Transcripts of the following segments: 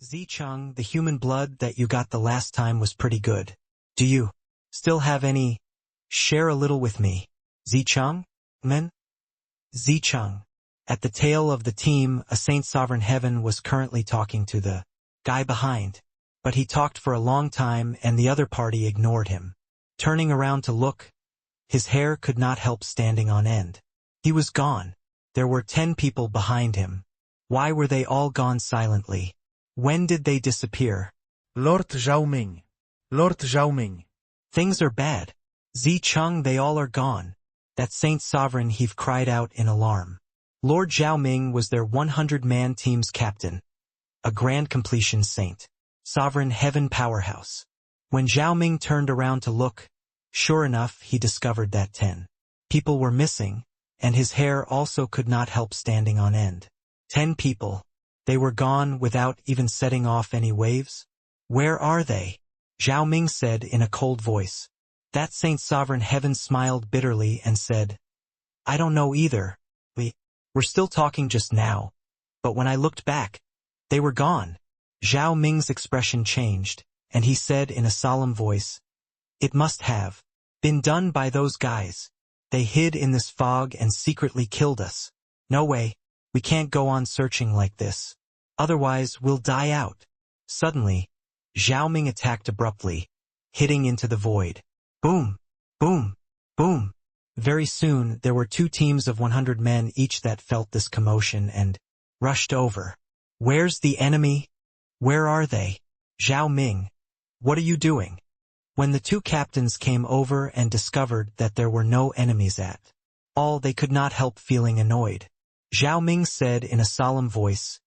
Zicheng, the human blood that you got the last time was pretty good. Do you still have any? Share a little with me. Zicheng? Men? Zicheng. At the tail of the team, a Saint Sovereign Heaven was currently talking to the guy behind. But he talked for a long time and the other party ignored him. Turning around to look, his hair could not help standing on end. He was gone. There were 10 people behind him. Why were they all gone silently? When did they disappear? Lord Zhaoming. Lord Zhaoming. Things are bad. Zicheng, they all are gone. That Saint Sovereign Heave cried out in alarm. Lord Zhaoming was their 100-man team's captain. A grand completion saint. Sovereign Heaven powerhouse. When Zhaoming turned around to look, sure enough he discovered that 10 people were missing, and his hair also could not help standing on end. 10 people. They were gone without even setting off any waves? Where are they? Zhaoming said in a cold voice. That Saint Sovereign Heaven smiled bitterly and said, I don't know either. We're still talking just now. But when I looked back, they were gone. Zhaoming's expression changed, and he said in a solemn voice, It must have been done by those guys. They hid in this fog and secretly killed us. No way. We can't go on searching like this. Otherwise, we'll die out. Suddenly, Zhaoming attacked abruptly, hitting into the void. Boom! Boom! Boom! Very soon, there were 2 teams of 100 men each that felt this commotion and rushed over. Where's the enemy? Where are they? Zhaoming, what are you doing? When the 2 captains came over and discovered that there were no enemies at all, they could not help feeling annoyed. Zhaoming said in a solemn voice,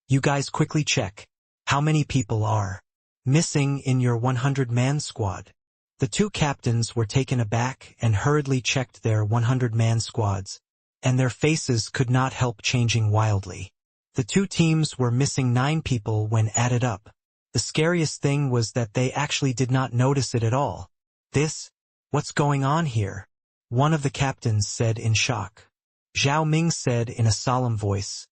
You guys quickly check. How many people are missing in your 100-man squad? The 2 captains were taken aback and hurriedly checked their 100-man squads, and their faces could not help changing wildly. The 2 teams were missing 9 people when added up. The scariest thing was that they actually did not notice it at all. What's going on here? One of the captains said in shock. Zhaoming said in a solemn voice,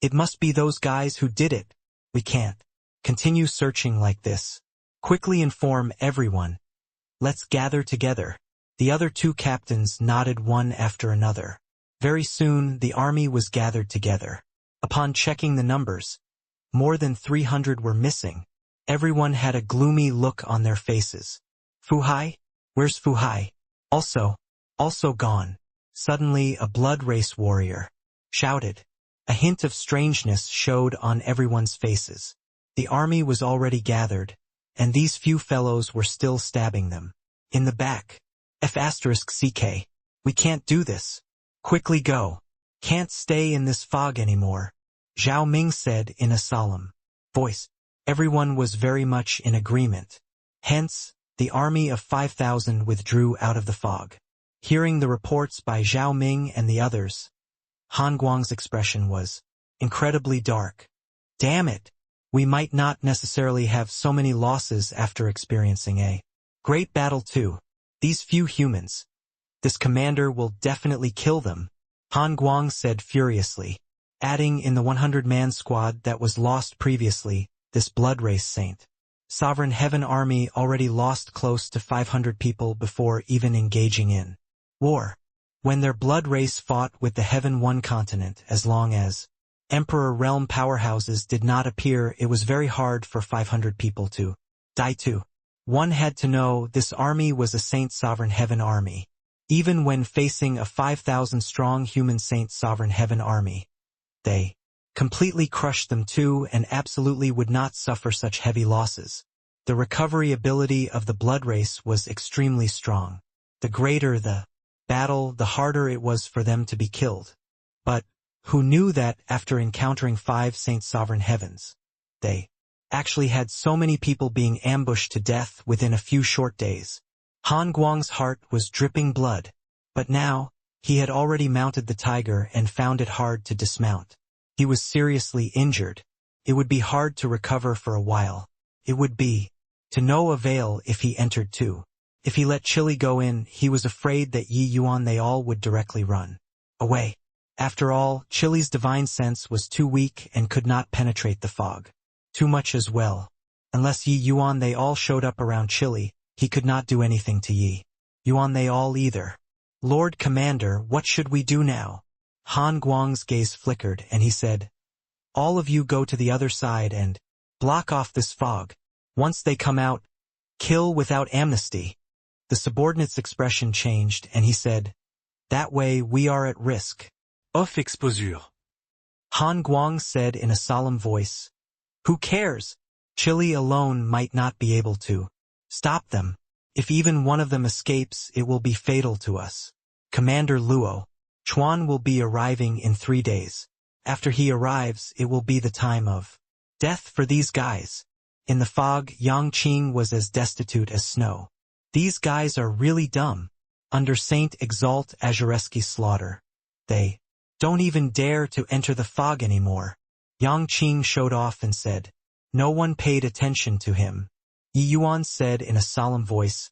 It must be those guys who did it. We can't continue searching like this. Quickly inform everyone. Let's gather together. The other 2 captains nodded one after another. Very soon, the army was gathered together. Upon checking the numbers, more than 300 were missing. Everyone had a gloomy look on their faces. Fuhai? Where's Fuhai? Also gone. Suddenly, a blood race warrior shouted. A hint of strangeness showed on everyone's faces. The army was already gathered, and these few fellows were still stabbing them. In the back. F*CK. We can't do this. Quickly go. Can't stay in this fog anymore. Zhaoming said in a solemn voice. Everyone was very much in agreement. Hence, the army of 5,000 withdrew out of the fog. Hearing the reports by Zhaoming and the others, Han Guang's expression was incredibly dark. Damn it! We might not necessarily have so many losses after experiencing a great battle too. These few humans. This commander will definitely kill them, Han Guang said furiously, adding in the 100-man squad that was lost previously, this blood race saint. Sovereign Heaven army already lost close to 500 people before even engaging in war. When their blood race fought with the Heaven One continent, as long as Emperor realm powerhouses did not appear, it was very hard for 500 people to die too. One had to know this army was a Saint Sovereign Heaven army. Even when facing a 5,000-strong human Saint Sovereign Heaven army, they completely crushed them too and absolutely would not suffer such heavy losses. The recovery ability of the blood race was extremely strong. The greater the battle, the harder it was for them to be killed. But who knew that after encountering 5 Saint Sovereign Heavens, they actually had so many people being ambushed to death within a few short days? Han Guang's heart was dripping blood, but now, he had already mounted the tiger and found it hard to dismount. He was seriously injured. It would be hard to recover for a while. It would be to no avail if he entered too. If he let Chili go in, he was afraid that Yi Yuan they all would directly run away. After all, Chili's divine sense was too weak and could not penetrate the fog. Too much as well. Unless Yi Yuan they all showed up around Chile, he could not do anything to Yi Yuan they all either. Lord Commander, what should we do now? Han Guang's gaze flickered and he said, all of you go to the other side and block off this fog. Once they come out, kill without amnesty. The subordinate's expression changed and he said, that way we are at risk. Off exposure. Han Guang said in a solemn voice, who cares? Chile alone might not be able to stop them. If even one of them escapes, it will be fatal to us. Commander Luo Chuan will be arriving in 3 days. After he arrives, it will be the time of death for these guys. In the fog, Yang Qing was as destitute as snow. These guys are really dumb. Under Saint Exalt Azureski's slaughter, they don't even dare to enter the fog anymore. Yang Qing showed off and said, no one paid attention to him. Yi Yuan said in a solemn voice,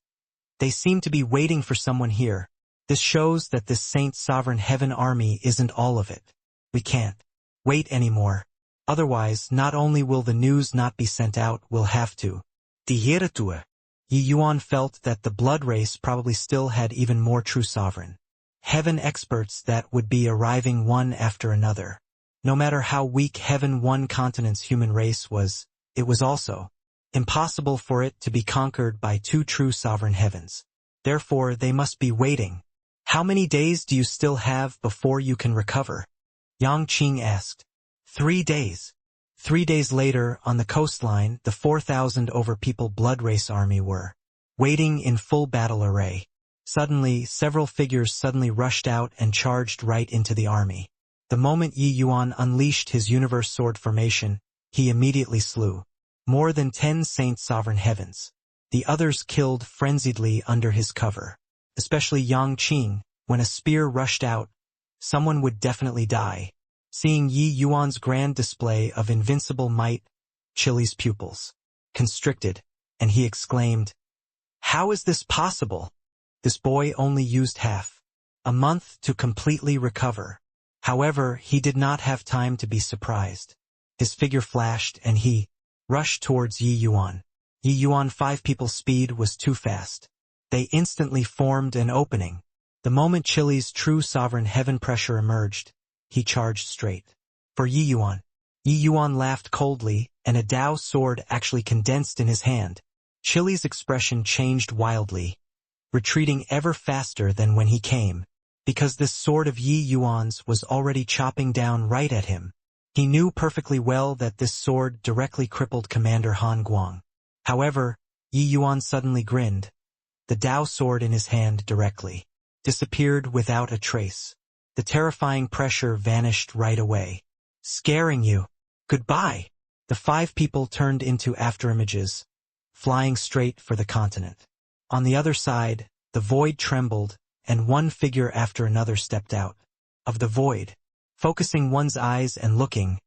they seem to be waiting for someone here. This shows that this Saint Sovereign Heaven army isn't all of it. We can't wait anymore. Otherwise, not only will the news not be sent out, we'll have to Yi Yuan felt that the blood race probably still had even more true sovereign heaven experts that would be arriving one after another. No matter how weak Heaven One continent's human race was, it was also impossible for it to be conquered by 2 true sovereign heavens. Therefore, they must be waiting. How many days do you still have before you can recover? Yang Qing asked. 3 days. 3 days later, on the coastline, the 4,000 over people blood race army were waiting in full battle array. Suddenly, several figures suddenly rushed out and charged right into the army. The moment Yi Yuan unleashed his universe sword formation, he immediately slew more than 10 Saint Sovereign Heavens. The others killed frenziedly under his cover. Especially Yang Qing, when a spear rushed out, someone would definitely die. Seeing Yi Yuan's grand display of invincible might, Chile's pupils constricted, and he exclaimed, how is this possible? This boy only used half a month to completely recover. However, he did not have time to be surprised. His figure flashed and he rushed towards Yi Yuan. Yi Yuan 5 people's speed was too fast. They instantly formed an opening. The moment Chile's true sovereign heaven pressure emerged, he charged straight for Yi Yuan. Yi Yuan laughed coldly, and a Dao sword actually condensed in his hand. Chile's expression changed wildly, retreating ever faster than when he came, because this sword of Yi Yuan's was already chopping down right at him. He knew perfectly well that this sword directly crippled Commander Han Guang. However, Yi Yuan suddenly grinned. The Dao sword in his hand directly disappeared without a trace. The terrifying pressure vanished right away. Scaring you. Goodbye. The 5 people turned into afterimages, flying straight for the continent. On the other side, the void trembled, and one figure after another stepped out of the void. Focusing one's eyes and looking,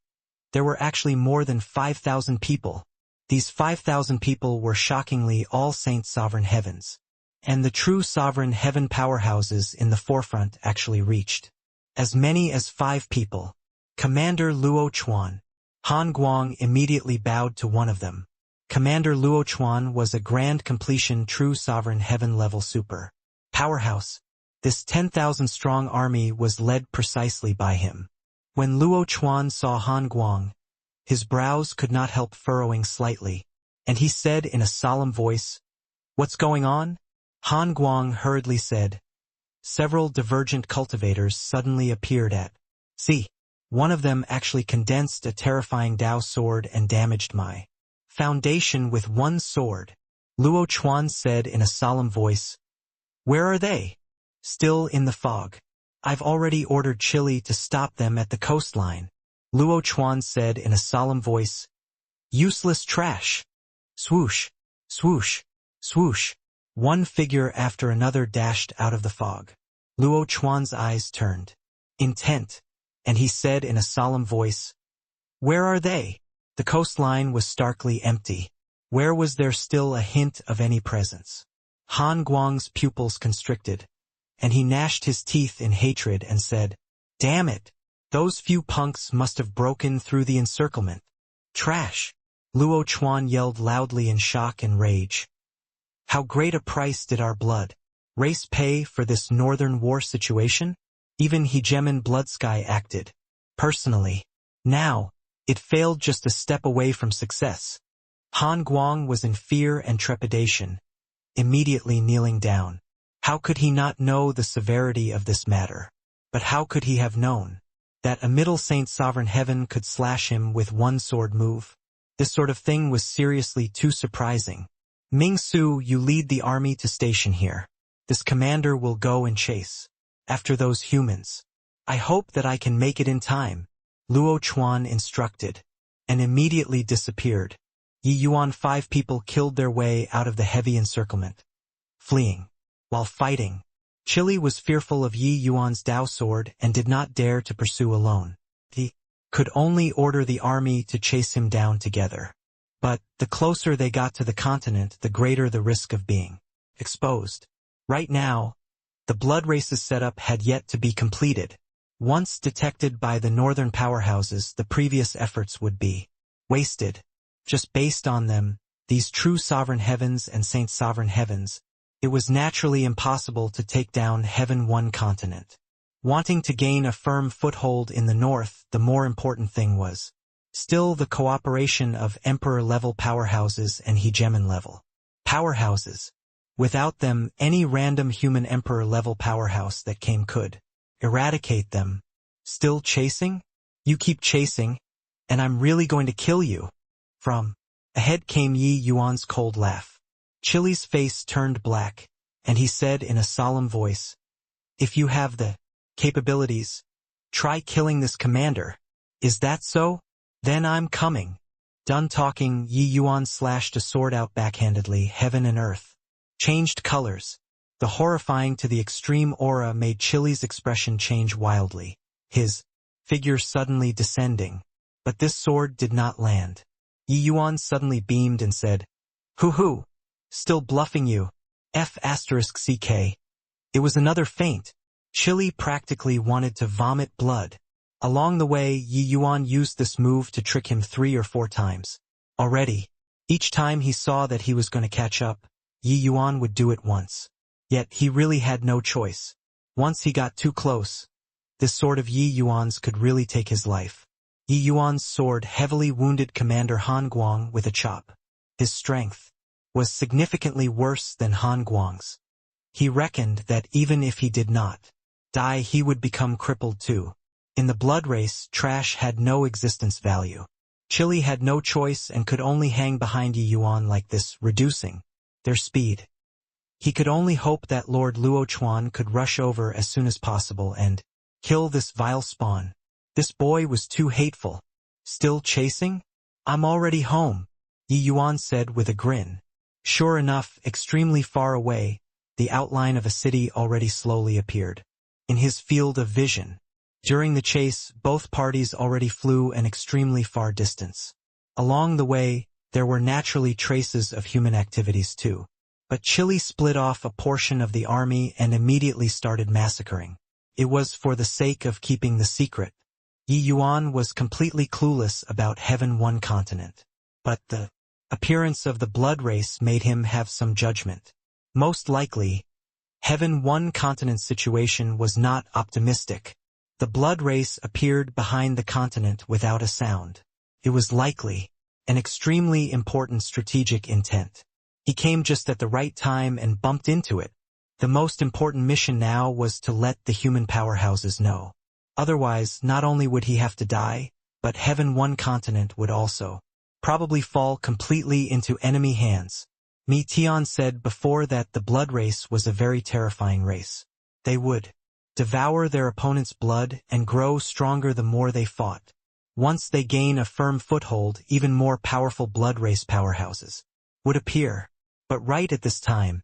there were actually more than 5,000 people. These 5,000 people were shockingly all Saint Sovereign Heavens. And the true Sovereign Heaven powerhouses in the forefront actually reached as many as 5 people. Commander Luo Chuan. Han Guang immediately bowed to one of them. Commander Luo Chuan was a grand completion true Sovereign Heaven level super powerhouse. This 10,000 strong army was led precisely by him. When Luo Chuan saw Han Guang, his brows could not help furrowing slightly, and he said in a solemn voice, "What's going on?" Han Guang hurriedly said. Several divergent cultivators suddenly appeared at sea. One of them actually condensed a terrifying Dao sword and damaged my foundation with one sword. Luo Chuan said in a solemn voice, "Where are they?" "Still in the fog. I've already ordered Chile to stop them at the coastline." Luo Chuan said in a solemn voice, "Useless trash." Swoosh, swoosh, swoosh. One figure after another dashed out of the fog. Luo Chuan's eyes turned intent, and he said in a solemn voice, "Where are they?" The coastline was starkly empty. Where was there still a hint of any presence? Han Guang's pupils constricted, and he gnashed his teeth in hatred and said, "Damn it! Those few punks must have broken through the encirclement. Trash!" Luo Chuan yelled loudly in shock and rage. How great a price did our blood race pay for this northern war situation? Even Hegemon Bloodsky acted personally. Now, it failed just a step away from success. Han Guang was in fear and trepidation, immediately kneeling down. How could he not know the severity of this matter? But how could he have known that a middle Saint Sovereign Heaven could slash him with one sword move? This sort of thing was seriously too surprising. Ming Su, you lead the army to station here. This commander will go and chase after those humans. I hope that I can make it in time, Luo Chuan instructed, and immediately disappeared. Yi Yuan 5 people killed their way out of the heavy encirclement, fleeing. While fighting, Chili was fearful of Yi Yuan's Dao sword and did not dare to pursue alone. He could only order the army to chase him down together. But the closer they got to the continent, the greater the risk of being exposed. Right now, the blood race's setup had yet to be completed. Once detected by the northern powerhouses, the previous efforts would be wasted. Just based on them, these true sovereign heavens and Saint Sovereign Heavens, it was naturally impossible to take down Heaven One continent. Wanting to gain a firm foothold in the north, the more important thing was still the cooperation of Emperor-level powerhouses and Hegemon-level powerhouses. Without them, any random human Emperor-level powerhouse that came could eradicate them. Still chasing? You keep chasing, and I'm really going to kill you. From ahead came Yi Yuan's cold laugh. Chili's face turned black, and he said in a solemn voice, "If you have the capabilities, try killing this commander. Is that so? Then I'm coming." Done talking, Yi Yuan slashed a sword out backhandedly. Heaven and earth changed colors. The horrifying to the extreme aura made Chili's expression change wildly, his figure suddenly descending. But this sword did not land. Yi Yuan suddenly beamed and said, "Hoo-hoo! Still bluffing you. F***CK. It was another feint." Chili practically wanted to vomit blood. Along the way, Yi Yuan used this move to trick him 3 or 4 times. Already, each time he saw that he was going to catch up, Yi Yuan would do it once. Yet he really had no choice. Once he got too close, this sword of Yi Yuan's could really take his life. Yi Yuan's sword heavily wounded Commander Han Guang with a chop. His strength was significantly worse than Han Guang's. He reckoned that even if he did not die, he would become crippled too. In the blood race, trash had no existence value. Chili had no choice and could only hang behind Yi Yuan like this, reducing their speed. He could only hope that Lord Luo Chuan could rush over as soon as possible and kill this vile spawn. This boy was too hateful. Still chasing? I'm already home, Yi Yuan said with a grin. Sure enough, extremely far away, the outline of a city already slowly appeared in his field of vision. During the chase, both parties already flew an extremely far distance. Along the way, there were naturally traces of human activities too. But Chili split off a portion of the army and immediately started massacring. It was for the sake of keeping the secret. Yi Yuan was completely clueless about Heaven One continent. But the appearance of the blood race made him have some judgment. Most likely, Heaven One continent's situation was not optimistic. The blood race appeared behind the continent without a sound. It was likely an extremely important strategic intent. He came just at the right time and bumped into it. The most important mission now was to let the human powerhouses know. Otherwise, not only would he have to die, but Heaven One continent would also probably fall completely into enemy hands. Mi Tian said before that the blood race was a very terrifying race. They would devour their opponent's blood and grow stronger the more they fought. Once they gain a firm foothold, even more powerful blood race powerhouses would appear. But right at this time,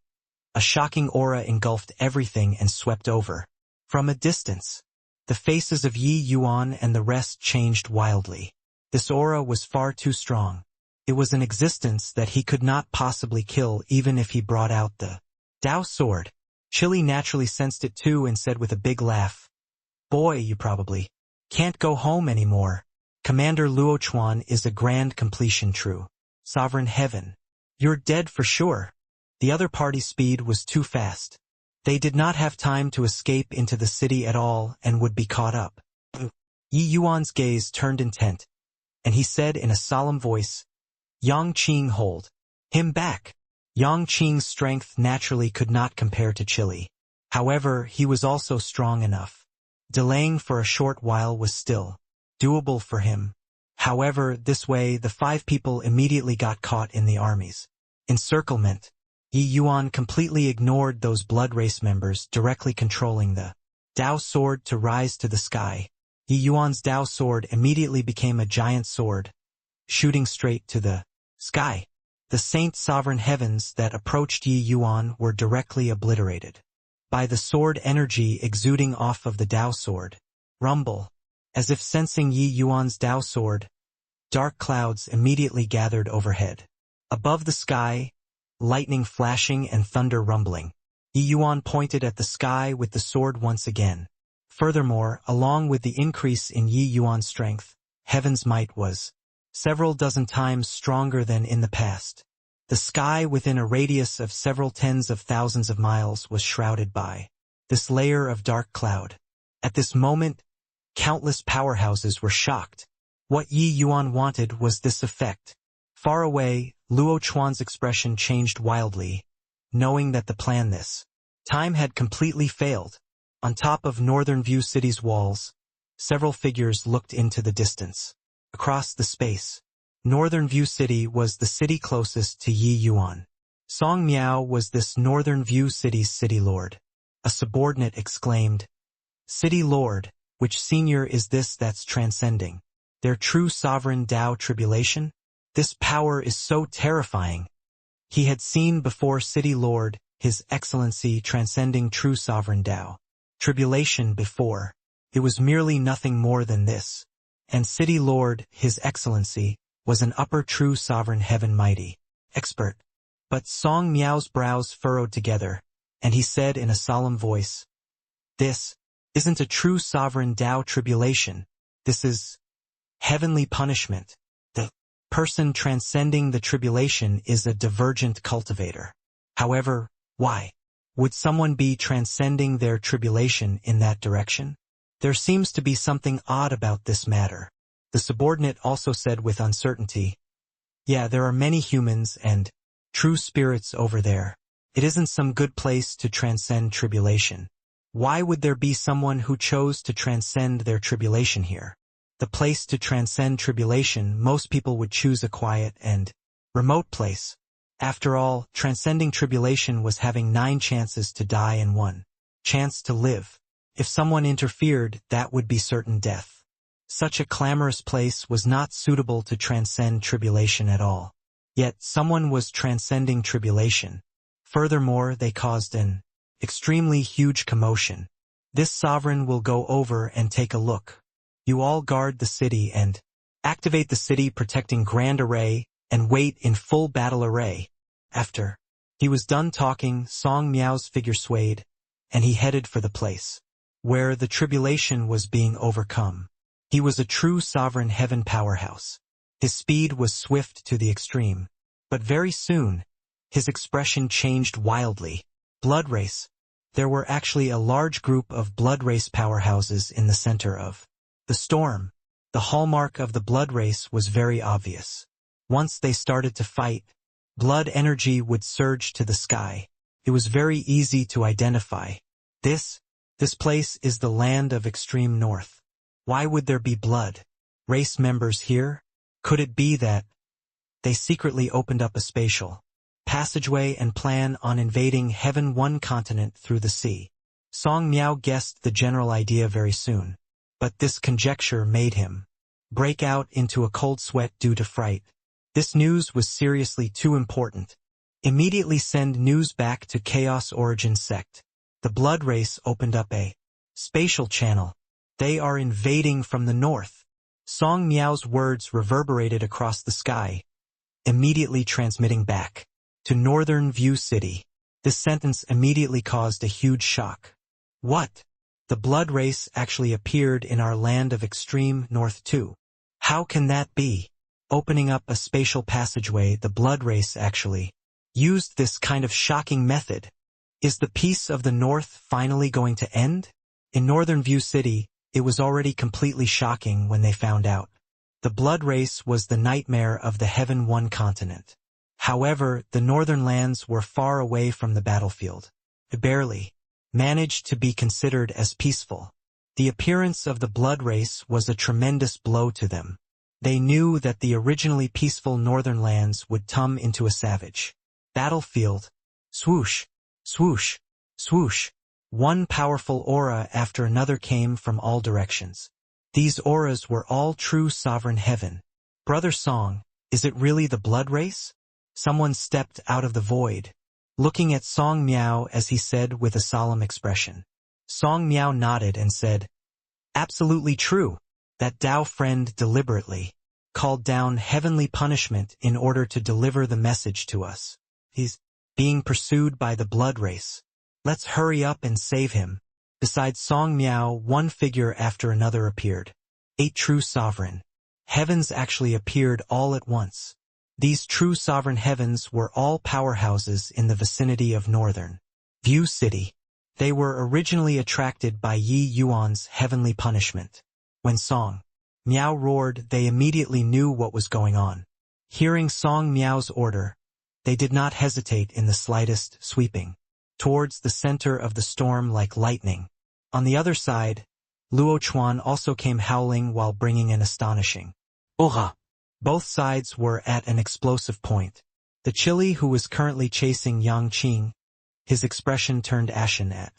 a shocking aura engulfed everything and swept over. From a distance, the faces of Yi Yuan and the rest changed wildly. This aura was far too strong. It was an existence that he could not possibly kill even if he brought out the Dao sword. Chili naturally sensed it too and said with a big laugh, "Boy, you probably can't go home anymore. Commander Luo Chuan is a grand completion, true." Sovereign Heaven. You're dead for sure. The other party's speed was too fast. They did not have time to escape into the city at all and would be caught up. Yi Yuan's gaze turned intent, and he said in a solemn voice, Yang Qing hold him back. Yang Qing's strength naturally could not compare to Chili. However, he was also strong enough. Delaying for a short while was still doable for him. However, this way the 5 people immediately got caught in the army's encirclement. Yi Yuan completely ignored those blood race members directly controlling the Dao sword to rise to the sky. Yi Yuan's Dao sword immediately became a giant sword, shooting straight to the sky. The Saint Sovereign Heavens that approached Yi Yuan were directly obliterated by the sword energy exuding off of the Dao sword. Rumble. As if sensing Yi Yuan's Dao sword, dark clouds immediately gathered overhead. Above the sky, lightning flashing and thunder rumbling. Yi Yuan pointed at the sky with the sword once again. Furthermore, along with the increase in Yi Yuan's strength, heaven's might was several dozen times stronger than in the past. The sky within a radius of several tens of thousands of miles was shrouded by this layer of dark cloud. At this moment, countless powerhouses were shocked. What Yi Yuan wanted was this effect. Far away, Luo Chuan's expression changed wildly, knowing that the plan this time had completely failed. On top of Northern View City's walls, several figures looked into the distance. Across the space, Northern View City was the city closest to Yi Yuan. Song Miao was this Northern View City's city lord. A subordinate exclaimed, City Lord, which senior is this that's transcending their true sovereign Dao tribulation? This power is so terrifying. He had seen before City Lord, His Excellency transcending true sovereign Dao tribulation before. It was merely nothing more than this. And City Lord, His Excellency, was an upper true sovereign heaven mighty expert. But Song Miao's brows furrowed together, and he said in a solemn voice, This isn't a true sovereign Dao tribulation. This is heavenly punishment. The person transcending the tribulation is a divergent cultivator. However, why would someone be transcending their tribulation in that direction? There seems to be something odd about this matter. The subordinate also said with uncertainty, Yeah, there are many humans and true spirits over there. It isn't some good place to transcend tribulation. Why would there be someone who chose to transcend their tribulation here? The place to transcend tribulation, most people would choose a quiet and remote place. After all, transcending tribulation was having 9 chances to die and 1 chance to live. If someone interfered, that would be certain death. Such a clamorous place was not suitable to transcend tribulation at all. Yet someone was transcending tribulation. Furthermore, they caused an extremely huge commotion. This sovereign will go over and take a look. You all guard the city and activate the city protecting Grand Array and wait in full battle array. After he was done talking, Song Miao's figure swayed, and he headed for the place where the tribulation was being overcome. He was a true sovereign heaven powerhouse. His speed was swift to the extreme. But very soon, his expression changed wildly. Blood race. There were actually a large group of blood race powerhouses in the center of the storm. The hallmark of the blood race was very obvious. Once they started to fight, blood energy would surge to the sky. It was very easy to identify. This place is the land of extreme north. Why would there be blood race members here? Could it be that they secretly opened up a spatial passageway and plan on invading heaven one continent through the sea? Song Miao guessed the general idea very soon, but this conjecture made him break out into a cold sweat due to fright. This news was seriously too important. Immediately send news back to Chaos Origin Sect. The blood race opened up a spatial channel. They are invading from the north. Song Miao's words reverberated across the sky, immediately transmitting back to Northern View City. This sentence immediately caused a huge shock. What? The blood race actually appeared in our land of extreme north too. How can that be? opening up a spatial passageway. The blood race actually used this kind of shocking method. Is the peace of the North finally going to end? In Northern View City, it was already completely shocking when they found out. The blood race was the nightmare of the Heaven One continent. However, the northern lands were far away from the battlefield. They barely managed to be considered as peaceful. The appearance of the blood race was a tremendous blow to them. They knew that the originally peaceful northern lands would turn into a savage battlefield. Swoosh, swoosh, swoosh. One powerful aura after another came from all directions. These auras were all true sovereign heaven. Brother Song, is it really the blood race? Someone stepped out of the void, looking at Song Miao as he said with a solemn expression. Song Miao nodded and said, absolutely true. That Tao friend deliberately called down heavenly punishment in order to deliver the message to us. He's being pursued by the blood race. Let's hurry up and save him. Besides Song Miao, one figure after another appeared. 8 true sovereign heavens actually appeared all at once. These true sovereign heavens were all powerhouses in the vicinity of Northern View City. They were originally attracted by Yi Yuan's heavenly punishment. When Song Miao roared, they immediately knew what was going on. Hearing Song Miao's order, they did not hesitate in the slightest, sweeping towards the center of the storm like lightning. On the other side, Luo Chuan also came howling while bringing an astonishing aura. Both sides were at an explosive point. The Chili who was currently chasing Yang Qing, his expression turned ashen at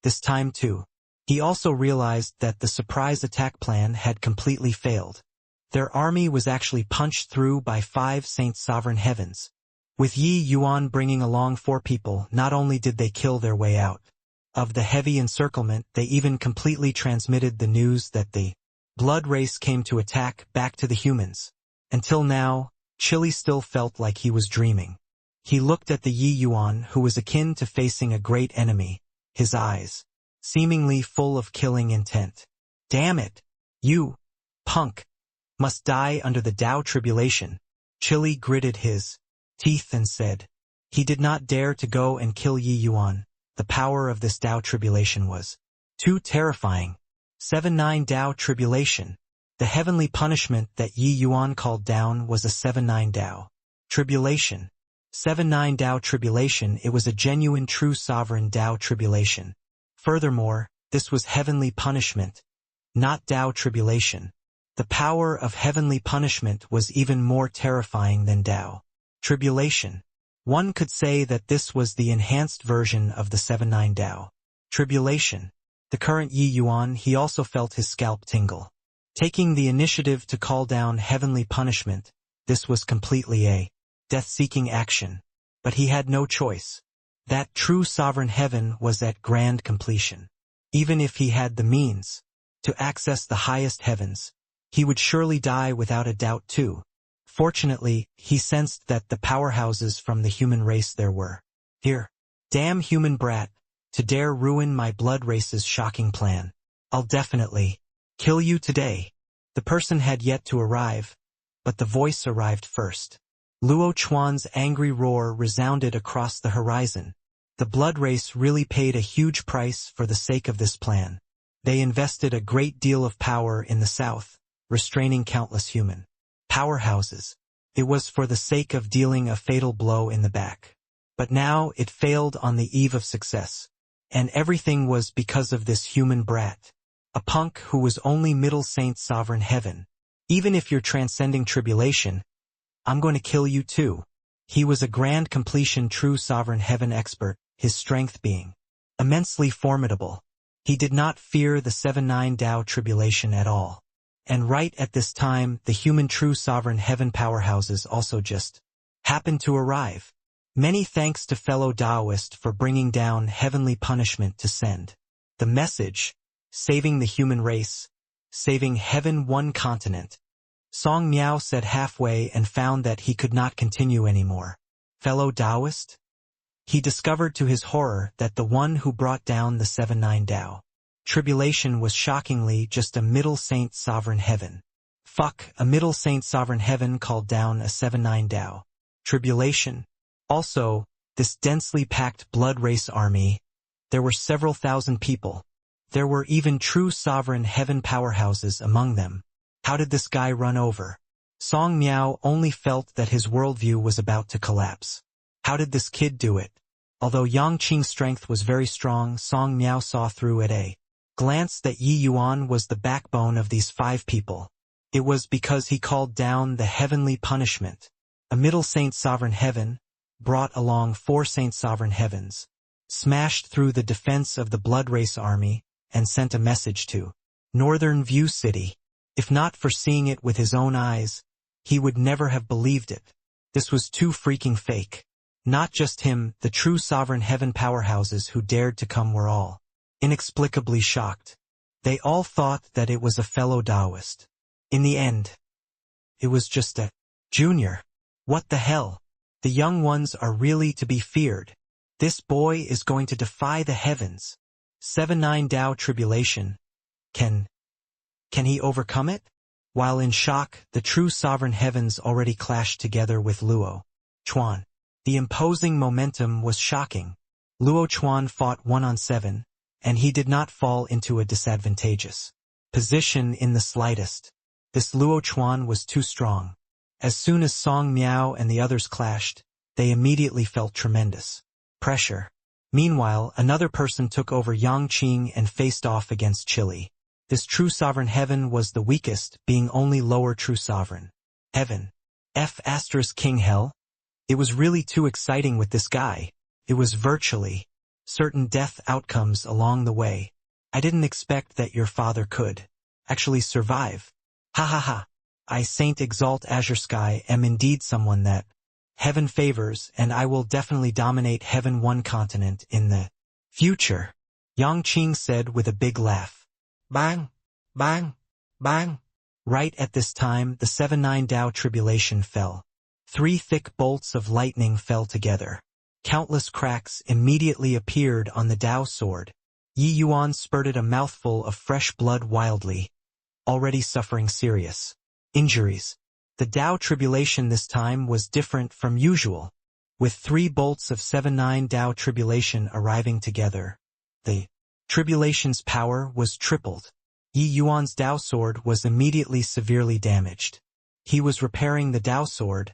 this time too. He also realized that the surprise attack plan had completely failed. Their army was actually punched through by 5 Saint Sovereign Heavens. With Yi Yuan bringing along 4 people, not only did they kill their way out of the heavy encirclement, they even completely transmitted the news that the blood race came to attack back to the humans. Until now, Chili still felt like he was dreaming. He looked at the Yi Yuan who was akin to facing a great enemy, his eyes seemingly full of killing intent. Damn it! You, punk, must die under the Tao tribulation. Chili gritted his teeth and said, he did not dare to go and kill Yi Yuan. The power of this Tao tribulation was too terrifying. 7-9 Tao tribulation. The heavenly punishment that Yi Yuan called down was a 7-9 Tao tribulation. 7-9 Tao tribulation. It was a genuine true sovereign Tao tribulation. Furthermore, this was heavenly punishment, not Tao tribulation. The power of heavenly punishment was even more terrifying than Tao tribulation. One could say that this was the enhanced version of the 7-9 Tao tribulation. The current Yi Yuan, he also felt his scalp tingle. Taking the initiative to call down heavenly punishment, this was completely a death-seeking action. But he had no choice. That true sovereign heaven was at grand completion. Even if he had the means to access the highest heavens, he would surely die without a doubt too. Fortunately, he sensed that the powerhouses from the human race there were. Here, damn human brat, to dare ruin my blood race's shocking plan. I'll definitely kill you today. The person had yet to arrive, but the voice arrived first. Luo Chuan's angry roar resounded across the horizon. The blood race really paid a huge price for the sake of this plan. They invested a great deal of power in the south, restraining countless human powerhouses. It was for the sake of dealing a fatal blow in the back. But now it failed on the eve of success. And everything was because of this human brat. A punk who was only middle saint sovereign heaven. Even if you're transcending tribulation, I'm going to kill you too. He was a grand completion true sovereign heaven expert, his strength being immensely formidable. He did not fear the 7-9 Tao tribulation at all. And right at this time, the human true sovereign heaven powerhouses also just happened to arrive. Many thanks to fellow Taoist for bringing down heavenly punishment to send the message, saving the human race, saving heaven one continent. Song Miao said halfway and found that he could not continue anymore. Fellow Taoist? He discovered to his horror that the one who brought down the 7-9 Tao tribulation was shockingly just a middle saint sovereign heaven. Fuck, a middle saint sovereign heaven called down a 7-9 Tao. Tribulation. Also, this densely packed blood race army, there were several thousand people. There were even true sovereign heaven powerhouses among them. How did this guy run over? Song Miao only felt that his worldview was about to collapse. How did this kid do it? Although Yang Qing's strength was very strong, Song Miao saw through at a glance that Yi Yuan was the backbone of these 5 people. It was because he called down the heavenly punishment. A middle saint sovereign heaven brought along 4 saint sovereign heavens, smashed through the defense of the blood race army, and sent a message to Northern View City. If not for seeing it with his own eyes, he would never have believed it. This was too freaking fake. Not just him, the true sovereign heaven powerhouses who dared to come were all inexplicably shocked. They all thought that it was a fellow Taoist. In the end, it was just a junior. What the hell? The young ones are really to be feared. This boy is going to defy the heavens. 7-9 Tao tribulation. Can he overcome it? While in shock, the true sovereign heavens already clashed together with Luo Chuan. The imposing momentum was shocking. Luo Chuan fought 1-on-7, and he did not fall into a disadvantageous position in the slightest. This Luo Chuan was too strong. As soon as Song Miao and the others clashed, they immediately felt tremendous pressure. Meanwhile, another person took over Yang Qing and faced off against Chili. This true sovereign heaven was the weakest, being only lower true sovereign heaven. King Hell? It was really too exciting with this guy. It was virtually certain death outcomes along the way. I didn't expect that your father could actually survive. Ha ha ha. I Saint Exalt Azure Sky am indeed someone that heaven favors, and I will definitely dominate heaven one continent in the future. Yang Qing said with a big laugh. Bang! Bang! Bang! Right at this time, the 7-9 Tao tribulation fell. 3 thick bolts of lightning fell together. Countless cracks immediately appeared on the Tao sword. Yi Yuan spurted a mouthful of fresh blood wildly, already suffering serious injuries. The Tao tribulation this time was different from usual. With 3 bolts of 7-9 Tao tribulation arriving together, the tribulation's power was tripled. Yi Yuan's Tao sword was immediately severely damaged. He was repairing the Tao sword,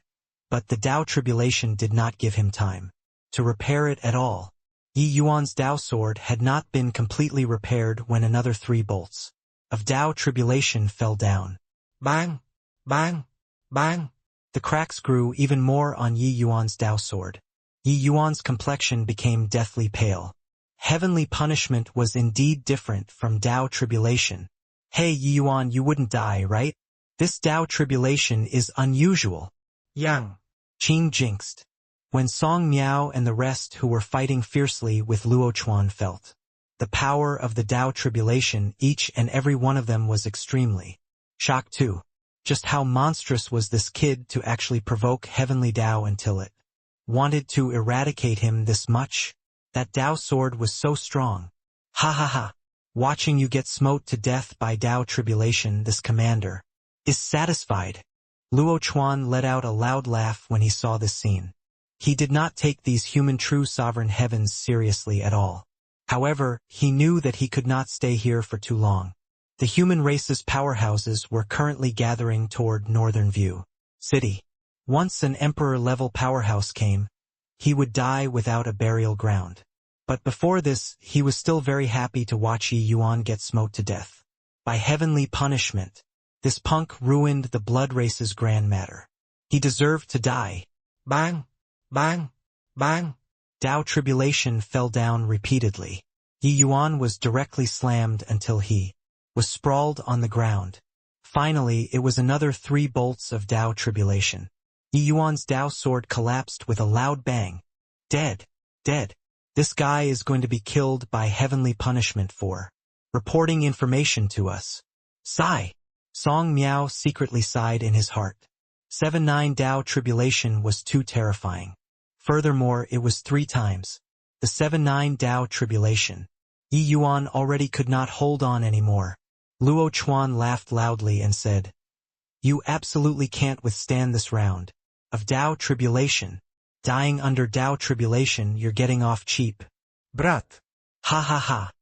but the Tao tribulation did not give him time to repair it at all. Yi Yuan's Tao sword had not been completely repaired when another 3 bolts of Tao tribulation fell down. Bang! Bang! Bang! The cracks grew even more on Yi Yuan's Tao sword. Yi Yuan's complexion became deathly pale. Heavenly punishment was indeed different from Tao tribulation. Hey Yi Yuan, you wouldn't die, right? This Tao tribulation is unusual. Yang Qing jinxed. When Song Miao and the rest who were fighting fiercely with Luo Chuan felt the power of the Tao tribulation, each and every one of them was extremely shocked too. Just how monstrous was this kid to actually provoke heavenly Tao until it wanted to eradicate him this much? That Tao sword was so strong. Ha ha ha. Watching you get smote to death by Tao tribulation, this commander is satisfied. Luo Chuan let out a loud laugh when he saw this scene. He did not take these human true sovereign heavens seriously at all. However, he knew that he could not stay here for too long. The human race's powerhouses were currently gathering toward Northern View City. Once an emperor-level powerhouse came, he would die without a burial ground. But before this, he was still very happy to watch Yi Yuan get smote to death by heavenly punishment. This punk ruined the blood race's grand matter. He deserved to die. Bang! Bang! Bang! Tao tribulation fell down repeatedly. Yi Yuan was directly slammed until he was sprawled on the ground. Finally, it was another 3 bolts of Tao tribulation. Yi Yuan's Tao sword collapsed with a loud bang. Dead. Dead. This guy is going to be killed by heavenly punishment for reporting information to us. Sigh. Song Miao secretly sighed in his heart. 7-9 Tao tribulation was too terrifying. Furthermore, it was 3 times the 7-9 Tao tribulation. Yi Yuan already could not hold on anymore. Luo Chuan laughed loudly and said, You absolutely can't withstand this round of Tao tribulation. Dying under Tao tribulation, you're getting off cheap. Brat. Ha ha ha.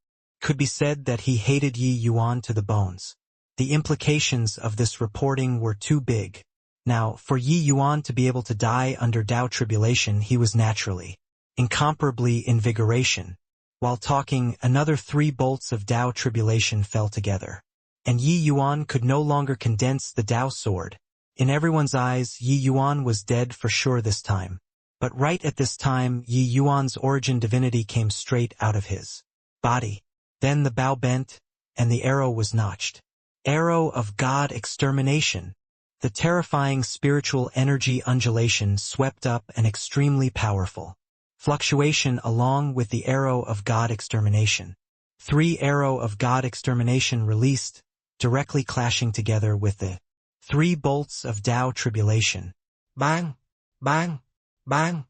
Could be said that he hated Yi Yuan to the bones. The implications of this reporting were too big. Now, for Yi Yuan to be able to die under Tao tribulation, he was naturally, incomparably invigoration. While talking, another 3 bolts of Tao tribulation fell together. And Yi Yuan could no longer condense the Tao sword. In everyone's eyes, Yi Yuan was dead for sure this time. But right at this time, Yi Yuan's origin divinity came straight out of his body. Then the bow bent, and the arrow was notched. Arrow of God extermination. The terrifying spiritual energy undulation swept up and extremely powerful fluctuation along with the arrow of God extermination. 3 arrow of God extermination released, directly clashing together with the 3 bolts of Tao tribulation. Bang! Bang! Bang!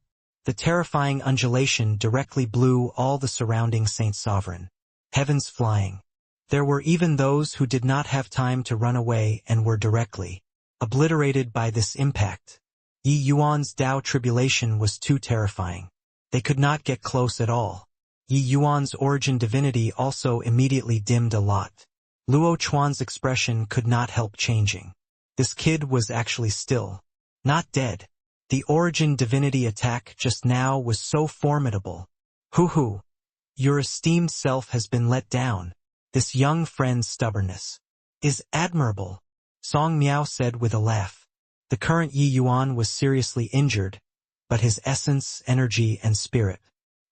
The terrifying undulation directly blew all the surrounding Saint Sovereign. Heavens flying. There were even those who did not have time to run away and were directly obliterated by this impact. Yi Yuan's Tao tribulation was too terrifying. They could not get close at all. Yi Yuan's origin divinity also immediately dimmed a lot. Luo Chuan's expression could not help changing. This kid was actually still not dead. The origin divinity attack just now was so formidable. Hoo-hoo. Your esteemed self has been let down. This young friend's stubbornness is admirable, Song Miao said with a laugh. The current Yi Yuan was seriously injured, but his essence, energy, and spirit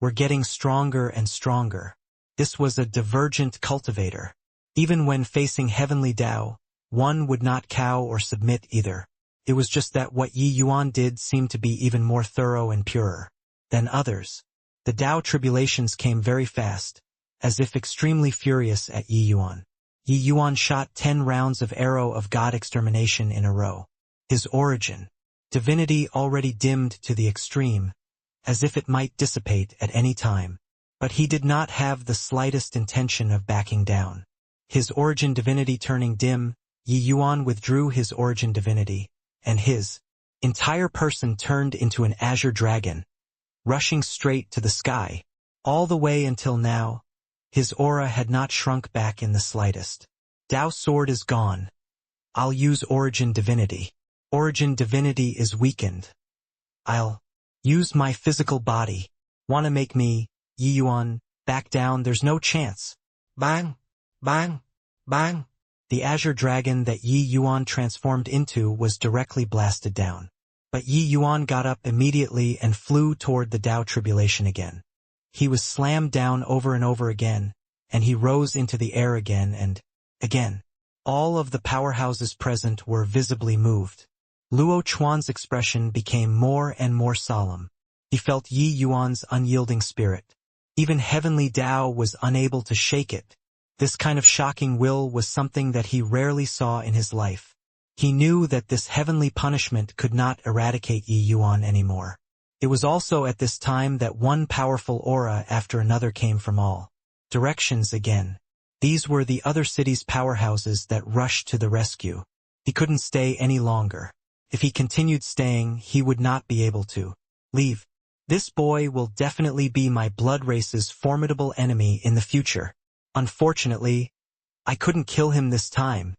were getting stronger and stronger. This was a divergent cultivator. Even when facing heavenly Tao, one would not cow or submit either. It was just that what Yi Yuan did seemed to be even more thorough and purer than others. The Tao tribulations came very fast, as if extremely furious at Yi Yuan. Yi Yuan shot 10 rounds of arrow of God extermination in a row. His origin divinity already dimmed to the extreme, as if it might dissipate at any time. But he did not have the slightest intention of backing down. His origin divinity turning dim, Yi Yuan withdrew his origin divinity, and his entire person turned into an azure dragon, rushing straight to the sky. All the way until now, his aura had not shrunk back in the slightest. Tao sword is gone. I'll use origin divinity. Origin divinity is weakened. I'll use my physical body. Wanna make me, Yi Yuan, back down? There's no chance. Bang! Bang! Bang! The azure dragon that Yi Yuan transformed into was directly blasted down. But Yi Yuan got up immediately and flew toward the Tao tribulation again. He was slammed down over and over again, and he rose into the air again and again. All of the powerhouses present were visibly moved. Luo Chuan's expression became more and more solemn. He felt Yi Yuan's unyielding spirit. Even heavenly Tao was unable to shake it. This kind of shocking will was something that he rarely saw in his life. He knew that this heavenly punishment could not eradicate Yi Yuan anymore. It was also at this time that one powerful aura after another came from all directions again. These were the other city's powerhouses that rushed to the rescue. He couldn't stay any longer. If he continued staying, he would not be able to leave. This boy will definitely be my blood race's formidable enemy in the future. Unfortunately, I couldn't kill him this time.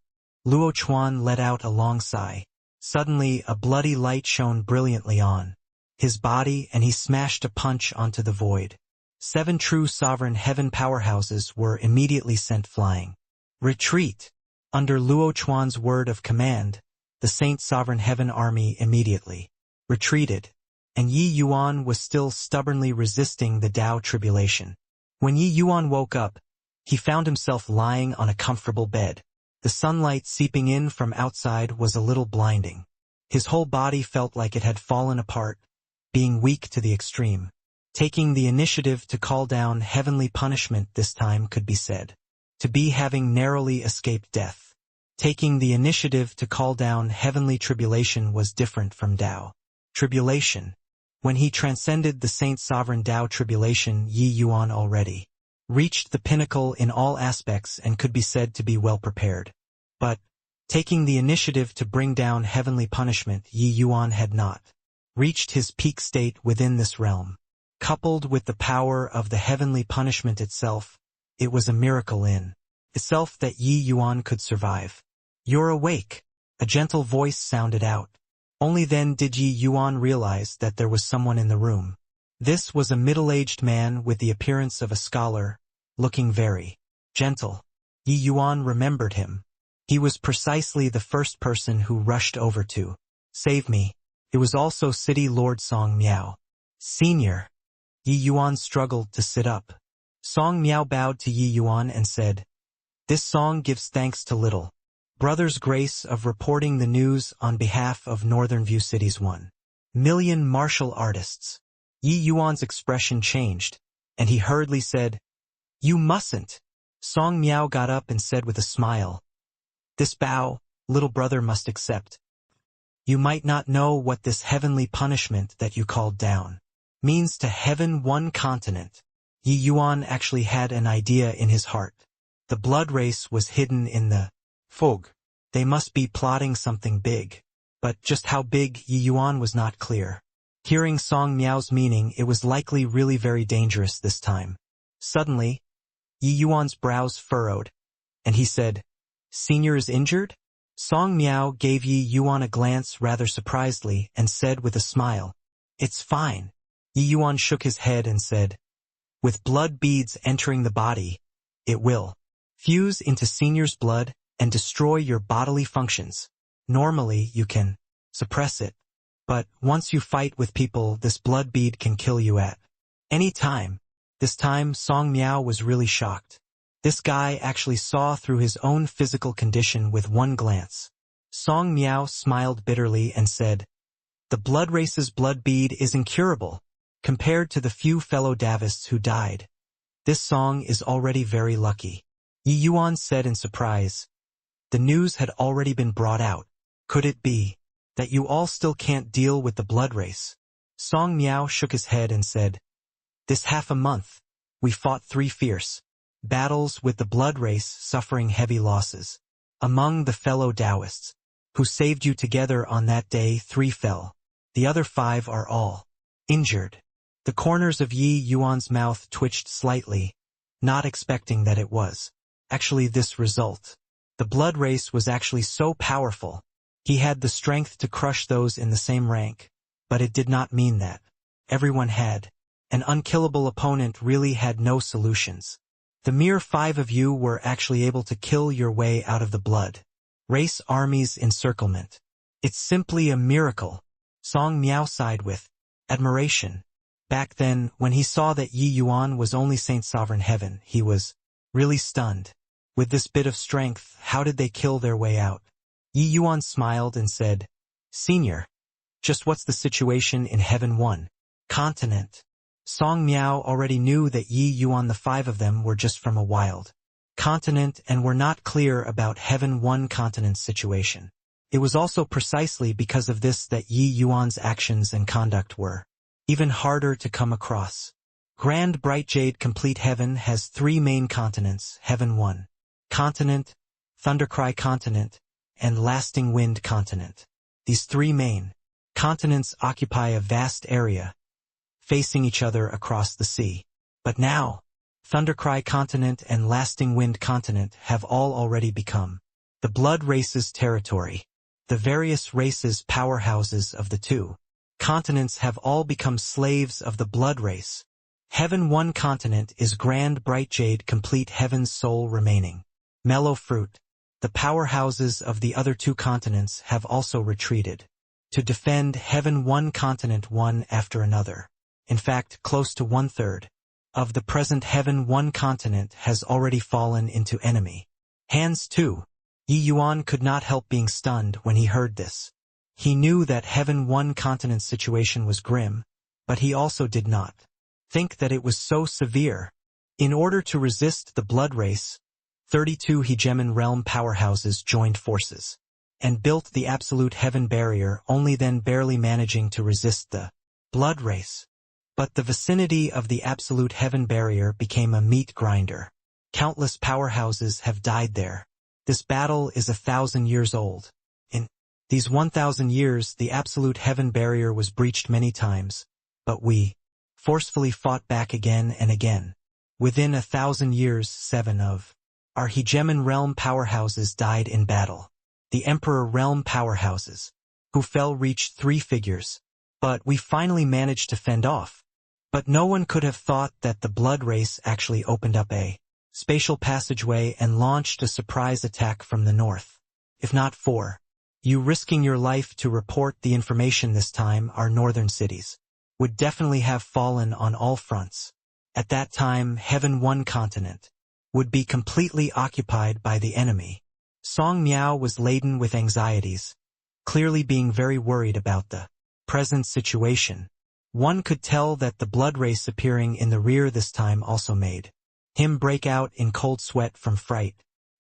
Luo Chuan let out a long sigh. Suddenly, a bloody light shone brilliantly on his body, and he smashed a punch onto the void. 7 true sovereign heaven powerhouses were immediately sent flying. Retreat! Under Luo Chuan's word of command, the Saint Sovereign Heaven Army immediately retreated, and Yi Yuan was still stubbornly resisting the Tao tribulation. When Yi Yuan woke up, he found himself lying on a comfortable bed. The sunlight seeping in from outside was a little blinding. His whole body felt like it had fallen apart, being weak to the extreme. Taking the initiative to call down heavenly punishment this time could be said to be having narrowly escaped death. Taking the initiative to call down heavenly tribulation was different from Tao tribulation. When he transcended the Saint Sovereign Tao tribulation, Yi Yuan already reached the pinnacle in all aspects and could be said to be well prepared. But taking the initiative to bring down heavenly punishment. Yi Yuan had not reached his peak state within this realm. Coupled with the power of the heavenly punishment itself, it was a miracle in itself that Yi Yuan could survive. "You're awake," a gentle voice sounded out. Only then did Yi Yuan realize that there was someone in the room. This was a middle-aged man with the appearance of a scholar, looking very gentle. Yi Yuan remembered him. He was precisely the first person who rushed over to save me. It was also City Lord Song Miao. "Senior." Yi Yuan struggled to sit up. Song Miao bowed to Yi Yuan and said, "This song gives thanks to Little Brother's grace of reporting the news on behalf of Northern View City's 1,000,000 martial artists." Yi Yuan's expression changed, and he hurriedly said, "You mustn't." Song Miao got up and said with a smile, "This bow, little brother must accept. You might not know what this heavenly punishment that you called down means to heaven one continent." Yi Yuan actually had an idea in his heart. The blood race was hidden in the fog. They must be plotting something big. But just how big, Yi Yuan was not clear. Hearing Song Miao's meaning, it was likely really very dangerous this time. Suddenly, Yi Yuan's brows furrowed, and he said, "Senior is injured?" Song Miao gave Yi Yuan a glance rather surprisedly and said with a smile, "It's fine." Yi Yuan shook his head and said, "With blood beads entering the body, it will fuse into Senior's blood and destroy your bodily functions. Normally, you can suppress it. But once you fight with people, this blood bead can kill you at any time." This time, Song Miao was really shocked. This guy actually saw through his own physical condition with one glance. Song Miao smiled bitterly and said, "The blood race's blood bead is incurable. Compared to the few fellow Davists who died, this song is already very lucky." Yi Yuan said in surprise. The news had already been brought out. Could it be that you all still can't deal with the blood race? Song Miao shook his head and said, "This half a month, we fought 3 fierce battles with the blood race, suffering heavy losses. Among the fellow Taoists who saved you together on that day, 3 fell. The other 5 are all injured." The corners of Yi Yuan's mouth twitched slightly, not expecting that it was actually this result. The blood race was actually so powerful. He had the strength to crush those in the same rank, but it did not mean that everyone had an unkillable opponent. Really had no solutions. The mere 5 of you were actually able to kill your way out of the blood race army's encirclement. It's simply a miracle. Song Miao sighed with admiration. Back then, when he saw that Yi Yuan was only Saint Sovereign Heaven, he was really stunned. With this bit of strength, how did they kill their way out? Yi Yuan smiled and said, "Senior, just what's the situation in Heaven 1 continent?" Song Miao already knew that Yi Yuan, the 5 of them, were just from a wild continent and were not clear about Heaven 1 continent's situation. It was also precisely because of this that Yi Yuan's actions and conduct were even harder to come across. Grand Bright Jade Complete Heaven has 3 main continents: Heaven 1 continent, Thundercry continent, and Lasting Wind continent. These 3 main continents occupy a vast area, facing each other across the sea. But now, Thundercry continent and Lasting Wind continent have all already become the blood race's territory. The various races' powerhouses of the 2 continents have all become slaves of the blood race. Heaven 1 continent is Grand Bright Jade Complete Heaven's sole remaining mellow fruit. The powerhouses of the other 2 continents have also retreated to defend Heaven 1 continent one after another. In fact, close to 1/3 of the present Heaven 1 continent has already fallen into enemy hands too. Yi Yuan could not help being stunned when he heard this. He knew that Heaven 1 continent's situation was grim, but he also did not think that it was so severe. In order to resist the blood race, 32 hegemon realm powerhouses joined forces and built the absolute heaven barrier, only then barely managing to resist the blood race. But the vicinity of the absolute heaven barrier became a meat grinder. Countless powerhouses have died there. This battle is 1,000 years old. In these 1,000 years, the absolute heaven barrier was breached many times, but we forcefully fought back again and again. Within 1,000 years, 7 of our hegemon realm powerhouses died in battle. The Emperor realm powerhouses, who fell, reached 3 figures, but we finally managed to fend off. But no one could have thought that the blood race actually opened up a spatial passageway and launched a surprise attack from the north. If not for you risking your life to report the information this time, our northern cities would definitely have fallen on all fronts. At that time, Heaven 1 continent would be completely occupied by the enemy. Song Miao was laden with anxieties, clearly being very worried about the present situation. One could tell that the blood race appearing in the rear this time also made him break out in cold sweat from fright.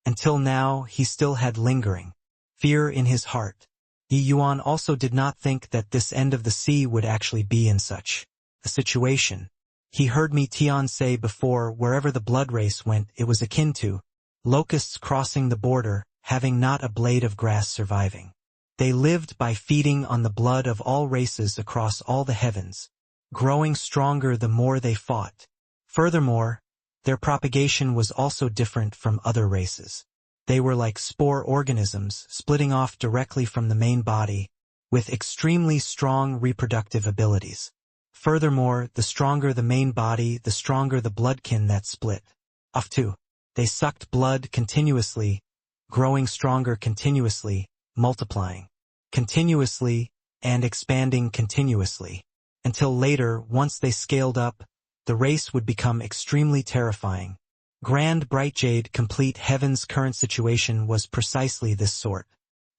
Until now, he still had lingering fear in his heart. Yi Yuan also did not think that this end of the sea would actually be in such a situation. He heard me Tian say before, wherever the blood race went, it was akin to locusts crossing the border, having not a blade of grass surviving. They lived by feeding on the blood of all races across all the heavens, growing stronger the more they fought. Furthermore, their propagation was also different from other races. They were like spore organisms, splitting off directly from the main body, with extremely strong reproductive abilities. Furthermore, the stronger the main body, the stronger the bloodkin that split off too. They sucked blood continuously, growing stronger continuously, multiplying continuously, and expanding continuously. Until later, once they scaled up, the race would become extremely terrifying. Grand Bright Jade Complete Heaven's current situation was precisely this sort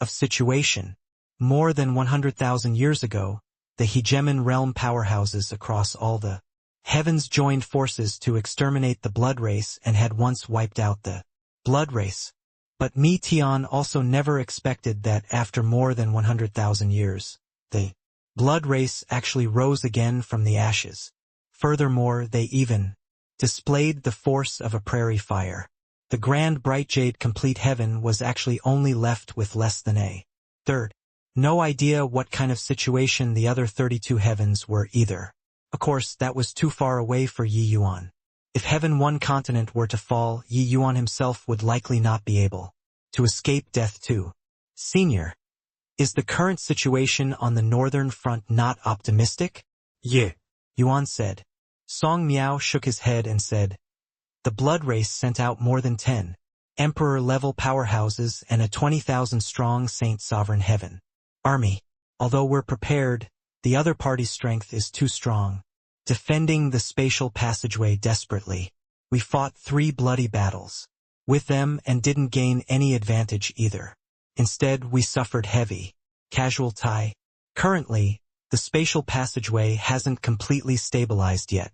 of situation. More than 100,000 years ago, the hegemon realm powerhouses across all the heavens joined forces to exterminate the blood race and had once wiped out the blood race. But Mi Tian also never expected that after more than 100,000 years, the blood race actually rose again from the ashes. Furthermore, they even displayed the force of a prairie fire. The Grand Bright Jade Complete Heaven was actually only left with less than a third. No idea what kind of situation the other 32 heavens were either. Of course, that was too far away for Yi Yuan. If Heaven 1 continent were to fall, Yi Yuan himself would likely not be able to escape death too. Senior, is the current situation on the northern front not optimistic? Yeah. Yuan said. Song Miao shook his head and said, the blood race sent out more than 10 emperor-level powerhouses and a 20,000-strong Saint Sovereign Heaven army. Although we're prepared, the other party's strength is too strong. Defending the spatial passageway desperately, we fought 3 bloody battles with them and didn't gain any advantage either. Instead, we suffered heavy casualty. Currently, the spatial passageway hasn't completely stabilized yet.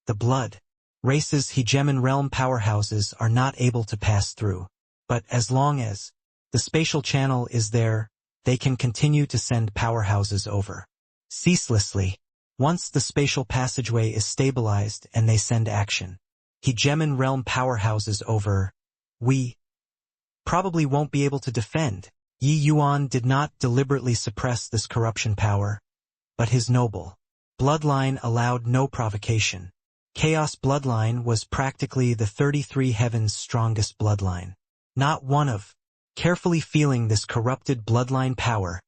The blood race's hegemon realm powerhouses are not able to pass through. But as long as the spatial channel is there, they can continue to send powerhouses over ceaselessly. Once the spatial passageway is stabilized and they send action hegemon realm powerhouses over, we probably won't be able to defend. Yi Yuan did not deliberately suppress this corruption power, but his noble bloodline allowed no provocation. Chaos bloodline was practically the 33 heavens' strongest bloodline. Not one of. Carefully feeling this corrupted bloodline power,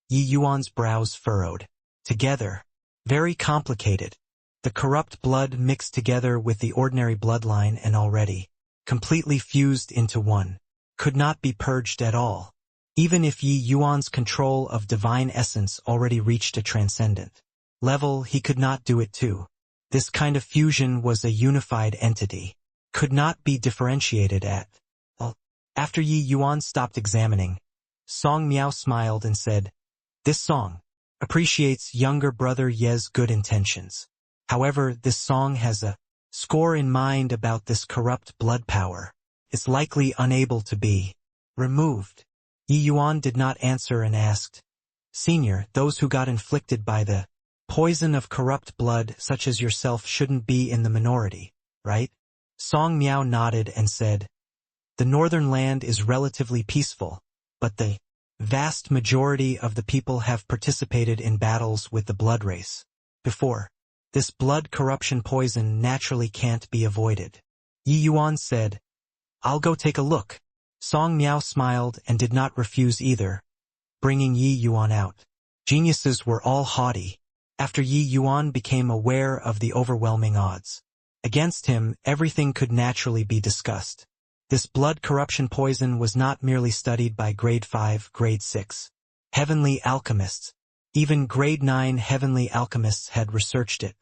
Yi Yuan's brows furrowed. Together. Very complicated. The corrupt blood mixed together with the ordinary bloodline and already completely fused into one. Could not be purged at all. Even if Yi Yuan's control of divine essence already reached a transcendent level, he could not do it too. This kind of fusion was a unified entity. Could not be differentiated at all. After Yi Yuan stopped examining, Song Miao smiled and said, this song appreciates younger brother Ye's good intentions. However, this song has a score in mind about this corrupt blood power. It's likely unable to be removed. Yi Yuan did not answer and asked, Senior, those who got inflicted by the poison of corrupt blood such as yourself shouldn't be in the minority, right? Song Miao nodded and said, The northern land is relatively peaceful, but the vast majority of the people have participated in battles with the blood race before. This blood corruption poison naturally can't be avoided. Yi Yuan said, I'll go take a look. Song Miao smiled and did not refuse either, bringing Yi Yuan out. Geniuses were all haughty. After Yi Yuan became aware of the overwhelming odds against him, everything could naturally be discussed. This blood corruption poison was not merely studied by grade 5, grade 6 heavenly alchemists. Even grade 9 heavenly alchemists had researched it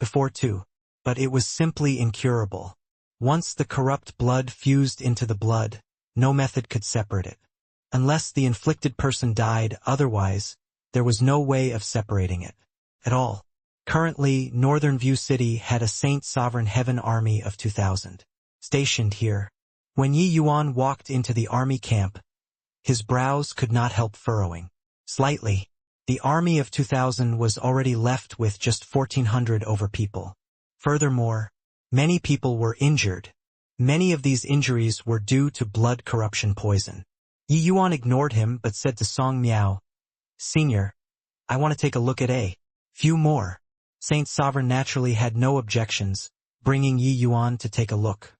before too. But it was simply incurable. Once the corrupt blood fused into the blood, no method could separate it. Unless the inflicted person died, otherwise, there was no way of separating it at all. Currently, Northern View City had a Saint Sovereign Heaven army of 2,000 stationed here. When Yi Yuan walked into the army camp, his brows could not help furrowing slightly. The army of 2,000 was already left with just 1,400 over people. Furthermore, many people were injured. Many of these injuries were due to blood corruption poison. Yi Yuan ignored him but said to Song Miao, Senior, I want to take a look at a few more. Saint Sovereign naturally had no objections, bringing Yi Yuan to take a look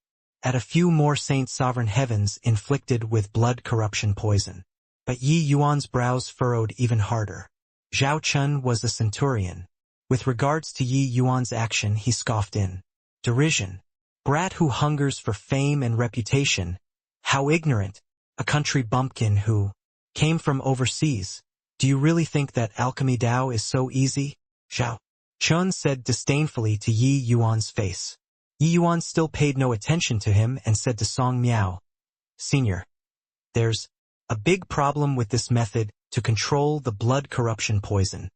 at a few more Saint Sovereign heavens inflicted with blood corruption poison. But Yi Yuan's brows furrowed even harder. Zhao Chun was a centurion. With regards to Yi Yuan's action, he scoffed in derision. Brat who hungers for fame and reputation. How ignorant. A country bumpkin who came from overseas. Do you really think that alchemy Dao is so easy? Zhao Chun said disdainfully to Yi Yuan's face. Yi Yuan still paid no attention to him and said to Song Miao, Senior, there's a big problem with this method to control the blood corruption poison.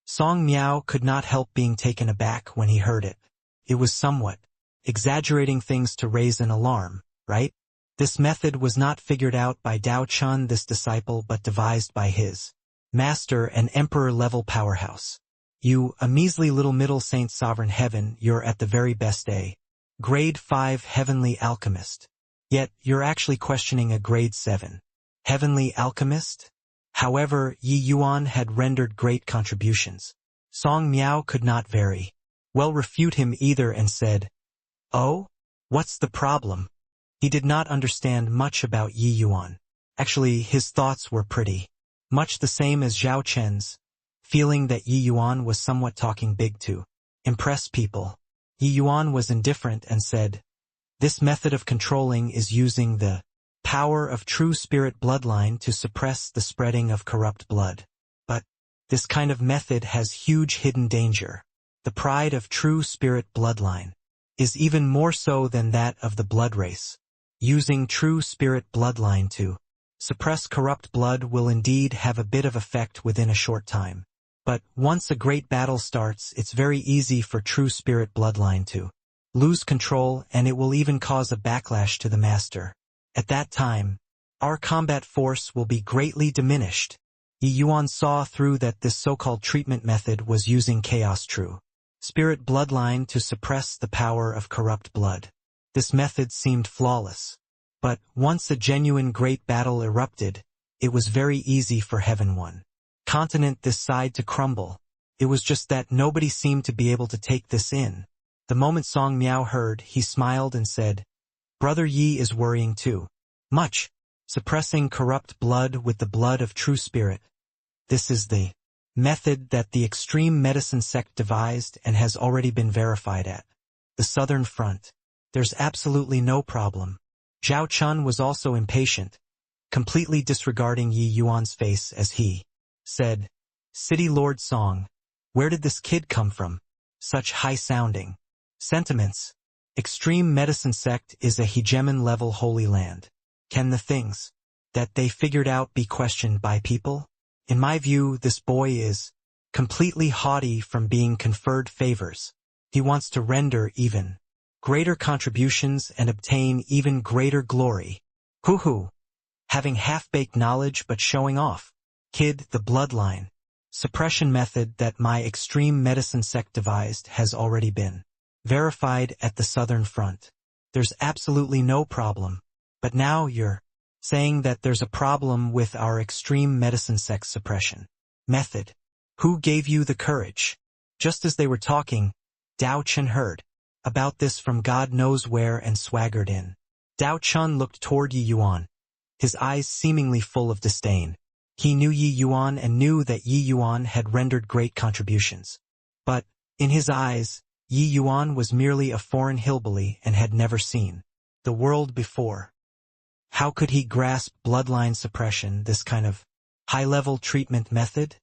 Song Miao could not help being taken aback when he heard it. It was somewhat exaggerating things to raise an alarm, right? This method was not figured out by Dao Chun, this disciple, but devised by his master, an emperor-level powerhouse. You, a measly little middle Saint Sovereign Heaven, you're at the very best a grade 5 heavenly alchemist. Yet, you're actually questioning a grade 7 heavenly alchemist? However, Yi Yuan had rendered great contributions. Song Miao could not very well refute him either and said, Oh? What's the problem? He did not understand much about Yi Yuan. Actually, his thoughts were pretty much the same as Zhao Chen's, feeling that Yi Yuan was somewhat talking big to impress people. Yi Yuan was indifferent and said, This method of controlling is using the power of true spirit bloodline to suppress the spreading of corrupt blood. But this kind of method has huge hidden danger. The pride of true spirit bloodline is even more so than that of the blood race. Using true spirit bloodline to suppress corrupt blood will indeed have a bit of effect within a short time. But once a great battle starts, it's very easy for true spirit bloodline to lose control, and it will even cause a backlash to the master. At that time, our combat force will be greatly diminished. Yi Yuan saw through that this so-called treatment method was using chaos true spirit bloodline to suppress the power of corrupt blood. This method seemed flawless. But once a genuine great battle erupted, it was very easy for Heaven One continent this side to crumble. It was just that nobody seemed to be able to take this in. The moment Song Miao heard, he smiled and said, Brother Yi is worrying too much, suppressing corrupt blood with the blood of true spirit. This is the method that the extreme medicine sect devised and has already been verified at the Southern Front. There's absolutely no problem. Zhao Chun was also impatient, completely disregarding Yi Yuan's face as he said, City Lord Song, where did this kid come from? Such high-sounding sentiments. Extreme medicine sect is a hegemon-level holy land. Can the things that they figured out be questioned by people? In my view, this boy is completely haughty from being conferred favors. He wants to render even greater contributions and obtain even greater glory. Hoo-hoo. Having half-baked knowledge but showing off. Kid, the bloodline suppression method that my extreme medicine sect devised has already been verified at the Southern Front. There's absolutely no problem. But now you're saying that there's a problem with our extreme medicine sex suppression method. Who gave you the courage? Just as they were talking, Dao Chen heard about this from God knows where and swaggered in. Dao Chen looked toward Yi Yuan, his eyes seemingly full of disdain. He knew Yi Yuan and knew that Yi Yuan had rendered great contributions. But, in his eyes, Yi Yuan was merely a foreign hillbilly and had never seen the world before. How could he grasp bloodline suppression, this kind of high-level treatment method?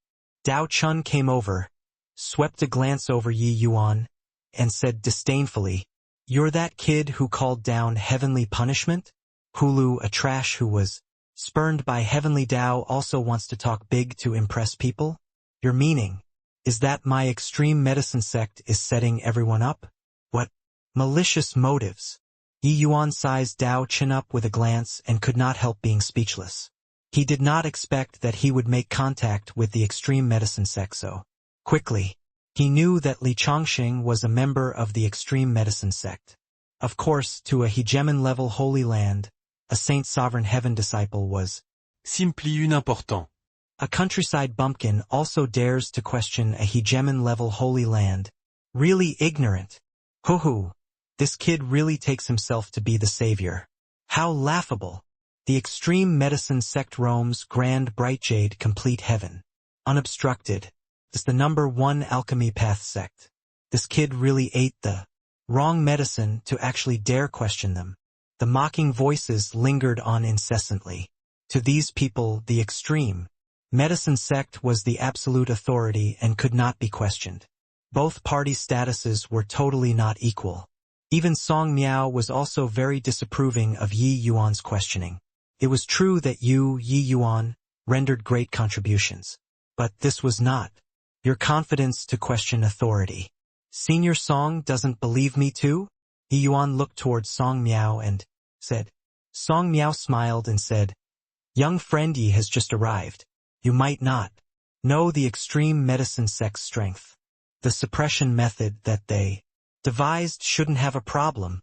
Dao Chen came over, swept a glance over Yi Yuan, and said disdainfully, "You're that kid who called down heavenly punishment? Hulu, a trash who was spurned by heavenly Dao, also wants to talk big to impress people? Your meaning is that my extreme medicine sect is setting everyone up? What malicious motives?" Yi Yuan sized Dao Chen up with a glance and could not help being speechless. He did not expect that he would make contact with the extreme medicine sect so quickly. He knew that Li Chongqing was a member of the extreme medicine sect. Of course, to a hegemon-level holy land, a Saint Sovereign Heaven disciple was simply unimportant. A countryside bumpkin also dares to question a hegemon-level holy land. Really ignorant. Hoo-hoo. This kid really takes himself to be the savior. How laughable. The extreme medicine sect roams grand bright jade complete heaven. Unobstructed. Is the #1 alchemy path sect. This kid really ate the wrong medicine to actually dare question them. The mocking voices lingered on incessantly. To these people, the extreme medicine sect was the absolute authority and could not be questioned. Both party statuses were totally not equal. Even Song Miao was also very disapproving of Yi Yuan's questioning. It was true that Yi Yuan, rendered great contributions. But this was not your confidence to question authority. Senior Song doesn't believe me too? Yi Yuan looked towards Song Miao and said. Song Miao smiled and said, "Young friend, Yi has just arrived. You might not know the extreme medicine sect's strength. The suppression method that they devised shouldn't have a problem."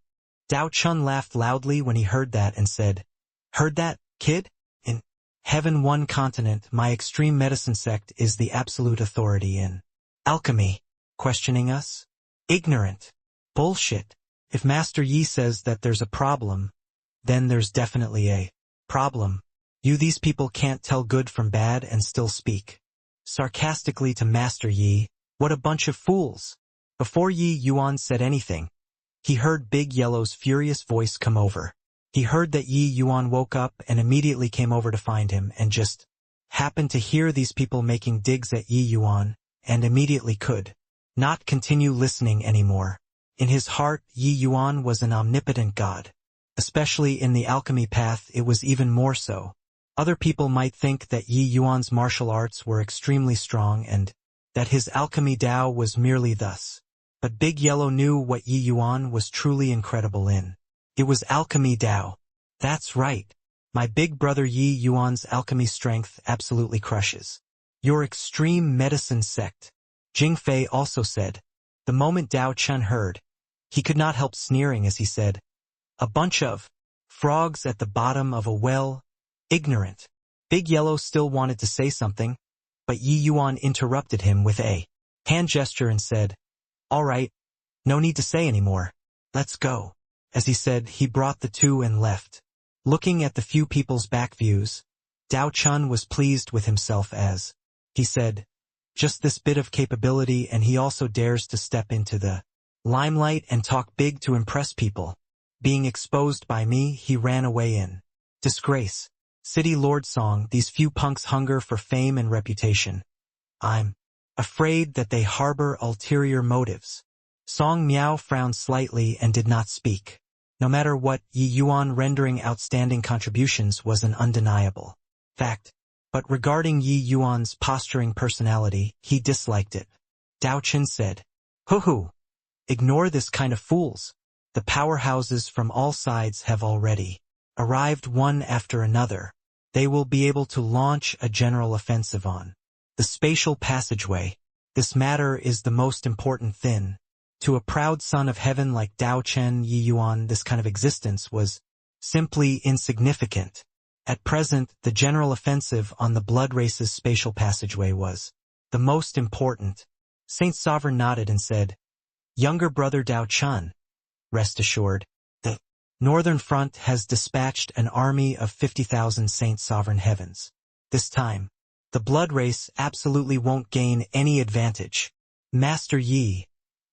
Dao Chen laughed loudly when he heard that and said, "Heard that, kid? In Heaven One Continent, my extreme medicine sect is the absolute authority in alchemy. Questioning us? Ignorant. Bullshit. If Master Yi says that there's a problem, then there's definitely a problem. These people can't tell good from bad and still speak sarcastically to Master Yi. What a bunch of fools." Before Yi Yuan said anything, he heard Big Yellow's furious voice come over. He heard that Yi Yuan woke up and immediately came over to find him and just happened to hear these people making digs at Yi Yuan and immediately could not continue listening anymore. In his heart, Yi Yuan was an omnipotent god. Especially in the alchemy path, it was even more so. Other people might think that Yi Yuan's martial arts were extremely strong and that his alchemy Dao was merely thus. But Big Yellow knew what Yi Yuan was truly incredible in. It was alchemy Dao. That's right. My big brother Yi Yuan's alchemy strength absolutely crushes your extreme medicine sect. Jing Fei also said. The moment Dao Chen heard, he could not help sneering as he said, "A bunch of frogs at the bottom of a well, ignorant." Big Yellow still wanted to say something, but Yi Yuan interrupted him with a hand gesture and said, "All right, no need to say anymore. Let's go." As he said, he brought the two and left. Looking at the few people's back views, Dao Chen was pleased with himself as he said, "Just this bit of capability and he also dares to step into the limelight and talk big to impress people. Being exposed by me, he ran away in disgrace. City Lord Song, these few punks hunger for fame and reputation. I'm afraid that they harbor ulterior motives." Song Miao frowned slightly and did not speak. No matter what, Yi Yuan rendering outstanding contributions was an undeniable fact. But regarding Yi Yuan's posturing personality, he disliked it. Dao Chen said, "Hoo-hoo. Ignore this kind of fools. The powerhouses from all sides have already arrived one after another. They will be able to launch a general offensive on the spatial passageway. This matter is the most important thing. To a proud son of heaven like Dao Chen, Yi Yuan, this kind of existence was simply insignificant. At present, the general offensive on the Blood Race's spatial passageway was the most important. Saint Sovereign nodded and said, "Younger brother Dao Chun, rest assured, the Northern Front has dispatched an army of 50,000 Saint Sovereign Heavens. This time, the Blood Race absolutely won't gain any advantage. Master Yi,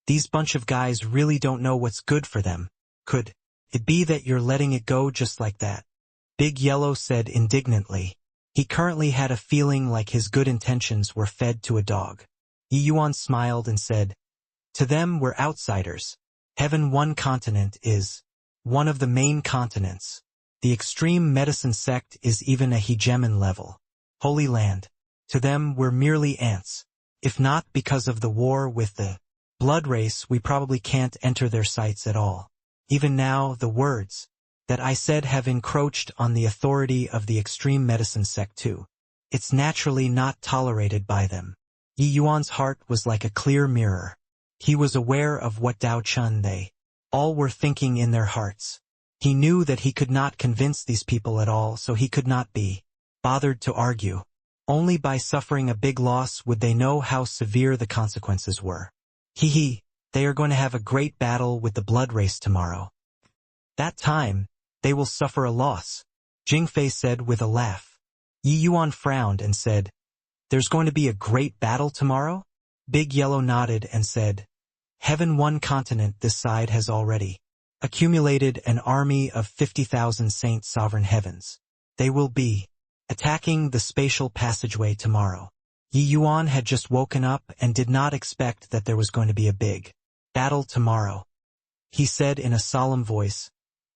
these bunch of guys really don't know what's good for them. Could it be that you're letting it go just like that?" Big Yellow said indignantly. He currently had a feeling like his good intentions were fed to a dog. Yi Yuan smiled and said, "To them we're outsiders. Heaven One continent is one of the main continents. The extreme medicine sect is even a hegemon level. Holy Land. To them we're merely ants. If not because of the war with the Blood Race, we probably can't enter their sights at all. Even now, the words that I said have encroached on the authority of the extreme medicine sect too. It's naturally not tolerated by them." Yi Yuan's heart was like a clear mirror. He was aware of what Dao Chun they all were thinking in their hearts. He knew that he could not convince these people at all, so he could not be bothered to argue. Only by suffering a big loss would they know how severe the consequences were. They are going to have a great battle with the Blood Race tomorrow. That time, they will suffer a loss, Jingfei said with a laugh. Yi Yuan frowned and said, "There's going to be a great battle tomorrow?" Big Yellow nodded and said, "Heaven One continent this side has already accumulated an army of 50,000 Saint Sovereign Heavens. They will be attacking the spatial passageway tomorrow." Yi Yuan had just woken up and did not expect that there was going to be a big battle tomorrow. He said in a solemn voice,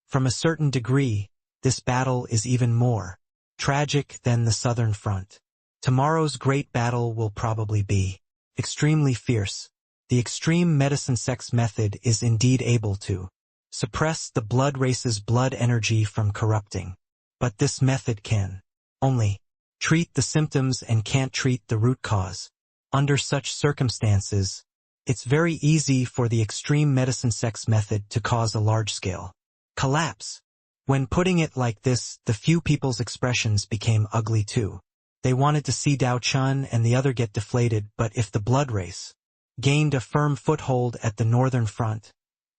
"From a certain degree, this battle is even more tragic than the Southern Front. Tomorrow's great battle will probably be extremely fierce. The extreme medicine sect's method is indeed able to suppress the Blood Race's blood energy from corrupting. But this method can only treat the symptoms and can't treat the root cause. Under such circumstances, it's very easy for the extreme medicine sect's method to cause a large-scale collapse." When putting it like this, the few people's expressions became ugly too. They wanted to see Dao Chun and the other get deflated, but if the Blood Race gained a firm foothold at the Northern Front,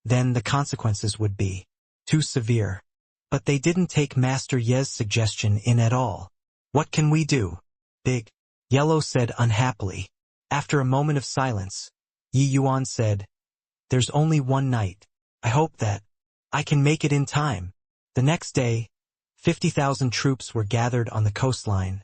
then the consequences would be too severe. But they didn't take Master Ye's suggestion in at all. "What can we do?" Big Yellow said unhappily. After a moment of silence, Yi Yuan said, "There's only one night. I hope that I can make it in time." The next day, 50,000 troops were gathered on the coastline,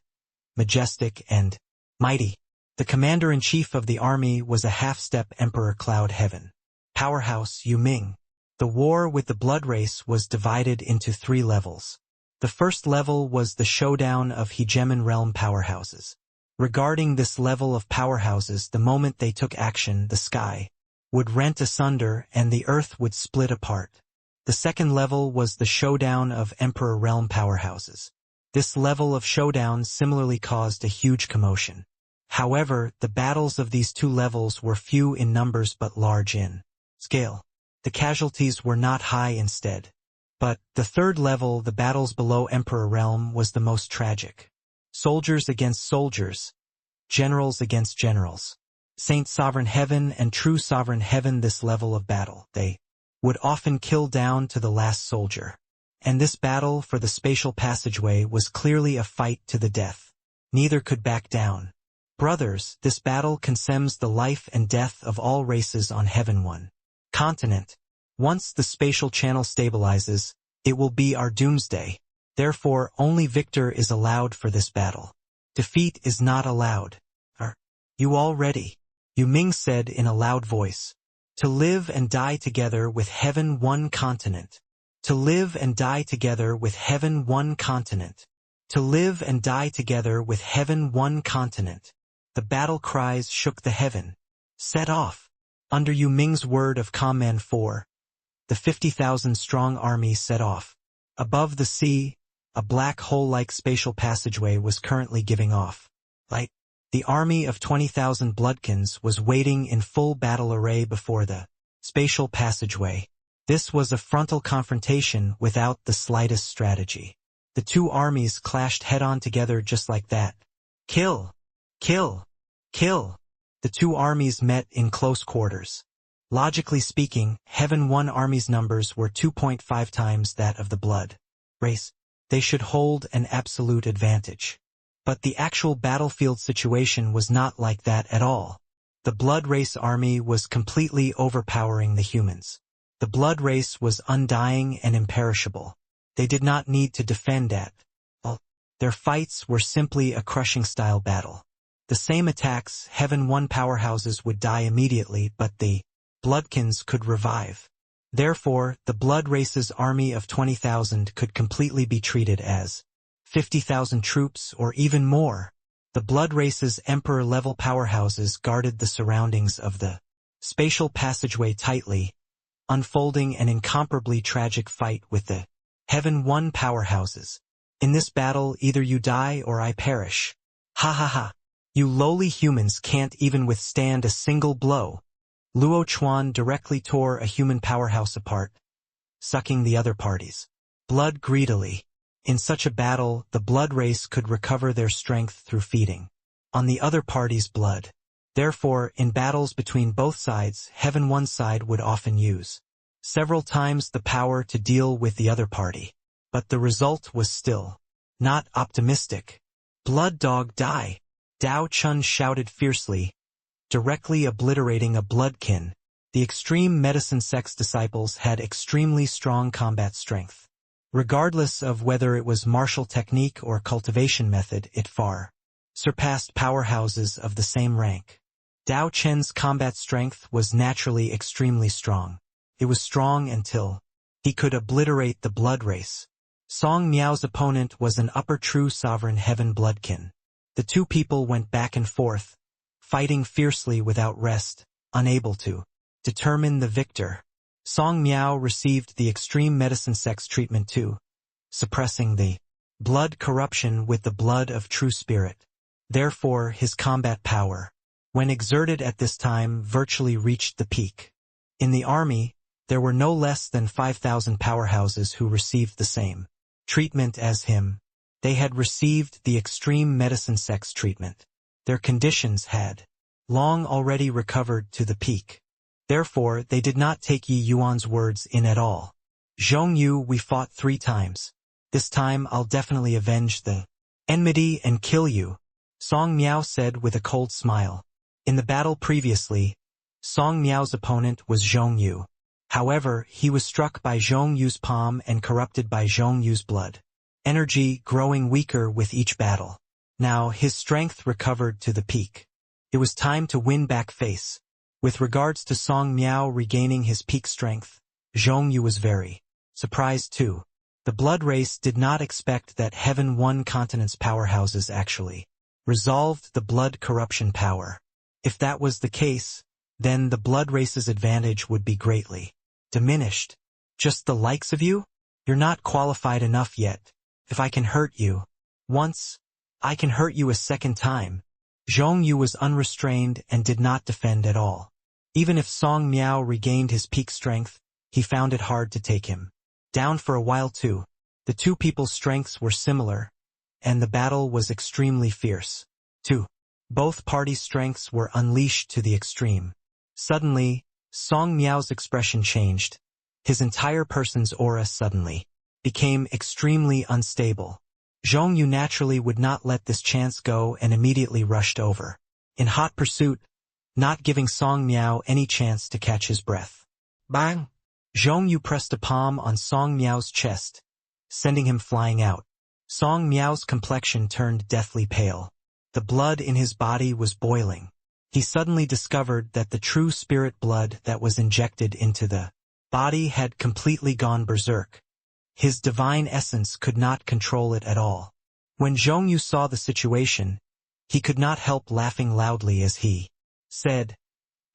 majestic and mighty. The commander-in-chief of the army was a half-step Emperor Cloud Heaven. Powerhouse Yu Ming. The war with the Blood Race was divided into 3 levels. The first level was the showdown of hegemon realm powerhouses. Regarding this level of powerhouses, the moment they took action, the sky would rent asunder and the earth would split apart. The second level was the showdown of Emperor realm powerhouses. This level of showdown similarly caused a huge commotion. However, the battles of these 2 levels were few in numbers but large in scale. The casualties were not high instead. But the third level, the battles below Emperor Realm, was the most tragic. Soldiers against soldiers, generals against generals. Saint Sovereign Heaven and True Sovereign Heaven. This level of battle, they would often kill down to the last soldier. And this battle for the spatial passageway was clearly a fight to the death. Neither could back down. Brothers, this battle concerns the life and death of all races on Heaven One continent. Once the spatial channel stabilizes, it will be our doomsday. Therefore, only victor is allowed for this battle. Defeat is not allowed. Are you all ready? Yu Ming said in a loud voice. To live and die together with Heaven One continent. To live and die together with Heaven One continent. To live and die together with Heaven One continent. The battle cries shook the heaven. Set off. Under Yu Ming's word of command 4, the 50,000-strong army set off. Above the sea, a black hole-like spatial passageway was currently giving off light. The army of 20,000 bloodkins was waiting in full battle array before the spatial passageway. This was a frontal confrontation without the slightest strategy. The two armies clashed head-on together just like that. Kill! Kill! Kill! The two armies met in close quarters. Logically speaking, Heaven 1 army's numbers were 2.5 times that of the blood race. They should hold an absolute advantage. But the actual battlefield situation was not like that at all. The blood race army was completely overpowering the humans. The blood race was undying and imperishable. They did not need to defend at all. Their fights were simply a crushing-style battle. The same attacks, Heaven 1 powerhouses would die immediately, but the Bloodkins could revive. Therefore, the blood race's army of 20,000 could completely be treated as 50,000 troops or even more. The blood race's emperor-level powerhouses guarded the surroundings of the spatial passageway tightly, unfolding an incomparably tragic fight with the Heaven 1 powerhouses. In this battle, either you die or I perish. Ha ha ha. You lowly humans can't even withstand a single blow. Luo Chuan directly tore a human powerhouse apart, sucking the other party's blood greedily. In such a battle, the blood race could recover their strength through feeding on the other party's blood. Therefore, in battles between both sides, Heaven 1 side would often use several times the power to deal with the other party. But the result was still not optimistic. Blood dog die! Dao Chun shouted fiercely, directly obliterating a bloodkin. The extreme medicine sect's disciples had extremely strong combat strength. Regardless of whether it was martial technique or cultivation method, it far surpassed powerhouses of the same rank. Dao Chen's combat strength was naturally extremely strong. It was strong until he could obliterate the blood race. Song Miao's opponent was an upper true sovereign heaven bloodkin. The two people went back and forth, fighting fiercely without rest, unable to determine the victor. Song Miao received the extreme medicine sect's treatment too, suppressing the blood corruption with the blood of true spirit. Therefore, his combat power, when exerted at this time, virtually reached the peak. In the army, there were no less than 5,000 powerhouses who received the same treatment as him. They had received the extreme medicine sect's treatment. Their conditions had long already recovered to the peak. Therefore, they did not take Yi Yuan's words in at all. Zhong Yu, we fought 3 times. This time I'll definitely avenge the enmity and kill you, Song Miao said with a cold smile. In the battle previously, Song Miao's opponent was Zhong Yu. However, he was struck by Zhong Yu's palm and corrupted by Zhong Yu's blood energy, growing weaker with each battle. Now his strength recovered to the peak. It was time to win back face. With regards to Song Miao regaining his peak strength, Zhong Yu was very surprised too. The blood race did not expect that Heaven 1 continent's powerhouses actually resolved the blood corruption power. If that was the case, then the blood race's advantage would be greatly diminished. Just the likes of you? You're not qualified enough yet. If I can hurt you once, I can hurt you a second time. Zhong Yu was unrestrained and did not defend at all. Even if Song Miao regained his peak strength, he found it hard to take him down for a while too. The two people's strengths were similar, and the battle was extremely fierce. 2. Both parties' strengths were unleashed to the extreme. Suddenly, Song Miao's expression changed. His entire person's aura suddenly became extremely unstable. Zhong Yu naturally would not let this chance go and immediately rushed over, in hot pursuit, not giving Song Miao any chance to catch his breath. Bang! Zhong Yu pressed a palm on Song Miao's chest, sending him flying out. Song Miao's complexion turned deathly pale. The blood in his body was boiling. He suddenly discovered that the true spirit blood that was injected into the body had completely gone berserk. His divine essence could not control it at all. When Zhong Yu saw the situation, he could not help laughing loudly as he said,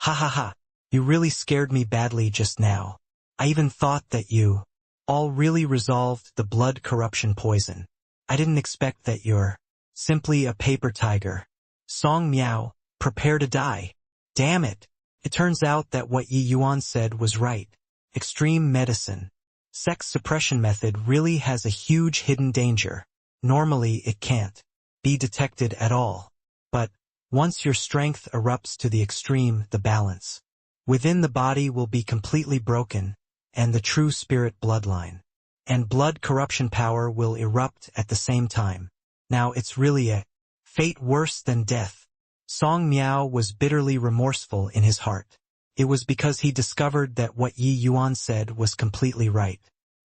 "Ha ha ha, you really scared me badly just now. I even thought that you all really resolved the blood corruption poison. I didn't expect that you're simply a paper tiger. Song Miao, prepare to die. Damn it. It turns out that what Yi Yuan said was right. Extreme medicine. Sex suppression method really has a huge hidden danger. Normally it can't be detected at all. But once your strength erupts to the extreme, the balance within the body will be completely broken, and the true spirit bloodline and blood corruption power will erupt at the same time. Now it's really a fate worse than death. Song Miao was bitterly remorseful in his heart. It was because he discovered that what Yi Yuan said was completely right.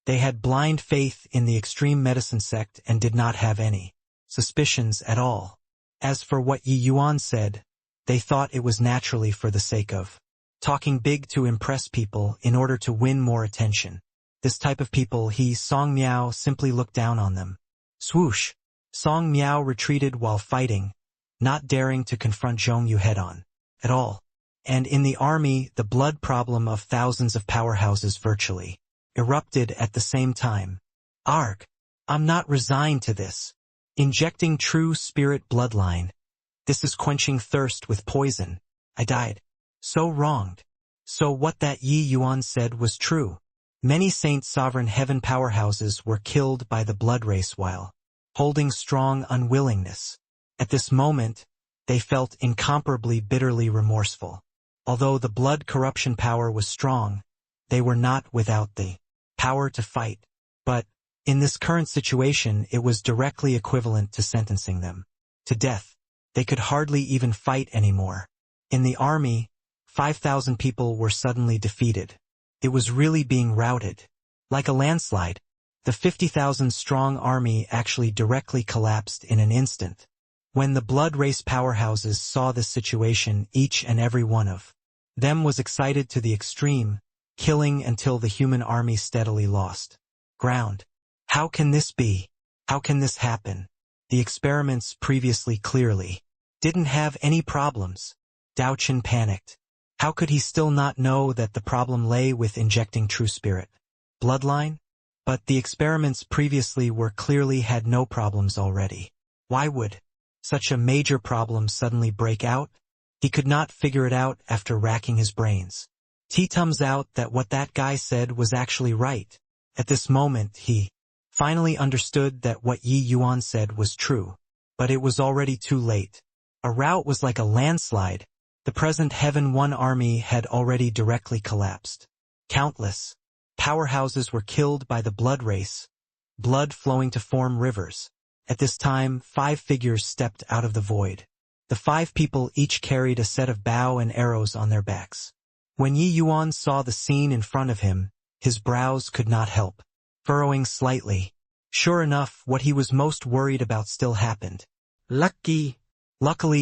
They had blind faith in the extreme medicine sect and did not have any suspicions at all. As for what Yi Yuan said, they thought it was naturally for the sake of talking big to impress people in order to win more attention. This type of people Song Miao simply looked down on them. Swoosh! Song Miao retreated while fighting, not daring to confront Zhong Yu head-on at all. And in the army, the blood problem of thousands of powerhouses virtually erupted at the same time. Arg! I'm not resigned to this. Injecting true spirit bloodline. This is quenching thirst with poison. I died. So wronged. So what that Yi Yuan said was true. Many Saint Sovereign Heaven powerhouses were killed by the blood race while holding strong unwillingness. At this moment, they felt incomparably bitterly remorseful. Although the blood corruption power was strong, they were not without the power to fight. But in this current situation, it was directly equivalent to sentencing them to death. They could hardly even fight anymore. In the army, 5,000 people were suddenly defeated. It was really being routed. Like a landslide, the 50,000 strong army actually directly collapsed in an instant. When the blood race powerhouses saw this situation, each and every one of them was excited to the extreme, killing until the human army steadily lost ground. How can this be? How can this happen? The experiments previously clearly didn't have any problems. Dao Chen panicked. How could he still not know that the problem lay with injecting true spirit bloodline? But the experiments previously were clearly had no problems already. Why would such a major problem suddenly break out? He could not figure it out after racking his brains. T-tums out that what that guy said was actually right. At this moment he finally understood that what Yi Yuan said was true. But it was already too late. A rout was like a landslide. The present Heaven One army had already directly collapsed. Countless powerhouses were killed by the blood race, blood flowing to form rivers. At this time, 5 figures stepped out of the void. The 5 people each carried a set of bow and arrows on their backs. When Yi Yuan saw the scene in front of him, his brows could not help furrowing slightly. Sure enough, what he was most worried about still happened. Luckily,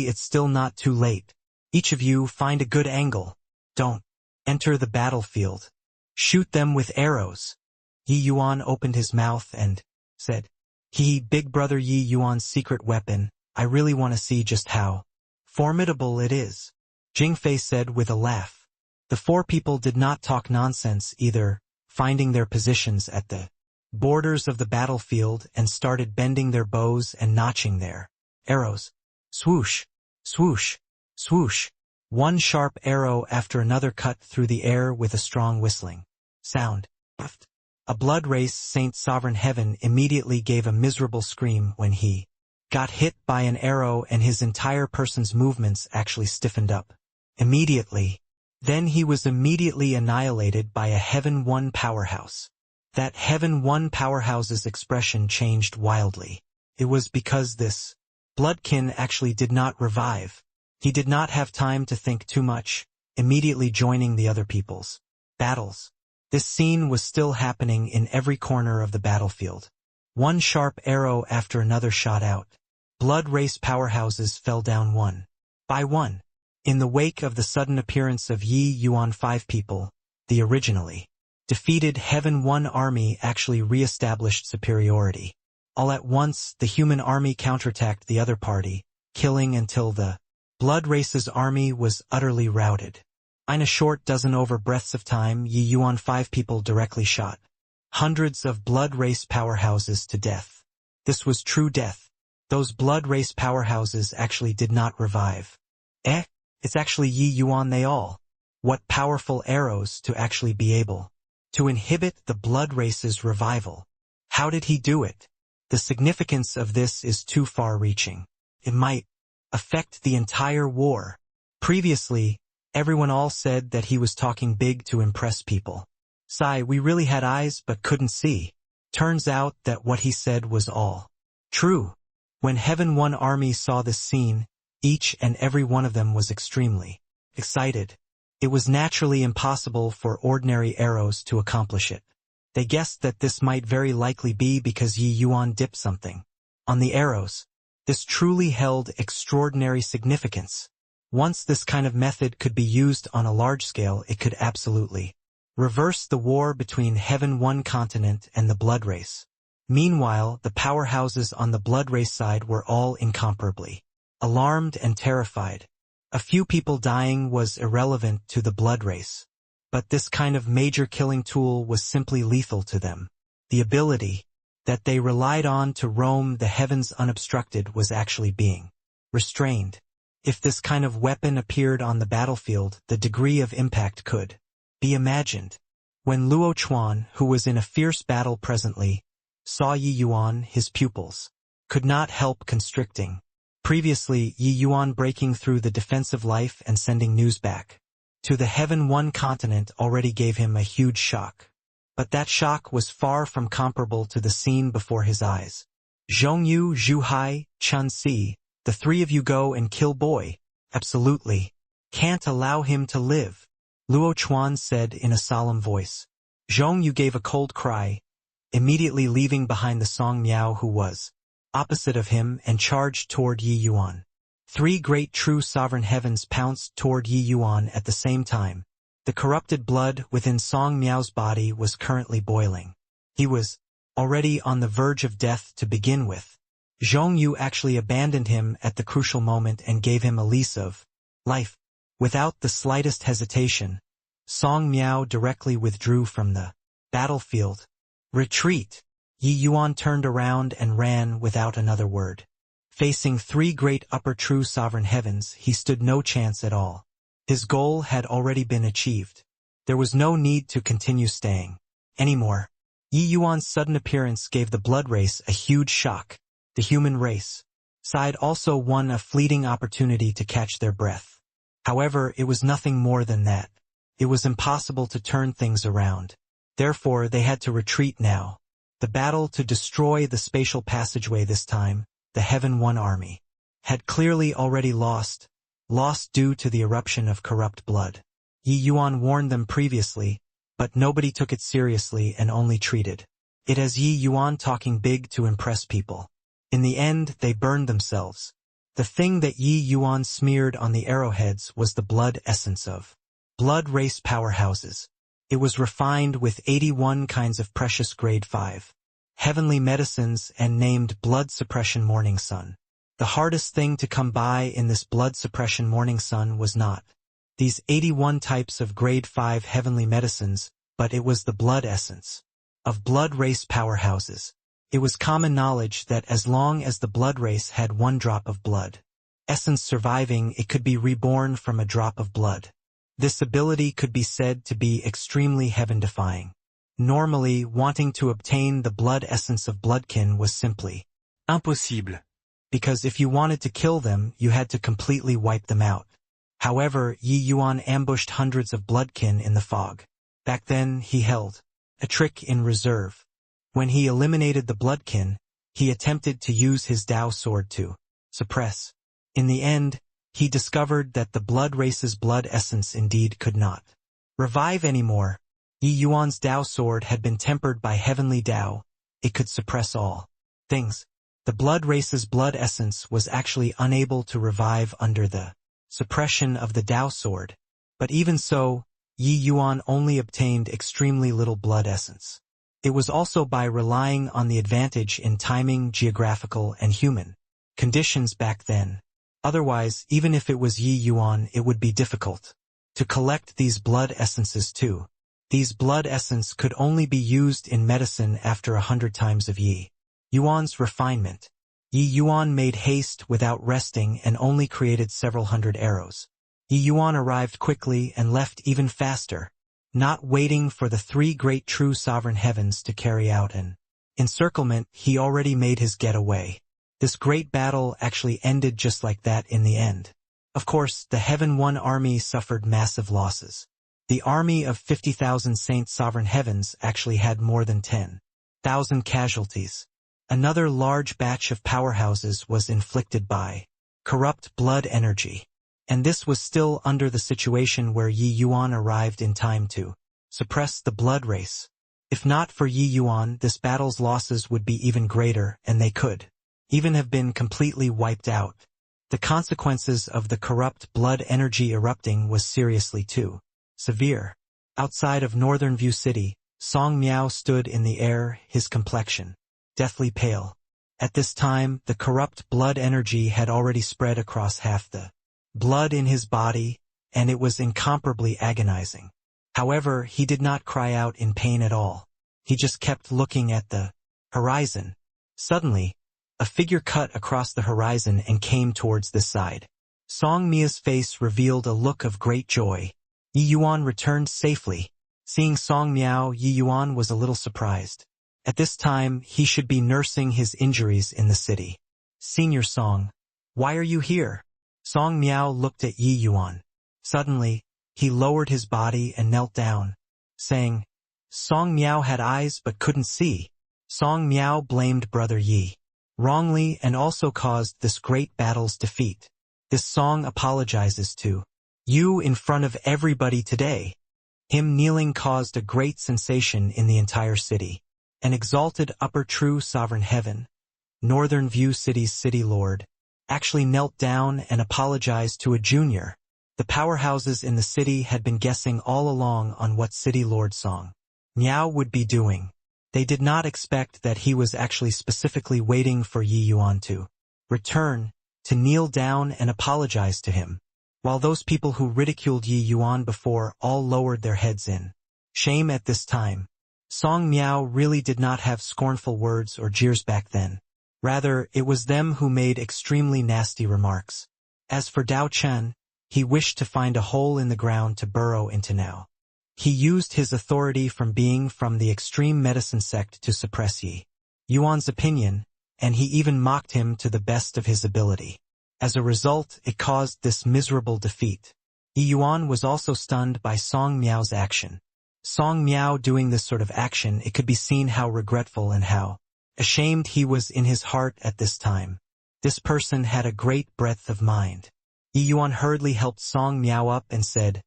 it's still not too late. Each of you find a good angle. Don't enter the battlefield. Shoot them with arrows. Yi Yuan opened his mouth and said, Big Brother Yi Yuan's secret weapon, I really want to see just how formidable it is. Jingfei said with a laugh. The 4 people did not talk nonsense either, finding their positions at the borders of the battlefield and started bending their bows and notching their arrows. Swoosh, swoosh, swoosh. One sharp arrow after another cut through the air with a strong whistling sound. A blood race Saint Sovereign Heaven immediately gave a miserable scream when he got hit by an arrow, and his entire person's movements actually stiffened up. Immediately. Then he was immediately annihilated by a Heaven One powerhouse. That Heaven One powerhouse's expression changed wildly. It was because this bloodkin actually did not revive. He did not have time to think too much, immediately joining the other people's battles. This scene was still happening in every corner of the battlefield. One sharp arrow after another shot out. Blood race powerhouses fell down one by one. In the wake of the sudden appearance of Yi Yuan, 5 people, the originally defeated Heaven One army actually re-established superiority. All at once, the human army counterattacked the other party, killing until the blood race's army was utterly routed. In a short dozen over breaths of time, Yi Yuan 5 people directly shot hundreds of blood race powerhouses to death. This was true death. Those blood race powerhouses actually did not revive. It's actually Yi Yuan they all. What powerful arrows to actually be able to inhibit the blood race's revival. How did he do it? The significance of this is too far-reaching. It might affect the entire war. Previously, everyone all said that he was talking big to impress people. Sigh, we really had eyes but couldn't see. Turns out that what he said was all true. When Heaven One Army saw this scene, each and every one of them was extremely excited. It was naturally impossible for ordinary arrows to accomplish it. They guessed that this might very likely be because Yi Yuan dipped something on the arrows. This truly held extraordinary significance. Once this kind of method could be used on a large scale, it could absolutely reverse the war between Heaven One continent and the blood race. Meanwhile, the powerhouses on the blood race side were all incomparably alarmed and terrified. A few people dying was irrelevant to the blood race, but this kind of major killing tool was simply lethal to them. The ability that they relied on to roam the heavens unobstructed was actually being restrained. If this kind of weapon appeared on the battlefield, the degree of impact could be imagined. When Luo Chuan, who was in a fierce battle presently, saw Yi Yuan, his pupils could not help constricting. Previously, Yi Yuan breaking through the defensive life and sending news back to the Heaven One continent already gave him a huge shock. But that shock was far from comparable to the scene before his eyes. Zhongyu, Zhu Hai, Chun Si, the three of you go and kill boy. Absolutely. Can't allow him to live. Luo Chuan said in a solemn voice. Zhongyu gave a cold cry, immediately leaving behind the Song Miao who was opposite of him and charged toward Yi Yuan. Three great true sovereign heavens pounced toward Yi Yuan at the same time. The corrupted blood within Song Miao's body was currently boiling. He was already on the verge of death to begin with. Zhongyu actually abandoned him at the crucial moment and gave him a lease of life. Without the slightest hesitation, Song Miao directly withdrew from the battlefield. Retreat! Yi Yuan turned around and ran without another word. Facing three great upper true sovereign heavens, he stood no chance at all. His goal had already been achieved. There was no need to continue staying anymore. Yi Yuan's sudden appearance gave the blood race a huge shock. The human race side also won a fleeting opportunity to catch their breath. However, it was nothing more than that. It was impossible to turn things around. Therefore, they had to retreat now. The battle to destroy the spatial passageway this time, the Heaven One Army, had clearly already lost due to the eruption of corrupt blood. Yi Yuan warned them previously, but nobody took it seriously and only treated it as Yi Yuan talking big to impress people. In the end, they burned themselves. The thing that Yi Yuan smeared on the arrowheads was the blood essence of blood race powerhouses. It was refined with 81 kinds of precious grade 5 heavenly medicines and named blood suppression morning sun. The hardest thing to come by in this blood suppression morning sun was not these 81 types of grade 5 heavenly medicines, but it was the blood essence of blood race powerhouses. It was common knowledge that as long as the blood race had one drop of blood essence surviving, it could be reborn from a drop of blood. This ability could be said to be extremely heaven-defying. Normally, wanting to obtain the blood essence of bloodkin was simply impossible. Because if you wanted to kill them, you had to completely wipe them out. However, Yi Yuan ambushed hundreds of bloodkin in the fog. Back then, he held a trick in reserve. When he eliminated the bloodkin, he attempted to use his Dao sword to suppress. In the end, he discovered that the blood race's blood essence indeed could not revive anymore. Yi Yuan's Dao sword had been tempered by heavenly Dao. It could suppress all things. The blood race's blood essence was actually unable to revive under the suppression of the Dao sword. But even so, Yi Yuan only obtained extremely little blood essence. It was also by relying on the advantage in timing, geographical, and human conditions back then. Otherwise, even if it was Yi Yuan, it would be difficult to collect these blood essences too. These blood essence could only be used in medicine after 100 times of Yi Yuan's refinement. Yi Yuan made haste without resting and only created several hundred arrows. Yi Yuan arrived quickly and left even faster. not waiting for the three great true sovereign heavens to carry out an encirclement. He already made his getaway. This great battle actually ended just like that in the end. Of course, the Heaven One army suffered massive losses. The army of 50,000 Saint Sovereign Heavens actually had more than 10,000 casualties. Another large batch of powerhouses was inflicted by corrupt blood energy. And this was still under the situation where Yi Yuan arrived in time to suppress the blood race. If not for Yi Yuan, this battle's losses would be even greater, and they could even have been completely wiped out. The consequences of the corrupt blood energy erupting was seriously too severe. Outside of Northern View City, Song Miao stood in the air, his complexion deathly pale. At this time, the corrupt blood energy had already spread across half the blood in his body, and it was incomparably agonizing. However, he did not cry out in pain at all. He just kept looking at the horizon. Suddenly, a figure cut across the horizon and came towards this side. Song Mia's face revealed a look of great joy. Yi Yuan returned safely. Seeing Song Miao, Yi Yuan was a little surprised. At this time, he should be nursing his injuries in the city. Senior Song, why are you here? Song Miao looked at Yi Yuan. Suddenly, he lowered his body and knelt down, saying, Song Miao had eyes but couldn't see. Song Miao blamed Brother Yi wrongly and also caused this great battle's defeat. This Song apologizes to you in front of everybody today. Him kneeling caused a great sensation in the entire city. An exalted upper true sovereign heaven, Northern View City's city lord, actually knelt down and apologized to a junior. The powerhouses in the city had been guessing all along on what City Lord Song Miao would be doing. They did not expect that he was actually specifically waiting for Yi Yuan to return, to kneel down and apologize to him. While those people who ridiculed Yi Yuan before all lowered their heads in shame at this time, Song Miao really did not have scornful words or jeers back then. Rather, it was them who made extremely nasty remarks. As for Dao Chen, he wished to find a hole in the ground to burrow into now. He used his authority from being from the extreme medicine sect to suppress Yi Yuan's opinion, and he even mocked him to the best of his ability. As a result, it caused this miserable defeat. Yi Yuan was also stunned by Song Miao's action. Song Miao doing this sort of action, it could be seen how regretful and how ashamed he was in his heart at this time. This person had a great breadth of mind. Yi Yuan hurriedly helped Song Miao up and said,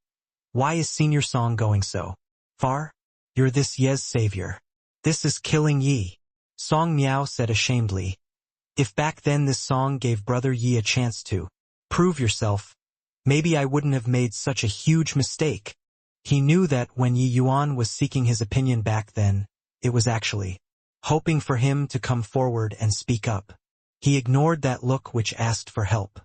Why is Senior Song going so far? You're this Ye's savior. This is killing Yi. Song Miao said ashamedly, If back then this song gave Brother Yi a chance to prove yourself, maybe I wouldn't have made such a huge mistake. He knew that when Yi Yuan was seeking his opinion back then, it was actually hoping for him to come forward and speak up. He ignored that look which asked for help.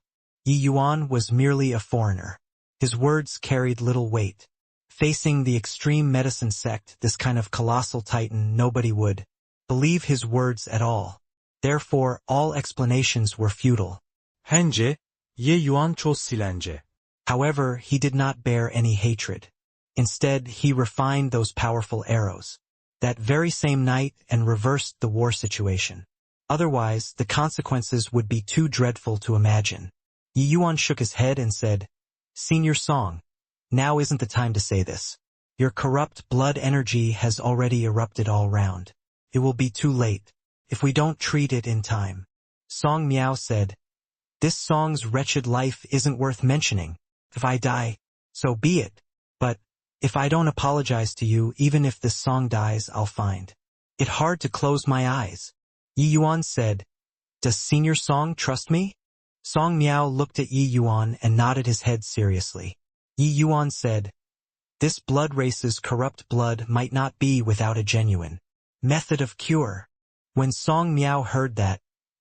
Yi Yuan was merely a foreigner. His words carried little weight. Facing the extreme medicine sect, this kind of colossal titan, nobody would believe his words at all. Therefore, all explanations were futile. Hence, Ye Yuan chose silence. However, he did not bear any hatred. Instead, he refined those powerful arrows that very same night and reversed the war situation. Otherwise, the consequences would be too dreadful to imagine. Yi Yuan shook his head and said, Senior Song, now isn't the time to say this. Your corrupt blood energy has already erupted all round. It will be too late if we don't treat it in time. Song Miao said, This Song's wretched life isn't worth mentioning. If I die, so be it. But if I don't apologize to you, even if this Song dies, I'll find it hard to close my eyes. Yi Yuan said, Does Senior Song trust me? Song Miao looked at Yi Yuan and nodded his head seriously. Yi Yuan said, This blood race's corrupt blood might not be without a genuine method of cure. When Song Miao heard that,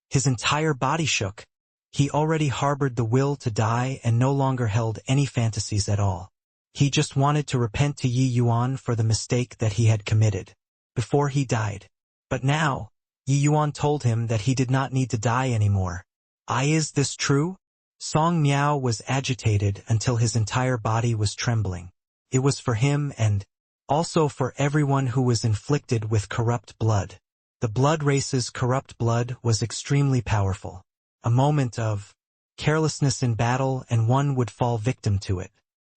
his entire body shook. He already harbored the will to die and no longer held any fantasies at all. He just wanted to repent to Yi Yuan for the mistake that he had committed before he died. But now, Yi Yuan told him that he did not need to die anymore. Is this true? Song Miao was agitated until his entire body was trembling. It was for him and Also for everyone who was inflicted with corrupt blood. The blood race's corrupt blood was extremely powerful. A moment of carelessness in battle and one would fall victim to it.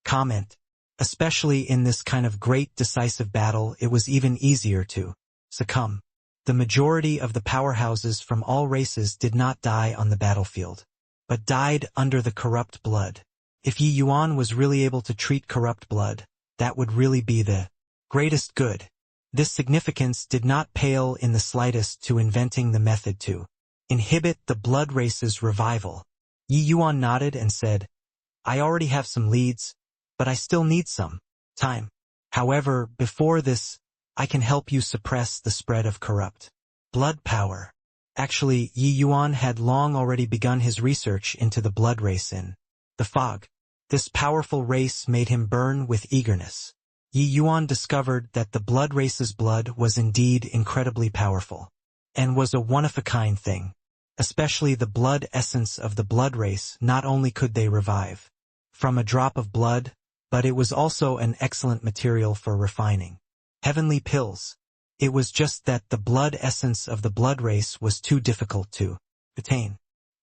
Comment. Especially in this kind of great decisive battle, it was even easier to succumb. The majority of the powerhouses from all races did not die on the battlefield, but died under the corrupt blood. If Yi Yuan was really able to treat corrupt blood, that would really be the greatest good. This significance did not pale in the slightest to inventing the method to inhibit the blood race's revival. Yi Yuan nodded and said, I already have some leads, but I still need some time. However, before this, I can help you suppress the spread of corrupt blood power. Actually, Yi Yuan had long already begun his research into the blood race in the fog. This powerful race made him burn with eagerness. Yi Yuan discovered that the blood race's blood was indeed incredibly powerful, and was a one-of-a-kind thing. Especially the blood essence of the blood race, not only could they revive from a drop of blood, but it was also an excellent material for refining heavenly pills. It was just that the blood essence of the blood race was too difficult to attain.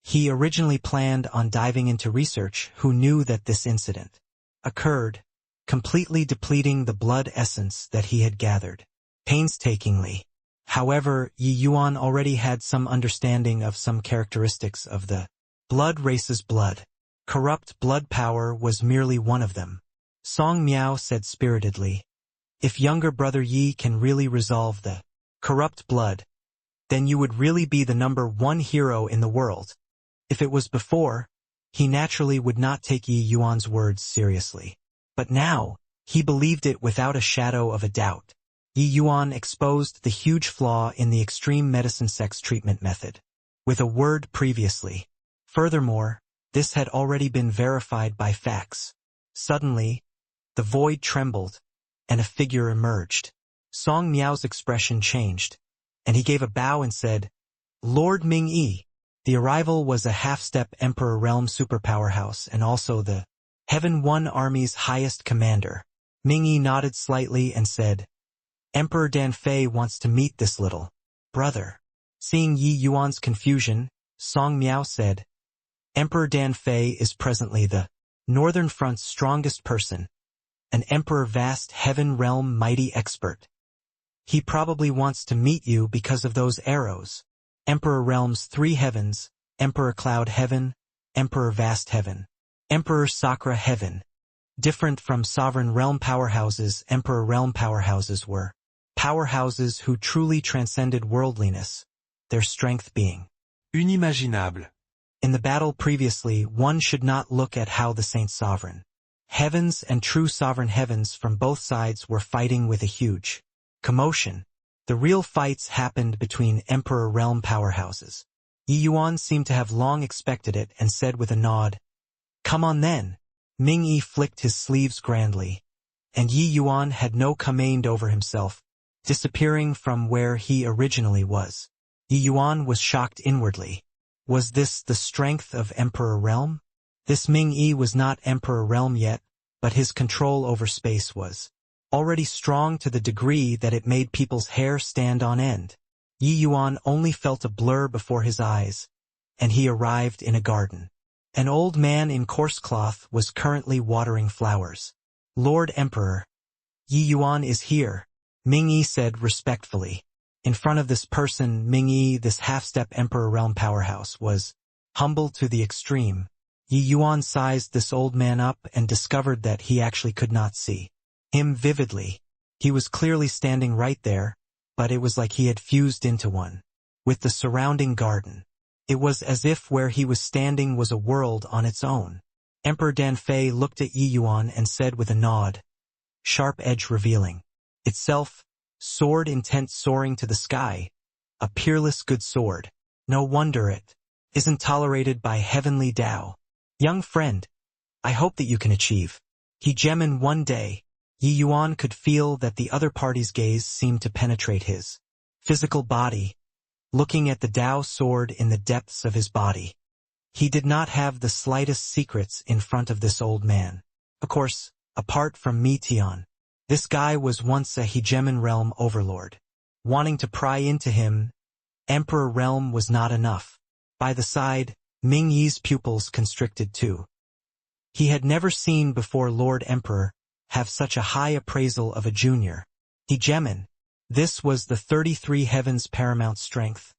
He originally planned on diving into research who knew that this incident occurred, completely depleting the blood essence that he had gathered painstakingly. However, Yi Yuan already had some understanding of some characteristics of the blood race's blood. Corrupt blood power was merely one of them. Song Miao said spiritedly, if younger brother Yi can really resolve the corrupt blood, then you would really be the #1 hero in the world. If it was before, he naturally would not take Yi Yuan's words seriously. But now, he believed it without a shadow of a doubt. Yi Yuan exposed the huge flaw in the extreme medicine sex treatment method with a word previously. Furthermore, this had already been verified by facts. Suddenly, the void trembled, and a figure emerged. Song Miao's expression changed, and he gave a bow and said, Lord Ming-Yi. The arrival was a half-step Emperor Realm superpower house and also the Heaven One Army's highest commander. Ming-Yi nodded slightly and said, Emperor Danfei wants to meet this little brother. Seeing Yi Yuan's confusion, Song Miao said, Emperor Danfei is presently the Northern Front's strongest person, an Emperor Vast Heaven Realm mighty expert. He probably wants to meet you because of those arrows. Emperor Realm's 3 heavens, Emperor Cloud Heaven, Emperor Vast Heaven, Emperor Sakura Heaven. Different from sovereign realm powerhouses, Emperor Realm powerhouses were powerhouses who truly transcended worldliness, their strength being unimaginable. In the battle previously, one should not look at how the Saint Sovereign Heavens and true Sovereign Heavens from both sides were fighting with a huge commotion. The real fights happened between Emperor Realm powerhouses. Yi Yuan seemed to have long expected it and said with a nod, Come on then. Ming-Yi flicked his sleeves grandly, and Yi Yuan had no command over himself, disappearing from where he originally was. Yi Yuan was shocked inwardly. Was this the strength of Emperor Realm? This Ming-Yi was not Emperor Realm yet, but his control over space was already strong to the degree that it made people's hair stand on end. Yi Yuan only felt a blur before his eyes, and he arrived in a garden. An old man in coarse cloth was currently watering flowers. Lord Emperor, Yi Yuan is here, Ming-Yi said respectfully. In front of this person, Ming-Yi, this half-step Emperor Realm powerhouse, was humble to the extreme. Yi Yuan sized this old man up and discovered that he actually could not see him vividly. He was clearly standing right there, but it was like he had fused into one with the surrounding garden. It was as if where he was standing was a world on its own. Emperor Danfei looked at Yi Yuan and said with a nod, sharp edge revealing itself, sword intent soaring to the sky, a peerless good sword. No wonder it isn't tolerated by heavenly Tao. Young friend, I hope that you can achieve. He gemin one day. Yi Yuan could feel that the other party's gaze seemed to penetrate his physical body, looking at the Tao sword in the depths of his body. He did not have the slightest secrets in front of this old man. Of course, apart from Mi Tian. This guy was once a hegemon realm overlord. Wanting to pry into him, Emperor realm was not enough. By the side, Ming Yi's pupils constricted too. He had never seen before Lord Emperor have such a high appraisal of a junior. Hegemon. This was the 33 heavens' paramount strength,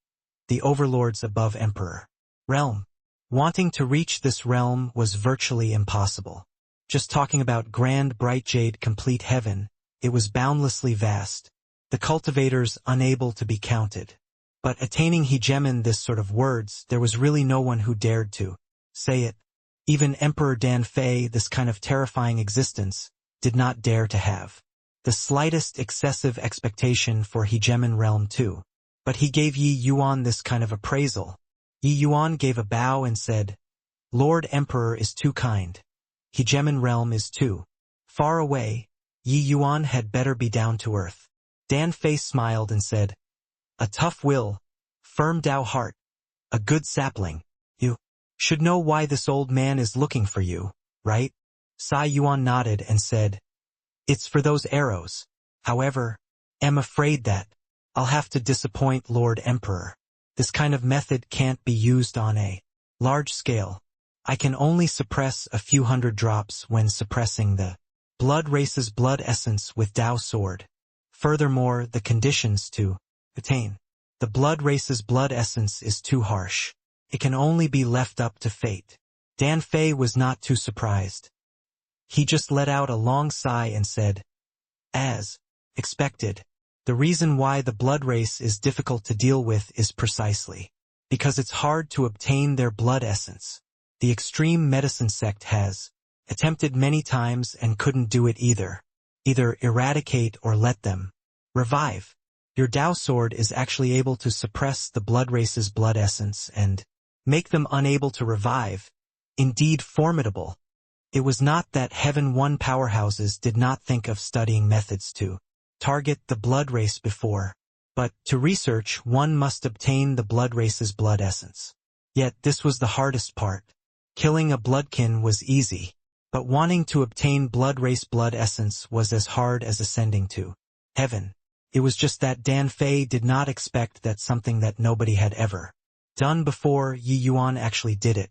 the overlords above Emperor. Realm. Wanting to reach this realm was virtually impossible. Just talking about grand bright jade complete heaven, it was boundlessly vast, the cultivators unable to be counted. But attaining hegemon this sort of words, there was really no one who dared to say it. Even Emperor Dan Fei, this kind of terrifying existence, did not dare to have the slightest excessive expectation for hegemon realm too. But he gave Yi Yuan this kind of appraisal. Yi Yuan gave a bow and said, Lord Emperor is too kind. Hegemon realm is too far away. Yi Yuan had better be down to earth. Dan Fei smiled and said, a tough will, firm Tao heart, a good sapling. You should know why this old man is looking for you, right? Sai Yuan nodded and said, it's for those arrows. However, I'm afraid that I'll have to disappoint Lord Emperor. This kind of method can't be used on a large scale. I can only suppress a few hundred drops when suppressing the blood race's blood essence with Tao sword. Furthermore, the conditions to attain the blood race's blood essence is too harsh. It can only be left up to fate. Dan Fei was not too surprised. He just let out a long sigh and said, as expected, the reason why the blood race is difficult to deal with is precisely because it's hard to obtain their blood essence. The extreme medicine sect has attempted many times and couldn't do it either. Either eradicate or let them revive. Your Tao sword is actually able to suppress the blood race's blood essence and make them unable to revive. Indeed formidable. It was not that Heaven One powerhouses did not think of studying methods to target the blood race before, but to research one must obtain the blood race's blood essence. Yet this was the hardest part. Killing a bloodkin was easy, but wanting to obtain blood race blood essence was as hard as ascending to heaven. It was just that Dan Fei did not expect that something that nobody had ever done before. Yi Yuan actually did it.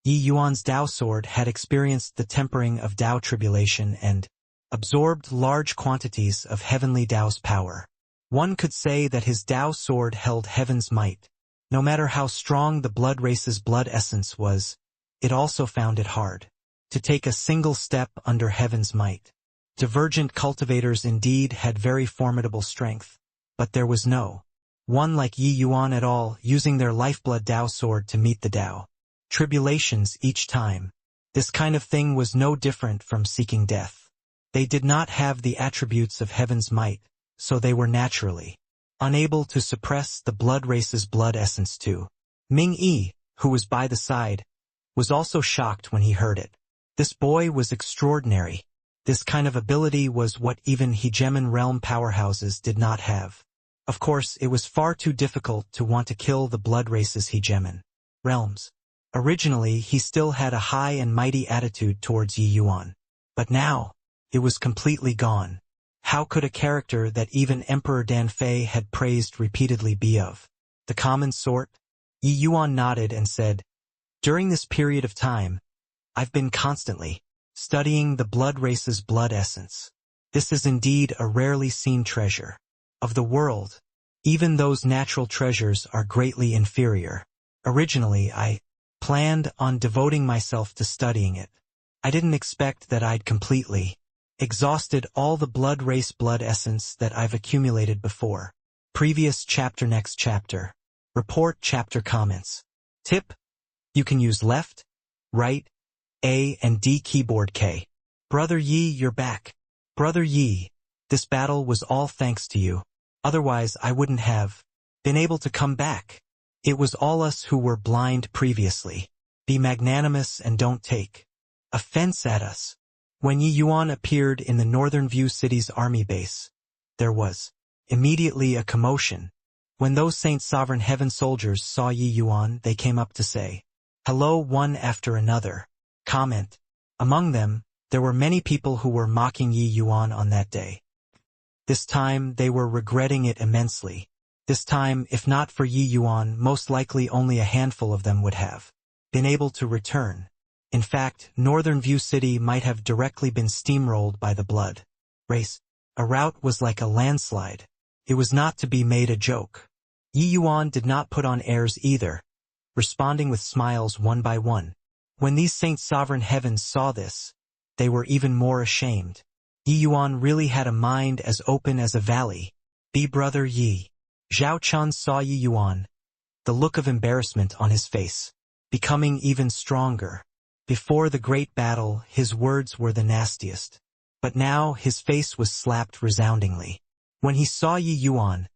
Yi Yuan's Tao sword had experienced the tempering of Tao tribulation and absorbed large quantities of heavenly Tao's power. One could say that his Tao sword held heaven's might. No matter how strong the blood race's blood essence was, it also found it hard to take a single step under heaven's might. Divergent cultivators indeed had very formidable strength, but there was no one like Yi Yuan at all using their lifeblood Tao sword to meet the Tao tribulations each time. This kind of thing was no different from seeking death. They did not have the attributes of heaven's might, so they were naturally unable to suppress the blood race's blood essence too. Ming Yi, who was by the side, was also shocked when he heard it. This boy was extraordinary. This kind of ability was what even hegemon realm powerhouses did not have. Of course, it was far too difficult to want to kill the blood race's hegemon realms. Originally, he still had a high and mighty attitude towards Yi Yuan. But now, it was completely gone. How could a character that even Emperor Dan Fei had praised repeatedly be of the common sort? Yi Yuan nodded and said, during this period of time, I've been constantly studying the blood race's blood essence. This is indeed a rarely seen treasure of the world. Even those natural treasures are greatly inferior. Originally, I planned on devoting myself to studying it. I didn't expect that I'd completely exhausted all the blood race blood essence that I've accumulated before. Previous chapter. Next chapter. Report chapter comments. Tip: you can use left, right, A and D keyboard K. Brother Yi, you're back. Brother Yi, this battle was all thanks to you. Otherwise I wouldn't have been able to come back. It was all us who were blind previously. Be magnanimous and don't take offense at us. When Yi Yuan appeared in the Northern View City's army base, there was immediately a commotion. When those Saint Sovereign Heaven soldiers saw Yi Yuan, they came up to say hello one after another. Comment. Among them, there were many people who were mocking Yi Yuan on that day. This time they were regretting it immensely. This time, if not for Yi Yuan, most likely only a handful of them would have been able to return. In fact, Northern View City might have directly been steamrolled by the blood race. A rout was like a landslide. It was not to be made a joke. Yi Yuan did not put on airs either, responding with smiles one by one. When these Saint Sovereign Heavens saw this, they were even more ashamed. Yi Yuan really had a mind as open as a valley. Be brother Yi. Zhao Chun saw Yi Yuan, the look of embarrassment on his face, becoming even stronger. Before the great battle, his words were the nastiest. But now his face was slapped resoundingly. When he saw Yi Yuan,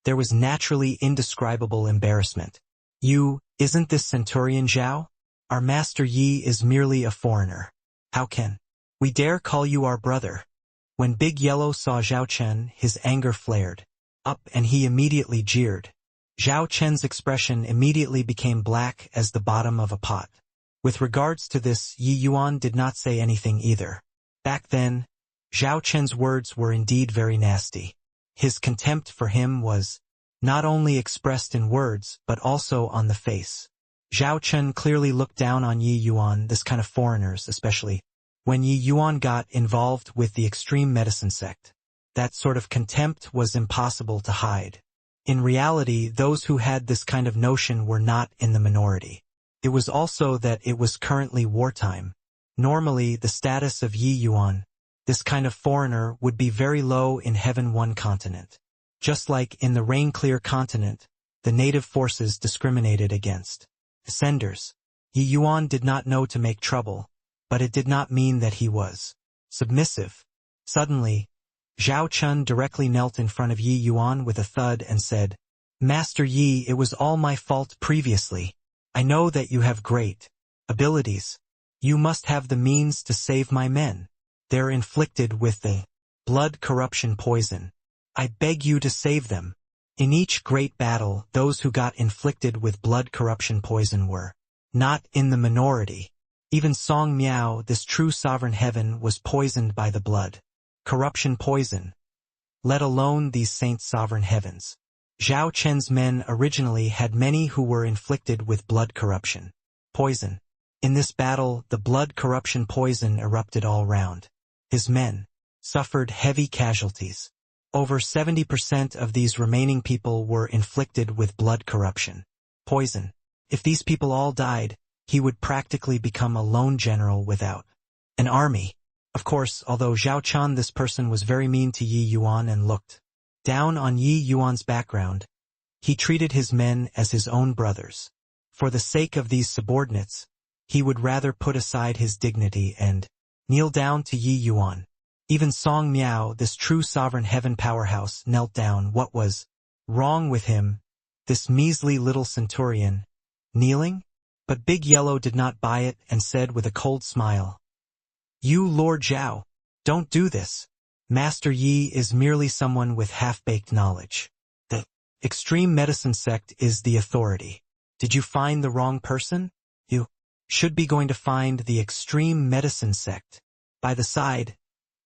there was naturally indescribable embarrassment. Isn't this Centurion Zhao? Our master Yi is merely a foreigner. How can we dare call you our brother? When Big Yellow saw Zhao Chen, his anger flared up and he immediately jeered. Zhao Chen's expression immediately became black as the bottom of a pot. With regards to this, Yi Yuan did not say anything either. Back then, Zhao Chen's words were indeed very nasty. His contempt for him was not only expressed in words, but also on the face. Zhao Chen clearly looked down on Yi Yuan, this kind of foreigners, especially when Yi Yuan got involved with the extreme medicine sect. That sort of contempt was impossible to hide. In reality, those who had this kind of notion were not in the minority. It was also that it was currently wartime. Normally, the status of Yi Yuan, this kind of foreigner, would be very low in Heaven One continent. Just like in the Rain-Clear continent, the native forces discriminated against ascenders. Yi Yuan did not know to make trouble, but it did not mean that he was submissive. Suddenly, Zhao Chun directly knelt in front of Yi Yuan with a thud and said, Master Yi, it was all my fault previously. I know that you have great abilities. You must have the means to save my men. They're inflicted with the blood corruption poison. I beg you to save them. In each great battle, those who got inflicted with blood corruption poison were not in the minority. Even Song Miao, this true sovereign heaven, was poisoned by the blood corruption poison, let alone these saint sovereign heavens. Zhao Chen's men originally had many who were inflicted with blood corruption poison. In this battle, the blood corruption poison erupted all round. His men suffered heavy casualties. Over 70% of these remaining people were inflicted with blood corruption poison. If these people all died, he would practically become a lone general without an army. Of course, although Zhao Chun, this person, was very mean to Yi Yuan and looked down on Yi Yuan's background, he treated his men as his own brothers. For the sake of these subordinates, he would rather put aside his dignity and kneel down to Yi Yuan. Even Song Miao, this true sovereign heaven powerhouse, knelt down. What was wrong with him, this measly little centurion, kneeling? But Big Yellow did not buy it and said with a cold smile, You, Lord Zhao, don't do this. Master Yi is merely someone with half-baked knowledge. The extreme medicine sect is the authority. Did you find the wrong person? You should be going to find the extreme medicine sect. By the side,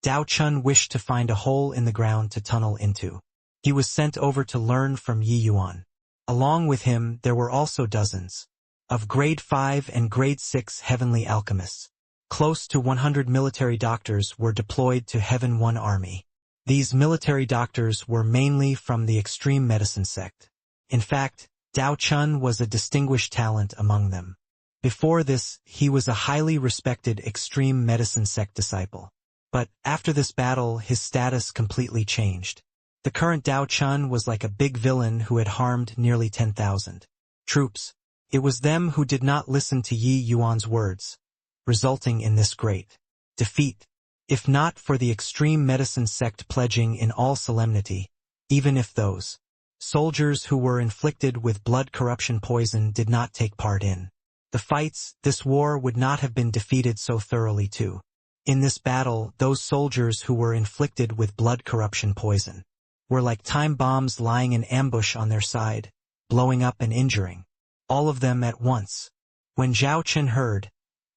Dao Chun wished to find a hole in the ground to tunnel into. He was sent over to learn from Yi Yuan. Along with him, there were also dozens of grade 5 and grade 6 heavenly alchemists. Close to 100 military doctors were deployed to Heaven One Army. These military doctors were mainly from the extreme medicine sect. In fact, Dao Chun was a distinguished talent among them. Before this, he was a highly respected extreme medicine sect disciple. But after this battle, his status completely changed. The current Dao Chun was like a big villain who had harmed nearly 10,000 troops. It was them who did not listen to Yi Yuan's words, resulting in this great defeat. If not for the extreme medicine sect pledging in all solemnity, even if those soldiers who were inflicted with blood corruption poison did not take part in the fights, this war would not have been defeated so thoroughly too. In this battle, those soldiers who were inflicted with blood corruption poison were like time bombs lying in ambush on their side, blowing up and injuring all of them at once. When Zhao Chen heard,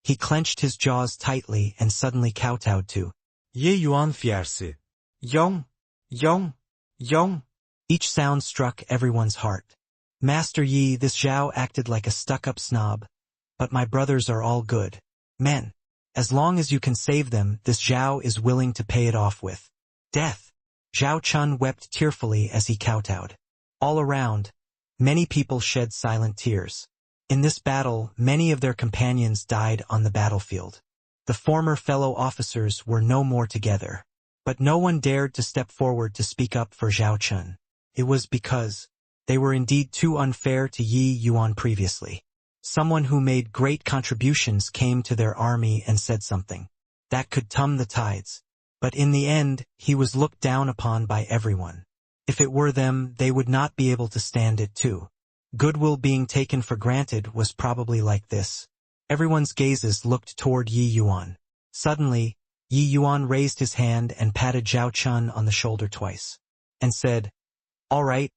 he clenched his jaws tightly and suddenly kowtowed to Ye Yuan fiersi. Yong. Yong, Yong. Each sound struck everyone's heart. Master Yi, this Zhao acted like a stuck-up snob. But my brothers are all good men. As long as you can save them, this Zhao is willing to pay it off with death. Zhao Chun wept tearfully as he kowtowed. All around, many people shed silent tears. In this battle, many of their companions died on the battlefield. The former fellow officers were no more together. But no one dared to step forward to speak up for Zhao Chun. It was because they were indeed too unfair to Yi Yuan previously. Someone who made great contributions came to their army and said something that could turn the tides. But in the end, he was looked down upon by everyone. If it were them, they would not be able to stand it too. Goodwill being taken for granted was probably like this. Everyone's gazes looked toward Yi Yuan. Suddenly, Yi Yuan raised his hand and patted Zhao Chun on the shoulder twice, and said, "All right,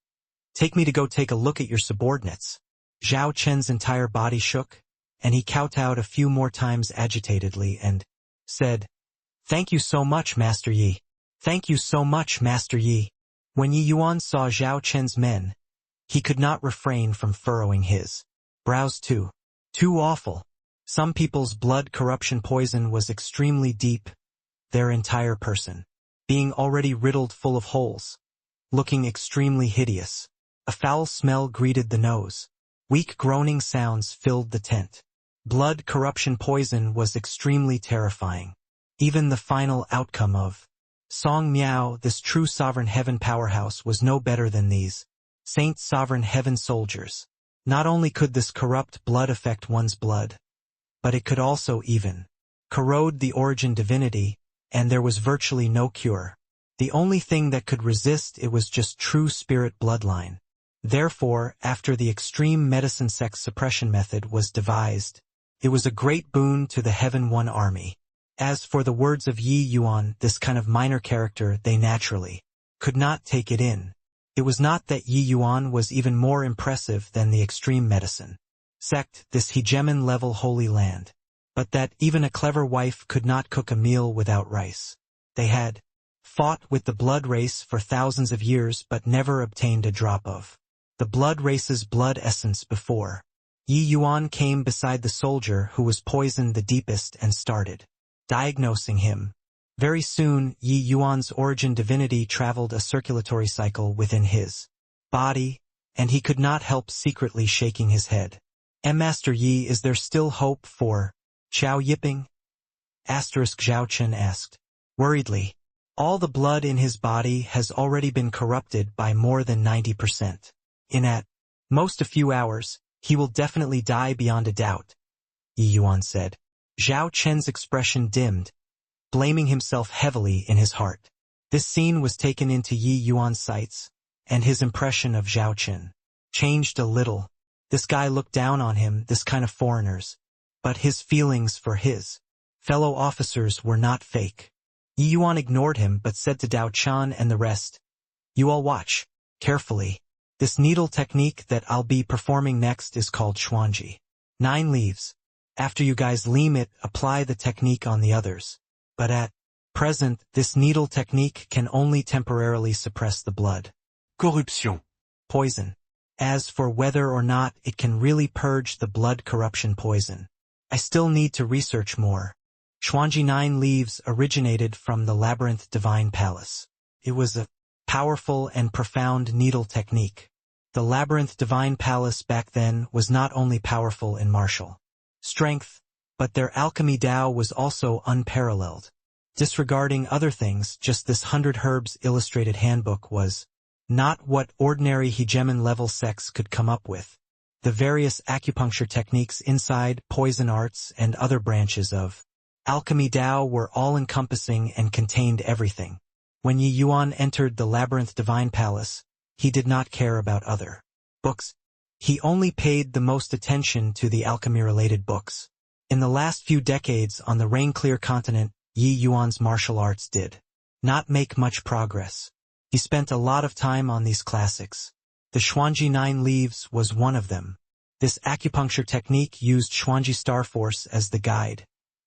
take me to go take a look at your subordinates." Zhao Chun's entire body shook, and he kowtowed a few more times agitatedly and said, "Thank you so much, Master Yi. Thank you so much, Master Yi." When Yi Yuan saw Zhao Chun's men, he could not refrain from furrowing his brows too. Too awful. Some people's blood corruption poison was extremely deep, their entire person being already riddled full of holes, looking extremely hideous. A foul smell greeted the nose. Weak groaning sounds filled the tent. Blood corruption poison was extremely terrifying. Even the final outcome of Song Miao, this true sovereign heaven powerhouse, was no better than these Saint sovereign heaven soldiers. Not only could this corrupt blood affect one's blood, but it could also even corrode the origin divinity, and there was virtually no cure. The only thing that could resist it was just true spirit bloodline. Therefore, after the extreme medicine sex suppression method was devised, it was a great boon to the Heaven One army. As for the words of Yi Yuan, this kind of minor character, they naturally could not take it in. It was not that Yi Yuan was even more impressive than the extreme medicine sect, this hegemon level holy land, but that even a clever wife could not cook a meal without rice. They had fought with the blood race for thousands of years but never obtained a drop of the blood race's blood essence before. Yi Yuan came beside the soldier who was poisoned the deepest and started diagnosing him. Very soon, Yi Yuan's origin divinity traveled a circulatory cycle within his body, and he could not help secretly shaking his head. Master Yi, is there still hope for Xiao Yiping? Zhao Chun asked worriedly. All the blood in his body has already been corrupted by more than 90%. In at most a few hours, he will definitely die beyond a doubt, Yi Yuan said. Zhao Chun's expression dimmed, blaming himself heavily in his heart. This scene was taken into Yi Yuan's sights, and his impression of Zhao Chun changed a little. This guy looked down on him, this kind of foreigners, but his feelings for his fellow officers were not fake. Yi Yuan ignored him but said to Zhao Chun and the rest, "You all watch carefully. This needle technique that I'll be performing next is called Xuanji. 9 leaves. After you guys leam it, apply the technique on the others. But at present, this needle technique can only temporarily suppress the blood Corruption. poison. As for whether or not it can really purge the blood corruption poison, I still need to research more." Xuanji 9 leaves originated from the Labyrinth Divine Palace. It was a powerful and profound needle technique. The Labyrinth Divine Palace back then was not only powerful in martial strength, but their alchemy Dao was also unparalleled. Disregarding other things, just this 100 Herbs illustrated handbook was not what ordinary hegemon level sects could come up with. The various acupuncture techniques inside, poison arts, and other branches of alchemy Dao were all-encompassing and contained everything. When Yi Yuan entered the Labyrinth Divine Palace, he did not care about other books. He only paid the most attention to the alchemy-related books. In the last few decades on the Rain-Clear continent, Yi Yuan's martial arts did not make much progress. He spent a lot of time on these classics. The Xuanji 9 leaves was one of them. This acupuncture technique used Xuanji Star Force as the guide,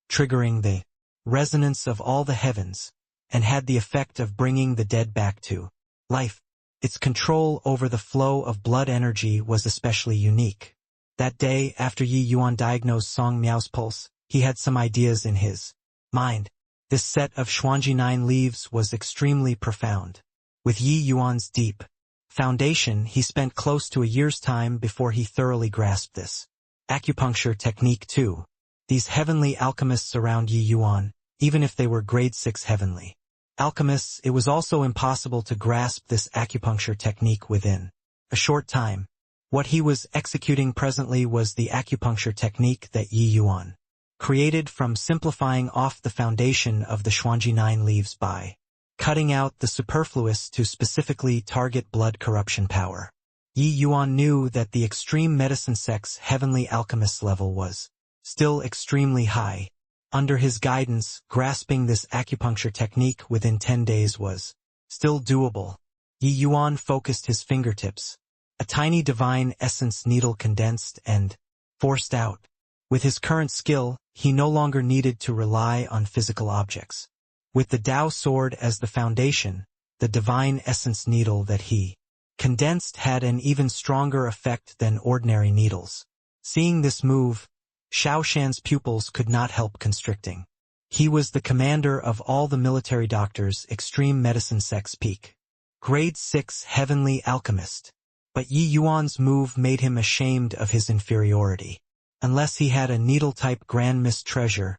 triggering the resonance of all the heavens. and had the effect of bringing the dead back to life. Its control over the flow of blood energy was especially unique. That day, after Yi Yuan diagnosed Song Miao's pulse, he had some ideas in his mind. This set of Xuanji 9 leaves was extremely profound. With Yi Yuan's deep foundation, he spent close to a year's time before he thoroughly grasped this acupuncture technique too. These heavenly alchemists around Yi Yuan, even if they were grade 6 heavenly alchemists, it was also impossible to grasp this acupuncture technique within a short time. What he was executing presently was the acupuncture technique that Yi Yuan created from simplifying off the foundation of the Xuanji 9 leaves by cutting out the superfluous to specifically target blood corruption power. Yi Yuan knew that the extreme medicine sect's heavenly alchemist level was still extremely high. Under his guidance, grasping this acupuncture technique within 10 days was still doable. Yi Yuan focused his fingertips. A tiny divine essence needle condensed and forced out. With his current skill, he no longer needed to rely on physical objects. With the Tao sword as the foundation, the divine essence needle that he condensed had an even stronger effect than ordinary needles. Seeing this move, Xiao Shan's pupils could not help constricting. He was the commander of all the military doctors, extreme medicine sect's peak. Grade 6 heavenly alchemist. But Yi Yuan's move made him ashamed of his inferiority. Unless he had a needle-type grand miss treasure,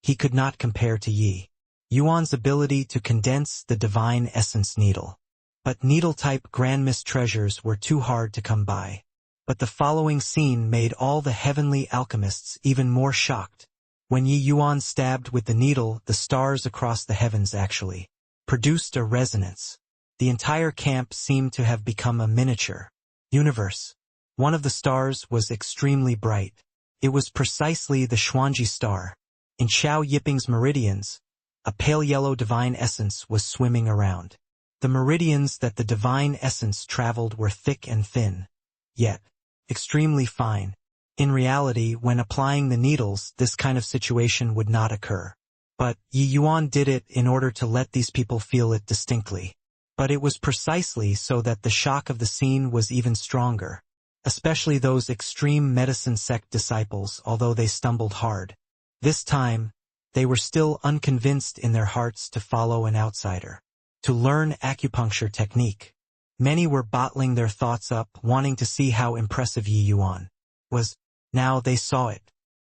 he could not compare to Yi Yuan's ability to condense the divine essence needle. But needle-type grand miss treasures were too hard to come by. But the following scene made all the heavenly alchemists even more shocked. When Yi Yuan stabbed with the needle, the stars across the heavens actually produced a resonance. The entire camp seemed to have become a miniature universe. One of the stars was extremely bright. It was precisely the Xuanji star. In Xiao Yiping's meridians, a pale yellow divine essence was swimming around. The meridians that the divine essence traveled were thick and thin, yet extremely fine. In reality, when applying the needles, this kind of situation would not occur. But Yi Yuan did it in order to let these people feel it distinctly. But it was precisely so that the shock of the scene was even stronger, especially those extreme medicine sect disciples, although they stumbled hard. This time, they were still unconvinced in their hearts to follow an outsider, to learn acupuncture technique. Many were bottling their thoughts up, wanting to see how impressive Yi Yuan was. Now they saw it.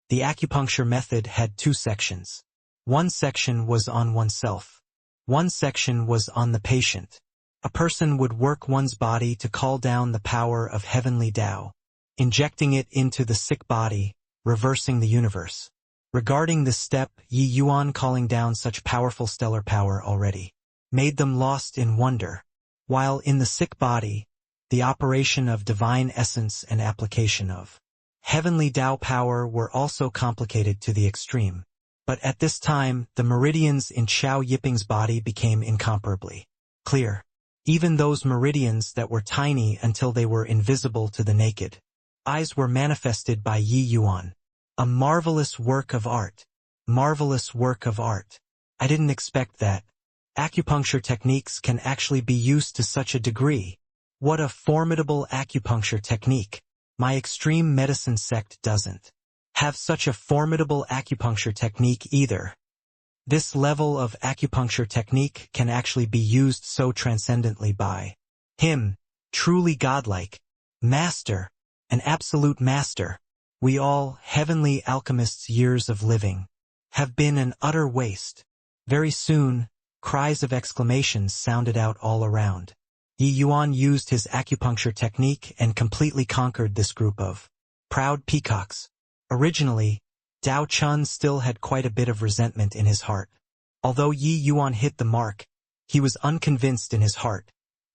The acupuncture method had 2 sections. One section was on oneself. One section was on the patient. A person would work one's body to call down the power of heavenly Tao, injecting it into the sick body, reversing the universe. Regarding this step, Yi Yuan calling down such powerful stellar power already made them lost in wonder. While in the sick body, the operation of divine essence and application of heavenly Tao power were also complicated to the extreme. But at this time, the meridians in Xiao Yiping's body became incomparably clear. Even those meridians that were tiny until they were invisible to the naked eyes were manifested by Yi Yuan. A marvelous work of art. Marvelous work of art. I didn't expect that. Acupuncture techniques can actually be used to such a degree. What a formidable acupuncture technique. My extreme medicine sect doesn't have such a formidable acupuncture technique either. This level of acupuncture technique can actually be used so transcendently by him, truly godlike, master, an absolute master. We all, heavenly alchemists' years of living, have been an utter waste. Very soon, cries of exclamations sounded out all around. Yi Yuan used his acupuncture technique and completely conquered this group of proud peacocks. Originally, Dao Chun still had quite a bit of resentment in his heart. Although Yi Yuan hit the mark, he was unconvinced in his heart,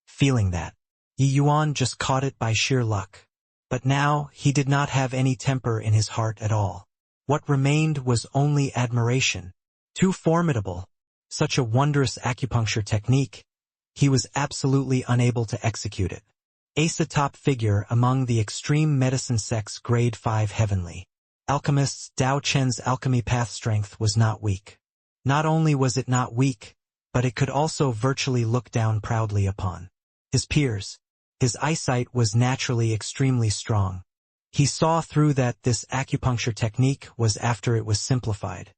feeling that Yi Yuan just caught it by sheer luck. But now, he did not have any temper in his heart at all. What remained was only admiration. Too formidable. Such a wondrous acupuncture technique. He was absolutely unable to execute it. Ace a top figure among the extreme medicine sect's grade 5 heavenly alchemists, Dao Chen's alchemy path strength was not weak. Not only was it not weak, but it could also virtually look down proudly upon his peers. His eyesight was naturally extremely strong. He saw through that this acupuncture technique was after it was simplified.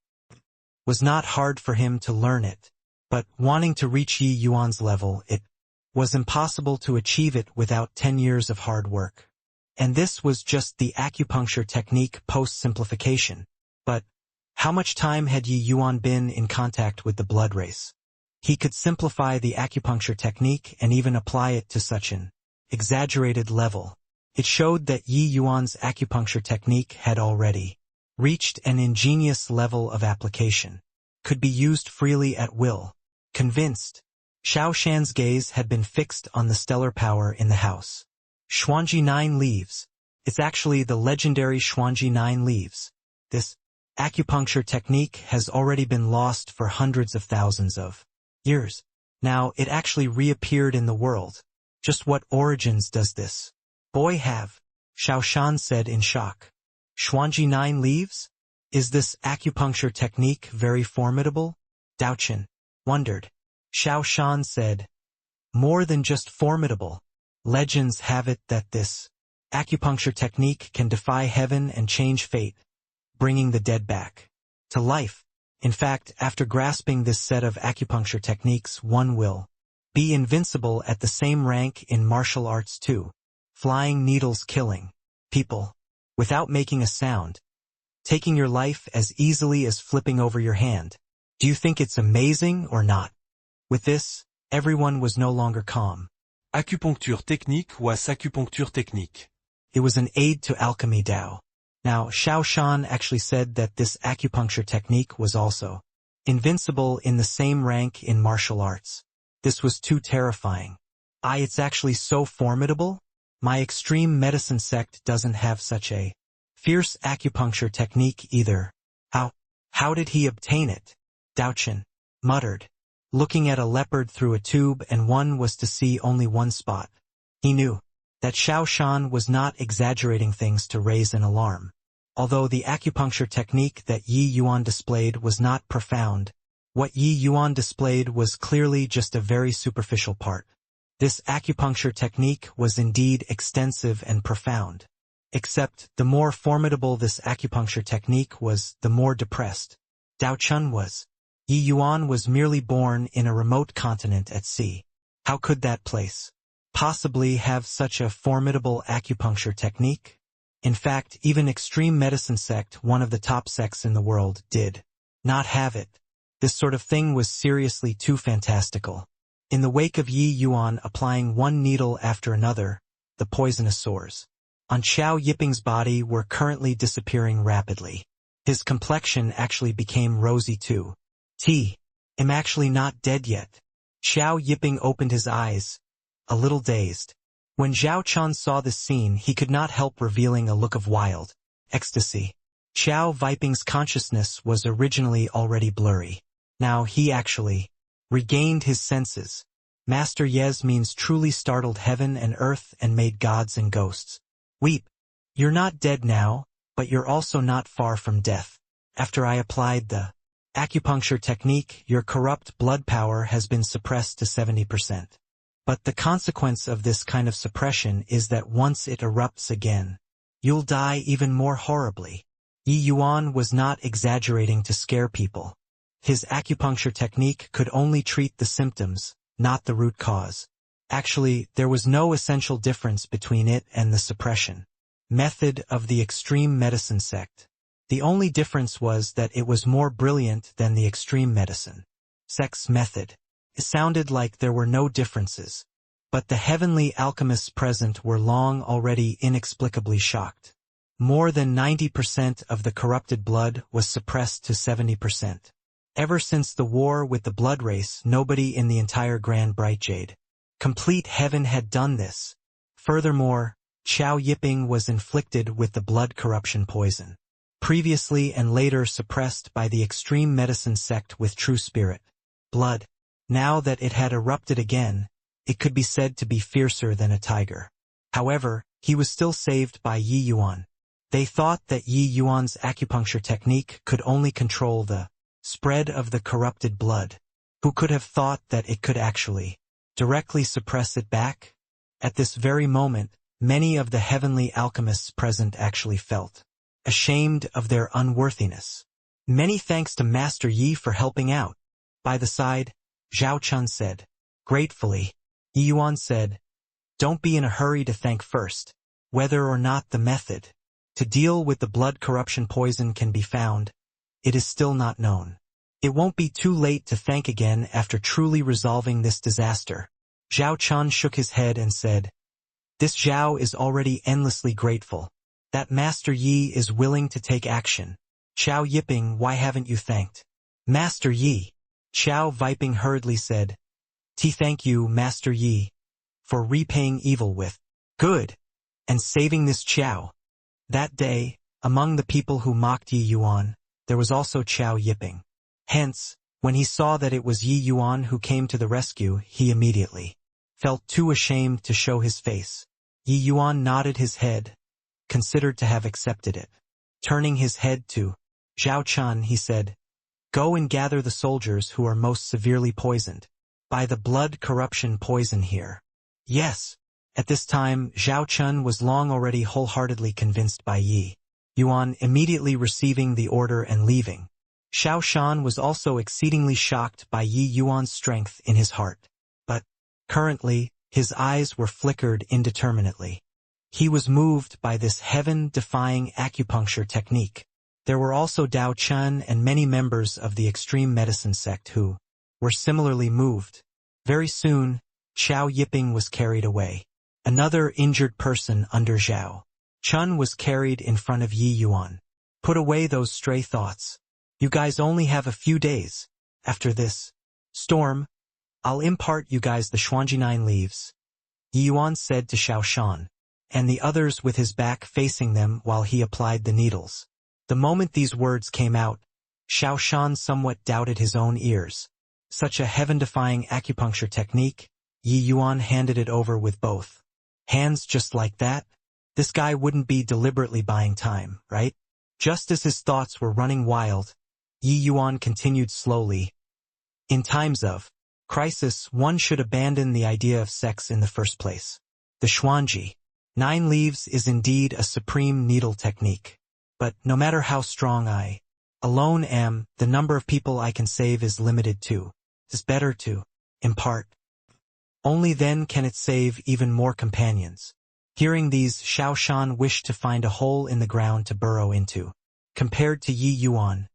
Was not hard for him to learn it, but wanting to reach Yi Yuan's level, it was impossible to achieve it without 10 years of hard work. And this was just the acupuncture technique post-simplification. But how much time had Yi Yuan been in contact with the blood race? He could simplify the acupuncture technique and even apply it to such an exaggerated level. It showed that Yi Yuan's acupuncture technique had already reached an ingenious level of application, could be used freely at will. Convinced, Xiao Shan's gaze had been fixed on the stellar power in the house. Xuanji 9 leaves. It's actually the legendary Xuanji 9 leaves. This acupuncture technique has already been lost for hundreds of thousands of years. Now it actually reappeared in the world. Just what origins does this boy have? Xiao Shan said in shock. Xuanji 9 leaves? Is this acupuncture technique very formidable? Daochen wondered. Xiao Shan said, more than just formidable. Legends have it that this acupuncture technique can defy heaven and change fate, bringing the dead back to life. In fact, after grasping this set of acupuncture techniques, one will be invincible at the same rank in martial arts too. Flying needles killing people without making a sound, taking your life as easily as flipping over your hand. Do you think it's amazing or not? With this, everyone was no longer calm. Acupuncture technique ou acupuncture technique. It was an aid to alchemy Dao. Now, Xiao Shan actually said that this acupuncture technique was also invincible in the same rank in martial arts. This was too terrifying. It's actually so formidable? My extreme medicine sect doesn't have such a fierce acupuncture technique either. How did he obtain it? Daochen muttered, looking at a leopard through a tube, and one was to see only one spot. He knew that Xiao Shan was not exaggerating things to raise an alarm. Although the acupuncture technique that Yi Yuan displayed was not profound, what Yi Yuan displayed was clearly just a very superficial part. This acupuncture technique was indeed extensive and profound. Except, the more formidable this acupuncture technique was, the more depressed Dao Chun was. Yi Yuan was merely born in a remote continent at sea. How could that place possibly have such a formidable acupuncture technique? In fact, even extreme medicine sect, one of the top sects in the world, did not have it. This sort of thing was seriously too fantastical. In the wake of Yi Yuan applying one needle after another, the poisonous sores on Xiao Yiping's body were currently disappearing rapidly. His complexion actually became rosy too. I'm actually not dead yet. Xiao Yiping opened his eyes, a little dazed. When Zhao Chun saw this scene, he could not help revealing a look of wild ecstasy. Xiao Yiping's consciousness was originally already blurry. Now he actually regained his senses. Master Ye's means truly startled heaven and earth and made gods and ghosts weep. You're not dead now, but you're also not far from death. After I applied the acupuncture technique, your corrupt blood power has been suppressed to 70%. But the consequence of this kind of suppression is that once it erupts again, you'll die even more horribly. Yi Yuan was not exaggerating to scare people. His acupuncture technique could only treat the symptoms, not the root cause. Actually, there was no essential difference between it and the suppression method of the extreme medicine sect. The only difference was that it was more brilliant than the extreme medicine sect's method. It sounded like there were no differences, but the heavenly alchemists present were long already inexplicably shocked. More than 90% of the corrupted blood was suppressed to 70%. Ever since the war with the blood race, nobody in the entire Grand Bright Jade complete heaven had done this. Furthermore, Xiao Yiping was inflicted with the blood corruption poison, previously and later suppressed by the extreme medicine sect with true spirit blood. Now that it had erupted again, it could be said to be fiercer than a tiger. However, he was still saved by Yi Yuan. They thought that Yi Yuan's acupuncture technique could only control the spread of the corrupted blood. Who could have thought that it could actually directly suppress it back? At this very moment, many of the heavenly alchemists present actually felt ashamed of their unworthiness. Many thanks to Master Yi for helping out. By the side, Zhao Chun said, gratefully. Yi Yuan said, don't be in a hurry to thank first. Whether or not the method to deal with the blood corruption poison can be found, it is still not known. It won't be too late to thank again after truly resolving this disaster. Zhao Chun shook his head and said, this Zhao is already endlessly grateful. That Master Yi is willing to take action. Xiao Yiping, why haven't you thanked Master Yi? Xiao Viping hurriedly said, thank you, Master Yi, for repaying evil with good and saving this Xiao. That day, among the people who mocked Yi Yuan, there was also Xiao Yiping. Hence, when he saw that it was Yi Yuan who came to the rescue, he immediately felt too ashamed to show his face. Yi Yuan nodded his head, considered to have accepted it. Turning his head to Zhao Chun, he said, go and gather the soldiers who are most severely poisoned by the blood corruption poison here. Yes. At this time, Zhao Chun was long already wholeheartedly convinced by Yi Yuan immediately receiving the order and leaving. Xiao Shan was also exceedingly shocked by Yi Yuan's strength in his heart. But, currently, his eyes were flickered indeterminately. He was moved by this heaven-defying acupuncture technique. There were also Dao Chun and many members of the extreme medicine sect who were similarly moved. Very soon, Xiao Yiping was carried away. Another injured person under Zhao Chun was carried in front of Yi Yuan. Put away those stray thoughts. You guys only have a few days. After this storm, I'll impart you guys the Xuanji 9 leaves. Yi Yuan said to Xiao Shan, and the others with his back facing them while he applied the needles. The moment these words came out, Xiao Shan somewhat doubted his own ears. Such a heaven-defying acupuncture technique, Yi Yuan handed it over with both hands just like that? This guy wouldn't be deliberately buying time, right? Just as his thoughts were running wild, Yi Yuan continued slowly. In times of crisis, one should abandon the idea of sex in the first place. The Xuanji 9 leaves is indeed a supreme needle technique. But no matter how strong I alone am, the number of people I can save is limited too. It's better to impart. Only then can it save even more companions. Hearing these, Xiao Shan wished to find a hole in the ground to burrow into. Compared to Yi Yuan,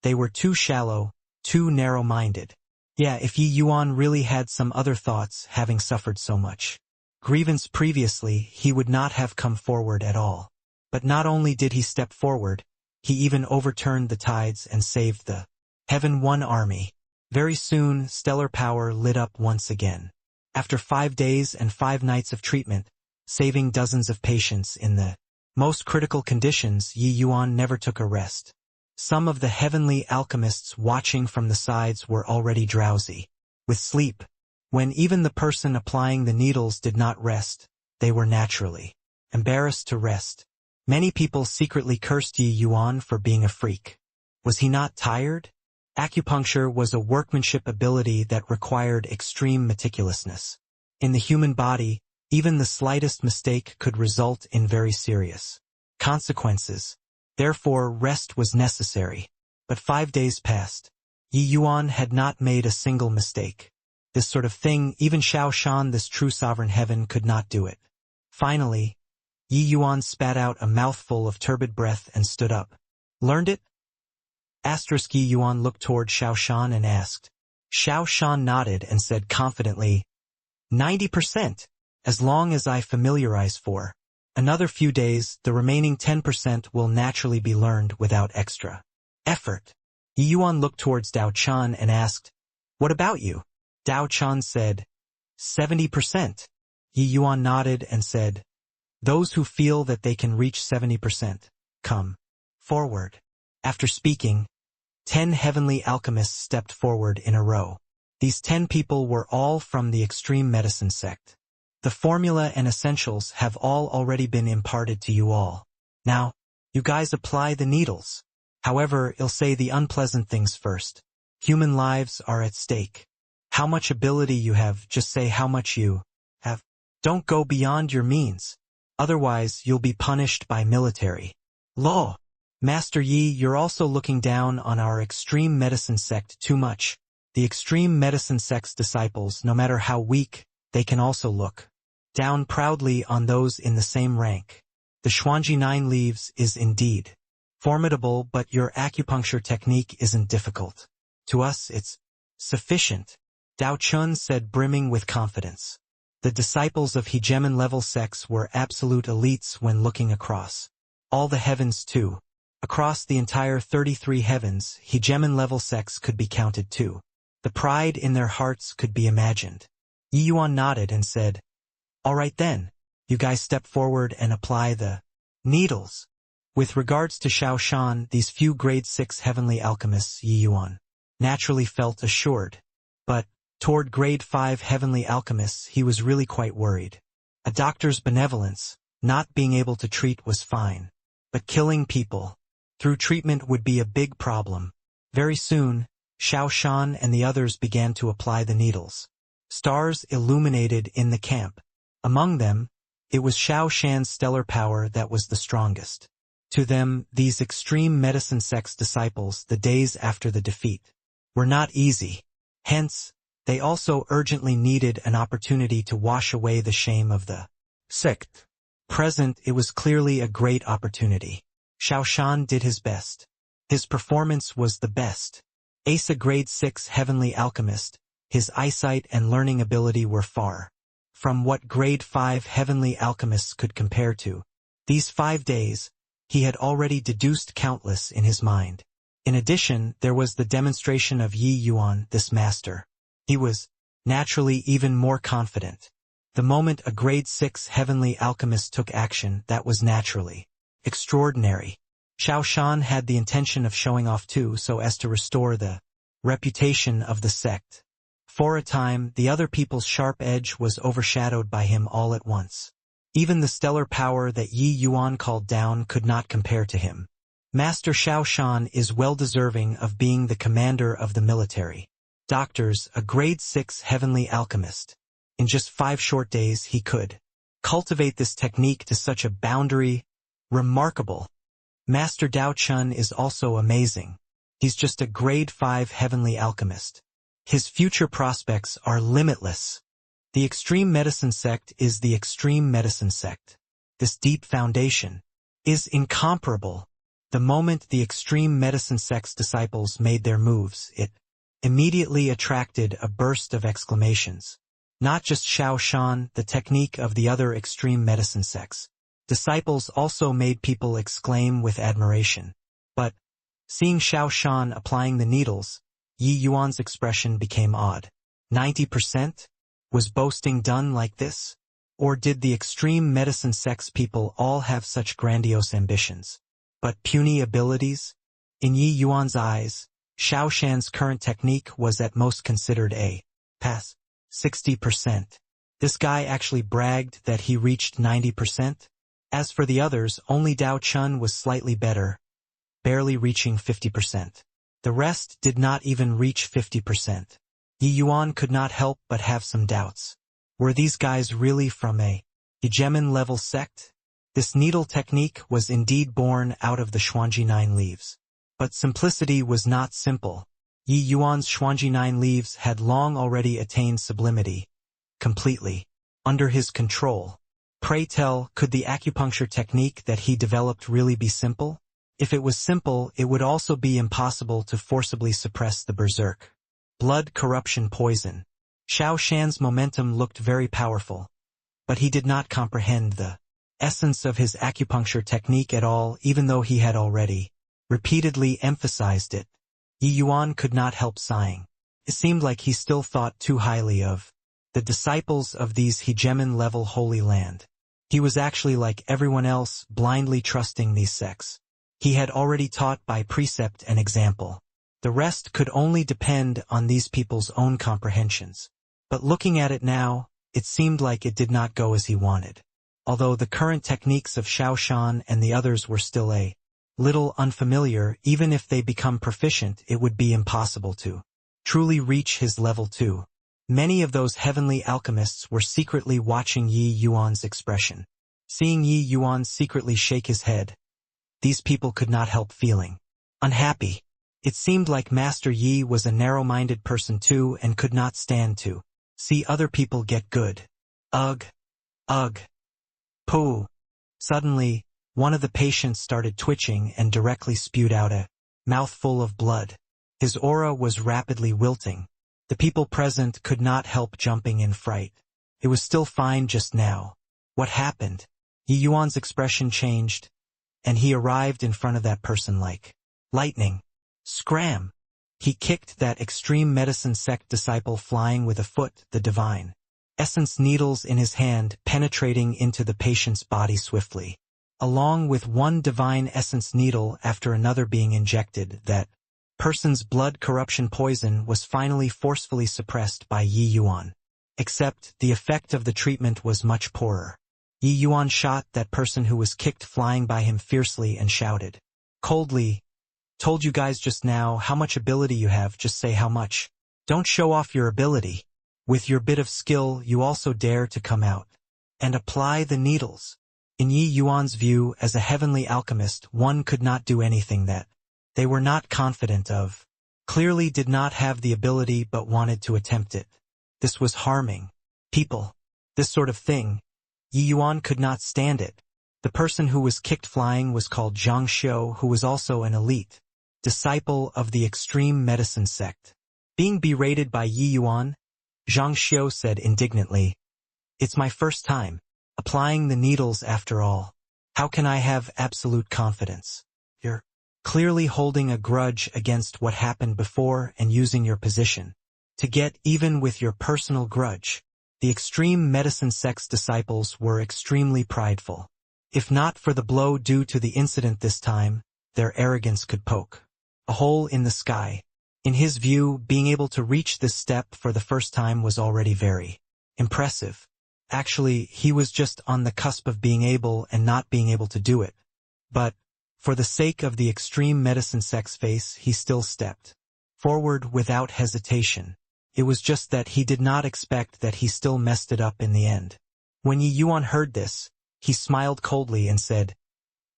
they were too shallow, too narrow-minded. Yeah, if Yi Yuan really had some other thoughts, having suffered so much grievance previously, he would not have come forward at all. But not only did he step forward, he even overturned the tides and saved the Heaven One army. Very soon, stellar power lit up once again. After 5 days and 5 nights of treatment, saving dozens of patients in the most critical conditions, Yi Yuan never took a rest. Some of the heavenly alchemists watching from the sides were already drowsy with sleep. When even the person applying the needles did not rest, they were naturally embarrassed to rest. Many people secretly cursed Yi Yuan for being a freak. Was he not tired? Acupuncture was a workmanship ability that required extreme meticulousness. In the human body, even the slightest mistake could result in very serious consequences. Therefore, rest was necessary. But 5 days passed. Yi Yuan had not made a single mistake. This sort of thing, even Xiao Shan, this true sovereign heaven, could not do it. Finally, Yi Yuan spat out a mouthful of turbid breath and stood up. Learned it? Yi Yuan looked toward Xiao Shan and asked. Xiao Shan nodded and said confidently, 90%. As long as I familiarize for another few days, the remaining 10% will naturally be learned without extra effort. Yi Yuan looked towards Dao Chan and asked, what about you? Dao Chan said, 70%. Yi Yuan nodded and said, those who feel that they can reach 70%, come forward. After speaking, 10 heavenly alchemists stepped forward in a row. These 10 people were all from the extreme medicine sect. The formula and essentials have all already been imparted to you all. Now, you guys apply the needles. However, I'll say the unpleasant things first. Human lives are at stake. how much ability you have, just say how much you have. Don't go beyond your means. Otherwise, you'll be punished by military law. Master Yi, you're also looking down on our extreme medicine sect too much. The extreme medicine sect's disciples, no matter how weak, they can also look down proudly on those in the same rank. The Xuanji 9 Leaves is indeed formidable, but your acupuncture technique isn't difficult. To us, it's sufficient. Dao Chun said, brimming with confidence. The disciples of hegemon level sects were absolute elites when looking across all the heavens too. Across the entire 33 heavens, hegemon level sects could be counted too. The pride in their hearts could be imagined. Yi Yuan nodded and said, all right then, you guys step forward and apply the needles. With regards to Xiao Shan, these few grade 6 heavenly alchemists, Yi Yuan naturally felt assured. But toward grade 5 heavenly alchemists, he was really quite worried. A doctor's benevolence, not being able to treat was fine. But killing people through treatment would be a big problem. Very soon, Xiao Shan and the others began to apply the needles. Stars illuminated in the camp. Among them, it was Xiao Shan's stellar power that was the strongest. To them, these extreme medicine sect's disciples, the days after the defeat, were not easy. Hence, they also urgently needed an opportunity to wash away the shame of the sect. Present, it was clearly a great opportunity. Xiao Shan did his best. His performance was the best. Ace, a grade 6 heavenly alchemist, his eyesight and learning ability were far from what grade 5 heavenly alchemists could compare to. These 5 days, he had already deduced countless in his mind. In addition, there was the demonstration of Yi Yuan, this master. He was naturally even more confident. The moment a grade 6 heavenly alchemist took action, that was naturally extraordinary. Xiao Shan had the intention of showing off too, so as to restore the reputation of the sect. For a time, the other people's sharp edge was overshadowed by him all at once. Even the stellar power that Yi Yuan called down could not compare to him. Master Xiao Shan is well deserving of being the commander of the military. Doctors, a grade 6 heavenly alchemist. In just 5 short days he could cultivate this technique to such a boundary. Remarkable. Master Dao Chun is also amazing. He's just a grade 5 heavenly alchemist. His future prospects are limitless. The extreme medicine sect is the extreme medicine sect. This deep foundation is incomparable. The moment the extreme medicine sect's disciples made their moves, it immediately attracted a burst of exclamations. Not just Xiao Shan, the technique of the other extreme medicine sects. Disciples also made people exclaim with admiration. But, seeing Xiao Shan applying the needles, Yi Yuan's expression became odd. 90%? Was boasting done like this? Or did the extreme medicine sect's people all have such grandiose ambitions, but puny abilities? In Yi Yuan's eyes, Xiao Shan's current technique was at most considered a pass. 60%. This guy actually bragged that he reached 90%. As for the others, only Dao Chun was slightly better, barely reaching 50%. The rest did not even reach 50%. Yi Yuan could not help but have some doubts. Were these guys really from a hegemon level sect? This needle technique was indeed born out of the Xuanji 9 Leaves. But simplicity was not simple. Yi Yuan's Xuanji 9 Leaves had long already attained sublimity, completely, under his control. Pray tell, could the acupuncture technique that he developed really be simple? If it was simple, it would also be impossible to forcibly suppress the berserk blood corruption poison. Xiao Shan's momentum looked very powerful, but he did not comprehend the essence of his acupuncture technique at all, even though he had already repeatedly emphasized it. Yi Yuan could not help sighing. It seemed like he still thought too highly of the disciples of these hegemon-level Holy Land. He was actually like everyone else, blindly trusting these sects. He had already taught by precept and example. The rest could only depend on these people's own comprehensions. But looking at it now, it seemed like it did not go as he wanted. Although the current techniques of Xiao Shan and the others were still a little unfamiliar, even if they become proficient, it would be impossible to truly reach his level 2. Many of those heavenly alchemists were secretly watching Yi Yuan's expression. Seeing Yi Yuan secretly shake his head, these people could not help feeling unhappy. It seemed like Master Yi was a narrow-minded person too and could not stand to see other people get good. Ugh. Ugh. Pooh. Suddenly, one of the patients started twitching and directly spewed out a mouthful of blood. His aura was rapidly wilting. The people present could not help jumping in fright. It was still fine just now. What happened? Yi Yuan's expression changed, and he arrived in front of that person like lightning. Scram! He kicked that extreme medicine sect disciple flying with a foot, the divine essence needles in his hand penetrating into the patient's body swiftly. Along with one divine essence needle after another being injected, that person's blood corruption poison was finally forcefully suppressed by Yi Yuan. Except, the effect of the treatment was much poorer. Yi Yuan shot that person who was kicked flying by him fiercely and shouted coldly, "Told you guys just now how much ability you have, just say how much. Don't show off your ability. With your bit of skill you also dare to come out and apply the needles." In Yi Yuan's view, as a heavenly alchemist, one could not do anything that they were not confident of, clearly did not have the ability but wanted to attempt it. This was harming people. This sort of thing. Yi Yuan could not stand it. The person who was kicked flying was called Zhang Xiu, who was also an elite disciple of the extreme medicine sect. Being berated by Yi Yuan, Zhang Xiu said indignantly, "It's my first time applying the needles after all. How can I have absolute confidence? You're clearly holding a grudge against what happened before and using your position to get even with your personal grudge." The extreme medicine sect's disciples were extremely prideful. If not for the blow due to the incident this time, their arrogance could poke a hole in the sky. In his view, being able to reach this step for the first time was already very impressive. Actually, he was just on the cusp of being able and not being able to do it. But, for the sake of the extreme medicine sect's face, he still stepped forward without hesitation. It was just that he did not expect that he still messed it up in the end. When Yi Yuan heard this, he smiled coldly and said,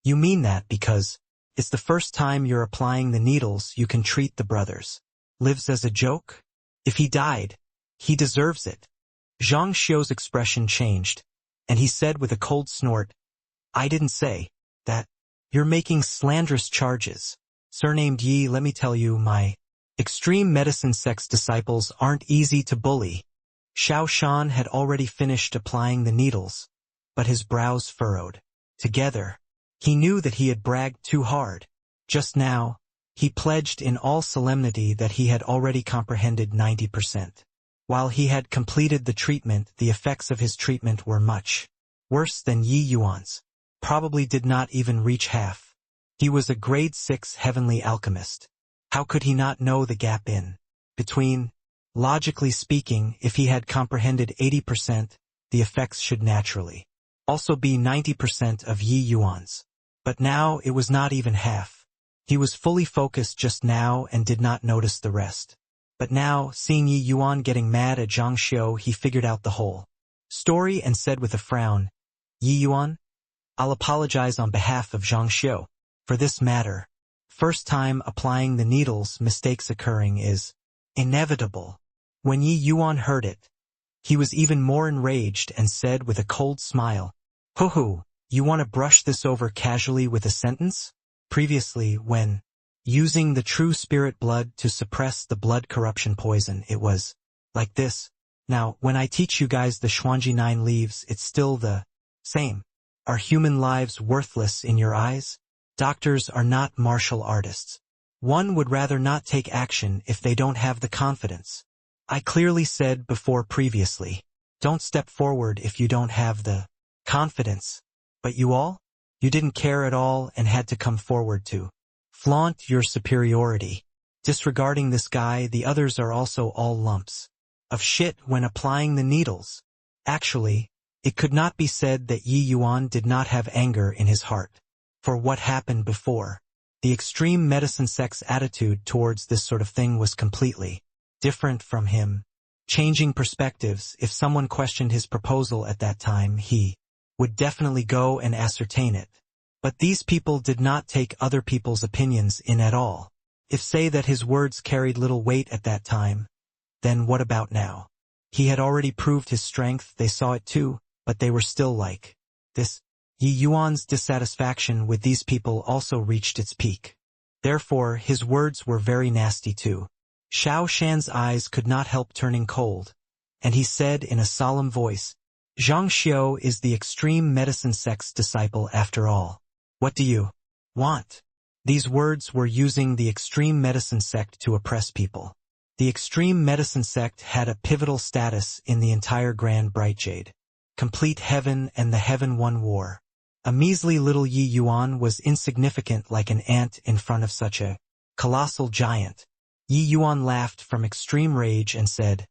"You mean that because it's the first time you're applying the needles you can treat the brothers lives as a joke? If he died, he deserves it." Zhang Xiu's expression changed, and he said with a cold snort, "I didn't say that. You're making slanderous charges. Surnamed Yi, let me tell you, my extreme medicine sect's disciples aren't easy to bully." Xiao Shan had already finished applying the needles, but his brows furrowed together. He knew that he had bragged too hard. Just now, he pledged in all solemnity that he had already comprehended 90%. While he had completed the treatment, the effects of his treatment were much worse than Yi Yuan's. Probably did not even reach half. He was a grade 6 heavenly alchemist. How could he not know the gap in between? Logically speaking, if he had comprehended 80%, the effects should naturally also be 90% of Yi Yuan's. But now it was not even half. He was fully focused just now and did not notice the rest. But now, seeing Yi Yuan getting mad at Zhang Xiu, he figured out the whole story and said with a frown, "Yi Yuan, I'll apologize on behalf of Zhang Xiu. For this matter, first time applying the needles, mistakes occurring is inevitable." When Yi Yuan heard it, he was even more enraged and said with a cold smile, "Hoo-hoo, you want to brush this over casually with a sentence?" Previously, when using the true spirit blood to suppress the blood corruption poison, it was like this. Now, when I teach you guys the Xuanji 9 leaves, it's still the same. Are human lives worthless in your eyes? Doctors are not martial artists. One would rather not take action if they don't have the confidence. I clearly said before previously, don't step forward if you don't have the confidence. But you all? You didn't care at all and had to come forward to flaunt your superiority. Disregarding this guy, the others are also all lumps of shit when applying the needles. Actually, it could not be said that Yi Yuan did not have anger in his heart for what happened before. The extreme medicine sect's attitude towards this sort of thing was completely different from him. changing perspectives. If someone questioned his proposal at that time, he would definitely go and ascertain it. But these people did not take other people's opinions in at all. If say that his words carried little weight at that time, then what about now? He had already proved his strength, they saw it too, but they were still like this. Yi Yuan's dissatisfaction with these people also reached its peak. Therefore, his words were very nasty too. Xiao Shan's eyes could not help turning cold, and he said in a solemn voice, Zhang Xiao is the extreme medicine sect's disciple after all. What do you want? These words were using the extreme medicine sect to oppress people. The extreme medicine sect had a pivotal status in the entire Grand Bright Jade. Complete heaven and the Heaven One war. A measly little Yi Yuan was insignificant like an ant in front of such a colossal giant. Yi Yuan laughed from extreme rage and said,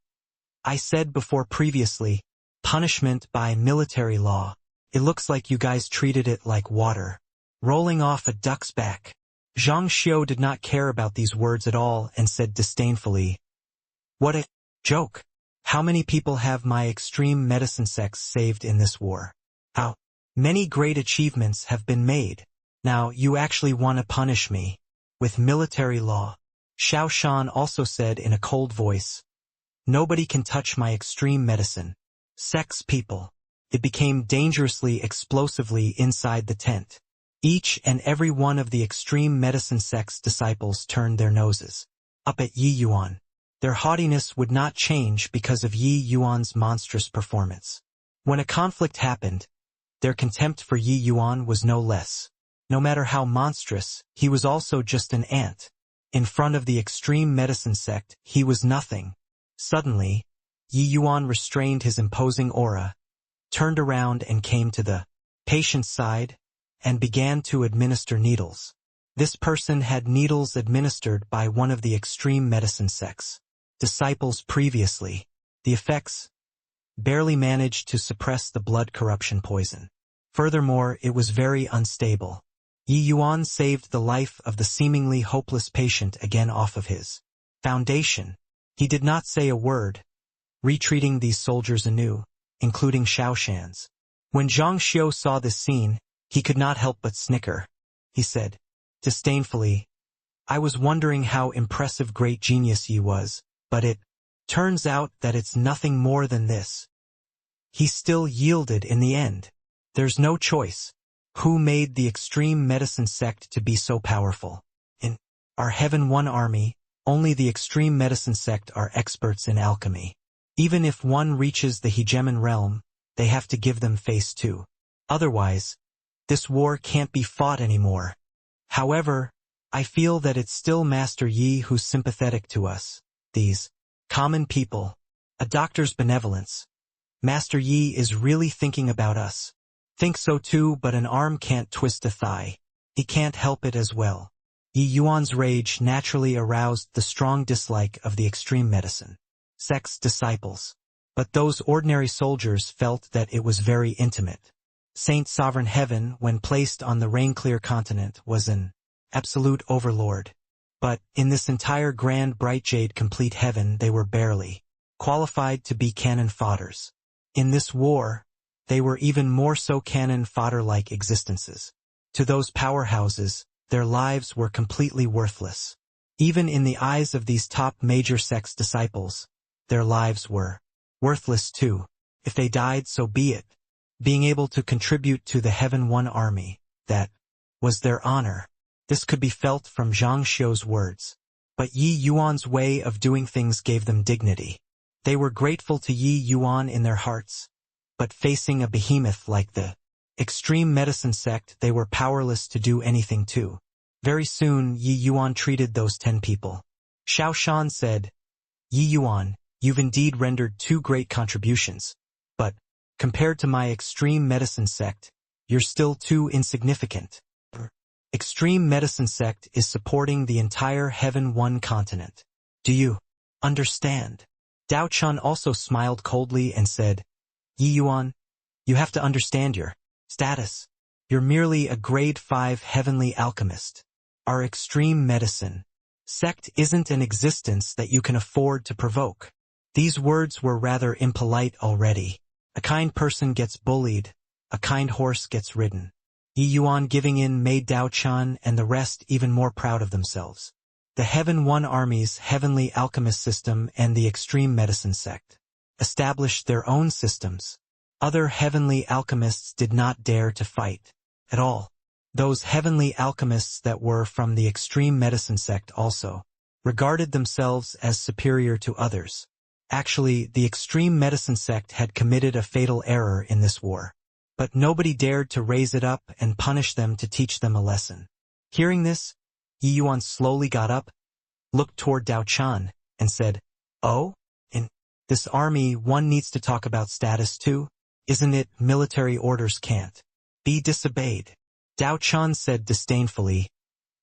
I said before previously, punishment by military law. It looks like you guys treated it like water, rolling off a duck's back. Zhang Xiao did not care about these words at all and said disdainfully, What a joke! How many people have my extreme medicine sects saved in this war? How many great achievements have been made? Now you actually want to punish me with military law? Xiao Shan also said in a cold voice, Nobody can touch my extreme medicine sect's people. It became dangerously explosively inside the tent. Each and every one of the extreme medicine sect's disciples turned their noses up at Yi Yuan. Their haughtiness would not change because of Yi Yuan's monstrous performance. When a conflict happened, their contempt for Yi Yuan was no less. No matter how monstrous, he was also just an ant. In front of the extreme medicine sect, he was nothing. Suddenly, Yi Yuan restrained his imposing aura, turned around and came to the patient's side, and began to administer needles. This person had needles administered by one of the extreme medicine sect's disciples previously. The effects barely managed to suppress the blood corruption poison. Furthermore, it was very unstable. Yi Yuan saved the life of the seemingly hopeless patient again off of his foundation. He did not say a word, retreating these soldiers anew, including Xiao Shan's. When Zhang Xiao saw this scene, he could not help but snicker. He said, disdainfully, I was wondering how impressive great genius Yi was, but it turns out that it's nothing more than this. He still yielded in the end. There's no choice. Who made the extreme medicine sect to be so powerful? In our Heaven One army, only the extreme medicine sect are experts in alchemy. Even if one reaches the hegemon realm, they have to give them face too. Otherwise, this war can't be fought anymore. However, I feel that it's still Master Yi who's sympathetic to us, these common people. A doctor's benevolence. Master Yi is really thinking about us. Think so too, but an arm can't twist a thigh. He can't help it as well. Yi Yuan's rage naturally aroused the strong dislike of the extreme medicine sect's disciples. But those ordinary soldiers felt that it was very intimate. Saint Sovereign Heaven, when placed on the rain-clear continent, was an absolute overlord. But in this entire Grand Bright Jade complete heaven they were barely qualified to be cannon fodders. In this war, they were even more so cannon fodder-like existences. To those powerhouses, their lives were completely worthless. Even in the eyes of these top major sect's disciples, their lives were worthless too. If they died, so be it. Being able to contribute to the Heaven One army, that was their honor. This could be felt from Zhang Xiao's words. But Yi Yuan's way of doing things gave them dignity. They were grateful to Yi Yuan in their hearts. But facing a behemoth like the extreme medicine sect, they were powerless to do anything too. Very soon, Yi Yuan treated those 10 people. Xiao Shan said, Yi Yuan, you've indeed rendered 2 great contributions. But, compared to my extreme medicine sect, you're still too insignificant. Extreme medicine sect is supporting the entire Heaven One continent. Do you understand? Dao Chun also smiled coldly and said, Yi Yuan, you have to understand your status. You're merely a grade 5 heavenly alchemist. Our extreme medicine sect isn't an existence that you can afford to provoke. These words were rather impolite already. A kind person gets bullied, a kind horse gets ridden. Yi Yuan giving in made Dao Chan and the rest even more proud of themselves. The Heaven One Army's heavenly alchemist system and the extreme medicine sect established their own systems. Other heavenly alchemists did not dare to fight at all. Those heavenly alchemists that were from the extreme medicine sect also regarded themselves as superior to others. Actually, the extreme medicine sect had committed a fatal error in this war. But nobody dared to raise it up and punish them to teach them a lesson. Hearing this, Yi Yuan slowly got up, looked toward Dao Chan, and said, "Oh, in this army one needs to talk about status too, isn't it? Military orders can't be disobeyed." Dao Chan said disdainfully,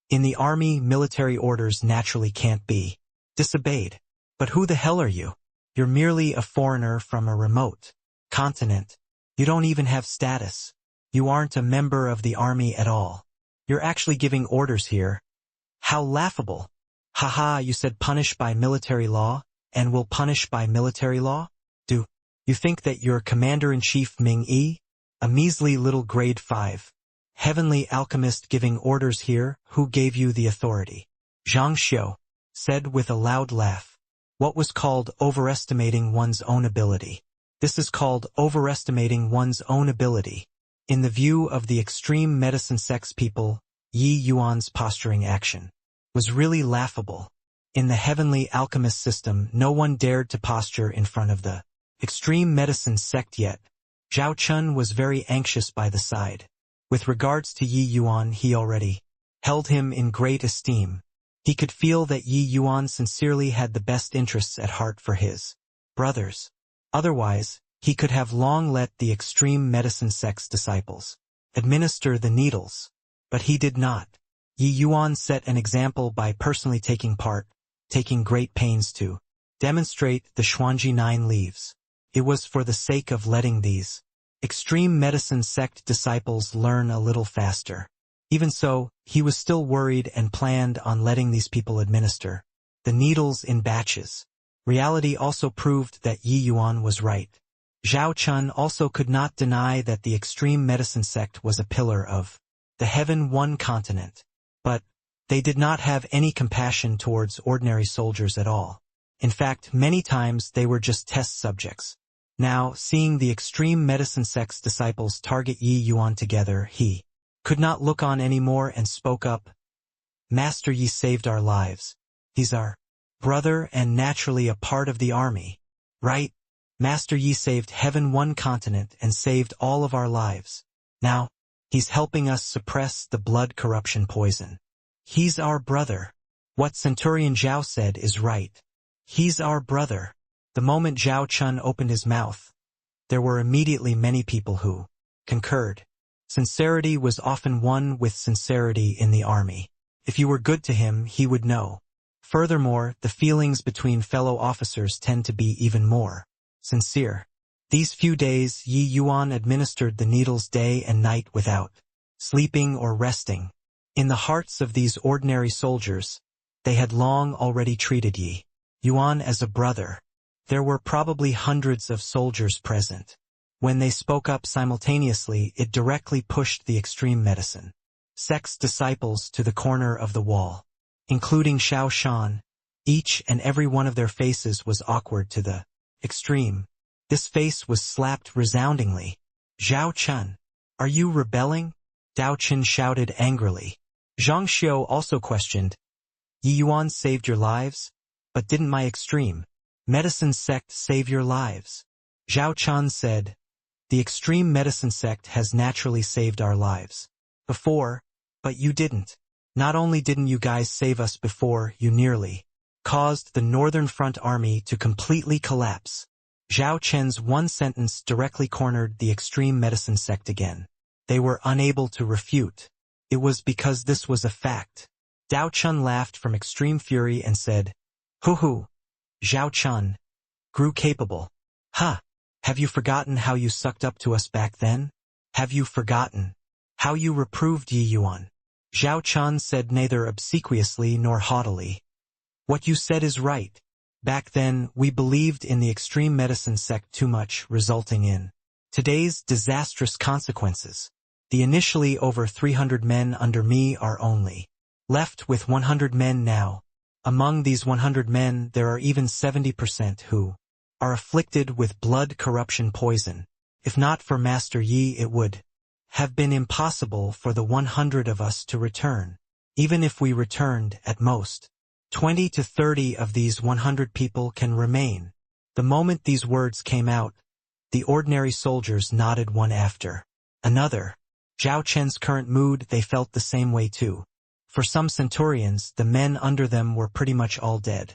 "In the army, military orders naturally can't be disobeyed. But who the hell are you? You're merely a foreigner from a remote continent. You don't even have status. You aren't a member of the army at all. You're actually giving orders here. How laughable. Haha, you said punish by military law, and will punish by military law? Do you think that you're Commander-in-Chief Ming Yi? A measly little grade 5 heavenly alchemist giving orders here? Who gave you the authority?" Zhang Xiu said with a loud laugh. "What was called overestimating one's own ability. This is called overestimating one's own ability." In the view of the extreme medicine sect's people, Yi Yuan's posturing action was really laughable. In the heavenly alchemist system, no one dared to posture in front of the extreme medicine sect yet. Zhao Chun was very anxious by the side. With regards to Yi Yuan, he already held him in great esteem. He could feel that Yi Yuan sincerely had the best interests at heart for his brothers. Otherwise, he could have long let the extreme medicine sect's disciples administer the needles. But he did not. Yi Yuan set an example by personally taking great pains to demonstrate the Xuanji 9 leaves. It was for the sake of letting these extreme medicine sect disciples learn a little faster. Even so, he was still worried and planned on letting these people administer the needles in batches. Reality also proved that Yi Yuan was right. Zhao Chun also could not deny that the extreme medicine sect was a pillar of the Heaven One continent. But they did not have any compassion towards ordinary soldiers at all. In fact, many times they were just test subjects. Now, seeing the extreme medicine sect's disciples target Yi Yuan together, he could not look on anymore and spoke up. "Master Yi saved our lives. He's our brother and naturally a part of the army, right? Master Yi saved Heaven One continent and saved all of our lives. Now, he's helping us suppress the blood corruption poison. He's our brother. What Centurion Zhao said is right. He's our brother." The moment Zhao Chun opened his mouth, there were immediately many people who concurred. Sincerity was often won with sincerity in the army. If you were good to him, he would know. Furthermore, the feelings between fellow officers tend to be even more sincere. These few days, Yi Yuan administered the needles day and night without sleeping or resting. In the hearts of these ordinary soldiers, they had long already treated Yi Yuan as a brother. There were probably hundreds of soldiers present. When they spoke up simultaneously, it directly pushed the extreme medicine sect's disciples to the corner of the wall, including Xiao Shan. Each and every one of their faces was awkward to the extreme. This face was slapped resoundingly. "Zhao Chun, are you rebelling?" Dao Qin shouted angrily. Zhang Xiu also questioned. "Yi Yuan saved your lives? But didn't my extreme medicine sect save your lives?" Zhao Chan said, "The extreme medicine sect has naturally saved our lives before, but you didn't. Not only didn't you guys save us before, you nearly caused the Northern Front Army to completely collapse." Zhao Chen's one sentence directly cornered the extreme medicine sect again. They were unable to refute. It was because this was a fact. Dao Chun laughed from extreme fury and said, "Hoo-hoo, Zhao Chun grew capable. Ha! Have you forgotten how you sucked up to us back then? Have you forgotten how you reproved Yi Yuan?" Zhao Chun said neither obsequiously nor haughtily. "What you said is right. Back then, we believed in the extreme medicine sect too much, resulting in today's disastrous consequences. The initially over 300 men under me are only left with 100 men now. Among these 100 men, there are even 70% who are afflicted with blood corruption poison. If not for Master Yi, it would have been impossible for the 100 of us to return. Even if we returned, at most, 20 to 30 of these 100 people can remain. The moment these words came out, the ordinary soldiers nodded one after another. Zhao Chen's current mood, they felt the same way too. For some centurions, the men under them were pretty much all dead.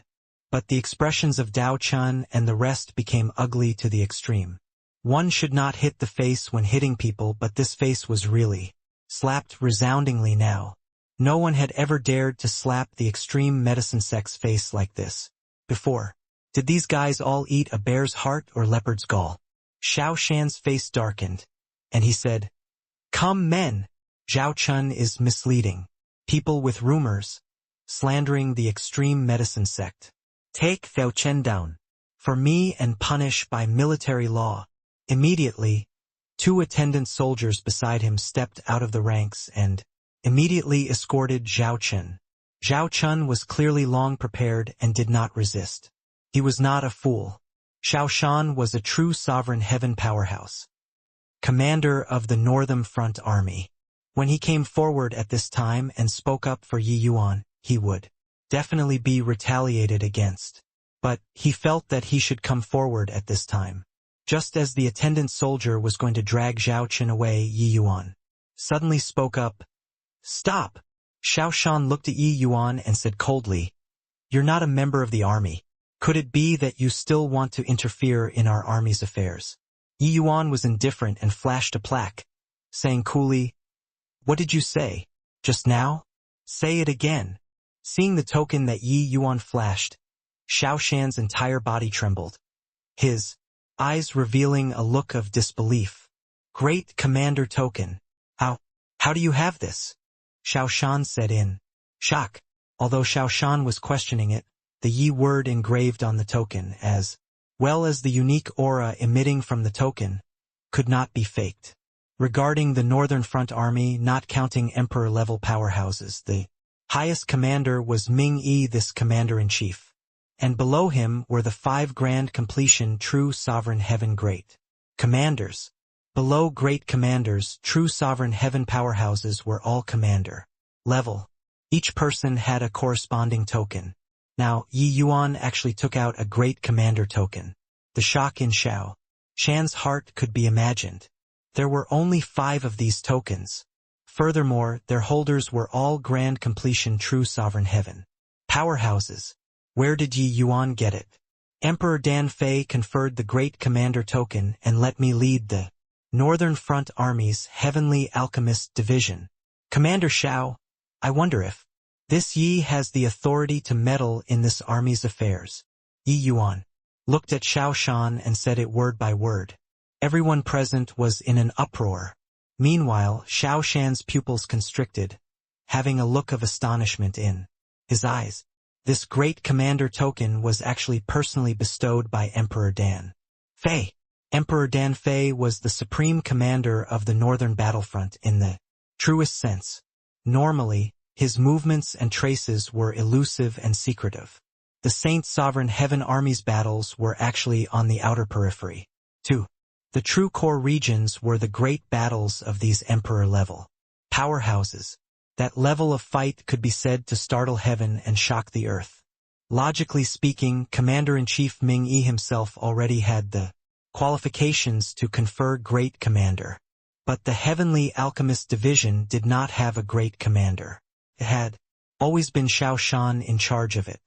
But the expressions of Dao Chun and the rest became ugly to the extreme. One should not hit the face when hitting people, but this face was really slapped resoundingly now. No one had ever dared to slap the extreme medicine sect's face like this before. Did these guys all eat a bear's heart or leopard's gall? Xiao Shan's face darkened, and he said, "Come, men. Zhao Chun is misleading people with rumors, slandering the extreme medicine sect. Take Xiao Chen down for me and punish by military law." Immediately, 2 attendant soldiers beside him stepped out of the ranks and immediately escorted Zhao Chen. Zhao Chun was clearly long prepared and did not resist. He was not a fool. Xiao Shan was a true sovereign heaven powerhouse, commander of the Northern Front Army. When he came forward at this time and spoke up for Yi Yuan, he would definitely be retaliated against. But he felt that he should come forward at this time. Just as the attendant soldier was going to drag Zhao Chen away, Yi Yuan suddenly spoke up. "Stop!" Xiao Shan looked at Yi Yuan and said coldly, "You're not a member of the army. Could it be that you still want to interfere in our army's affairs?" Yi Yuan was indifferent and flashed a plaque, saying coolly, "What did you say? Just now? Say it again." Seeing the token that Yi Yuan flashed, Xiao Shan's entire body trembled, his eyes revealing a look of disbelief. "Great Commander token. How do you have this?" Xiao Shan said in shock. Although Xiao Shan was questioning it, the Yi word engraved on the token, as well as the unique aura emitting from the token, could not be faked. Regarding the Northern Front Army, not counting Emperor-level powerhouses, the highest commander was Ming Yi, this commander-in-chief. And below him were the 5 grand completion true sovereign heaven great commanders. Below great commanders, true sovereign heaven powerhouses were all commander level. Each person had a corresponding token. Now, Yi Yuan actually took out a great commander token. The shock in Xiao Shan's heart could be imagined. There were only 5 of these tokens. Furthermore, their holders were all grand completion true sovereign heaven powerhouses. Where did Yi Yuan get it? Emperor Dan Fei conferred the Great Commander token and let me lead the Northern Front Army's Heavenly Alchemist Division. Commander Xiao, I wonder if this Yi has the authority to meddle in this army's affairs. Yi Yuan looked at Xiao Shan and said it word by word. Everyone present was in an uproar. Meanwhile, Xiao Shan's pupils constricted, having a look of astonishment in his eyes. This great commander token was actually personally bestowed by Emperor Dan Fei. Emperor Dan Fei was the supreme commander of the northern battlefront in the truest sense. Normally, his movements and traces were elusive and secretive. The Saint Sovereign Heaven Army's battles were actually on the outer periphery. 2. The true core regions were the great battles of these emperor-level powerhouses. That level of fight could be said to startle heaven and shock the earth. Logically speaking, Commander-in-Chief Ming Yi himself already had the qualifications to confer Great Commander. But the Heavenly Alchemist Division did not have a Great Commander. It had always been Xiao Shan in charge of it.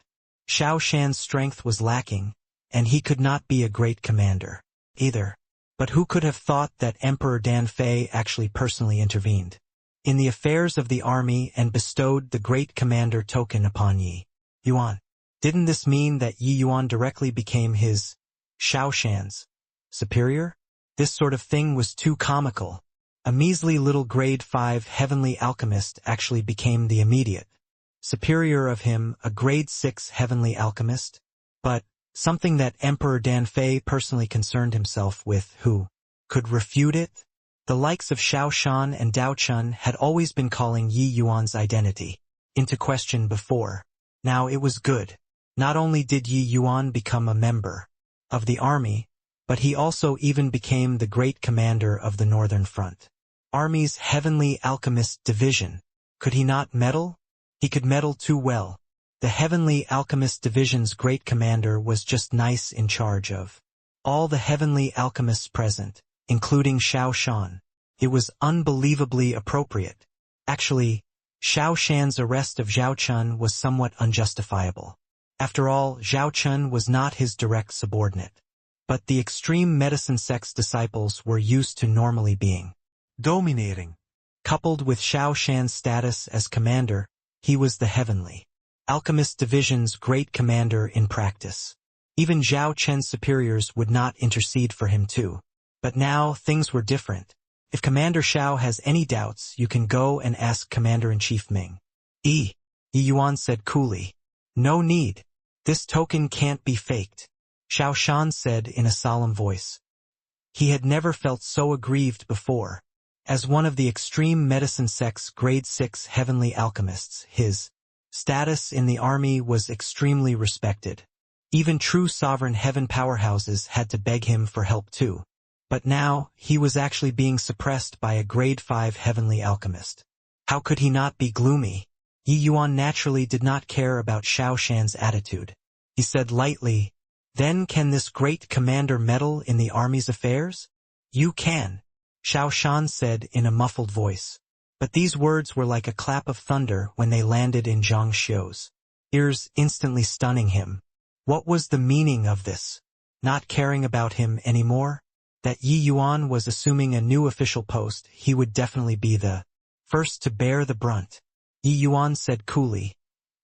Xiao Shan's strength was lacking, and he could not be a Great Commander either. But who could have thought that Emperor Dan Fei actually personally intervened in the affairs of the army and bestowed the Great Commander token upon Yi Yuan? Didn't this mean that Yi Yuan directly became his, Xiao Shan's, superior? This sort of thing was too comical. A measly little grade 5 heavenly alchemist actually became the immediate superior of him, a grade 6 heavenly alchemist. But something that Emperor Danfei personally concerned himself with. Who could refute it? The likes of Xiao Shan and Dao Chun had always been calling Yi Yuan's identity into question before. Now it was good. Not only did Yi Yuan become a member of the army, but he also even became the great commander of the Northern Front. Army's Heavenly Alchemist Division. Could he not meddle? He could meddle too well. The Heavenly Alchemist Division's great commander was just nice in charge of all the Heavenly Alchemists present, including Xiao Shan. It was unbelievably appropriate. Actually, Xiao Shan's arrest of Zhao Chun was somewhat unjustifiable. After all, Zhao Chun was not his direct subordinate. But the extreme medicine sect's disciples were used to normally being dominating. Coupled with Xiao Shan's status as commander, he was the Heavenly Alchemist Division's great commander in practice. Even Zhao Chen's superiors would not intercede for him too. But now things were different. If Commander Xiao has any doubts, you can go and ask Commander-in-Chief Ming. Yi Yuan said coolly. No need. This token can't be faked, Xiao Shan said in a solemn voice. He had never felt so aggrieved before. As one of the extreme medicine sect's grade 6 heavenly alchemists, his status in the army was extremely respected. Even true sovereign heaven powerhouses had to beg him for help too. But now, he was actually being suppressed by a grade 5 heavenly alchemist. How could he not be gloomy? Yi Yuan naturally did not care about Xiao Shan's attitude. He said lightly, "Then can this great commander meddle in the army's affairs?" "You can," Xiao Shan said in a muffled voice. But these words were like a clap of thunder when they landed in Zhang Xiu's ears, instantly stunning him. What was the meaning of this? Not caring about him anymore? That Yi Yuan was assuming a new official post, he would definitely be the first to bear the brunt. Yi Yuan said coolly,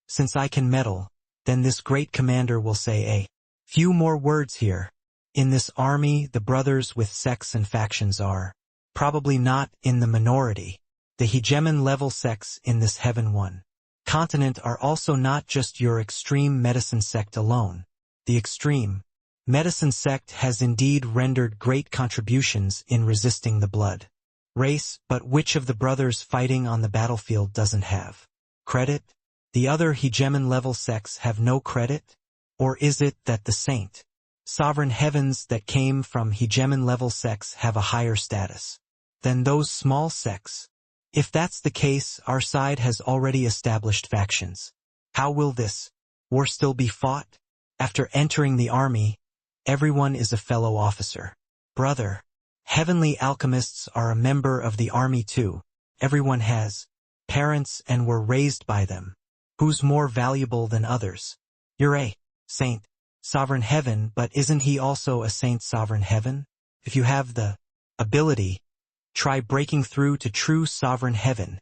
"Since I can meddle, then this great commander will say a few more words here. In this army, the brothers with sects and factions are probably not in the minority. The hegemon level sects in this Heaven 1 continent are also not just your extreme medicine sect alone. The extreme medicine sect has indeed rendered great contributions in resisting the blood race, but which of the brothers fighting on the battlefield doesn't have credit? The other hegemon-level sects have no credit? Or is it that the saint sovereign heavens that came from hegemon-level sects have a higher status than those small sects? If that's the case, our side has already established factions. How will this war still be fought? After entering the army, everyone is a fellow officer. Brother, heavenly alchemists are a member of the army too. Everyone has parents and were raised by them. Who's more valuable than others? You're a saint, sovereign heaven, but isn't he also a saint, sovereign heaven? If you have the ability, try breaking through to true sovereign heaven.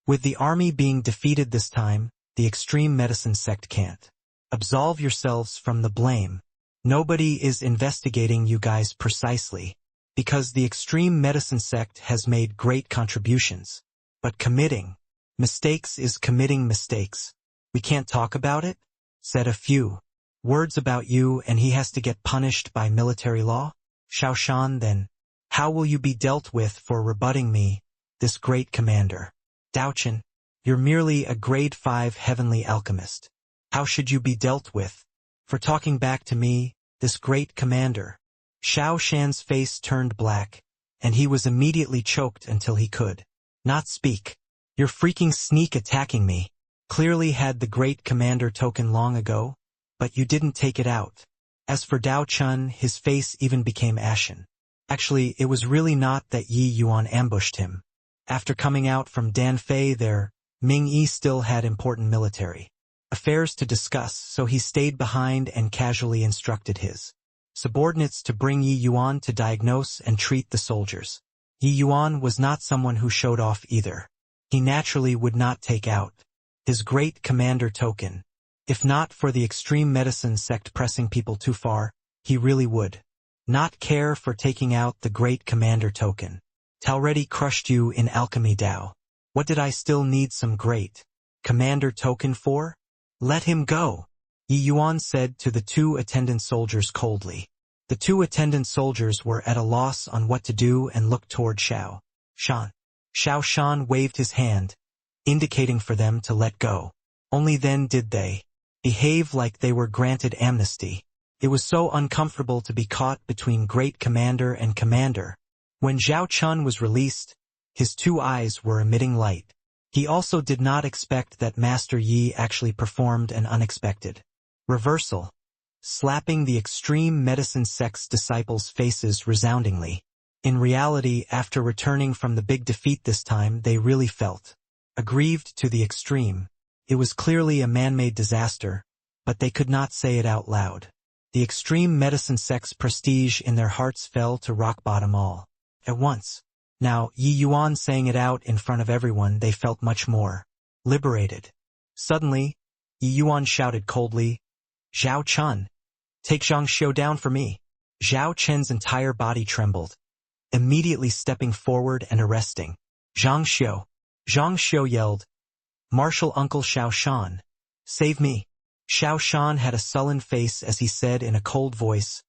With the army being defeated this time, the extreme medicine sect can't absolve yourselves from the blame. Nobody is investigating you guys precisely, because the extreme medicine sect has made great contributions. But committing mistakes is committing mistakes. We can't talk about it? Said a few words about you and he has to get punished by military law? Xiao Shan, then how will you be dealt with for rebutting me, this great commander? Dao Chen, you're merely a grade 5 heavenly alchemist. How should you be dealt with for talking back to me, this great commander? Xiao Shan's face turned black, and he was immediately choked until he could not speak. You're freaking sneak attacking me. Clearly had the great commander token long ago, but you didn't take it out. As for Dao Chun, his face even became ashen. Actually, it was really not that Yi Yuan ambushed him. After coming out from Danfei there, Ming Yi still had important military affairs to discuss, so he stayed behind and casually instructed his subordinates to bring Yi Yuan to diagnose and treat the soldiers. Yi Yuan was not someone who showed off either. He naturally would not take out his great commander token. If not for the extreme medicine sect pressing people too far, he really would not care for taking out the great commander token. Already crushed you in alchemy Dao. What did I still need some great commander token for? Let him go. Yi Yuan said to the two attendant soldiers coldly. The two attendant soldiers were at a loss on what to do and looked toward Xiao Shan. Xiao Shan waved his hand, indicating for them to let go. Only then did they behave like they were granted amnesty. It was so uncomfortable to be caught between great commander and commander. When Zhao Chun was released, his two eyes were emitting light. He also did not expect that Master Yi actually performed an unexpected reversal, slapping the extreme medicine sect's disciples' faces resoundingly. In reality, after returning from the big defeat this time, they really felt aggrieved to the extreme. It was clearly a man-made disaster, but they could not say it out loud. The extreme medicine sect's prestige in their hearts fell to rock bottom all at once. Now, Yi Yuan saying it out in front of everyone, they felt much more liberated. Suddenly, Yi Yuan shouted coldly, "Zhao Chun, take Zhang Xiu down for me." Zhao Chen's entire body trembled, immediately stepping forward and arresting Zhang Xiu. Zhang Xiu yelled, "Martial Uncle Xiao Shan, save me." Xiao Shan had a sullen face as he said in a cold voice,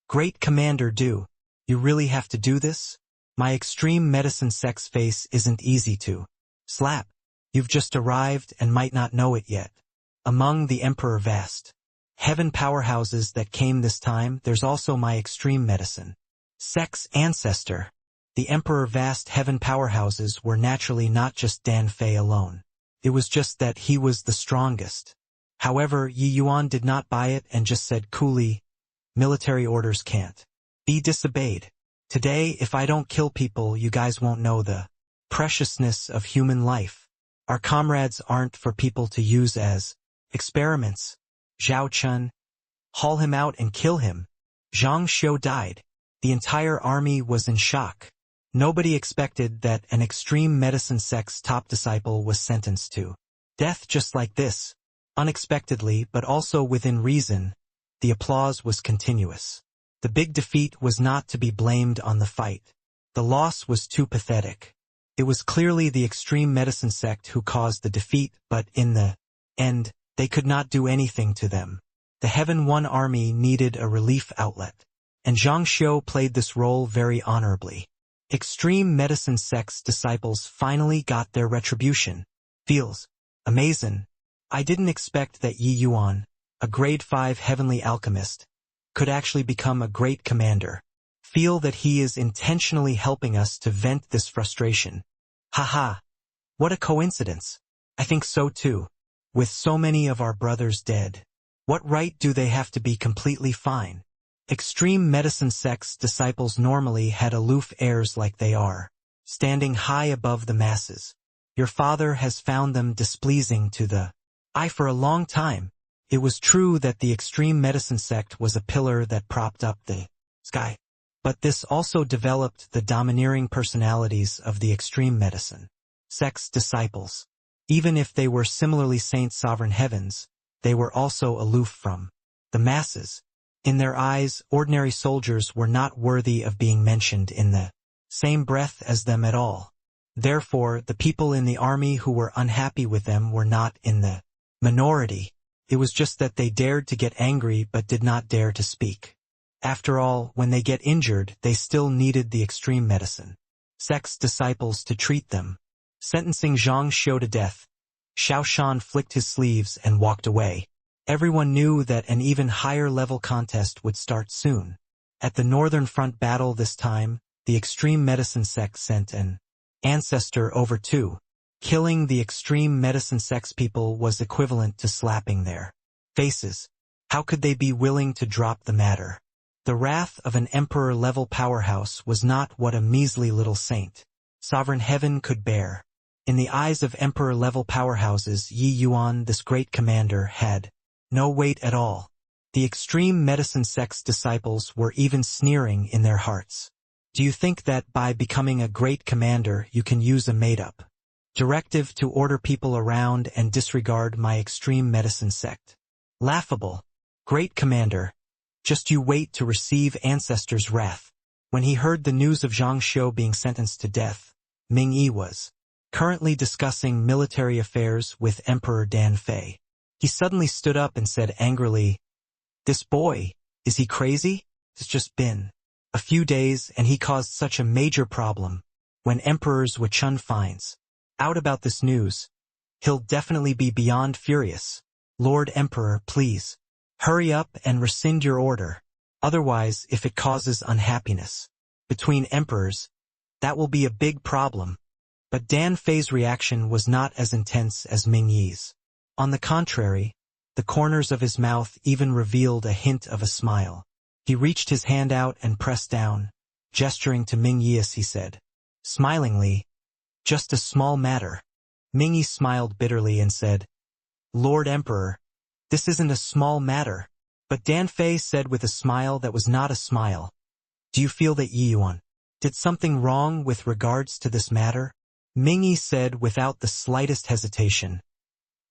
"Great Commander, do you really have to do this? My extreme medicine sect's face isn't easy to slap. You've just arrived and might not know it yet. Among the Emperor vast heaven powerhouses that came this time, there's also my extreme medicine sect's ancestor." The Emperor vast heaven powerhouses were naturally not just Dan Fei alone. It was just that he was the strongest. However, Yi Yuan did not buy it and just said coolly, "Military orders can't be disobeyed. Today, if I don't kill people, you guys won't know the preciousness of human life. Our comrades aren't for people to use as experiments. Zhao Chun, haul him out and kill him." Zhang Xiu died. The entire army was in shock. Nobody expected that an extreme medicine sect's top disciple was sentenced to death just like this. Unexpectedly, but also within reason, the applause was continuous. The big defeat was not to be blamed on the fight. The loss was too pathetic. It was clearly the extreme medicine sect who caused the defeat, but in the end, they could not do anything to them. The Heaven One army needed a relief outlet, and Zhang Xiu played this role very honorably. Extreme medicine sect's disciples finally got their retribution. Feels amazing. I didn't expect that Yi Yuan, a grade 5 heavenly alchemist, could actually become a great commander. Feel that he is intentionally helping us to vent this frustration. Haha. What a coincidence. I think so too. With so many of our brothers dead, what right do they have to be completely fine? Extreme medicine sect's disciples normally had aloof airs like they are, standing high above the masses. Your father has found them displeasing to the eye for a long time. It was true that the extreme medicine sect was a pillar that propped up the sky, but this also developed the domineering personalities of the extreme medicine sect's disciples. Even if they were similarly Saint Sovereign Heavens, they were also aloof from the masses. In their eyes, ordinary soldiers were not worthy of being mentioned in the same breath as them at all. Therefore, the people in the army who were unhappy with them were not in the minority. It was just that they dared to get angry but did not dare to speak. After all, when they get injured, they still needed the extreme medicine sect's disciples to treat them. Sentencing Zhang Xiu to death, Xiao Shan flicked his sleeves and walked away. Everyone knew that an even higher level contest would start soon. At the Northern Front battle this time, the extreme medicine sect sent an ancestor over too. Killing the extreme medicine sect's people was equivalent to slapping their faces. How could they be willing to drop the matter? The wrath of an emperor-level powerhouse was not what a measly little Saint Sovereign Heaven could bear. In the eyes of emperor-level powerhouses, Yi Yuan, this great commander, had no weight at all. The extreme medicine sect's disciples were even sneering in their hearts. Do you think that by becoming a great commander you can use a made-up directive to order people around and disregard my extreme medicine sect? Laughable. Great commander. Just you wait to receive ancestors' wrath. When he heard the news of Zhang Xiu being sentenced to death, Ming Yi was currently discussing military affairs with Emperor Dan Fei. He suddenly stood up and said angrily, "This boy, is he crazy? It's just been a few days and he caused such a major problem. When Emperor Zhuchun finds out about this news, he'll definitely be beyond furious. Lord Emperor, please, hurry up and rescind your order. Otherwise, if it causes unhappiness between emperors, that will be a big problem." But Dan Fei's reaction was not as intense as Ming Yi's. On the contrary, the corners of his mouth even revealed a hint of a smile. He reached his hand out and pressed down, gesturing to Ming Yi as he said, smilingly, "Just a small matter." Ming Yi smiled bitterly and said, "Lord Emperor, this isn't a small matter." But Dan Fei said with a smile that was not a smile, "Do you feel that Yi Yuan did something wrong with regards to this matter?" Ming Yi said without the slightest hesitation,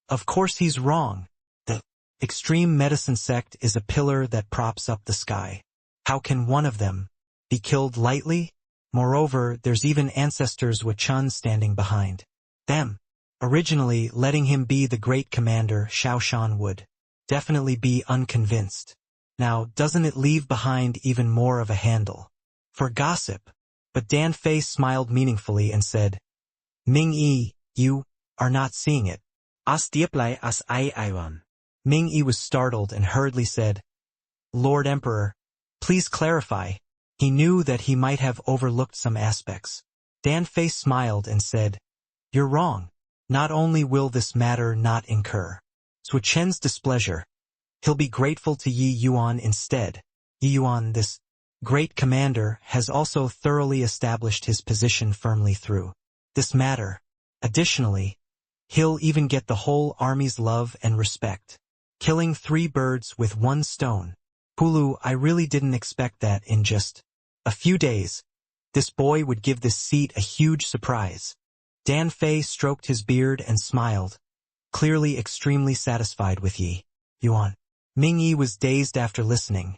"Of course he's wrong. The extreme medicine sect is a pillar that props up the sky. How can one of them be killed lightly? Moreover, there's even ancestors Zhuchun standing behind them. Originally, letting him be the great commander, Shaoshan would definitely be unconvinced. Now, doesn't it leave behind even more of a handle for gossip?" But Dan Fei smiled meaningfully and said, "Ming Yi, you are not seeing it." As dieplei as Iwan. Ming Yi was startled and hurriedly said, "Lord Emperor, please clarify." He knew that he might have overlooked some aspects. Dan Fei smiled and said, "You're wrong. Not only will this matter not incur Zhuchun's displeasure, he'll be grateful to Yi Yuan instead. Yi Yuan, this great commander, has also thoroughly established his position firmly through this matter. Additionally, he'll even get the whole army's love and respect. Killing 3 birds with 1 stone. Hulu, I really didn't expect that in just a few days. This boy would give this seat a huge surprise." Dan Fei stroked his beard and smiled, clearly extremely satisfied with Yi Yuan. Ming Yi was dazed after listening,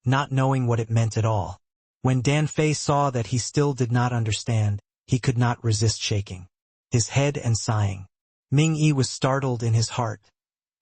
not knowing what it meant at all. When Dan Fei saw that he still did not understand, he could not resist shaking his head and sighing. Ming Yi was startled in his heart.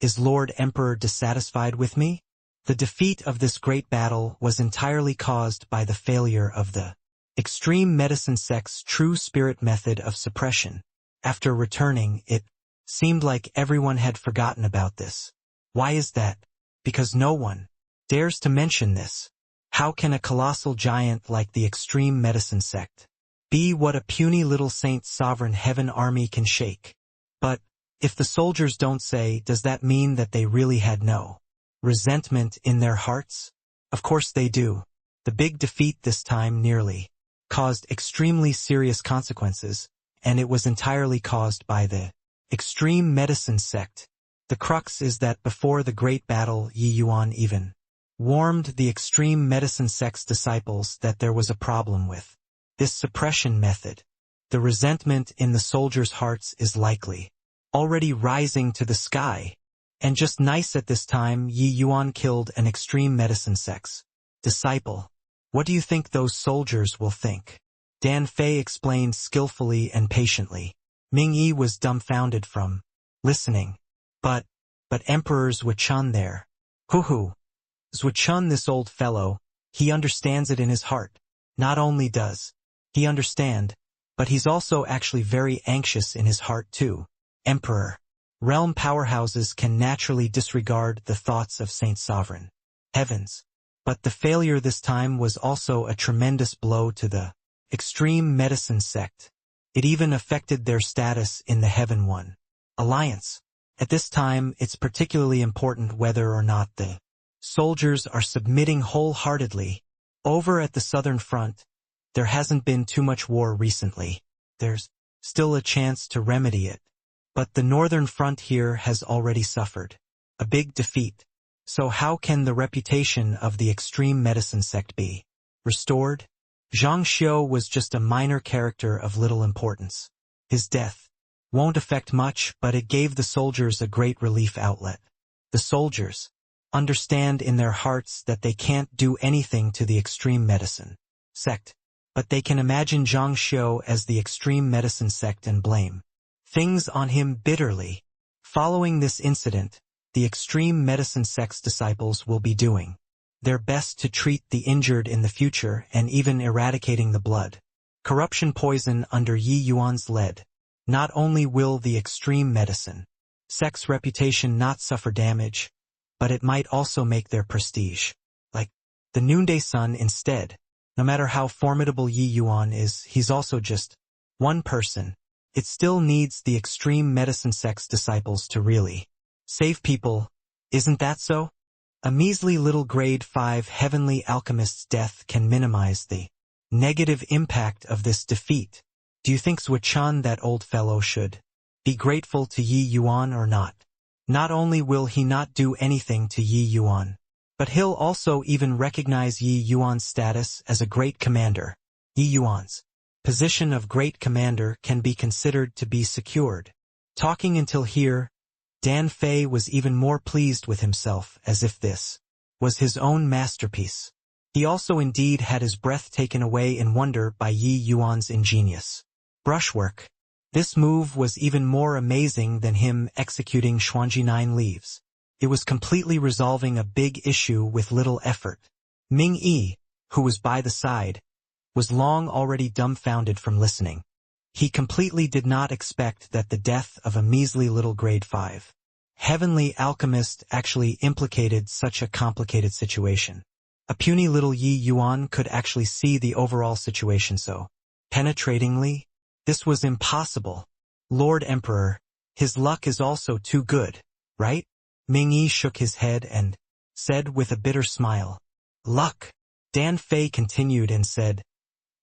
Is Lord Emperor dissatisfied with me? The defeat of this great battle was entirely caused by the failure of the extreme medicine sect's true spirit method of suppression. After returning, it seemed like everyone had forgotten about this. Why is that? Because no one dares to mention this. How can a colossal giant like the extreme medicine sect be what a puny little saint's sovereign heaven army can shake? But if the soldiers don't say, does that mean that they really had no resentment in their hearts? Of course they do. The big defeat this time nearly caused extremely serious consequences, and it was entirely caused by the extreme medicine sect. The crux is that before the great battle, Yi Yuan even warned the extreme medicine sect's disciples that there was a problem with this suppression method. The resentment in the soldiers' hearts is likely already rising to the sky. And just nice at this time, Yi Yuan killed an extreme medicine sect's disciple. What do you think those soldiers will think? Dan Fei explained skillfully and patiently. Ming Yi was dumbfounded from listening. But Emperor Zhuchun there. Hoo-hoo. Zhuchun, this old fellow, he understands it in his heart. Not only does he understand, but he's also actually very anxious in his heart too. Emperor. Realm powerhouses can naturally disregard the thoughts of Saint Sovereign Heavens. But the failure this time was also a tremendous blow to the extreme medicine sect. It even affected their status in the Heaven One Alliance. At this time, it's particularly important whether or not the soldiers are submitting wholeheartedly. Over at the Southern Front, there hasn't been too much war recently. There's still a chance to remedy it. But the Northern Front here has already suffered a big defeat. So how can the reputation of the extreme medicine sect be restored? Zhang Xiu was just a minor character of little importance. His death won't affect much, but it gave the soldiers a great relief outlet. The soldiers understand in their hearts that they can't do anything to the extreme medicine sect, but they can imagine Zhang Xiu as the extreme medicine sect and blame things on him bitterly. Following this incident, the extreme medicine sect's disciples will be doing their best to treat the injured in the future and even eradicating the blood corruption poison under Yi Yuan's lead. Not only will the extreme medicine sect's reputation not suffer damage, but it might also make their prestige like the noonday sun instead. No matter how formidable Yi Yuan is, he's also just one person. It still needs the extreme medicine sect's disciples to really save people, isn't that so? A measly little grade 5 heavenly alchemist's death can minimize the negative impact of this defeat. Do you think Zuo-chun, that old fellow, should be grateful to Yi Yuan or not? Not only will he not do anything to Yi Yuan, but he'll also even recognize Yi Yuan's status as a great commander. Yi Yuan's position of great commander can be considered to be secured. Talking until here, Dan Fei was even more pleased with himself, as if this was his own masterpiece. He also indeed had his breath taken away in wonder by Yi Yuan's ingenious brushwork. This move was even more amazing than him executing Xuanji 9 leaves. It was completely resolving a big issue with little effort. Ming Yi, who was by the side, was long already dumbfounded from listening. He completely did not expect that the death of a measly little grade 5 heavenly alchemist actually implicated such a complicated situation. A puny little Yi Yuan could actually see the overall situation so penetratingly. This was impossible. Lord Emperor, his luck is also too good, right? Ming Yi shook his head and said with a bitter smile, "Luck." Dan Fei continued and said,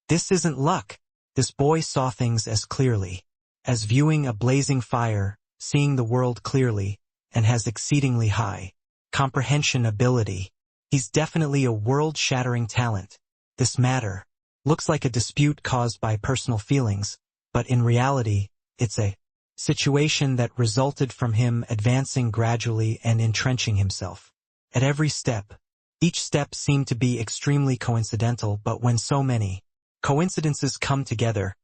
"This isn't luck." This boy saw things as clearly as viewing a blazing fire, seeing the world clearly, and has exceedingly high comprehension ability. He's definitely a world-shattering talent. This matter looks like a dispute caused by personal feelings, but in reality, it's a situation that resulted from him advancing gradually and entrenching himself. At every step, each step seemed to be extremely coincidental, but when so many coincidences come together,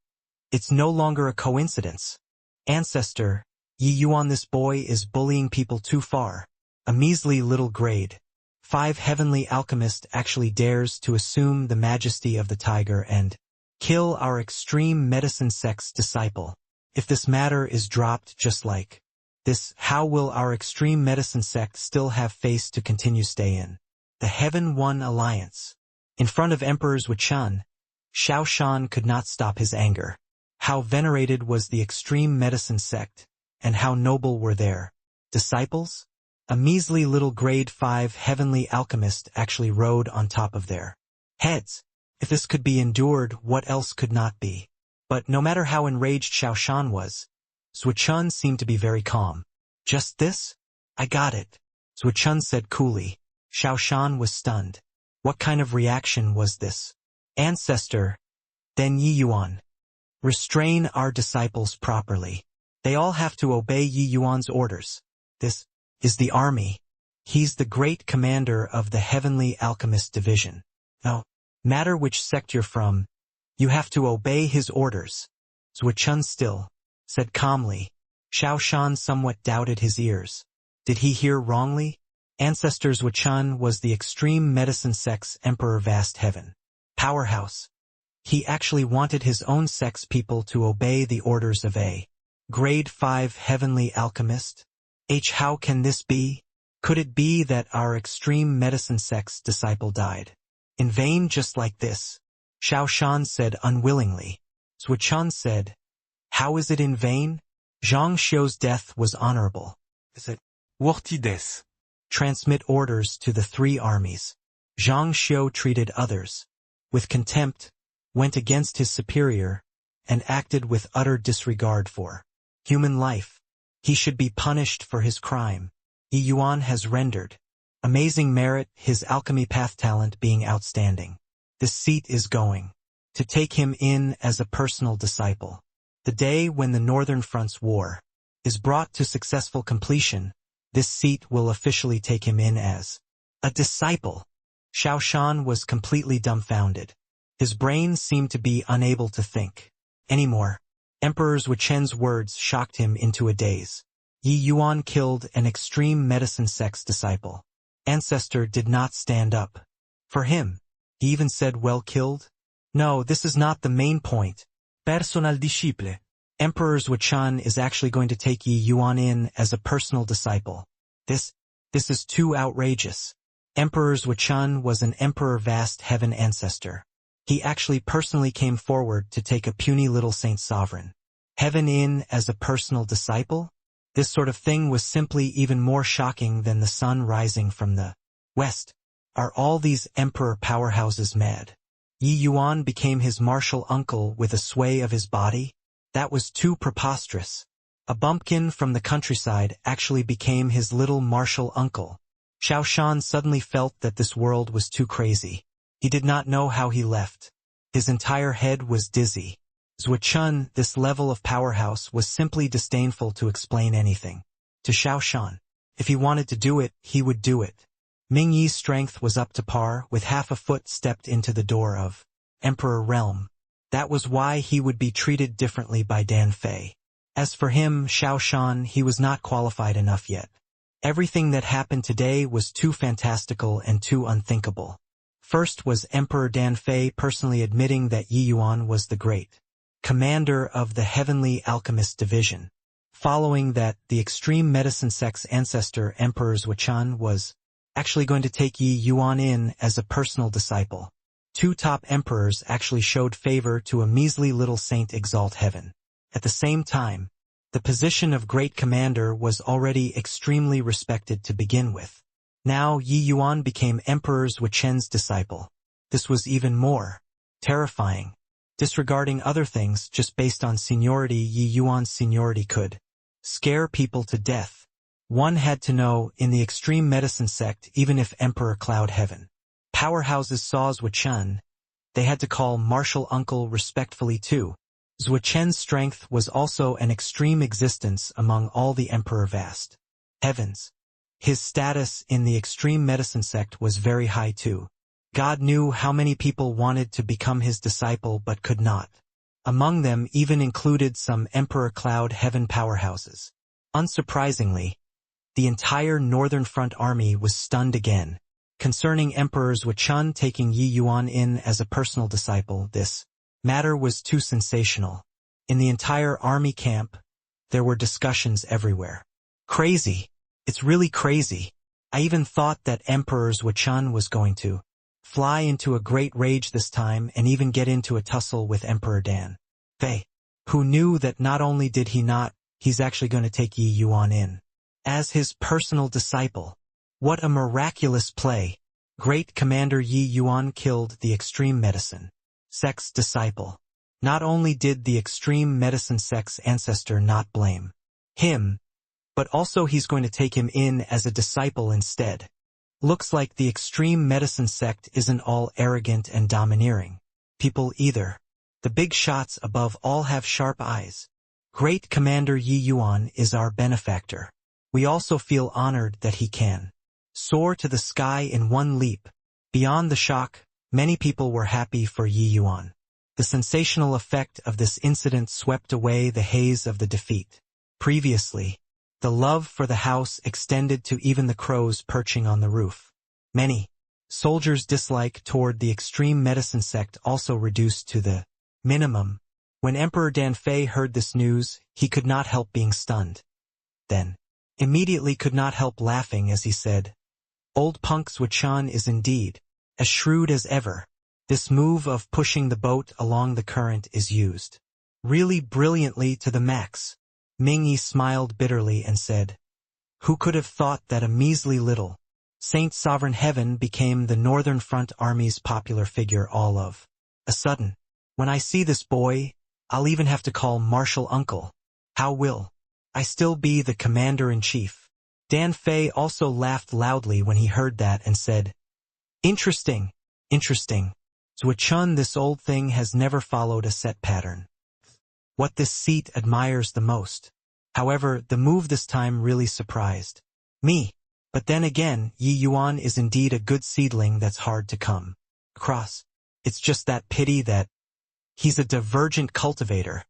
it's no longer a coincidence. Ancestor, Yi Yuan, this boy is bullying people too far. A measly little grade 5 heavenly alchemist actually dares to assume the majesty of the tiger and kill our extreme medicine sect's disciple. If this matter is dropped just like this, how will our extreme medicine sect still have face to continue stay in the Heaven One Alliance? In front of Emperor Zuo-chun, Xiao Shan could not stop his anger. How venerated was the extreme medicine sect, and how noble were their disciples? A measly little grade 5 heavenly alchemist actually rode on top of their heads. If this could be endured, what else could not be? But no matter how enraged Xiao Shan was, Zuo-chun seemed to be very calm. "Just this? I got it," Zuo-chun said coolly. Xiao Shan was stunned. What kind of reaction was this? "Ancestor, then Yi Yuan. Restrain our disciples properly. They all have to obey Yi Yuan's orders. This is the army. He's the great commander of the Heavenly Alchemist Division. No matter which sect you're from, you have to obey his orders." Zuo-chun still said calmly. Xiao Shan somewhat doubted his ears. Did he hear wrongly? Ancestor Zuo-chun was the extreme medicine sect's Emperor Vast Heaven powerhouse. He actually wanted his own sect's people to obey the orders of a grade 5 heavenly alchemist. How can this be? Could it be that our extreme medicine sect's disciple died in vain just like this? Xiao Shan said unwillingly. Zuo-chun said, "How is it in vain? Zhang Xiu's death was honorable." Is it worthy death? Transmit orders to the 3 armies. Zhang Xiu treated others with contempt, went against his superior, and acted with utter disregard for human life. He should be punished for his crime. Yi Yuan has rendered amazing merit, his alchemy path talent being outstanding. This seat is going to take him in as a personal disciple. The day when the Northern Front's war is brought to successful completion, this seat will officially take him in as a disciple. Xiao Shan was completely dumbfounded. His brain seemed to be unable to think anymore. Emperor Zuo-chen's words shocked him into a daze. Yi Yuan killed an extreme medicine sect's disciple. Ancestor did not stand up. For him, he even said well killed? No, this is not the main point. Personal disciple. Emperor Zhuchun is actually going to take Yi Yuan in as a personal disciple. This is too outrageous. Emperor Zhuchun was an emperor vast heaven ancestor. He actually personally came forward to take a puny little saint sovereign heaven in as a personal disciple? This sort of thing was simply even more shocking than the sun rising from the west. Are all these emperor powerhouses mad? Yi Yuan became his martial uncle with a sway of his body? That was too preposterous. A bumpkin from the countryside actually became his little martial uncle. Xiao Shan suddenly felt that this world was too crazy. He did not know how he left. His entire head was dizzy. Zhuchun, this level of powerhouse, was simply disdainful to explain anything. To Xiao Shan, if he wanted to do it, he would do it. Ming Yi's strength was up to par, with half a foot stepped into the door of Emperor Realm. That was why he would be treated differently by Dan Fei. As for him, Xiao Shan, he was not qualified enough yet. Everything that happened today was too fantastical and too unthinkable. First was Emperor Dan Fei personally admitting that Yi Yuan was the great commander of the Heavenly Alchemist Division. Following that, the extreme medicine sect's ancestor Emperor Zhuchun was actually going to take Yi Yuan in as a personal disciple. Two top emperors actually showed favor to a measly little saint exalt heaven. At the same time, the position of great commander was already extremely respected to begin with. Now Yi Yuan became Emperor Zhuchun's disciple. This was even more terrifying. Disregarding other things just based on seniority, Yi Yuan's seniority could scare people to death. One had to know, in the extreme medicine sect, even if Emperor Cloud Heaven powerhouses saw Zhuchun, they had to call martial uncle respectfully too. Zhuchun's strength was also an extreme existence among all the Emperor vast heavens. His status in the extreme medicine sect was very high too. God knew how many people wanted to become his disciple but could not. Among them even included some Emperor Cloud Heaven powerhouses. Unsurprisingly, the entire Northern Front army was stunned again. Concerning Emperor Zhuchun taking Yi Yuan in as a personal disciple, this matter was too sensational. In the entire army camp, there were discussions everywhere. Crazy. It's really crazy. I even thought that Emperor Zhuchun was going to fly into a great rage this time and even get into a tussle with Emperor Dan Fei, who knew that not only did he's actually going to take Yi Yuan in as his personal disciple. What a miraculous play. Great Commander Yi Yuan killed the extreme medicine sect's disciple. Not only did the extreme medicine sect's ancestor not blame him, but also he's going to take him in as a disciple instead. Looks like the extreme medicine sect isn't all arrogant and domineering people either. The big shots above all have sharp eyes. Great Commander Yi Yuan is our benefactor. We also feel honored that he can soar to the sky in one leap. Beyond the shock, many people were happy for Yi Yuan. The sensational effect of this incident swept away the haze of the defeat. Previously, the love for the house extended to even the crows perching on the roof. Many soldiers' dislike toward the extreme medicine sect also reduced to the minimum. When Emperor Dan Fei heard this news, he could not help being stunned. Then, immediately could not help laughing as he said, "Old punk Zhuchun is indeed as shrewd as ever. This move of pushing the boat along the current is used really brilliantly to the max." Ming Yi smiled bitterly and said, "Who could have thought that a measly little Saint Sovereign Heaven became the Northern Front Army's popular figure all of a sudden? When I see this boy, I'll even have to call Marshal Uncle. How will I still be the Commander-in-Chief?" Dan Fei also laughed loudly when he heard that and said, Interesting. Zhuchun, this old thing has never followed a set pattern. What this seat admires the most. However, the move this time really surprised me. But then again, Yi Yuan is indeed a good seedling that's hard to come across. It's just that pity that he's a divergent cultivator.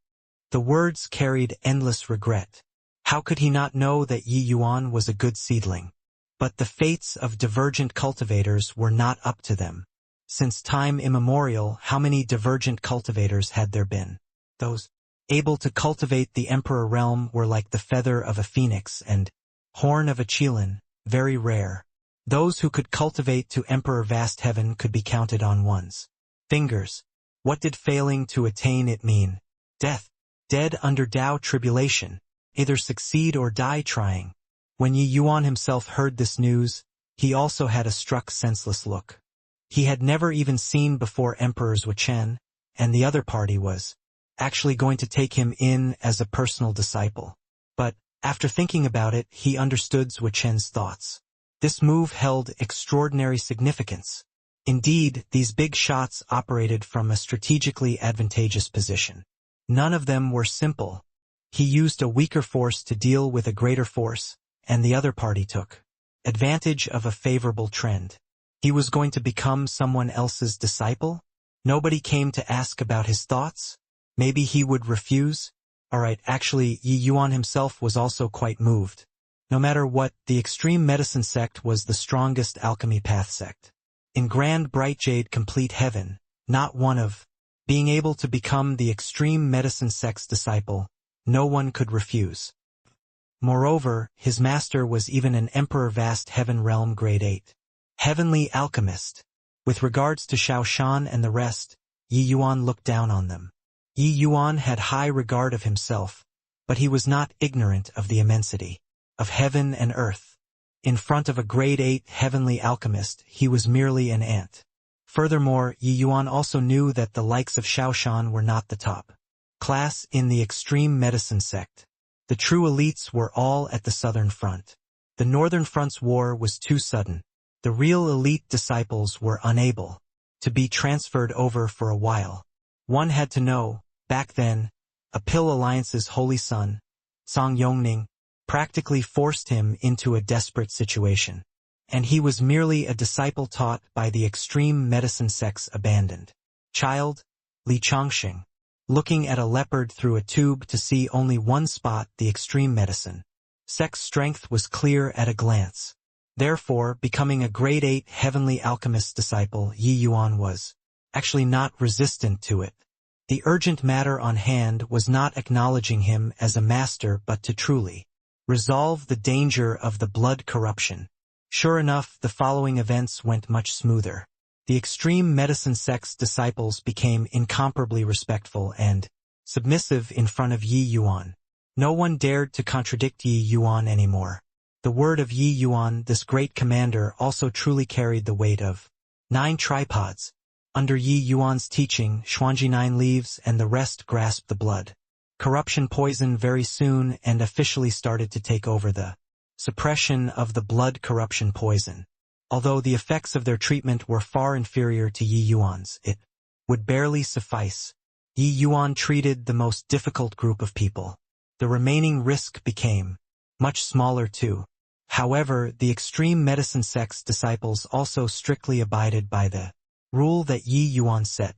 The words carried endless regret. How could he not know that Yi Yuan was a good seedling? But the fates of divergent cultivators were not up to them. Since time immemorial, how many divergent cultivators had there been? Those able to cultivate the emperor realm were like the feather of a phoenix and horn of a qilin, very rare. Those who could cultivate to emperor vast heaven could be counted on one's fingers. What did failing to attain it mean? Death. Dead under Tao tribulation. Either succeed or die trying. When Yi Yuan himself heard this news, he also had a struck senseless look. He had never even seen before Emperors Wuchen, and the other party was actually going to take him in as a personal disciple. But, after thinking about it, he understood Wuchen's thoughts. This move held extraordinary significance. Indeed, these big shots operated from a strategically advantageous position. None of them were simple. He used a weaker force to deal with a greater force, and the other party took advantage of a favorable trend. He was going to become someone else's disciple? Nobody came to ask about his thoughts? Maybe he would refuse? Alright, actually, Yi Yuan himself was also quite moved. No matter what, the extreme medicine sect was the strongest alchemy path sect. In grand bright jade complete heaven, not one of being able to become the extreme medicine sect's disciple, no one could refuse. Moreover, his master was even an emperor vast heaven realm grade 8. Heavenly alchemist. With regards to Xiao Shan and the rest, Yi Yuan looked down on them. Yi Yuan had high regard of himself, but he was not ignorant of the immensity of heaven and earth. In front of a grade 8 heavenly alchemist, he was merely an ant. Furthermore, Yi Yuan also knew that the likes of Xiao Shan were not the top class in the extreme medicine sect. The true elites were all at the southern front. The northern front's war was too sudden. The real elite disciples were unable to be transferred over for a while. One had to know, back then, Apil Alliance's holy son, Song Yongning, practically forced him into a desperate situation. And he was merely a disciple taught by the extreme medicine sect's abandoned child, Li Chongqing. Looking at a leopard through a tube to see only one spot, the extreme medicine sect's strength was clear at a glance. Therefore, becoming a grade 8 heavenly alchemist disciple, Yi Yuan was actually not resistant to it. The urgent matter on hand was not acknowledging him as a master but to truly resolve the danger of the blood corruption. Sure enough, the following events went much smoother. The extreme medicine sect's disciples became incomparably respectful and submissive in front of Yi Yuan. No one dared to contradict Yi Yuan anymore. The word of Yi Yuan, this great commander, also truly carried the weight of 9 tripods. Under Yi Yuan's teaching, Xuanji 9 leaves and the rest grasped the blood corruption poison very soon and officially started to take over the suppression of the blood corruption poison. Although the effects of their treatment were far inferior to Yi Yuan's, it would barely suffice. Yi Yuan treated the most difficult group of people. The remaining risk became much smaller too. However, the extreme medicine sect's disciples also strictly abided by the rule that Yi Yuan set.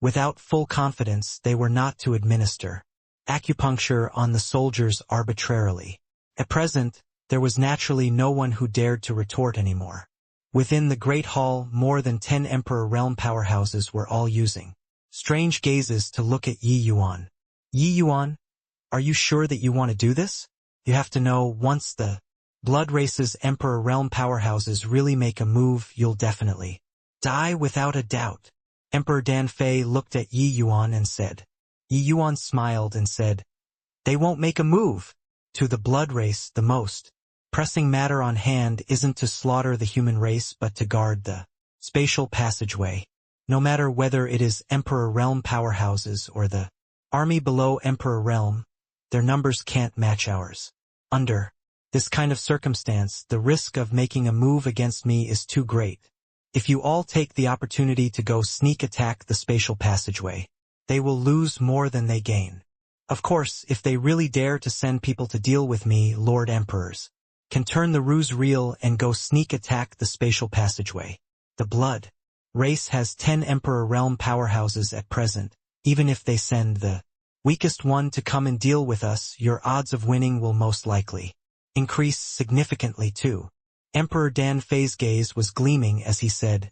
Without full confidence, they were not to administer acupuncture on the soldiers arbitrarily. At present, there was naturally no one who dared to retort anymore. Within the Great Hall, more than 10 Emperor Realm powerhouses were all using strange gazes to look at Yi Yuan. Yi Yuan, are you sure that you want to do this? You have to know, once the Blood Race's Emperor Realm powerhouses really make a move, you'll definitely die without a doubt. Emperor Dan Fei looked at Yi Yuan and said. Yi Yuan smiled and said, they won't make a move. To the Blood Race, the most pressing matter on hand isn't to slaughter the human race but to guard the spatial passageway. No matter whether it is Emperor Realm powerhouses or the army below Emperor Realm, their numbers can't match ours. Under this kind of circumstance, the risk of making a move against me is too great. If you all take the opportunity to go sneak attack the spatial passageway, they will lose more than they gain. Of course, if they really dare to send people to deal with me, Lord Emperors can turn the ruse real and go sneak attack the spatial passageway. The Blood Race has 10 Emperor Realm powerhouses at present. Even if they send the weakest one to come and deal with us, your odds of winning will most likely increase significantly too. Emperor Dan Fei's gaze was gleaming as he said,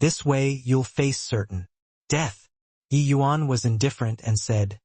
"This way you'll face certain death." Yi Yuan was indifferent and said,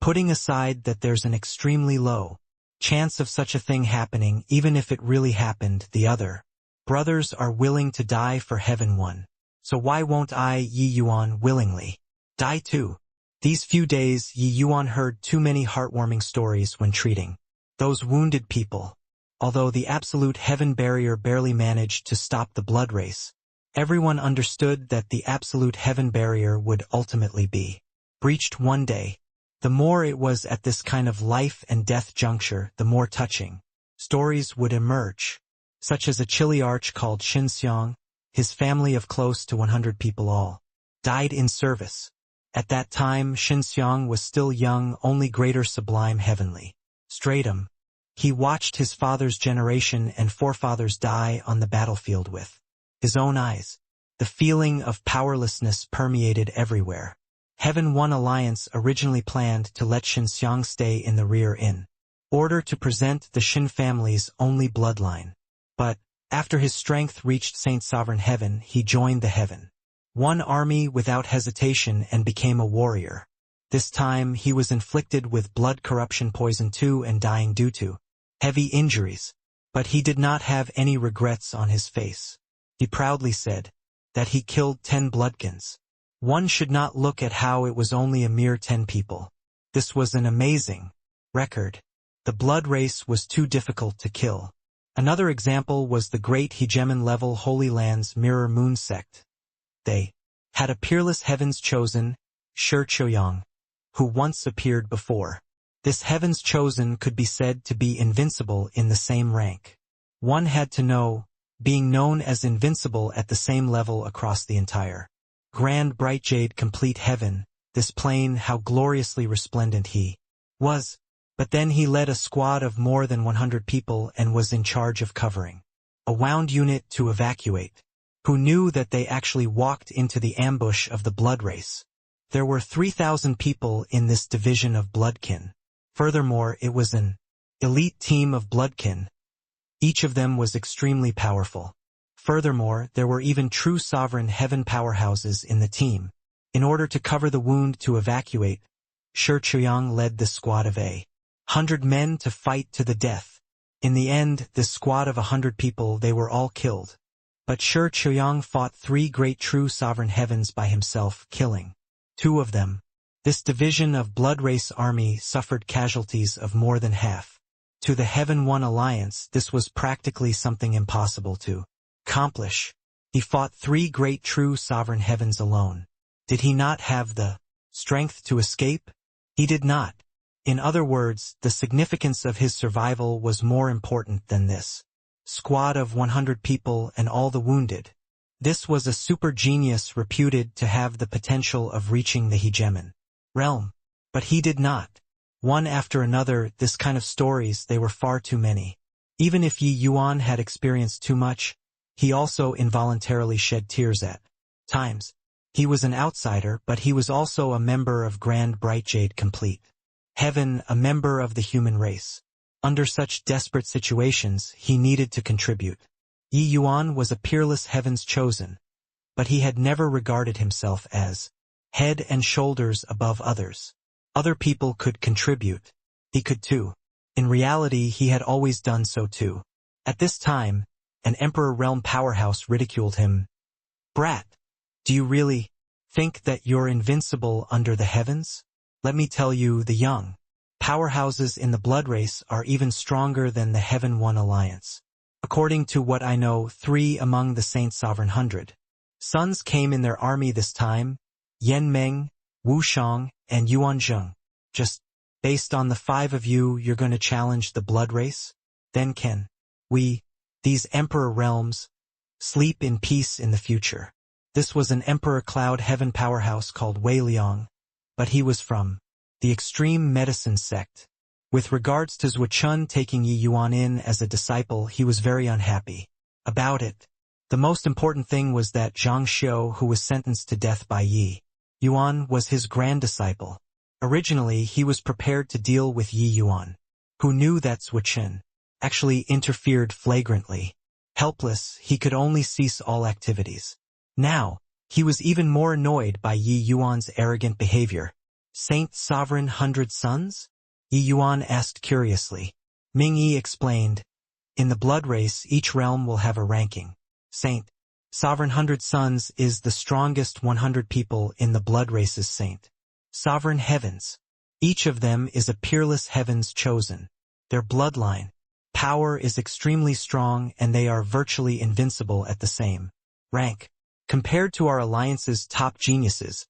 "Putting aside that there's an extremely low chance of such a thing happening, even if it really happened, the other brothers are willing to die for Heaven One. So why won't I, Yi Yuan, willingly die too?" These few days, Yi Yuan heard too many heartwarming stories when treating those wounded people. Although the absolute heaven barrier barely managed to stop the blood race, everyone understood that the absolute heaven barrier would ultimately be breached one day. The more it was at this kind of life and death juncture, the more touching stories would emerge, such as a chiliarch called Xinxiang. His family of close to 100 people all died in service. At that time, Xinxiang was still young, only greater sublime heavenly stratum. He watched his father's generation and forefathers die on the battlefield with his own eyes. The feeling of powerlessness permeated everywhere. Heaven One Alliance originally planned to let Xinxiang stay in the rear in order to present the Xin family's only bloodline. But, after his strength reached Saint Sovereign Heaven, he joined the Heaven One army without hesitation and became a warrior. This time he was inflicted with blood corruption poison too and dying due to heavy injuries. But he did not have any regrets on his face. He proudly said that he killed 10 bloodkins. One should not look at how it was only a mere 10 people. This was an amazing record. The blood race was too difficult to kill. Another example was the great hegemon-level Holy Land's Mirror Moon sect. They had a peerless heavens chosen, Shi Chouyang, who once appeared before. This heavens chosen could be said to be invincible in the same rank. One had to know, being known as invincible at the same level across the entire grand bright jade complete heaven, this plane, how gloriously resplendent he was. But then he led a squad of more than 100 people and was in charge of covering a wound unit to evacuate, who knew that they actually walked into the ambush of the blood race. There were 3,000 people in this division of bloodkin. Furthermore, it was an elite team of bloodkin. Each of them was extremely powerful. Furthermore, there were even true sovereign heaven powerhouses in the team. In order to cover the wound to evacuate, Shi Chouyang led this squad of 100 men to fight to the death. In the end, this squad of 100 people, they were all killed. But Shi Chouyang fought 3 great true sovereign heavens by himself, killing 2 of them. This division of blood race army suffered casualties of more than half. To the Heaven One Alliance, this was practically something impossible to accomplish. He fought 3 great true sovereign heavens alone. Did he not have the strength to escape? He did not. In other words, the significance of his survival was more important than this squad of 100 people and all the wounded. This was a super genius reputed to have the potential of reaching the hegemon realm. But he did not. One after another, this kind of stories, they were far too many. Even if Yi Yuan had experienced too much, he also involuntarily shed tears at times. He was an outsider, but he was also a member of Grand Bright Jade Complete Heaven, a member of the human race. Under such desperate situations, he needed to contribute. Yi Yuan was a peerless heavens chosen, but he had never regarded himself as head and shoulders above others. Other people could contribute. He could too. In reality, he had always done so too. At this time, an Emperor Realm powerhouse ridiculed him. "Brat, do you really think that you're invincible under the heavens? Let me tell you, the young powerhouses in the blood race are even stronger than the Heaven One Alliance. According to what I know, 3 among the Saint Sovereign 100 sons came in their army this time, Yan Meng, Wu Shang, and Yuan Zheng. Just based on the 5 of you, you're going to challenge the blood race? Then can we, these Emperor realms, sleep in peace in the future?" This was an Emperor Cloud Heaven powerhouse called Wei Liang, but he was from the extreme medicine sect. With regards to Zuochun taking Yi Yuan in as a disciple, he was very unhappy about it. The most important thing was that Zhang Xiu, who was sentenced to death by Yi Yuan, was his grand disciple. Originally, he was prepared to deal with Yi Yuan, who knew that Zhu Chen actually interfered flagrantly. Helpless, he could only cease all activities. Now, he was even more annoyed by Yi Yuan's arrogant behavior. Saint Sovereign 100 Sons? Yi Yuan asked curiously. Ming Yi explained, in the blood race, each realm will have a ranking. Saint Sovereign 100 Sons is the strongest 100 people in the blood race's Saint Sovereign Heavens. Each of them is a peerless heavens chosen. Their bloodline power is extremely strong and they are virtually invincible at the same rank. Compared to our alliance's top geniuses,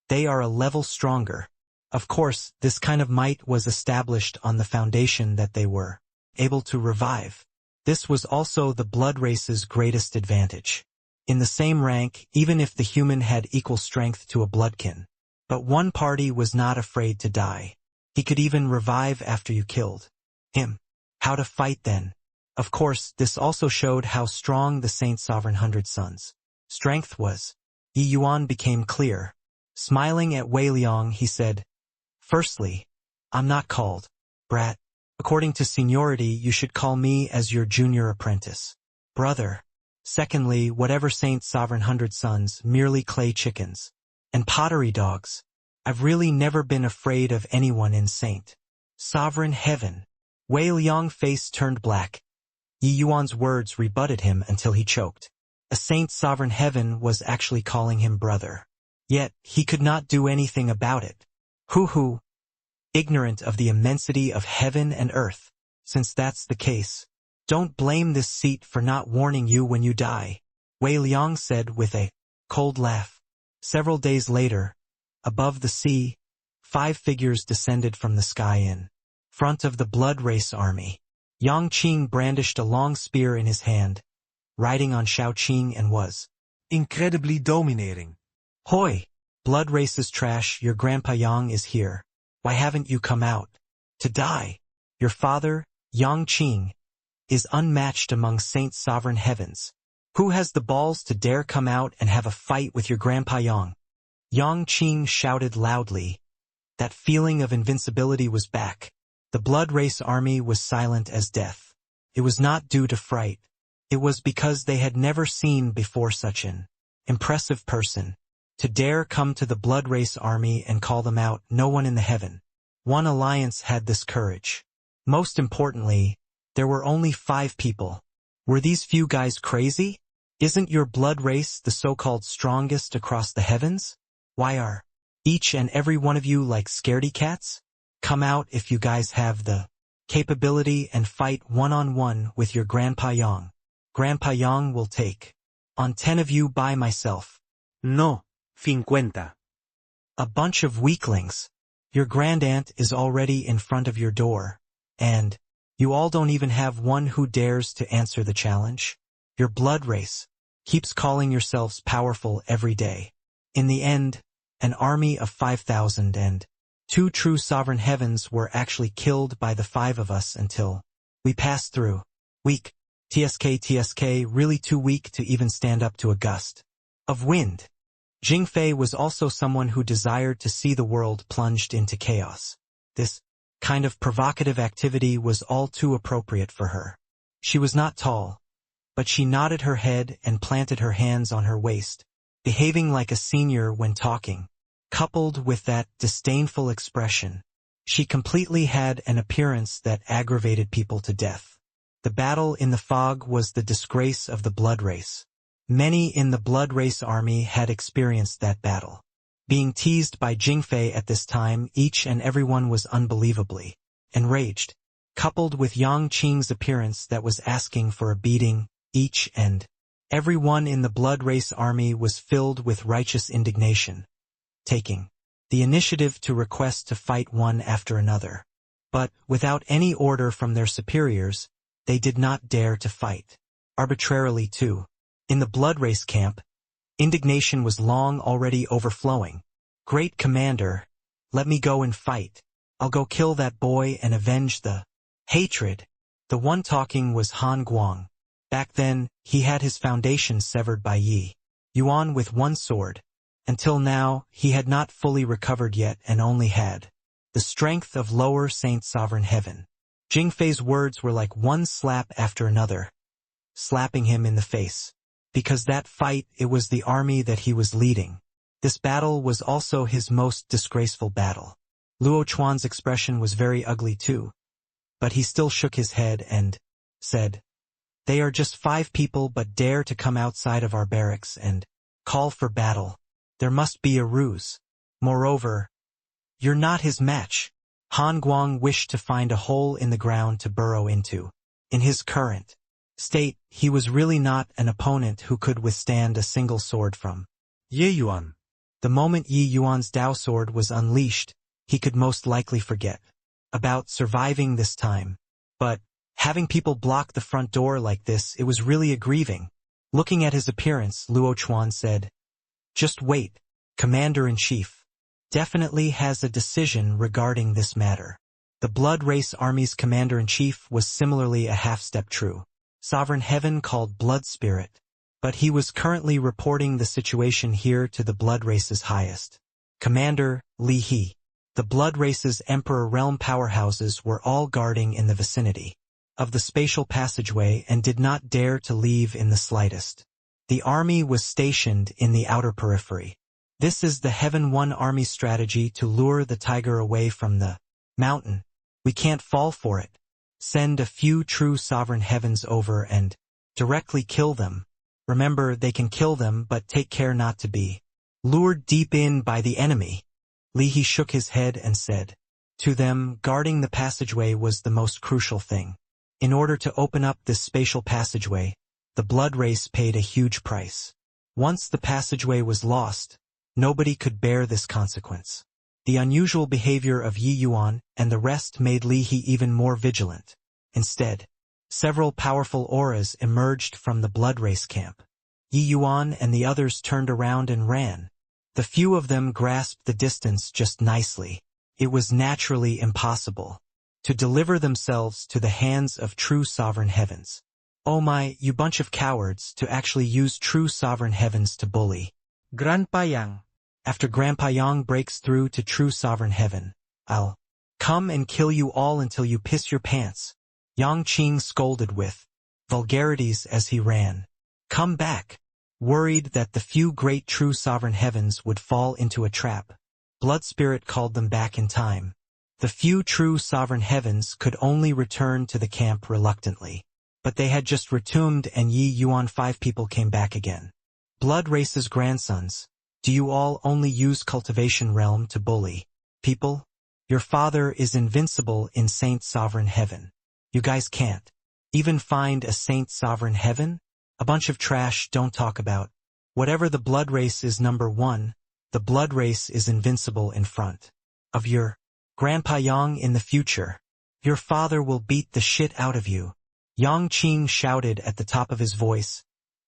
they are a level stronger. Of course, this kind of might was established on the foundation that they were able to revive. This was also the blood race's greatest advantage. In the same rank, even if the human had equal strength to a bloodkin. But one party was not afraid to die. He could even revive after you killed him. How to fight then? Of course, this also showed how strong the Saint Sovereign 100 Sons' strength was. Yi Yuan became clear. Smiling at Wei Liang, he said, firstly, I'm not called brat. According to seniority, you should call me as your junior apprentice, brother. Secondly, whatever Saint Sovereign 100 Sons, merely clay chickens and pottery dogs. I've really never been afraid of anyone in Saint Sovereign Heaven. Wei Liang's face turned black. Yi Yuan's words rebutted him until he choked. A Saint Sovereign Heaven was actually calling him brother. Yet, he could not do anything about it. Hoo-hoo. Ignorant of the immensity of heaven and earth. Since that's the case, don't blame this seat for not warning you when you die, Wei Liang said with a cold laugh. Several days later, above the sea, 5 figures descended from the sky in front of the blood race army. Yang Qing brandished a long spear in his hand, riding on Shao Qing and was incredibly dominating. Hoi! Blood race's trash, your grandpa Yang is here. Why haven't you come out to die? Your father, Yang Qing, is unmatched among Saint Sovereign Heavens. Who has the balls to dare come out and have a fight with your grandpa Yang? Yang Qing shouted loudly. That feeling of invincibility was back. The blood race army was silent as death. It was not due to fright. It was because they had never seen before such an impressive person. To dare come to the blood race army and call them out, no one in the heaven. One alliance had this courage. Most importantly, there were only 5 people. Were these few guys crazy? Isn't your blood race the so-called strongest across the heavens? Why are each and every one of you like scaredy cats? Come out if you guys have the capability and fight one-on-one with your Grandpa Yang. Grandpa Yang will take on 10 of you by myself. No, 50. A bunch of weaklings. Your grandaunt is already in front of your door. And you all don't even have one who dares to answer the challenge. Your blood race keeps calling yourselves powerful every day. In the end, an army of 5,000 and 2 true sovereign heavens were actually killed by the 5 of us until we passed through. Weak. TSK, really too weak to even stand up to a gust of wind. Jingfei was also someone who desired to see the world plunged into chaos. This kind of provocative activity was all too appropriate for her. She was not tall, but she nodded her head and planted her hands on her waist, behaving like a senior when talking. Coupled with that disdainful expression, she completely had an appearance that aggravated people to death. The battle in the fog was the disgrace of the blood race. Many in the blood race army had experienced that battle. Being teased by Jingfei at this time, each and everyone was unbelievably enraged, coupled with Yang Qing's appearance that was asking for a beating. Each and everyone in the blood race army was filled with righteous indignation, taking the initiative to request to fight one after another. But, without any order from their superiors, they did not dare to fight. Arbitrarily too. In the blood race camp, indignation was long already overflowing. Great commander, let me go and fight. I'll go kill that boy and avenge the hatred. The one talking was Han Guang. Back then, he had his foundation severed by Yi Yuan with one sword. Until now, he had not fully recovered yet and only had the strength of lower Saint Sovereign Heaven. Jingfei's words were like one slap after another, slapping him in the face. Because that fight, it was the army that he was leading. This battle was also his most disgraceful battle. Luo Chuan's expression was very ugly too, but he still shook his head and said, "They are just 5 people but dare to come outside of our barracks and call for battle. There must be a ruse. Moreover, you're not his match." Han Guang wished to find a hole in the ground to burrow into. In his current state, he was really not an opponent who could withstand a single sword from Ye Yuan. the moment Yi Yuan's Dao sword was unleashed, he could most likely forget about surviving this time. But having people block the front door like this, it was really aggrieving. Looking at his appearance, Luo Chuan said, "Just wait. Commander-in-Chief definitely has a decision regarding this matter." The Blood Race Army's commander-in-chief was similarly a half-step true Sovereign Heaven called Blood Spirit, but he was currently reporting the situation here to the Blood Race's highest commander, Li He. The Blood Race's Emperor Realm powerhouses were all guarding in the vicinity of the spatial passageway and did not dare to leave in the slightest. The army was stationed in the outer periphery. This is the Heaven One army strategy to lure the tiger away from the mountain. We can't fall for it. Send a few true sovereign heavens over and directly kill them. Remember, they can kill them, but take care not to be lured deep in by the enemy. Li He shook his head and said, "To them, guarding the passageway was the most crucial thing. In order to open up this spatial passageway, the Blood Race paid a huge price. Once the passageway was lost, nobody could bear this consequence." The unusual behavior of Yi Yuan and the rest made Li He even more vigilant. Instead, several powerful auras emerged from the Blood Race camp. Yi Yuan and the others turned around and ran. The few of them grasped the distance just nicely. It was naturally impossible to deliver themselves to the hands of true sovereign heavens. Oh my, you bunch of cowards, to actually use true sovereign heavens to bully Grandpa Yang. After Grandpa Yang breaks through to true sovereign heaven, "I'll come and kill you all until you piss your pants," Yang Qing scolded with vulgarities as he ran. "Come back." Worried that the few great true sovereign heavens would fall into a trap, Blood Spirit called them back in time. The few true sovereign heavens could only return to the camp reluctantly. But they had just returned and Yi Yuan 5 people came back again. Blood Race's grandsons, do you all only use cultivation realm to bully people? Your father is invincible in Saint Sovereign Heaven. You guys can't even find a Saint Sovereign Heaven? A bunch of trash, don't talk about. Whatever the Blood Race is number 1, the Blood Race is invincible in front of your Grandpa Yang in the future. Your father will beat the shit out of you. Yang Qing shouted at the top of his voice,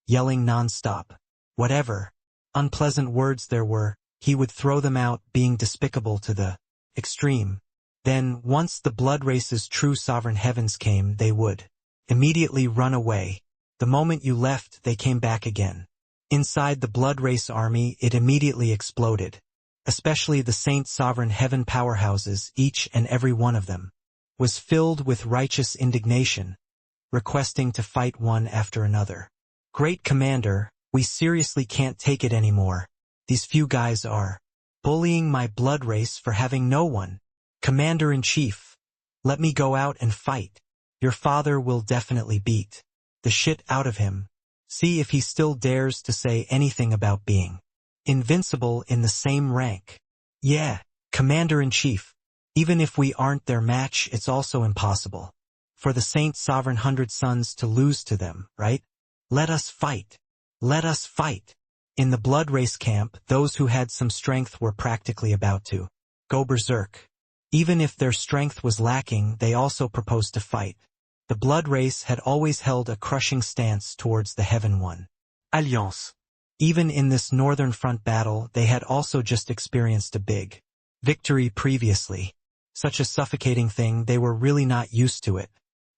yelling non-stop. Whatever unpleasant words there were, he would throw them out, being despicable to the extreme. Then, once the Blood Race's true sovereign heavens came, they would immediately run away. The moment you left, they came back again. Inside the Blood Race army, it immediately exploded. Especially the Saint Sovereign Heaven powerhouses, each and every one of them was filled with righteous indignation, requesting to fight one after another. "Great Commander, we seriously can't take it anymore. These few guys are bullying my Blood Race for having no one. Commander-in-Chief, let me go out and fight. Your father will definitely beat the shit out of him. See if he still dares to say anything about being invincible in the same rank. Yeah, Commander-in-Chief, even if we aren't their match, it's also impossible for the Saint Sovereign 100 Sons to lose to them, right? Let us fight. Let us fight." In the Blood Race camp, those who had some strength were practically about to go berserk. Even if their strength was lacking, they also proposed to fight. The Blood Race had always held a crushing stance towards the Heaven One Alliance. Even in this Northern Front battle, they had also just experienced a big victory previously. Such a suffocating thing, they were really not used to it.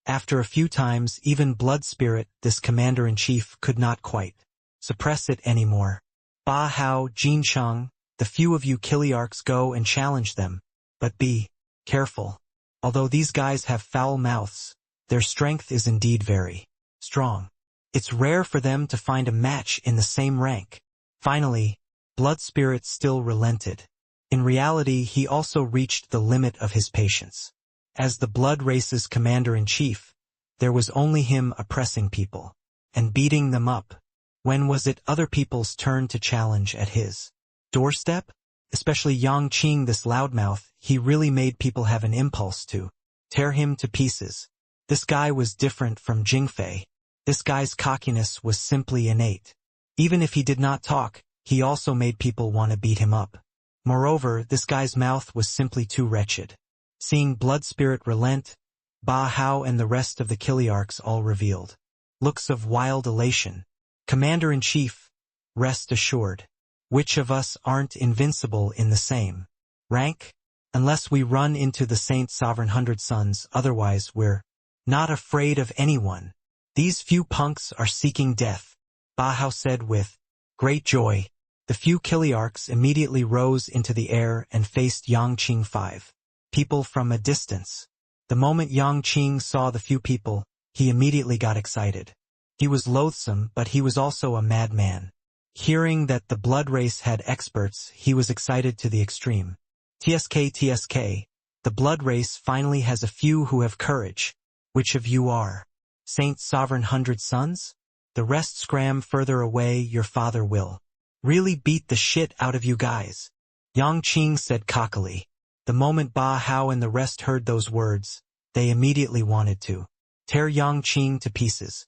After a few times, even Blood Spirit, this commander-in-chief, could not quite suppress it anymore. Ba Hao, Jin Cheng, the few of you Kiliarchs go and challenge them. But be careful. Although these guys have foul mouths, their strength is indeed very strong. It's rare for them to find a match in the same rank. Finally, Blood Spirit still relented. In reality, he also reached the limit of his patience. As the Blood Race's commander-in-chief, there was only him oppressing people and beating them up. When was it other people's turn to challenge at his doorstep? Especially Yang Qing, this loudmouth, he really made people have an impulse to tear him to pieces. This guy was different from Jingfei. This guy's cockiness was simply innate. Even if he did not talk, he also made people want to beat him up. Moreover, this guy's mouth was simply too wretched. Seeing Blood Spirit relent, Ba Hao and the rest of the Kiliarchs all revealed looks of wild elation. Commander-in-Chief, rest assured. Which of us aren't invincible in the same rank? Unless we run into the Saint Sovereign Hundred Sons, otherwise we're not afraid of anyone. These few punks are seeking death, Ba Hao said with great joy. The few Kiliarchs immediately rose into the air and faced Yang Qing 5 people from a distance. The moment Yang Qing saw the few people, he immediately got excited. He was loathsome, but he was also a madman. Hearing that the Blood Race had experts, he was excited to the extreme. TSK, the Blood Race finally has a few who have courage. Which of you are Saint Sovereign Hundred Sons? The rest scram further away, your father will really beat the shit out of you guys. Yang Qing said cockily. The moment Ba Hao and the rest heard those words, they immediately wanted to tear Yang Qing to pieces.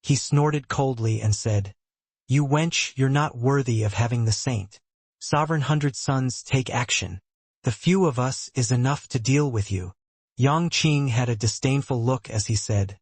He snorted coldly and said, "You wench, you're not worthy of having the Saint Sovereign Hundred Sons take action. The few of us is enough to deal with you." Yang Qing had a disdainful look as he said,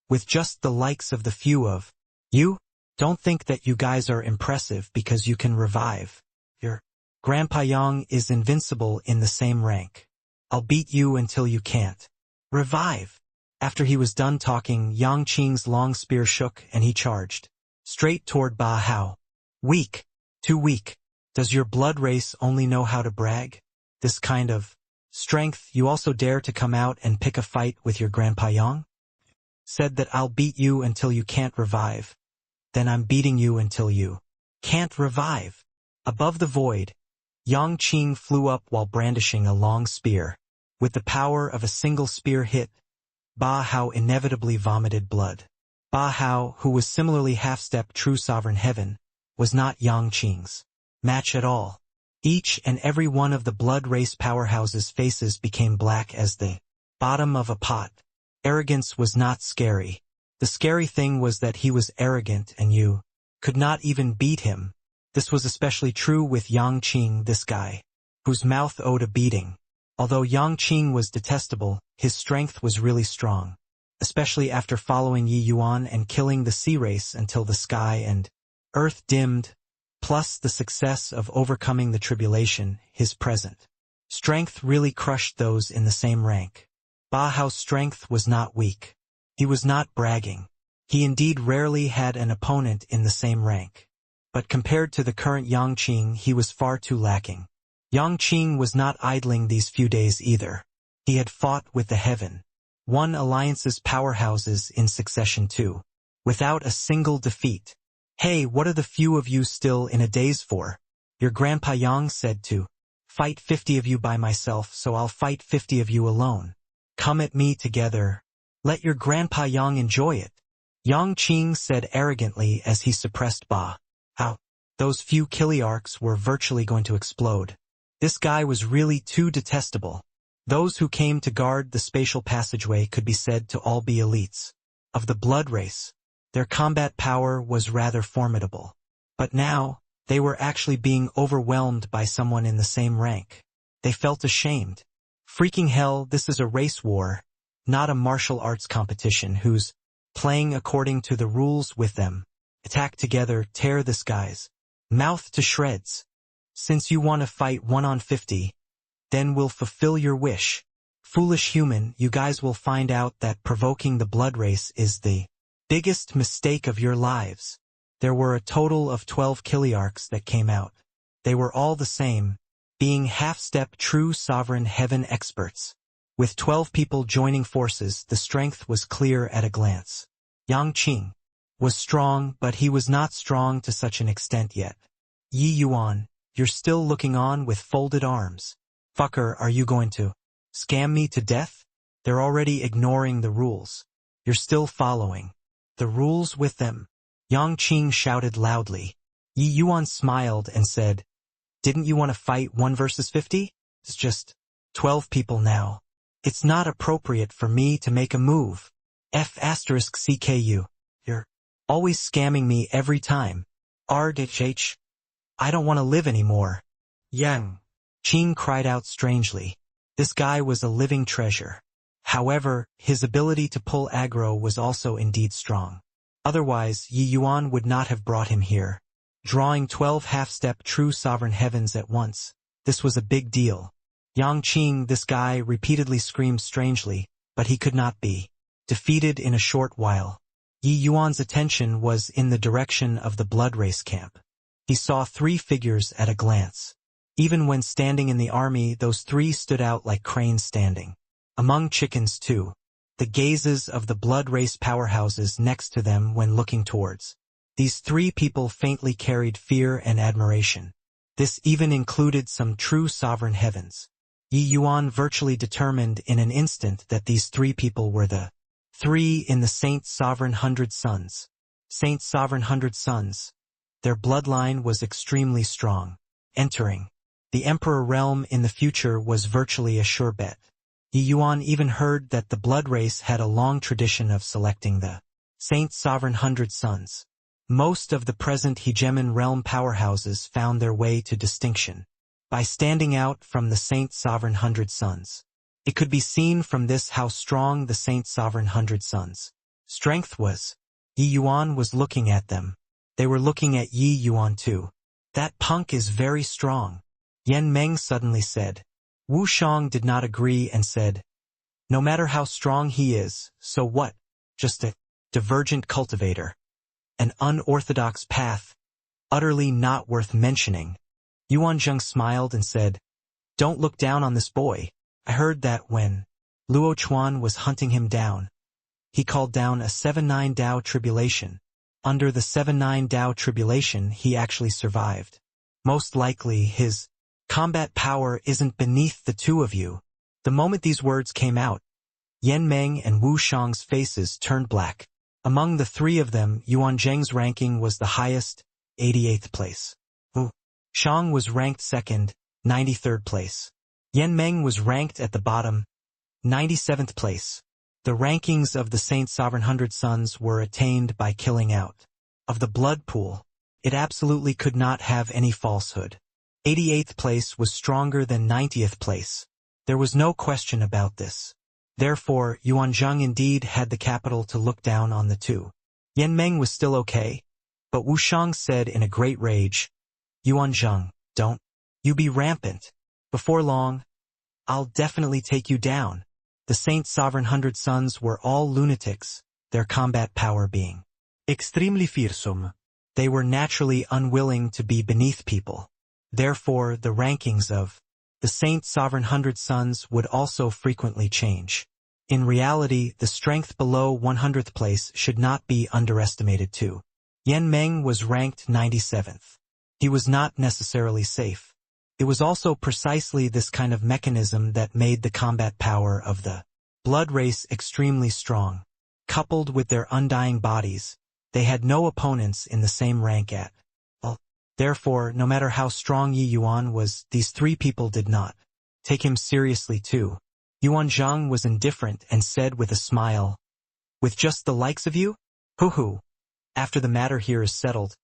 "With just the likes of the few of you? Don't think that you guys are impressive because you can revive. Your Grandpa Yang is invincible in the same rank. I'll beat you until you can't revive." After he was done talking, Yang Qing's long spear shook and he charged straight toward Ba Hao. "Weak. Too weak. Does your Blood Race only know how to brag? This kind of strength, you also dare to come out and pick a fight with your Grandpa Yang? Said that I'll beat you until you can't revive. Then I'm beating you until you can't revive." Above the void, Yang Qing flew up while brandishing a long spear. With the power of a single spear hit, Ba Hao inevitably vomited blood. Ba Hao, who was similarly half-step true sovereign heaven, was not Yang Qing's match at all. Each and every one of the Blood Race powerhouses' faces became black as the bottom of a pot. Arrogance was not scary. The scary thing was that he was arrogant and you could not even beat him. This was especially true with Yang Qing, this guy, whose mouth owed a beating. Although Yang Qing was detestable, his strength was really strong, especially after following Yi Yuan and killing the sea race until the sky and earth dimmed, plus the success of overcoming the tribulation, his present strength really crushed those in the same rank. Ba Hao's strength was not weak. He was not bragging. He indeed rarely had an opponent in the same rank. But compared to the current Yang Qing, he was far too lacking. Yang Qing was not idling these few days either. He had fought with the Heaven One Alliance's powerhouses in succession too, without a single defeat. "Hey, what are the few of you still in a daze for? Your Grandpa Yang said to fight 50 of you by myself, so I'll fight 50 of you alone. Come at me together. Let your Grandpa Yang enjoy it." Yang Qing said arrogantly as he suppressed Ba Hao. Those few Kiliarchs were virtually going to explode. This guy was really too detestable. Those who came to guard the spatial passageway could be said to all be elites of the Blood Race. Their combat power was rather formidable. But now, they were actually being overwhelmed by someone in the same rank. They felt ashamed. Freaking hell, this is a race war, not a martial arts competition who's playing according to the rules with them. Attack together, tear this guy's mouth to shreds. Since you want to fight 1-on-50, then we'll fulfill your wish. Foolish human, you guys will find out that provoking the Blood Race is the biggest mistake of your lives. There were a total of 12 Kiliarchs that came out. They were all the same, being half-step true sovereign heaven experts. With 12 people joining forces, the strength was clear at a glance. Yang Qing was strong, but he was not strong to such an extent yet. Yi Yuan, you're still looking on with folded arms. Fucker, are you going to scam me to death? They're already ignoring the rules. You're still following the rules with them. Yang Qing shouted loudly. Yi Yuan smiled and said, "Didn't you want to fight 1 versus 50? It's just 12 people now. It's not appropriate for me to make a move. F***CKU. You're always scamming me every time. RDH. I don't want to live anymore." Yang Qing cried out strangely. This guy was a living treasure. However, his ability to pull aggro was also indeed strong. Otherwise, Yi Yuan would not have brought him here. Drawing 12 half-step true sovereign heavens at once, this was a big deal. Yang Qing, this guy, repeatedly screamed strangely, but he could not be defeated in a short while. Yi Yuan's attention was in the direction of the blood race camp. He saw 3 figures at a glance. Even when standing in the army, those 3 stood out like cranes standing among chickens too. The gazes of the blood race powerhouses next to them when looking towards these 3 people faintly carried fear and admiration. This even included some true sovereign heavens. Yi Yuan virtually determined in an instant that these 3 people were the 3 in the Saint Sovereign 100 Sons. Saint Sovereign 100 Sons. Their bloodline was extremely strong. Entering the Emperor realm in the future was virtually a sure bet. Yi Yuan even heard that the blood race had a long tradition of selecting the Saint Sovereign 100 Sons. Most of the present hegemon realm powerhouses found their way to distinction by standing out from the Saint Sovereign 100 Sons. It could be seen from this how strong the Saint Sovereign 100 Sons' strength was. Yi Yuan was looking at them. They were looking at Yi Yuan too. "That punk is very strong," Yan Meng suddenly said. Wu Shang did not agree and said, "No matter how strong he is, so what? Just a divergent cultivator. An unorthodox path, utterly not worth mentioning." Yuan Zheng smiled and said, "Don't look down on this boy. I heard that when Luo Chuan was hunting him down, he called down a 7-9 Dao tribulation. Under the 7-9 Dao tribulation, he actually survived. Most likely his combat power isn't beneath the 2 of you." The moment these words came out, Yan Meng and Wu Shang's faces turned black. Among the 3 of them, Yuan Zheng's ranking was the highest, 88th place. Wu Shang was ranked 2nd, 93rd place. Yan Meng was ranked at the bottom, 97th place. The rankings of the Saint Sovereign 100 Sons were attained by killing out of the blood pool. It absolutely could not have any falsehood. 88th place was stronger than 90th place. There was no question about this. Therefore, Yuan Zheng indeed had the capital to look down on the 2. Yan Meng was still okay, but Wu Shang said in a great rage, "Yuan Zheng, don't you be rampant. Before long, I'll definitely take you down." The Saint Sovereign 100 Sons were all lunatics, their combat power being extremely fearsome. They were naturally unwilling to be beneath people. Therefore, the rankings of the Saint Sovereign 100 Sons would also frequently change. In reality, the strength below 100th place should not be underestimated too. Yan Meng was ranked 97th. He was not necessarily safe. It was also precisely this kind of mechanism that made the combat power of the blood race extremely strong. Coupled with their undying bodies, they had no opponents in the same rank at all. Therefore, no matter how strong Yi Yuan was, these 3 people did not take him seriously too. Yuan Zheng was indifferent and said with a smile, "With just the likes of you? Hoo-hoo. After the matter here is settled,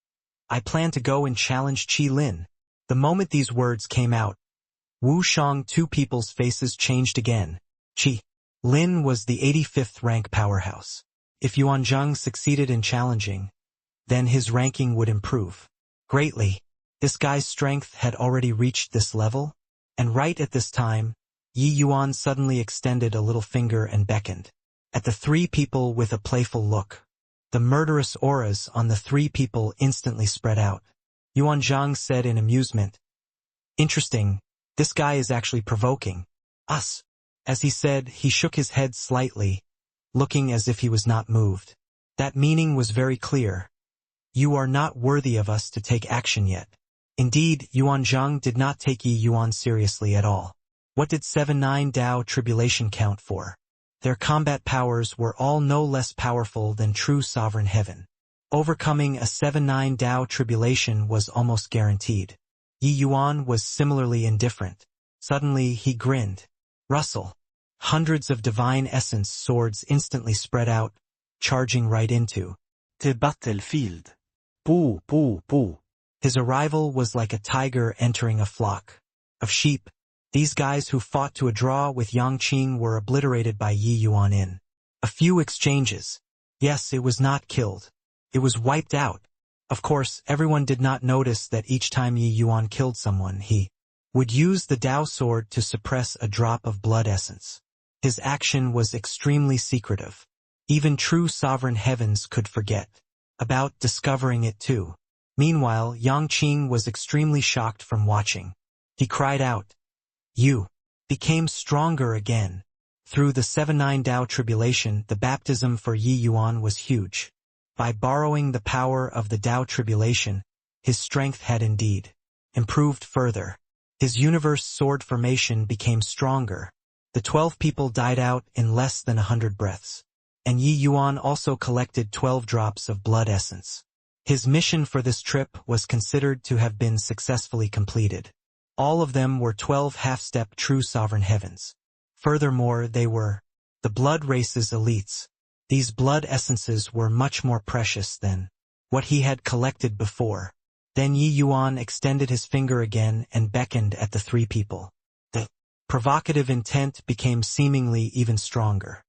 I plan to go and challenge Qi Lin." The moment these words came out, Wu Shang 2 people's faces changed again. Qi Lin was the 85th rank powerhouse. If Yuan Zheng succeeded in challenging, then his ranking would improve greatly. This guy's strength had already reached this level, and right at this time, Yi Yuan suddenly extended a little finger and beckoned at the 3 people with a playful look. The murderous auras on the three people instantly spread out. Yuan Zhang said in amusement, "Interesting, this guy is actually provoking us." As he said, he shook his head slightly, looking as if he was not moved. That meaning was very clear. You are not worthy of us to take action yet. Indeed, Yuan Zhang did not take Yi Yuan seriously at all. What did 7-9 Dao tribulation count for? Their combat powers were all no less powerful than true sovereign heaven. Overcoming a 7-9 Dao tribulation was almost guaranteed. Yi Yuan was similarly indifferent. Suddenly he grinned. Rustle. Hundreds of divine essence swords instantly spread out, charging right into the battlefield. Poo, poo, poo. His arrival was like a tiger entering a flock of sheep. These guys who fought to a draw with Yangqing were obliterated by Yi Yuan in a few exchanges. Yes, it was not killed. It was wiped out. Of course, everyone did not notice that each time Yi Yuan killed someone, he would use the Dao sword to suppress a drop of blood essence. His action was extremely secretive. Even true sovereign heavens could forget about discovering it too. Meanwhile, Yangqing was extremely shocked from watching. He cried out, "You became stronger again." Through the 7-9 Dao tribulation, the baptism for Yi Yuan was huge. By borrowing the power of the Dao tribulation, his strength had indeed improved further. His universe sword formation became stronger. The 12 people died out in less than 100 breaths. And Yi Yuan also collected 12 drops of blood essence. His mission for this trip was considered to have been successfully completed. All of them were 12 half-step true sovereign heavens. Furthermore, they were the blood race's elites. These blood essences were much more precious than what he had collected before. Then Yi Yuan extended his finger again and beckoned at the three people. The provocative intent became seemingly even stronger.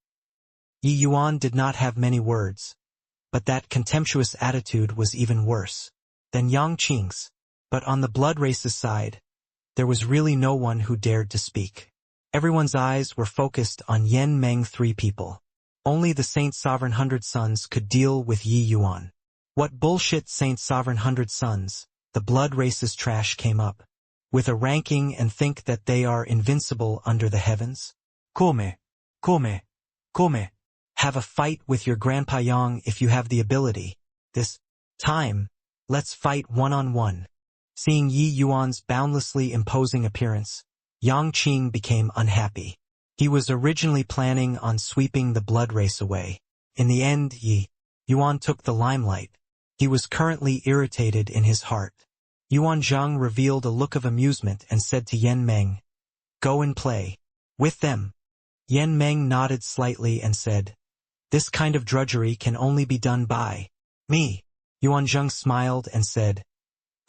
Yi Yuan did not have many words, but that contemptuous attitude was even worse than Yangqing's. But on the blood race's side, there was really no one who dared to speak. Everyone's eyes were focused on Yan Meng three people. Only the Saint Sovereign 100 Sons could deal with Yi Yuan. What bullshit Saint Sovereign 100 Sons, the blood race's trash came up with a ranking and think that they are invincible under the heavens? Come. Have a fight with your Grandpa Yang if you have the ability. This time, let's fight one-on-one. Seeing Yi Yuan's boundlessly imposing appearance, Yangqing became unhappy. He was originally planning on sweeping the blood race away. In the end, Yi Yuan took the limelight. He was currently irritated in his heart. Yuan Zhang revealed a look of amusement and said to Yan Meng, "Go and play with them." Yan Meng nodded slightly and said, "This kind of drudgery can only be done by me." Yuan Zhang smiled and said,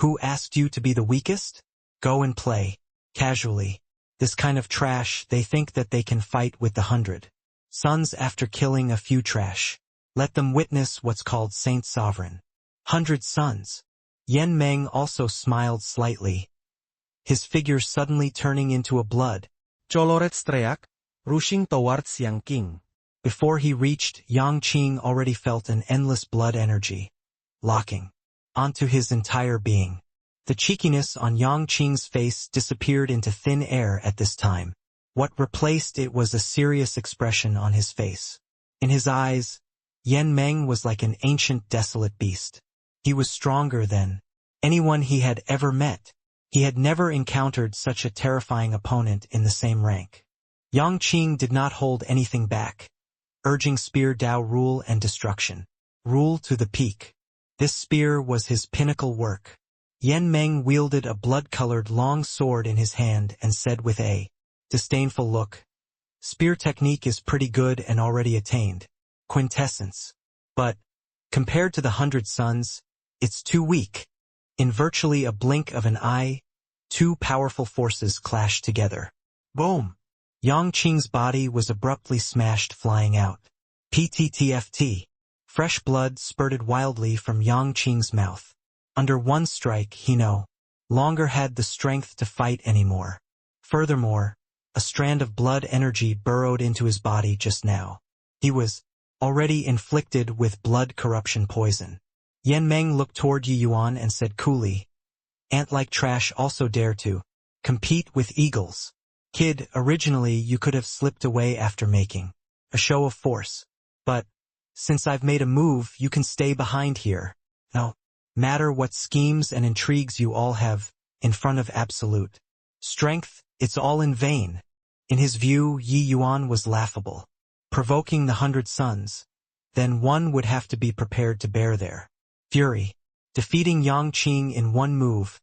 "Who asked you to be the weakest? Go and play." Casually. This kind of trash, they think that they can fight with the 100 Sons after killing a few trash. Let them witness what's called Saint Sovereign 100 Sons. Yan Meng also smiled slightly, his figure suddenly turning into a blood Choloret's Treak, rushing towards Yangqing. Before he reached, Yangqing already felt an endless blood energy locking onto his entire being. The cheekiness on Yangqing's face disappeared into thin air at this time. What replaced it was a serious expression on his face. In his eyes, Yan Meng was like an ancient desolate beast. He was stronger than anyone he had ever met. He had never encountered such a terrifying opponent in the same rank. Yangqing did not hold anything back, urging Spear Dao rule and destruction. Rule to the peak. This spear was his pinnacle work. Yan Meng wielded a blood-colored long sword in his hand and said with a disdainful look, "Spear technique is pretty good and already attained. Quintessence. But, compared to the 100 Sons, it's too weak." In virtually a blink of an eye, two powerful forces clashed together. Boom! Yangqing's body was abruptly smashed, flying out. PTTFT. Fresh blood spurted wildly from Yangqing's mouth. Under one strike, he no longer had the strength to fight anymore. Furthermore, a strand of blood energy burrowed into his body just now. He was already inflicted with blood corruption poison. Yan Meng looked toward Yi Yuan and said coolly, "Ant-like trash also dare to compete with eagles. Kid, originally you could have slipped away after making a show of force. But, since I've made a move, you can stay behind here. No matter what schemes and intrigues you all have in front of absolute strength, it's all in vain." In his view, Yi Yuan was laughable. Provoking the 100 Sons, then one would have to be prepared to bear their fury. Defeating Yang Qing in one move,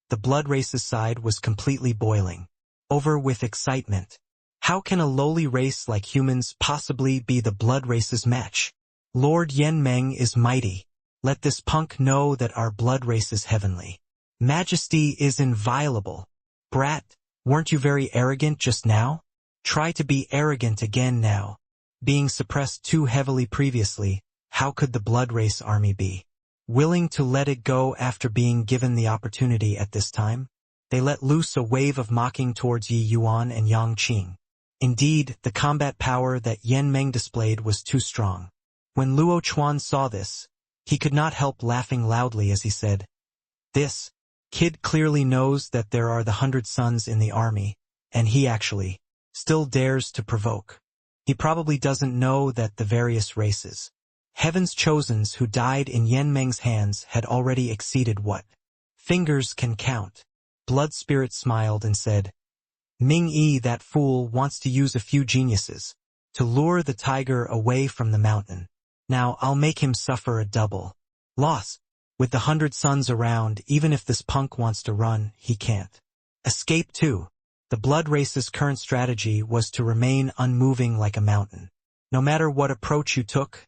the blood race's side was completely boiling over with excitement. How can a lowly race like humans possibly be the blood race's match? Lord Yan Meng is mighty. Let this punk know that our blood race is heavenly. Majesty is inviolable. Brat, weren't you very arrogant just now? Try to be arrogant again now. Being suppressed too heavily previously, how could the blood race army be willing to let it go after being given the opportunity at this time? They let loose a wave of mocking towards Yi Yuan and Yang Qing. Indeed, the combat power that Yan Meng displayed was too strong. When Luo Chuan saw this, he could not help laughing loudly as he said, "This kid clearly knows that there are the 100 Sons in the army, and he actually still dares to provoke. He probably doesn't know that the various races, Heaven's Chosens who died in Yan Meng's hands had already exceeded what fingers can count." Blood Spirit smiled and said, "Ming Yi, that fool, wants to use a few geniuses to lure the tiger away from the mountain. Now I'll make him suffer a double loss. With the 100 Sons around, even if this punk wants to run, he can't escape too." The blood race's current strategy was to remain unmoving like a mountain. "No matter what approach you took,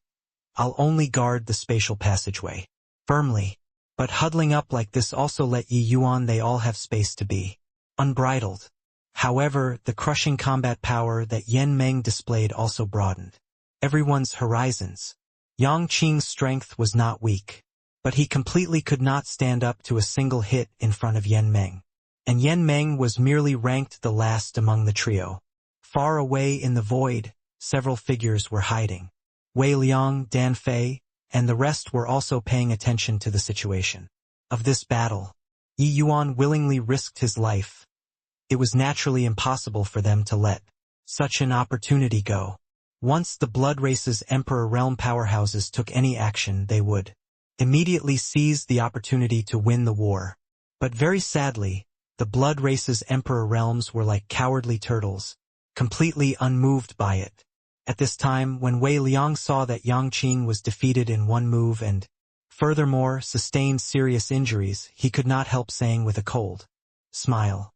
I'll only guard the spatial passageway firmly. But huddling up like this also let Yi Yuan they all have space to be unbridled." However, the crushing combat power that Yan Meng displayed also broadened everyone's horizons. Yang Qing's strength was not weak, but he completely could not stand up to a single hit in front of Yan Meng. And Yan Meng was merely ranked the last among the trio. Far away in the void, several figures were hiding. Wei Liang, Dan Fei, and the rest were also paying attention to the situation of this battle. Yi Yuan willingly risked his life. It was naturally impossible for them to let such an opportunity go. Once the blood race's Emperor Realm powerhouses took any action, they would immediately seize the opportunity to win the war. But very sadly, the blood race's Emperor Realms were like cowardly turtles, completely unmoved by it. At this time, when Wei Liang saw that Yang Qing was defeated in one move and, furthermore, sustained serious injuries, he could not help saying with a cold smile,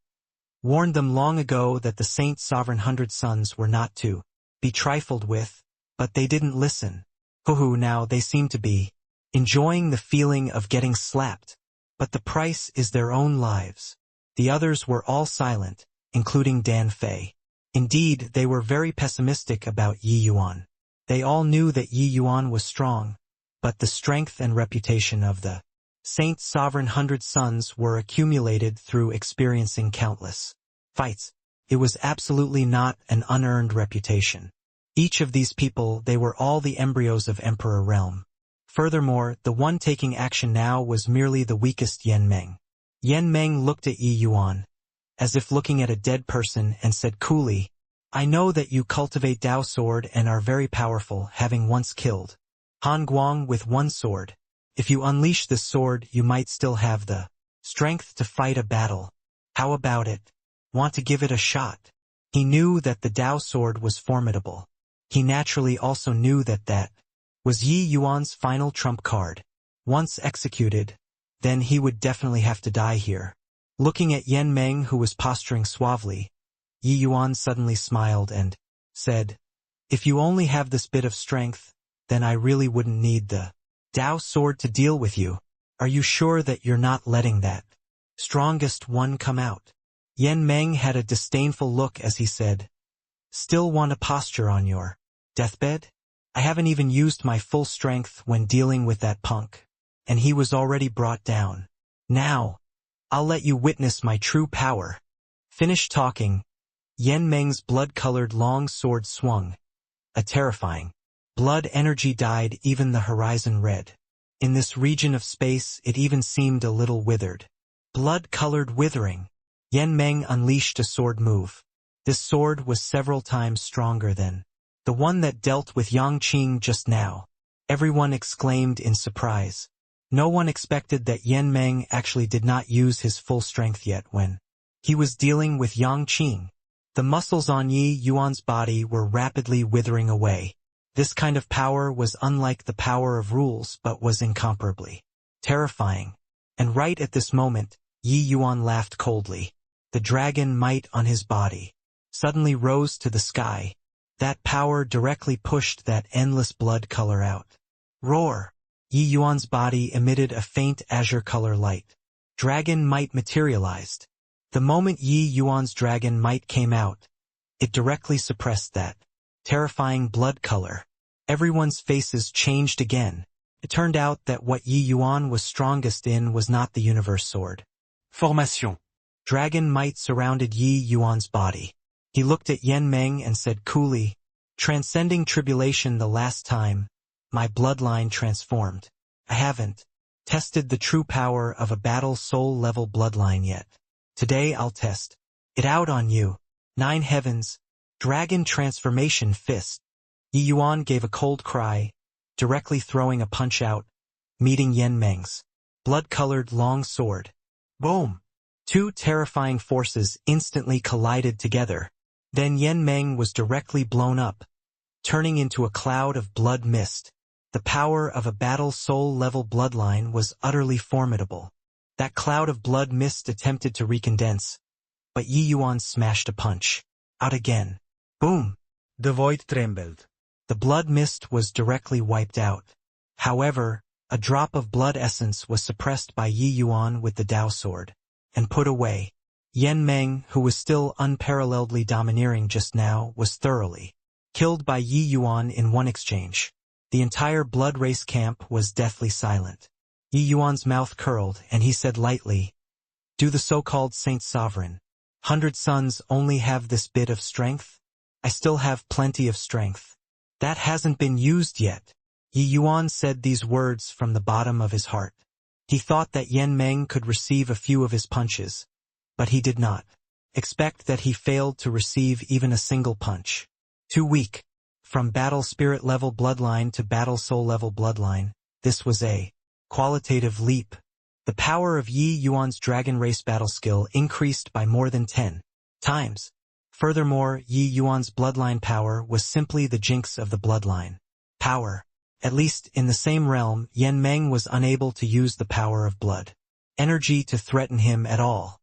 "Warned them long ago that the Saint Sovereign 100 Sons were not to be trifled with, but they didn't listen. Hoo-hoo, now they seem to be enjoying the feeling of getting slapped. But the price is their own lives." The others were all silent, including Dan Fei. Indeed, they were very pessimistic about Yi Yuan. They all knew that Yi Yuan was strong, but the strength and reputation of the Saint Sovereign 100 Sons were accumulated through experiencing countless fights. It was absolutely not an unearned reputation. Each of these people, they were all the embryos of Emperor Realm. Furthermore, the one taking action now was merely the weakest Yan Meng. Yan Meng looked at Yi Yuan, as if looking at a dead person, and said coolly, "I know that you cultivate Dao sword and are very powerful, having once killed Han Guang with one sword. If you unleash this sword, you might still have the strength to fight a battle. How about it? Want to give it a shot?" He knew that the Dao sword was formidable. He naturally also knew that that was Yi Yuan's final trump card. Once executed, then he would definitely have to die here. Looking at Yan Meng, who was posturing suavely, Yi Yuan suddenly smiled and said, "If you only have this bit of strength, then I really wouldn't need the Dao sword to deal with you. Are you sure that you're not letting that strongest one come out?" Yan Meng had a disdainful look as he said, "Still want to posture on your deathbed? I haven't even used my full strength when dealing with that punk, and he was already brought down. Now, I'll let you witness my true power." Finished talking, Yan Meng's blood-colored long sword swung, a terrifying Blood energy dyed even the horizon red. In this region of space it even seemed a little withered. Blood-colored withering. Yan Meng unleashed a sword move. This sword was several times stronger than the one that dealt with Yang Qing just now. Everyone exclaimed in surprise. No one expected that Yan Meng actually did not use his full strength yet when he was dealing with Yang Qing. The muscles on Yi Yuan's body were rapidly withering away. This kind of power was unlike the power of rules but was incomparably terrifying. And right at this moment, Yi Yuan laughed coldly. The dragon might on his body suddenly rose to the sky. That power directly pushed that endless blood color out. Roar! Yi Yuan's body emitted a faint azure color light. Dragon might materialized. The moment Yi Yuan's dragon might came out, it directly suppressed that terrifying blood color. Everyone's faces changed again. It turned out that what Yi Yuan was strongest in was not the universe sword. Formation. Dragon might surrounded Yi Yuan's body. He looked at Yan Meng and said coolly, "Transcending tribulation the last time, my bloodline transformed. I haven't tested the true power of a battle soul level bloodline yet. Today I'll test it out on you." 9 heavens. Dragon transformation fist. Yi Yuan gave a cold cry, directly throwing a punch out, meeting Yan Meng's blood-colored long sword. Boom! 2 terrifying forces instantly collided together. Then Yan Meng was directly blown up, turning into a cloud of blood mist. The power of a battle soul level bloodline was utterly formidable. That cloud of blood mist attempted to recondense, but Yi Yuan smashed a punch. Out again. Boom! The void trembled. The blood mist was directly wiped out. However, a drop of blood essence was suppressed by Yi Yuan with the Dao sword, and put away. Yan Meng, who was still unparalleledly domineering just now, was thoroughly killed by Yi Yuan in one exchange. The entire blood race camp was deathly silent. Yi Yuan's mouth curled, and he said lightly, "Do the so-called Saint Sovereign 100 Sons only have this bit of strength? I still have plenty of strength. That hasn't been used yet." Yi Yuan said these words from the bottom of his heart. He thought that Yan Meng could receive a few of his punches, but he did not expect that he failed to receive even a single punch. Too weak. From battle spirit level bloodline to battle soul level bloodline, this was a qualitative leap. The power of Yi Yuan's dragon race battle skill increased by more than 10 times. Furthermore, Yi Yuan's bloodline power was simply the jinx of the bloodline power. At least in the same realm, Yan Meng was unable to use the power of blood energy to threaten him at all.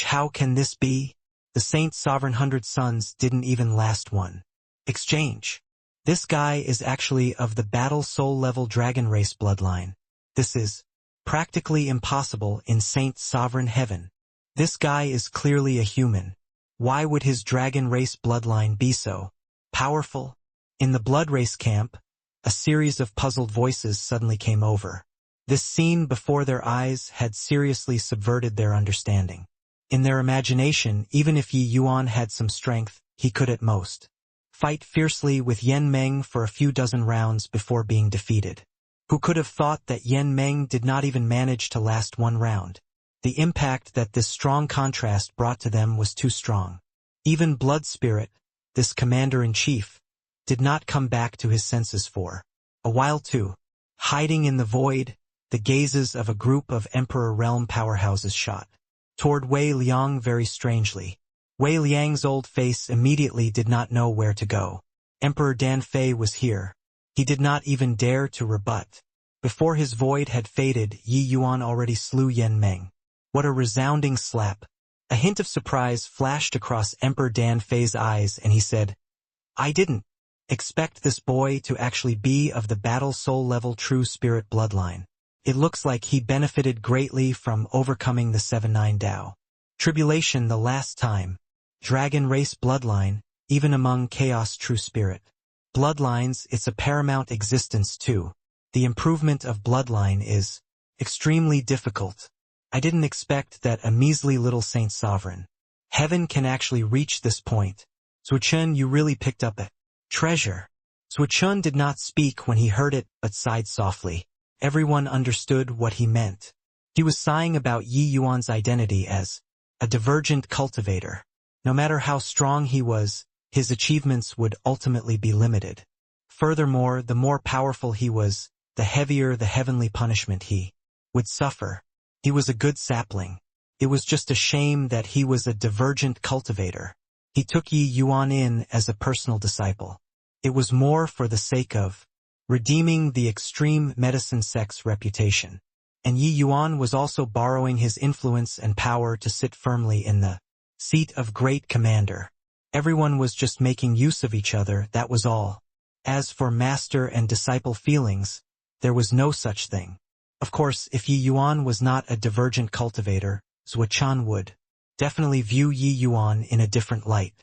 How can this be? The Saint Sovereign 100 Sons didn't even last one exchange. This guy is actually of the battle soul level dragon race bloodline. This is practically impossible in Saint Sovereign Heaven. This guy is clearly a human. Why would his dragon race bloodline be so powerful? In the blood race camp, a series of puzzled voices suddenly came over. This scene before their eyes had seriously subverted their understanding. In their imagination, even if Yi Yuan had some strength, he could at most fight fiercely with Yan Meng for a few dozen rounds before being defeated. Who could have thought that Yan Meng did not even manage to last one round? The impact that this strong contrast brought to them was too strong. Even Blood Spirit, this commander-in-chief, did not come back to his senses for a while too. Hiding in the void, the gazes of a group of Emperor Realm powerhouses shot toward Wei Liang very strangely. Wei Liang's old face immediately did not know where to go. Emperor Dan Fei was here. He did not even dare to rebut. Before his void had faded, Yi Yuan already slew Yan Meng. What a resounding slap. A hint of surprise flashed across Emperor Dan Fei's eyes, and he said, "I didn't expect this boy to actually be of the battle soul level true spirit bloodline. It looks like he benefited greatly from overcoming the 7-9 Dao tribulation the last time. Dragon race bloodline, even among chaos true spirit bloodlines, it's a paramount existence too. The improvement of bloodline is extremely difficult. I didn't expect that a measly little Saint Sovereign Heaven can actually reach this point. Zuchen, you really picked up a treasure." Chun did not speak when he heard it, but sighed softly. Everyone understood what he meant. He was sighing about Yi Yuan's identity as a divergent cultivator. No matter how strong he was, his achievements would ultimately be limited. Furthermore, the more powerful he was, the heavier the heavenly punishment he would suffer. He was a good sapling. It was just a shame that he was a divergent cultivator. He took Yi Yuan in as a personal disciple. It was more for the sake of redeeming the extreme medicine sect's reputation. And Yi Yuan was also borrowing his influence and power to sit firmly in the seat of great commander. Everyone was just making use of each other, that was all. As for master and disciple feelings, there was no such thing. Of course, if Yi Yuan was not a divergent cultivator, Chun would definitely view Yi Yuan in a different light.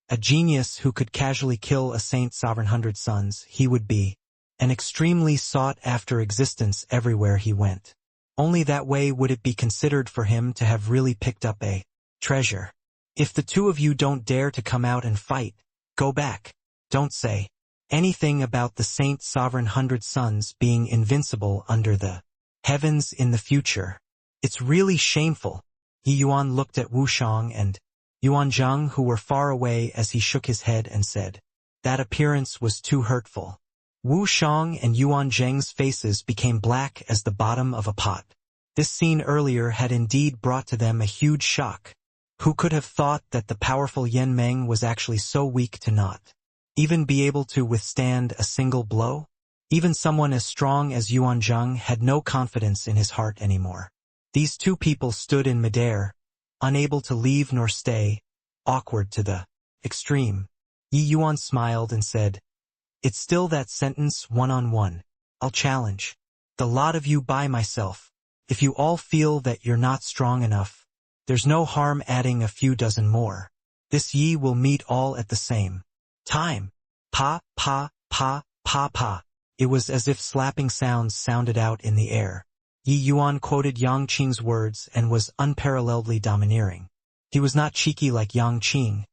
A genius who could casually kill a saint's sovereign 100 sons, he would be an extremely sought-after existence everywhere he went. Only that way would it be considered for him to have really picked up a treasure. If the two of you don't dare to come out and fight, go back. Don't say anything about the saint's sovereign 100 sons being invincible under the heavens in the future. It's really shameful. Yi Yuan looked at Wu Shang and Yuanzhang, who were far away, as he shook his head and said, "That appearance was too hurtful." Wu Shang and Yuanzhang's faces became black as the bottom of a pot. This scene earlier had indeed brought to them a huge shock. Who could have thought that the powerful Yan Meng was actually so weak to not even be able to withstand a single blow? Even someone as strong as Yuanzhang had no confidence in his heart anymore. These two people stood in midair, unable to leave nor stay, awkward to the extreme. Yi Yuan smiled and said, "It's still that sentence, one-on-one. I'll challenge the lot of you by myself. If you all feel that you're not strong enough, there's no harm adding a few dozen more. This Yi will meet all at the same time." Pa, pa, pa, pa, pa. It was as if slapping sounds sounded out in the air. Yi Yuan quoted Yang Qing's words and was unparalleledly domineering. He was not cheeky like Yang Qing,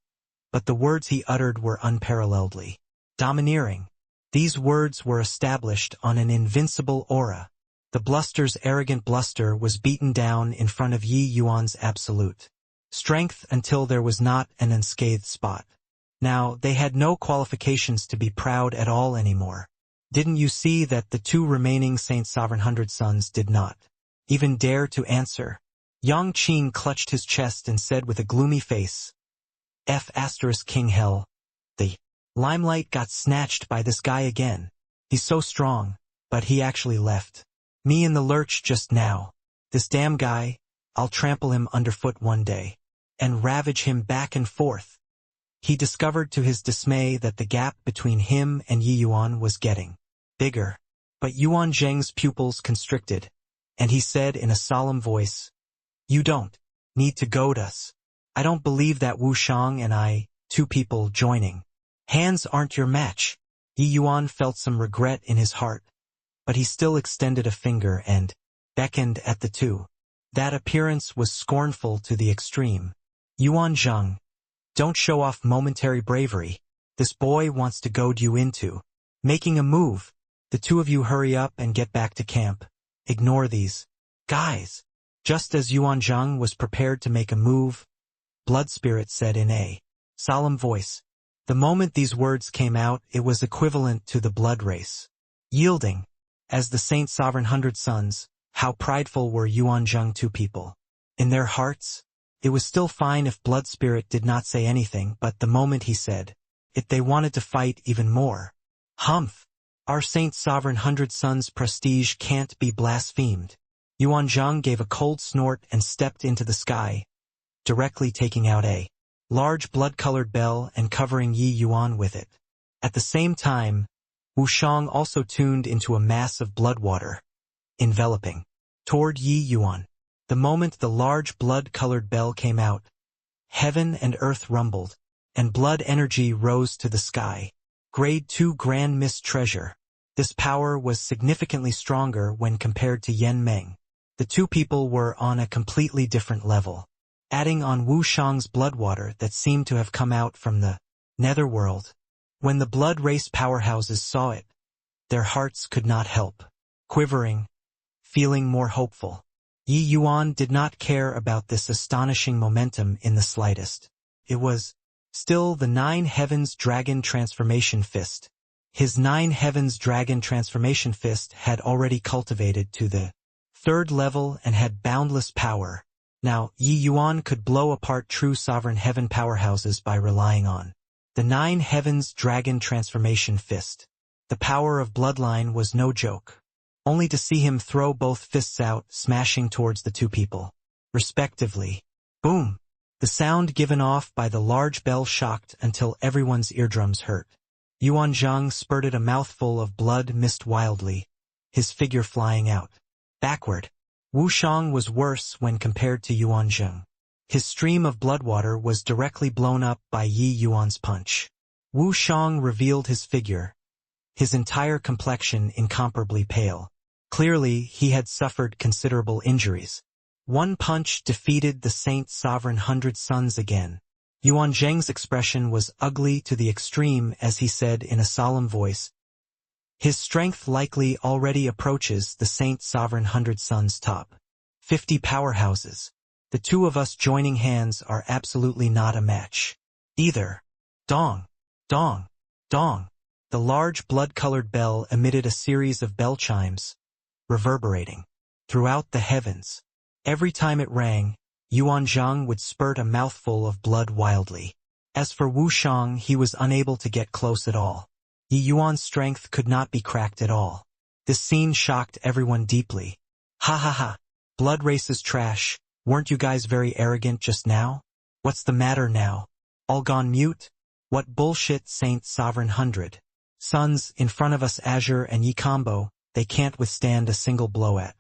but the words he uttered were unparalleledly domineering. These words were established on an invincible aura. The bluster's arrogant bluster was beaten down in front of Yi Yuan's absolute strength until there was not an unscathed spot. Now, they had no qualifications to be proud at all anymore. Didn't you see that the two remaining Saint Sovereign 100 sons did not even dare to answer? Yang Qing clutched his chest and said with a gloomy face, King Hell. The limelight got snatched by this guy again. He's so strong, but he actually left me in the lurch just now. This damn guy, I'll trample him underfoot one day and ravage him back and forth. He discovered to his dismay that the gap between him and Yi Yuan was getting bigger. But Yuan Zheng's pupils constricted, and he said in a solemn voice, "You don't need to goad us. I don't believe that Wu Shang and I, two people joining hands, aren't your match." Yi Yuan felt some regret in his heart, but he still extended a finger and beckoned at the two. That appearance was scornful to the extreme. "Yuan Zheng, don't show off momentary bravery. This boy wants to goad you into making a move. The two of you hurry up and get back to camp. Ignore these guys." Just as Yuan Zheng was prepared to make a move, Blood Spirit said in a solemn voice. The moment these words came out, it was equivalent to the blood race yielding. As the Saint Sovereign 100 sons, how prideful were Yuan Zheng two people. In their hearts, it was still fine if Blood Spirit did not say anything, but the moment he said it, they wanted to fight even more. Humph! Our Saint Sovereign 100 sons' prestige can't be blasphemed. Yuan Zheng gave a cold snort and stepped into the sky, directly taking out a large blood-colored bell and covering Yi Yuan with it. At the same time, Wu Shang also tuned into a mass of blood water, enveloping toward Yi Yuan. The moment the large blood-colored bell came out, heaven and earth rumbled, and blood energy rose to the sky. Grade 2 Grand Mist Treasure. This power was significantly stronger when compared to Yan Meng. The two people were on a completely different level. Adding on Wu Shang's blood water that seemed to have come out from the netherworld, When the blood race powerhouses saw it, their hearts could not help quivering, feeling more hopeful. Yi Yuan did not care about this astonishing momentum in the slightest. It was still the Nine Heavens Dragon Transformation Fist. His Nine Heavens Dragon Transformation Fist had already cultivated to the 3rd level and had boundless power. Now, Yi Yuan could blow apart true sovereign heaven powerhouses by relying on the Nine Heavens Dragon Transformation Fist. The power of bloodline was no joke. Only to see him throw both fists out, smashing towards the two people, respectively. Boom! The sound given off by the large bell shocked until everyone's eardrums hurt. Yuan Zhang spurted a mouthful of blood mist wildly, his figure flying out. Backward. Wu Shang was worse when compared to Yuan Zhang. His stream of blood water was directly blown up by Yi Yuan's punch. Wu Shang revealed his figure, his entire complexion incomparably pale. Clearly, he had suffered considerable injuries. One punch defeated the Saint Sovereign 100 Suns again. Yuan Zhang's expression was ugly to the extreme as he said in a solemn voice, "His strength likely already approaches the Saint Sovereign 100 Suns' top 50 powerhouses. The two of us joining hands are absolutely not a match. Either." Dong! Dong! Dong! The large blood-colored bell emitted a series of bell chimes, reverberating throughout the heavens. Every time it rang, Yuan Zhang would spurt a mouthful of blood wildly. As for Wu Shang, he was unable to get close at all. Yi Yuan's strength could not be cracked at all. This scene shocked everyone deeply. Ha ha ha! Blood races trash, weren't you guys very arrogant just now? What's the matter now? All gone mute? What bullshit, Saint Sovereign 100 Suns in front of us, Azure and Yi combo, they can't withstand a single blow at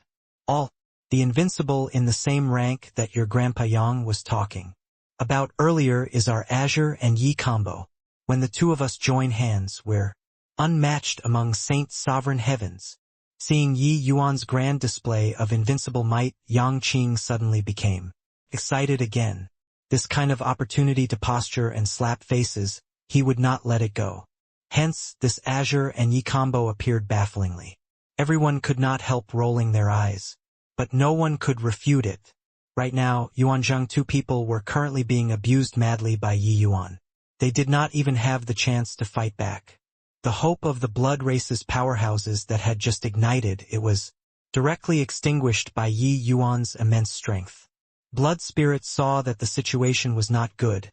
all. The invincible in the same rank that your Grandpa Yang was talking about earlier is our Azure and Yi combo. When the two of us join hands, we're unmatched among Saint Sovereign Heavens. Seeing Yi Yuan's grand display of invincible might, Yang Qing suddenly became excited again. This kind of opportunity to posture and slap faces, he would not let it go. Hence, this Azure and Yi combo appeared bafflingly. Everyone could not help rolling their eyes. But no one could refute it. Right now, Yuan Zhang two people were currently being abused madly by Yi Yuan. They did not even have the chance to fight back. The hope of the blood race's powerhouses that had just ignited, it was directly extinguished by Yi Yuan's immense strength. Blood Spirit saw that the situation was not good,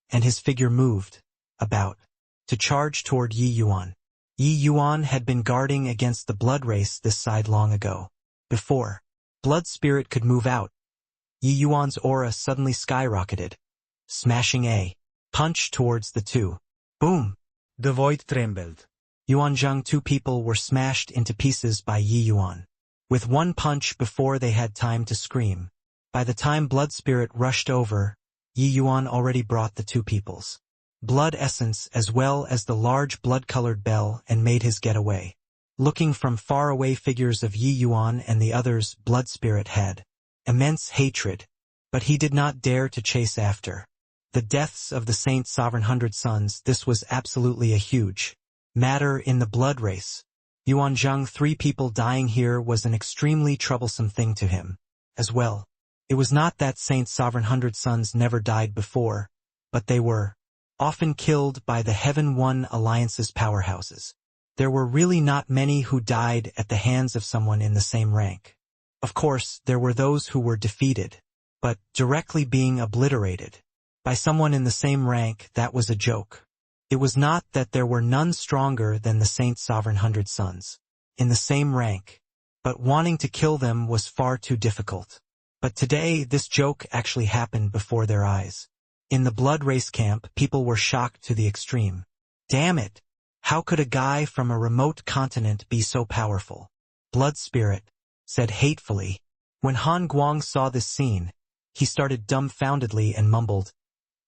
and his figure moved about to charge toward Yi Yuan. Yi Yuan had been guarding against the blood race this side long ago. Before Blood Spirit could move out, Yi Yuan's aura suddenly skyrocketed, smashing a punch towards the two. Boom! The void trembled. Yuan Zhang two people were smashed into pieces by Yi Yuan. With one punch before they had time to scream. By the time Blood Spirit rushed over, Yi Yuan already brought the two people's blood essence as well as the large blood-colored bell and made his getaway. Looking from far away, figures of Yi Yuan and the others, Blood Spirit had immense hatred, but he did not dare to chase after the deaths of the Saint Sovereign 100 Suns. This was absolutely a huge matter in the blood race. Yuan Zhang, three people dying here was an extremely troublesome thing to him as well. It was not that Saint Sovereign 100 Suns never died before, but they were often killed by the Heaven One Alliance's powerhouses. There were really not many who died at the hands of someone in the same rank. Of course, there were those who were defeated, but directly being obliterated by someone in the same rank, that was a joke. It was not that there were none stronger than the Saint Sovereign 100 Suns in the same rank, but wanting to kill them was far too difficult. But today, this joke actually happened before their eyes. In the blood race camp, people were shocked to the extreme. Damn it! How could a guy from a remote continent be so powerful? Blood Spirit said hatefully. When Han Guang saw this scene, he started dumbfoundedly and mumbled,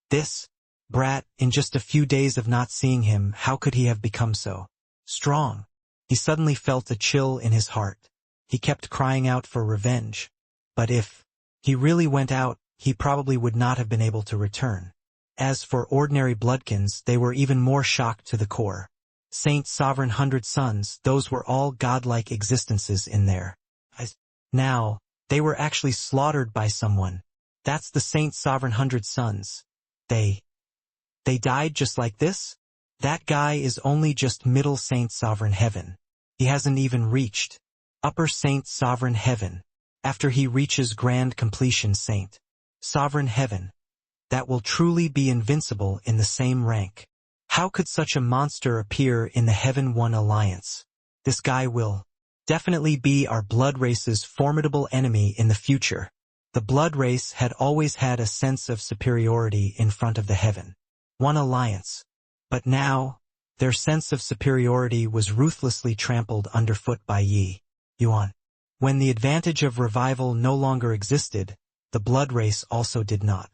"This brat, in just a few days of not seeing him, how could he have become so strong?" He suddenly felt a chill in his heart. He kept crying out for revenge. But if he really went out, he probably would not have been able to return. as for ordinary bloodkins, they were even more shocked to the core. Saint Sovereign 100 Sons, those were all godlike existences in there. Now, they were actually slaughtered by someone. That's the Saint Sovereign 100 Sons. They died just like this? That guy is only just middle Saint Sovereign Heaven. He hasn't even reached upper Saint Sovereign Heaven. After he reaches grand completion Saint Sovereign Heaven, that will truly be invincible in the same rank. How could such a monster appear in the Heaven One Alliance? This guy will definitely be our blood race's formidable enemy in the future. The blood race had always had a sense of superiority in front of the Heaven One Alliance. But now, their sense of superiority was ruthlessly trampled underfoot by Yi Yuan. When the advantage of revival no longer existed, the blood race also did not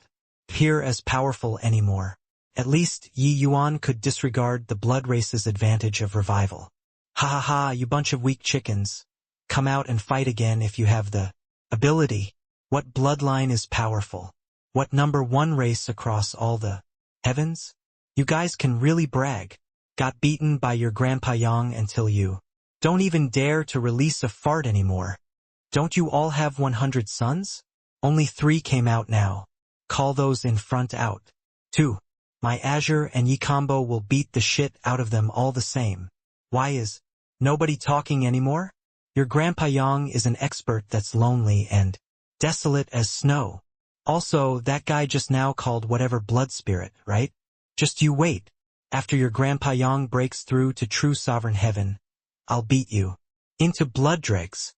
appear as powerful anymore. At least Yi Yuan could disregard the blood race's advantage of revival. Ha ha ha, you bunch of weak chickens. Come out and fight again if you have the ability. What bloodline is powerful? What number one race across all the heavens? You guys can really brag. Got beaten by your Grandpa Yang until you don't even dare to release a fart anymore. Don't you all have 100 sons? Only 3 came out now. Call those in front out. 2. My Azure and Yi combo will beat the shit out of them all the same. Why is nobody talking anymore? Your Grandpa Yang is an expert that's lonely and desolate as snow. Also, that guy just now called whatever blood spirit, right? Just you wait. After your Grandpa Yang breaks through to true sovereign heaven, I'll beat you into blood dregs.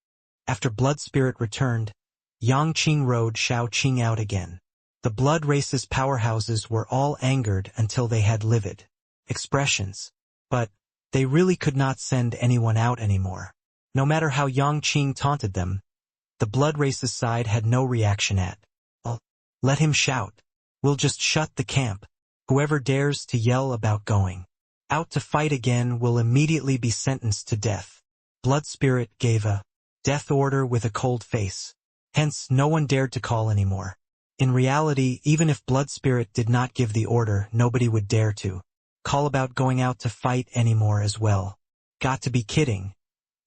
After blood spirit returned, Yang Qing rode Shao Qing out again. The blood race's powerhouses were all angered until they had livid expressions. But they really could not send anyone out anymore. No matter how Yang Qing taunted them, the blood race's side had no reaction at all. Let him shout. We'll just shut the camp. Whoever dares to yell about going out to fight again will immediately be sentenced to death. Blood Spirit gave a death order with a cold face. Hence, no one dared to call anymore. In reality, even if Blood Spirit did not give the order, nobody would dare to call about going out to fight anymore as well. Got to be kidding.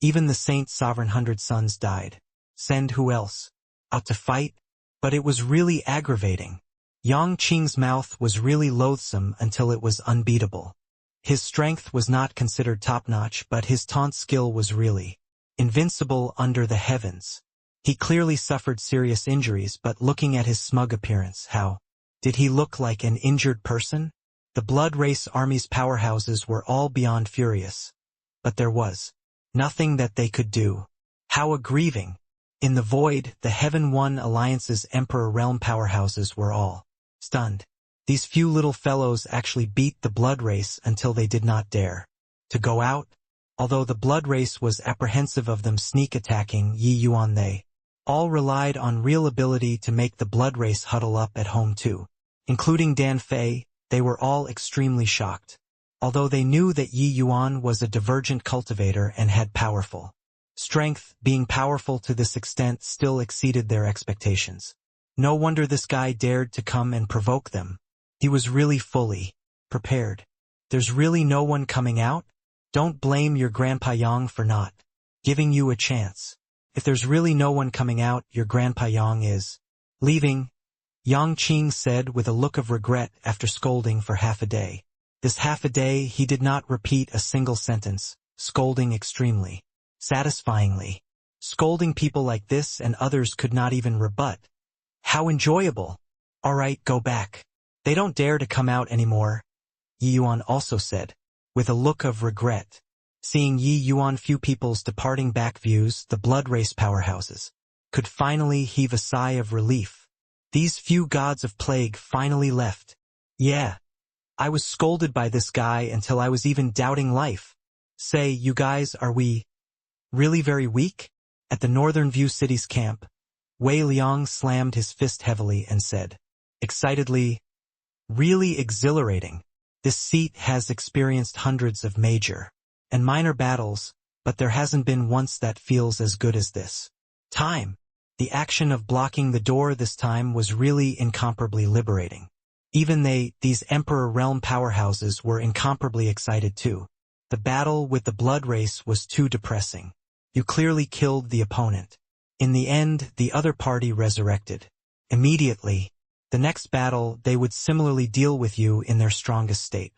Even the Saint Sovereign 100 Sons died. Send who else? Out to fight? But it was really aggravating. Yang Qing's mouth was really loathsome until it was unbeatable. His strength was not considered top-notch, but his taunt skill was really invincible under the heavens. He clearly suffered serious injuries, but looking at his smug appearance, how did he look like an injured person? The Blood Race Army's powerhouses were all beyond furious. But there was nothing that they could do. How aggrieving! In the void, the Heaven One Alliance's Emperor Realm powerhouses were all stunned. These few little fellows actually beat the Blood Race until they did not dare to go out. Although the Blood Race was apprehensive of them sneak attacking Yi Yuan, they all relied on real ability to make the Blood Race huddle up at home too. Including Dan Fei, they were all extremely shocked. Although they knew that Yi Yuan was a divergent cultivator and had powerful strength, being powerful to this extent still exceeded their expectations. No wonder this guy dared to come and provoke them. He was really fully prepared. There's really no one coming out? Don't blame your Grandpa Yang for not giving you a chance. If there's really no one coming out, your Grandpa Yang is leaving, Yang Qing said with a look of regret after scolding for half a day. This half a day he did not repeat a single sentence, scolding extremely satisfyingly. Scolding people like this and others could not even rebut. How enjoyable! All right, go back. They don't dare to come out anymore, Yi Yuan also said, with a look of regret. Seeing Yi Yuan few people's departing back views, the Blood Race powerhouses could finally heave a sigh of relief. These few gods of plague finally left. Yeah. I was scolded by this guy until I was even doubting life. Say, you guys, are we really very weak? At the Northern View City's camp, Wei Liang slammed his fist heavily and said, excitedly, really exhilarating. This seat has experienced hundreds of major and minor battles, but there hasn't been once that feels as good as this time. The action of blocking the door this time was really incomparably liberating. Even these Emperor Realm powerhouses were incomparably excited too. The battle with the blood race was too depressing. You clearly killed the opponent. In the end, the other party resurrected. Immediately, the next battle they would similarly deal with you in their strongest state.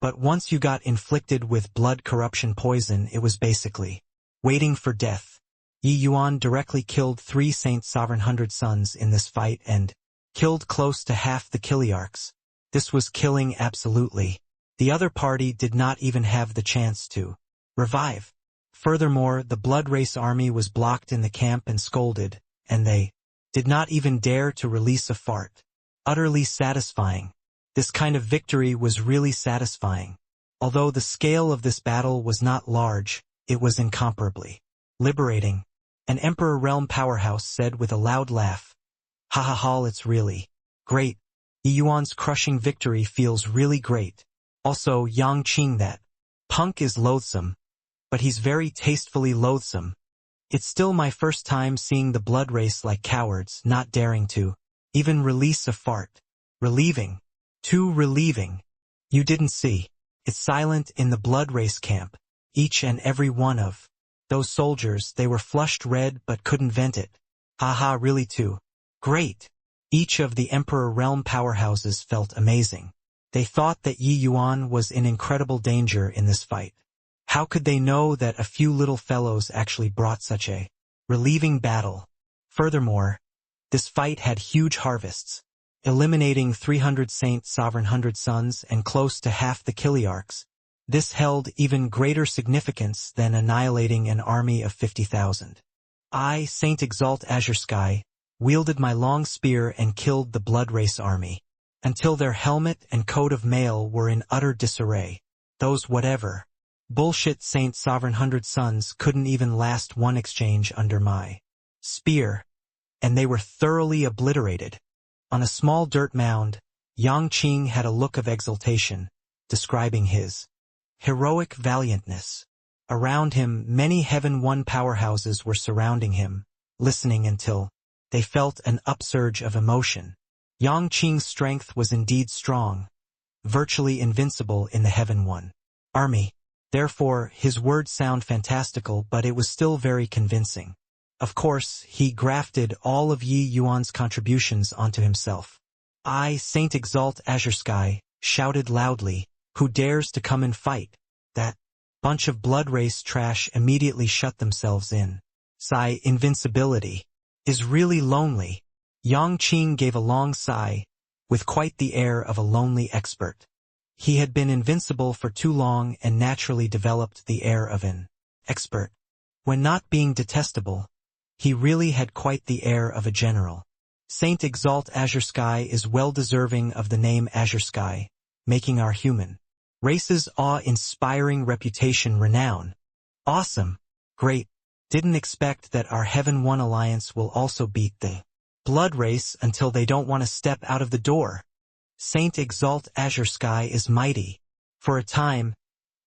But once you got inflicted with blood corruption poison, it was basically waiting for death. Yi Yuan directly killed 3 Saint Sovereign Hundred Sons in this fight and killed close to half the Kiliarchs. This was killing absolutely. The other party did not even have the chance to revive. Furthermore, the blood race army was blocked in the camp and scolded, and they did not even dare to release a fart. Utterly satisfying. This kind of victory was really satisfying. Although the scale of this battle was not large, it was incomparably liberating. An Emperor Realm powerhouse said with a loud laugh, "Ha ha ha, it's really great. Yi Yuan's crushing victory feels really great. Also, Yang Qing, that punk is loathsome, but he's very tastefully loathsome. It's still my first time seeing the blood race like cowards, not daring to even release a fart. Relieving. Too relieving. You didn't see. It's silent in the blood race camp. Each and every one of those soldiers, they were flushed red but couldn't vent it. Haha, really too great." Each of the Emperor Realm powerhouses felt amazing. They thought that Yi Yuan was in incredible danger in this fight. How could they know that a few little fellows actually brought such a relieving battle? Furthermore, this fight had huge harvests. Eliminating 300 Saint Sovereign Hundred Sons and close to half the Kiliarchs. This held even greater significance than annihilating an army of 50,000. I, Saint Exalt Azure Sky, wielded my long spear and killed the blood race army, until their helmet and coat of mail were in utter disarray. Those whatever bullshit Saint Sovereign Hundred Sons couldn't even last one exchange under my spear, and they were thoroughly obliterated. On a small dirt mound, Yang Qing had a look of exultation, describing his heroic valiantness. Around him, many Heaven One powerhouses were surrounding him, listening until they felt an upsurge of emotion. Yang Qing's strength was indeed strong, virtually invincible in the Heaven One army. Therefore, his words sound fantastical, but it was still very convincing. Of course, he grafted all of Yi Yuan's contributions onto himself. I, Saint Exalt Azure Sky, shouted loudly, "Who dares to come and fight?" That bunch of blood race trash immediately shut themselves in. Sigh, invincibility is really lonely. Yang Qing gave a long sigh, with quite the air of a lonely expert. He had been invincible for too long and naturally developed the air of an expert. When not being detestable, he really had quite the air of a general. Saint Exalt Azure Sky is well deserving of the name Azure Sky, making our human race's awe-inspiring reputation renown. Awesome. Great. Didn't expect that our Heaven One alliance will also beat the blood race until they don't want to step out of the door. Saint Exalt Azure Sky is mighty. For a time,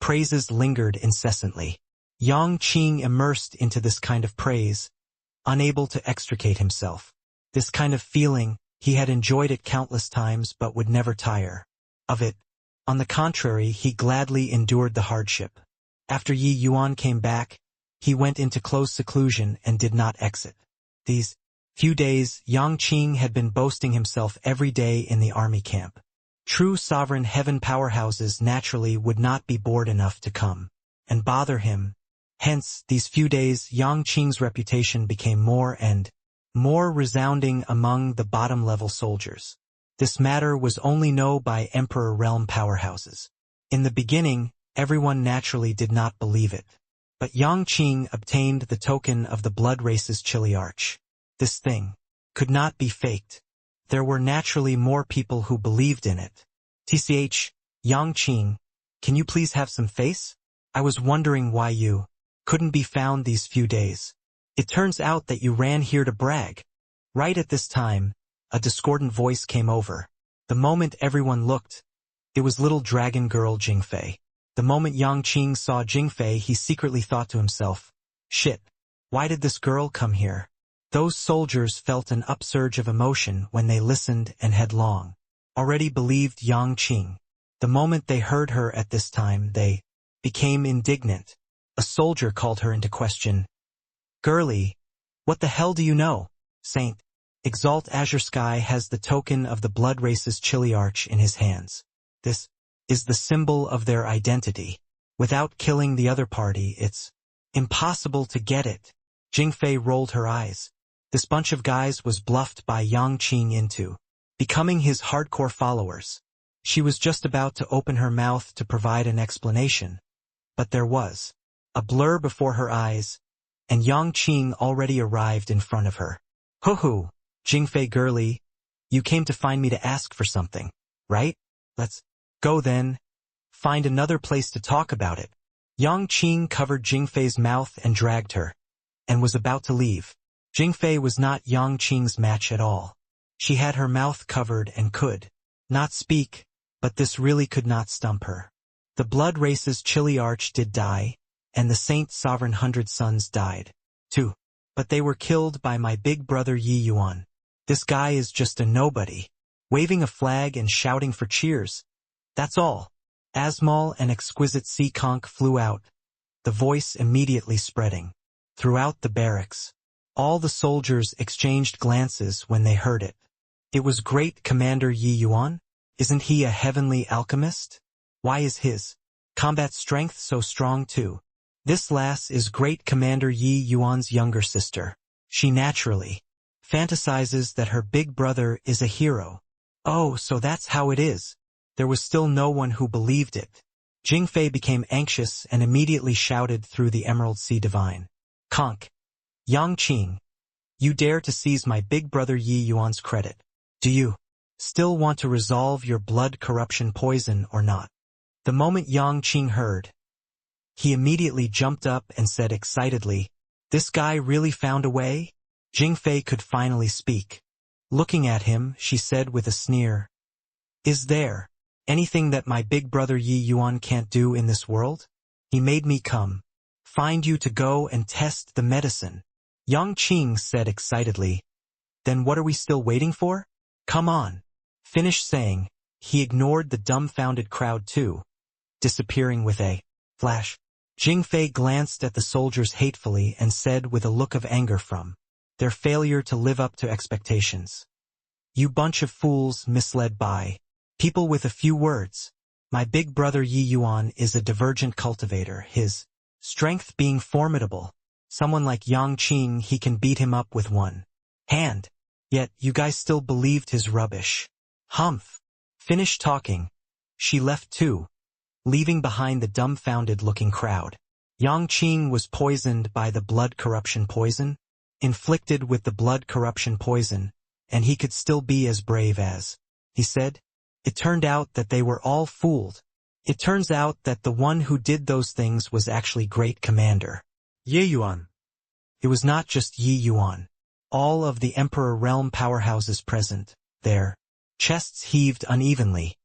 praises lingered incessantly. Yang Qing immersed into this kind of praise, unable to extricate himself. This kind of feeling, he had enjoyed it countless times but would never tire of it. On the contrary, he gladly endured the hardship. After Yi Yuan came back, he went into close seclusion and did not exit. These few days, Yang Qing had been boasting himself every day in the army camp. True sovereign heaven powerhouses naturally would not be bored enough to come and bother him. Hence, these few days, Yang Qing's reputation became more and more resounding among the bottom-level soldiers. This matter was only known by Emperor Realm powerhouses. In the beginning, everyone naturally did not believe it. But Yang Qing obtained the token of the blood race's Chiliarch. This thing could not be faked. There were naturally more people who believed in it. TCH, Yang Qing, can you please have some face? I was wondering why you couldn't be found these few days. It turns out that you ran here to brag. Right at this time, a discordant voice came over. The moment everyone looked, it was little dragon girl Jingfei. The moment Yang Qing saw Jingfei, he secretly thought to himself, "Shit, why did this girl come here?" Those soldiers felt an upsurge of emotion when they listened and had long already believed Yang Qing. The moment they heard her at this time, they became indignant. A soldier called her into question. "Girlie, what the hell do you know? Saint Exalt Azure Sky has the token of the blood race's chiliarch in his hands. This is the symbol of their identity. Without killing the other party, it's impossible to get it." Jingfei rolled her eyes. This bunch of guys was bluffed by Yang Qing into becoming his hardcore followers. She was just about to open her mouth to provide an explanation, but there was a blur before her eyes, and Yang Qing already arrived in front of her. "Hoo-hoo, Jingfei girlie, you came to find me to ask for something, right? Let's go then. Find another place to talk about it." Yang Qing covered Jingfei's mouth and dragged her, and was about to leave. Jingfei was not Yang Qing's match at all. She had her mouth covered and could not speak, but this really could not stump her. The blood race's chiliarch did die, and the Saint Sovereign 100 Sons died, too. But they were killed by my big brother Yi Yuan. This guy is just a nobody, waving a flag and shouting for cheers. That's all. Asmal and exquisite sea conch flew out, the voice immediately spreading throughout the barracks. All the soldiers exchanged glances when they heard it. It was Great Commander Yi Yuan? Isn't he a heavenly alchemist? Why is his combat strength so strong too? This lass is Great Commander Yi Yuan's younger sister. She naturally fantasizes that her big brother is a hero. Oh, so that's how it is. There was still no one who believed it. Jingfei became anxious and immediately shouted through the Emerald Sea Divine. "Conch, Yang Qing, you dare to seize my big brother Yi Yuan's credit. Do you still want to resolve your blood corruption poison or not?" The moment Yang Qing heard, he immediately jumped up and said excitedly, "This guy really found a way?" Jingfei could finally speak. Looking at him, she said with a sneer, "Is there anything that my big brother Yi Yuan can't do in this world? He made me come find you to go and test the medicine." Yang Qing said excitedly, "Then what are we still waiting for? Come on." Finish saying, he ignored the dumbfounded crowd too, disappearing with a flash. Jingfei glanced at the soldiers hatefully and said with a look of anger from their failure to live up to expectations, "You bunch of fools misled by people with a few words. My big brother Yi Yuan is a divergent cultivator, his strength being formidable. Someone like Yang Qing, he can beat him up with one hand. Yet you guys still believed his rubbish. Humph." Finished talking. She left too, leaving behind the dumbfounded-looking crowd. Yang Qing was poisoned by the blood corruption poison, inflicted with the blood corruption poison, and he could still be as brave as he said. It turned out that they were all fooled. It turns out that the one who did those things was actually Great Commander Yi Yuan. It was not just Yi Yuan. All of the Emperor Realm powerhouses present, their chests heaved unevenly,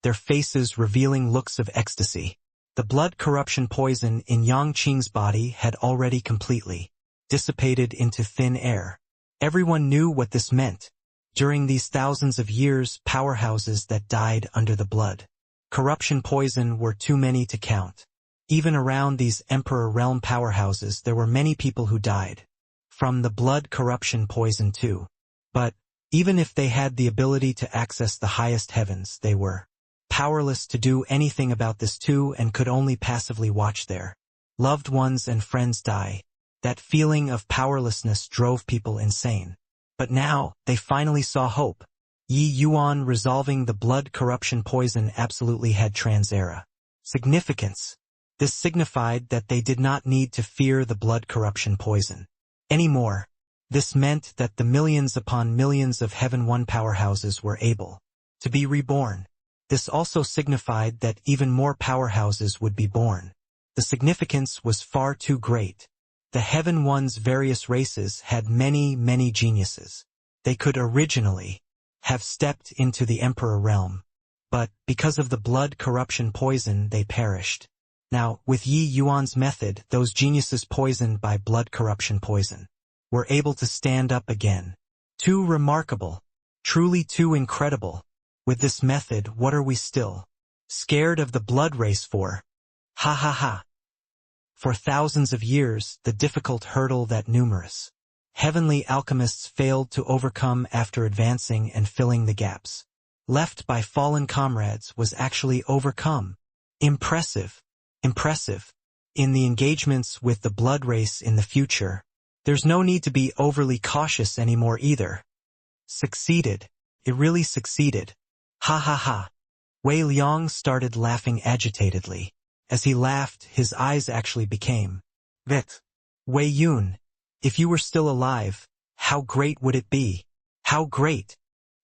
their faces revealing looks of ecstasy. The blood corruption poison in Yang Qing's body had already completely dissipated into thin air. Everyone knew what this meant. During these thousands of years, powerhouses that died under the blood corruption poison were too many to count. Even around these Emperor Realm powerhouses, there were many people who died from the blood corruption poison too. But even if they had the ability to access the highest heavens, they were powerless to do anything about this too and could only passively watch their loved ones and friends die. That feeling of powerlessness drove people insane. But now, they finally saw hope. Yi Yuan resolving the blood corruption poison absolutely had trans-era significance. This signified that they did not need to fear the blood corruption poison anymore. This meant that the millions upon millions of Heaven One powerhouses were able to be reborn. This also signified that even more powerhouses would be born. The significance was far too great. The Heaven One's various races had many, many geniuses. They could originally have stepped into the Emperor Realm, but because of the blood corruption poison, they perished. Now, with Yi Yuan's method, those geniuses poisoned by blood corruption poison were able to stand up again. Too remarkable. Truly too incredible. With this method, what are we still scared of the blood race for? Ha ha ha. For thousands of years, the difficult hurdle that numerous heavenly alchemists failed to overcome after advancing and filling the gaps left by fallen comrades was actually overcome. Impressive. Impressive. In the engagements with the blood race in the future, there's no need to be overly cautious anymore either. Succeeded. It really succeeded. Ha ha ha. Wei Liang started laughing agitatedly. As he laughed, his eyes actually became wet. Wei Yun, if you were still alive, how great would it be? How great?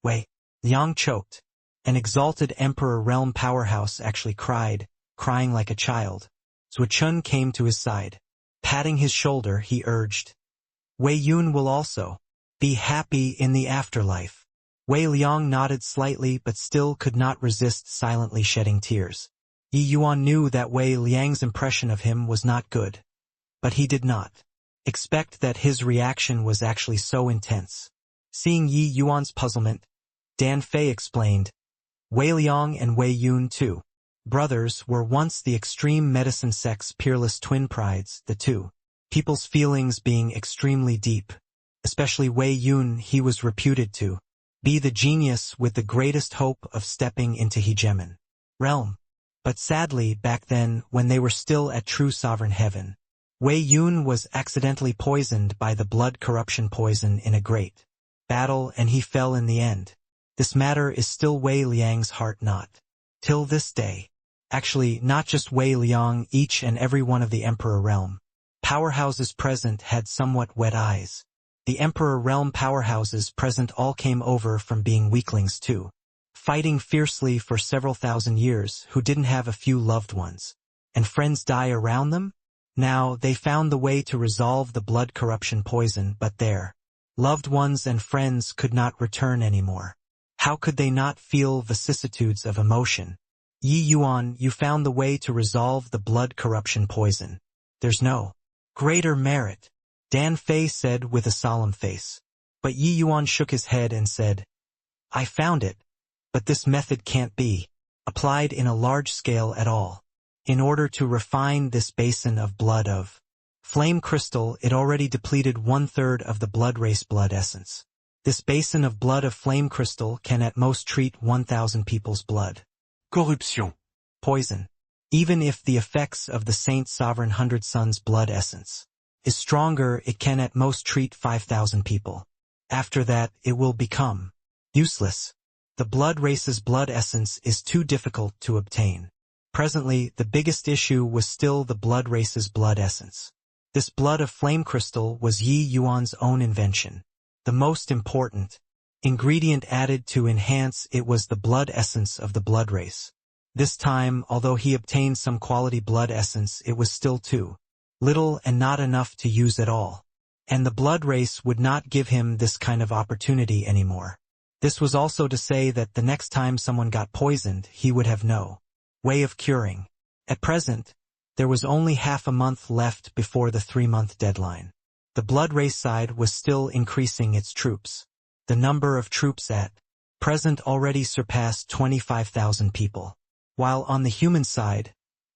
Wei Liang choked. An exalted Emperor Realm powerhouse actually cried, crying like a child. Zhuo Chun came to his side. Patting his shoulder, he urged, Wei Yun will also be happy in the afterlife. Wei Liang nodded slightly but still could not resist silently shedding tears. Yi Yuan knew that Wei Liang's impression of him was not good. But he did not expect that his reaction was actually so intense. Seeing Yi Yuan's puzzlement, Dan Fei explained, Wei Liang and Wei Yun, two brothers, were once the extreme medicine sect's peerless twin prides, the two people's feelings being extremely deep. Especially Wei Yun, he was reputed to be the genius with the greatest hope of stepping into hegemon realm. But sadly, back then, when they were still at true sovereign heaven, Wei Yun was accidentally poisoned by the blood corruption poison in a great battle, and he fell in the end. This matter is still Wei Liang's heart knot. Till this day. Actually, not just Wei Liang, each and every one of the Emperor Realm powerhouses present had somewhat wet eyes. The Emperor Realm powerhouses present all came over from being weaklings too, fighting fiercely for several thousand years, who didn't have a few loved ones and friends die around them. Now they found the way to resolve the blood corruption poison, but their loved ones and friends could not return anymore. How could they not feel vicissitudes of emotion? Yi Yuan, you found the way to resolve the blood corruption poison. There's no greater merit, Dan Fei said with a solemn face. But Yi Yuan shook his head and said, I found it, but this method can't be applied in a large scale at all. In order to refine this basin of blood of flame crystal, it already depleted 1/3 of the blood race blood essence. This basin of blood of flame crystal can at most treat 1,000 people's blood Corruption. poison. Even if the effects of the Saint Sovereign 100 Sun's blood essence is stronger, it can at most treat 5,000 people. After that, it will become useless. The blood race's blood essence is too difficult to obtain. Presently, the biggest issue was still the blood race's blood essence. This blood of flame crystal was Yi Yuan's own invention. The most important ingredient added to enhance it was the blood essence of the blood race. This time, although he obtained some quality blood essence, it was still too little and not enough to use at all. And the blood race would not give him this kind of opportunity anymore. This was also to say that the next time someone got poisoned, he would have no way of curing. At present, there was only half a month left before the 3-month deadline. The blood race side was still increasing its troops. The number of troops at present already surpassed 25,000 people. While on the human side,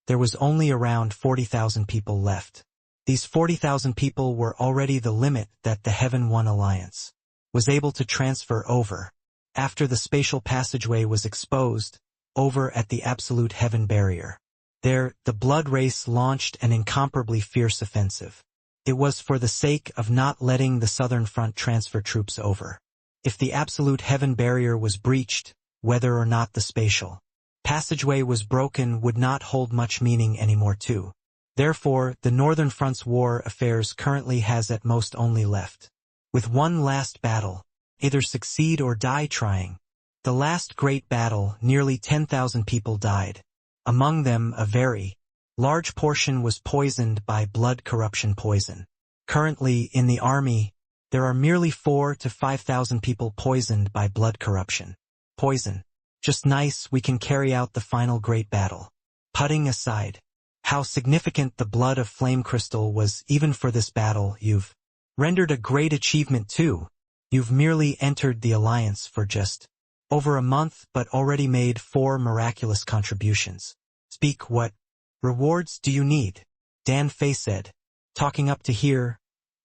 there was only around 40,000 people left. These 40,000 people were already the limit that the Heaven One Alliance was able to transfer over. After the spatial passageway was exposed, over at the Absolute Heaven Barrier. There, the blood race launched an incomparably fierce offensive. It was for the sake of not letting the Southern Front transfer troops over. If the Absolute Heaven Barrier was breached, whether or not the spatial passageway was broken would not hold much meaning anymore too. Therefore, the Northern Front's war affairs currently has at most only left with one last battle, either succeed or die trying. The last great battle, nearly 10,000 people died. Among them, a very large portion was poisoned by blood corruption poison. Currently, in the army, there are merely 4,000 to 5,000 people poisoned by blood corruption poison. Just nice, we can carry out the final great battle. Putting aside how significant the blood of flame crystal was even for this battle, you've rendered a great achievement too. You've merely entered the alliance for just Over a month but already made 4 miraculous contributions. Speak, what rewards do you need? Dan Fei said. Talking up to here,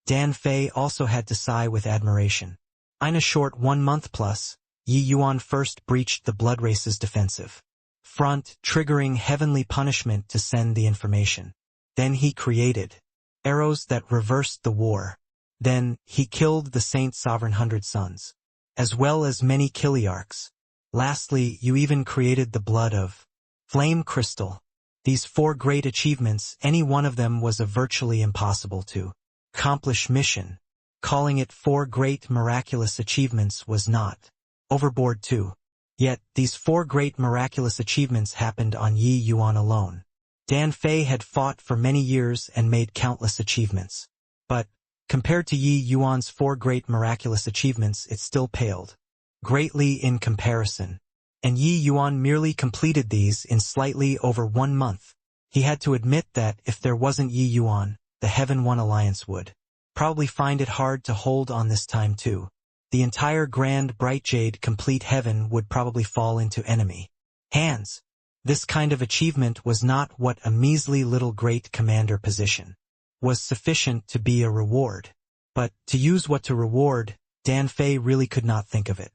Dan Fei also had to sigh with admiration. In a short 1 month plus, Yi Yuan first breached the blood race's defensive front, triggering heavenly punishment to send the information. Then he created arrows that reversed the war. Then he killed the Saint Sovereign 100 Sons, as well as many Kiliarchs. Lastly, you even created the blood of flame crystal. These 4 great achievements, any one of them was a virtually impossible to accomplish mission. Calling it 4 great miraculous achievements was not overboard too. Yet, these 4 great miraculous achievements happened on Yi Yuan alone. Dan Fei had fought for many years and made countless achievements. But, compared to Yi Yuan's 4 great miraculous achievements, it still paled greatly in comparison. And Yi Yuan merely completed these in slightly over 1 month. He had to admit that if there wasn't Yi Yuan, the Heaven One Alliance would probably find it hard to hold on this time too. The entire Grand Bright Jade Complete Heaven would probably fall into enemy hands. This kind of achievement was not what a measly little great commander position was sufficient to be a reward. But, to use what to reward, Dan Fei really could not think of it.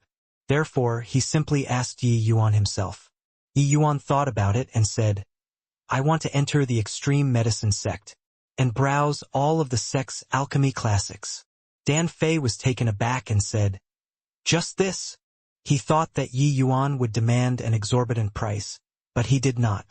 Therefore, he simply asked Yi Yuan himself. Yi Yuan thought about it and said, I want to enter the extreme medicine sect and browse all of the sect's alchemy classics. Dan Fei was taken aback and said, just this? He thought that Yi Yuan would demand an exorbitant price, but he did not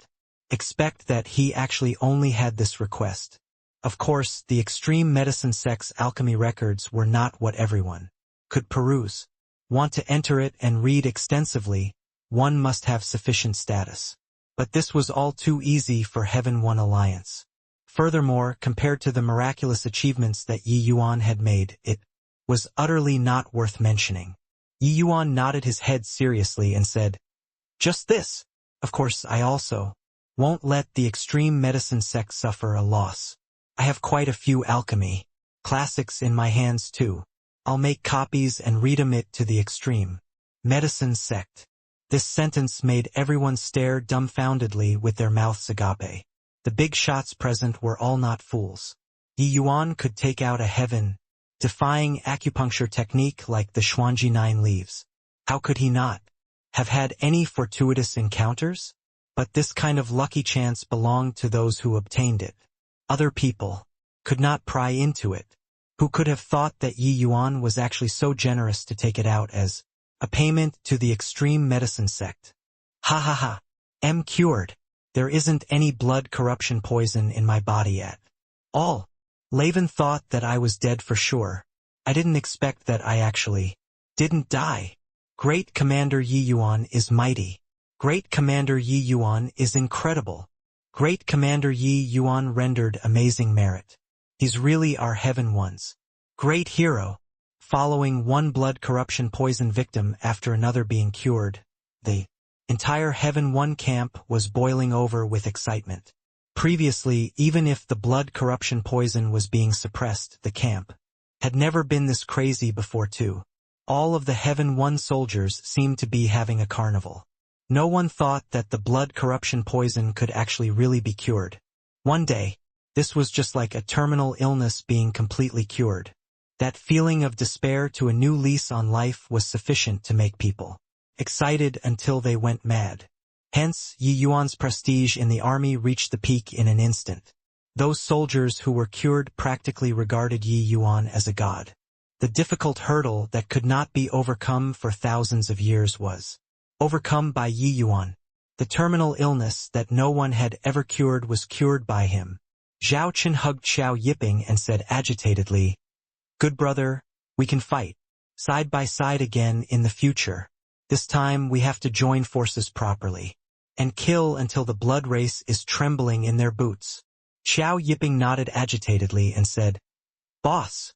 expect that he actually only had this request. Of course, the extreme medicine sect's alchemy records were not what everyone could peruse. Want to enter it and read extensively, one must have sufficient status. But this was all too easy for Heaven One Alliance. Furthermore, compared to the miraculous achievements that Yi Yuan had made, it was utterly not worth mentioning. Yi Yuan nodded his head seriously and said, just this? Of course, I also won't let the extreme medicine sect suffer a loss. I have quite a few alchemy classics in my hands too. I'll make copies and read 'em it to the extreme medicine sect. This sentence made everyone stare dumbfoundedly with their mouths agape. The big shots present were all not fools. Yi Yuan could take out a heaven-defying acupuncture technique like the Xuanji 9 leaves. How could he not have had any fortuitous encounters? But this kind of lucky chance belonged to those who obtained it. Other people could not pry into it. Who could have thought that Yi Yuan was actually so generous to take it out as a payment to the extreme medicine sect? Ha ha ha. Am cured. There isn't any blood corruption poison in my body at all. Laven thought that I was dead for sure. I didn't expect that I actually didn't die. Great Commander Yi Yuan is mighty. Great Commander Yi Yuan is incredible. Great Commander Yi Yuan rendered amazing merit. He's really our Heaven One's great hero. Following one blood corruption poison victim after another being cured, the entire Heaven One camp was boiling over with excitement. Previously, even if the blood corruption poison was being suppressed, the camp had never been this crazy before too. All of the Heaven One soldiers seemed to be having a carnival. No one thought that the blood corruption poison could actually really be cured. One day, this was just like a terminal illness being completely cured. That feeling of despair to a new lease on life was sufficient to make people excited until they went mad. Hence, Yi Yuan's prestige in the army reached the peak in an instant. Those soldiers who were cured practically regarded Yi Yuan as a god. The difficult hurdle that could not be overcome for thousands of years was overcome by Yi Yuan. The terminal illness that no one had ever cured was cured by him. Zhao Qin hugged Xiao Yiping and said agitatedly, "Good brother, we can fight side by side again in the future. This time we have to join forces properly and kill until the blood race is trembling in their boots." Xiao Yiping nodded agitatedly and said, "Boss,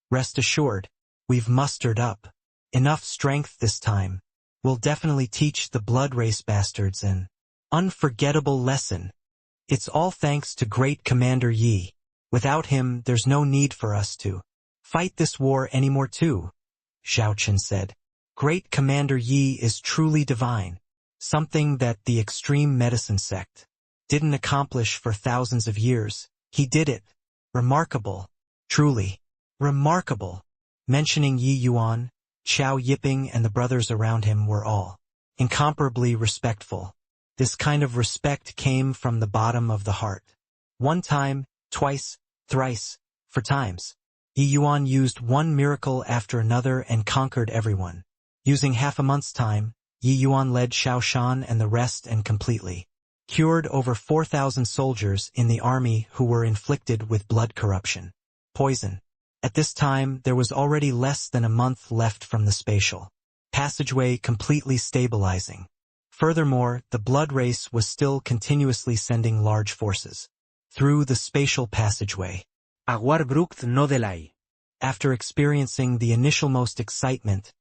rest assured, we've mustered up enough strength this time. We'll definitely teach the blood race bastards an unforgettable lesson. It's all thanks to great Commander Yi. Without him, there's no need for us to fight this war anymore too," Zhao Qin said. Great Commander Yi is truly divine, something that the extreme medicine sect didn't accomplish for thousands of years. He did it. Remarkable. Truly. Remarkable. Mentioning Yi Yuan, Xiao Yiping and the brothers around him were all incomparably respectful. This kind of respect came from the bottom of the heart. One time, twice, thrice, 4 times. Yi Yuan used one miracle after another and conquered everyone. Using half a month's time, Yi Yuan led Xiao Shan and the rest and completely cured over 4,000 soldiers in the army who were inflicted with blood corruption. Poison. At this time, there was already less than a month left from the spatial passageway completely stabilizing. Furthermore, the blood race was still continuously sending large forces through the spatial passageway. Aguar brucht no delay. After experiencing the initial most excitement,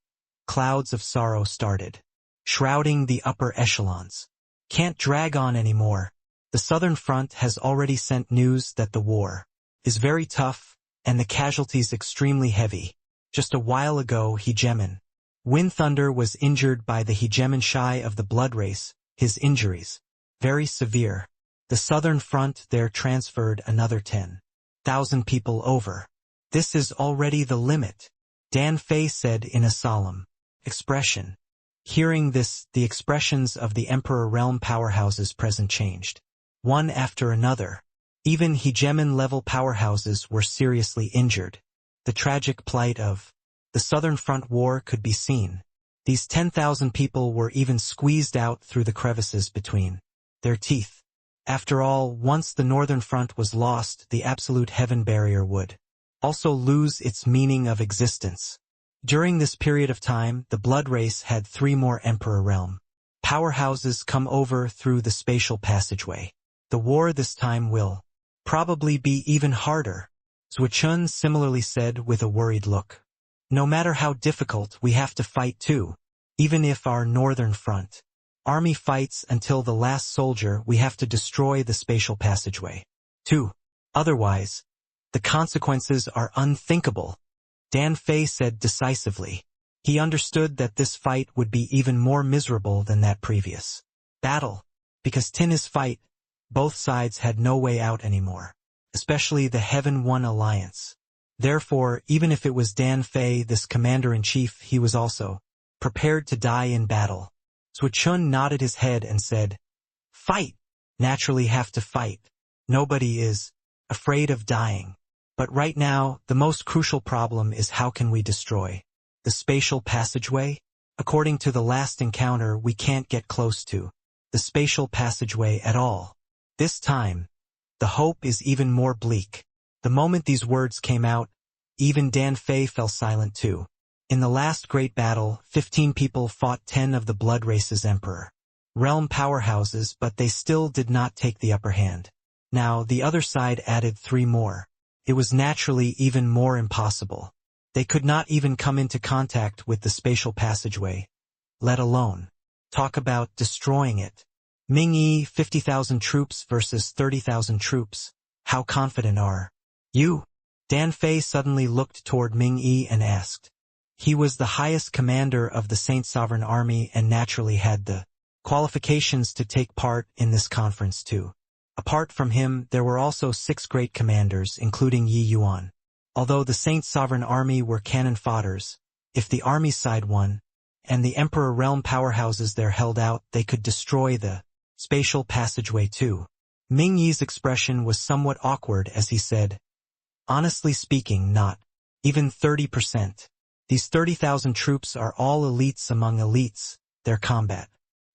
clouds of sorrow started shrouding the upper echelons. Can't drag on anymore. The Southern Front has already sent news that the war is very tough and the casualties extremely heavy. Just a while ago, Hegemon Wind Thunder was injured by the Hegemon Shai of the blood race, his injuries very severe. The Southern Front there transferred another 10,000 people over. This is already the limit, Dan Fei said in a solemn expression. Hearing this, the expressions of the Emperor Realm powerhouses present changed. One after another. Even Hegemon-level powerhouses were seriously injured. The tragic plight of the Southern Front War could be seen. These 10,000 people were even squeezed out through the crevices between their teeth. After all, once the Northern Front was lost, the absolute heaven barrier would also lose its meaning of existence. During this period of time, the blood race had 3 more Emperor Realm powerhouses come over through the spatial passageway. The war this time will probably be even harder, Zuochun similarly said with a worried look. No matter how difficult, we have to fight too. Even if our Northern Front army fights until the last soldier, we have to destroy the spatial passageway too. Otherwise, the consequences are unthinkable, Dan Fei said decisively. He understood that this fight would be even more miserable than that previous battle. Because Tin's fight, both sides had no way out anymore, especially the Heaven One Alliance. Therefore, even if it was Dan Fei, this commander-in-chief, he was also prepared to die in battle. Zuochun nodded his head and said, "Fight! Naturally have to fight. Nobody is afraid of dying. But right now, the most crucial problem is how can we destroy the spatial passageway? According to the last encounter, we can't get close to the spatial passageway at all. This time, the hope is even more bleak." The moment these words came out, even Dan Fei fell silent too. In the last great battle, 15 people fought 10 of the blood race's Emperor Realm powerhouses, but they still did not take the upper hand. Now, the other side added 3 more. It was naturally even more impossible. They could not even come into contact with the spatial passageway, let alone talk about destroying it. Ming Yi, 50,000 troops versus 30,000 troops. How confident are you? Dan Fei suddenly looked toward Ming Yi and asked. He was the highest commander of the Saint Sovereign Army and naturally had the qualifications to take part in this conference too. Apart from him, there were also 6 great commanders, including Yi Yuan. Although the Saint Sovereign Army were cannon fodders, if the army side won, and the Emperor Realm powerhouses there held out, they could destroy the spatial passageway too. Ming Yi's expression was somewhat awkward as he said, "Honestly speaking, not even 30%. These 30,000 troops are all elites among elites, their combat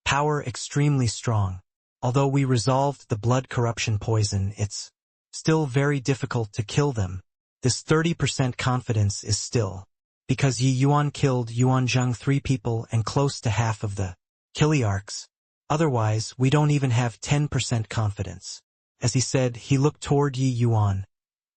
power extremely strong. Although we resolved the blood corruption poison, it's still very difficult to kill them. This 30% confidence is still because Yi Yuan killed Yuan Zheng 3 people and close to half of the Kiliarchs. Otherwise, we don't even have 10% confidence." As he said, he looked toward Yi Yuan,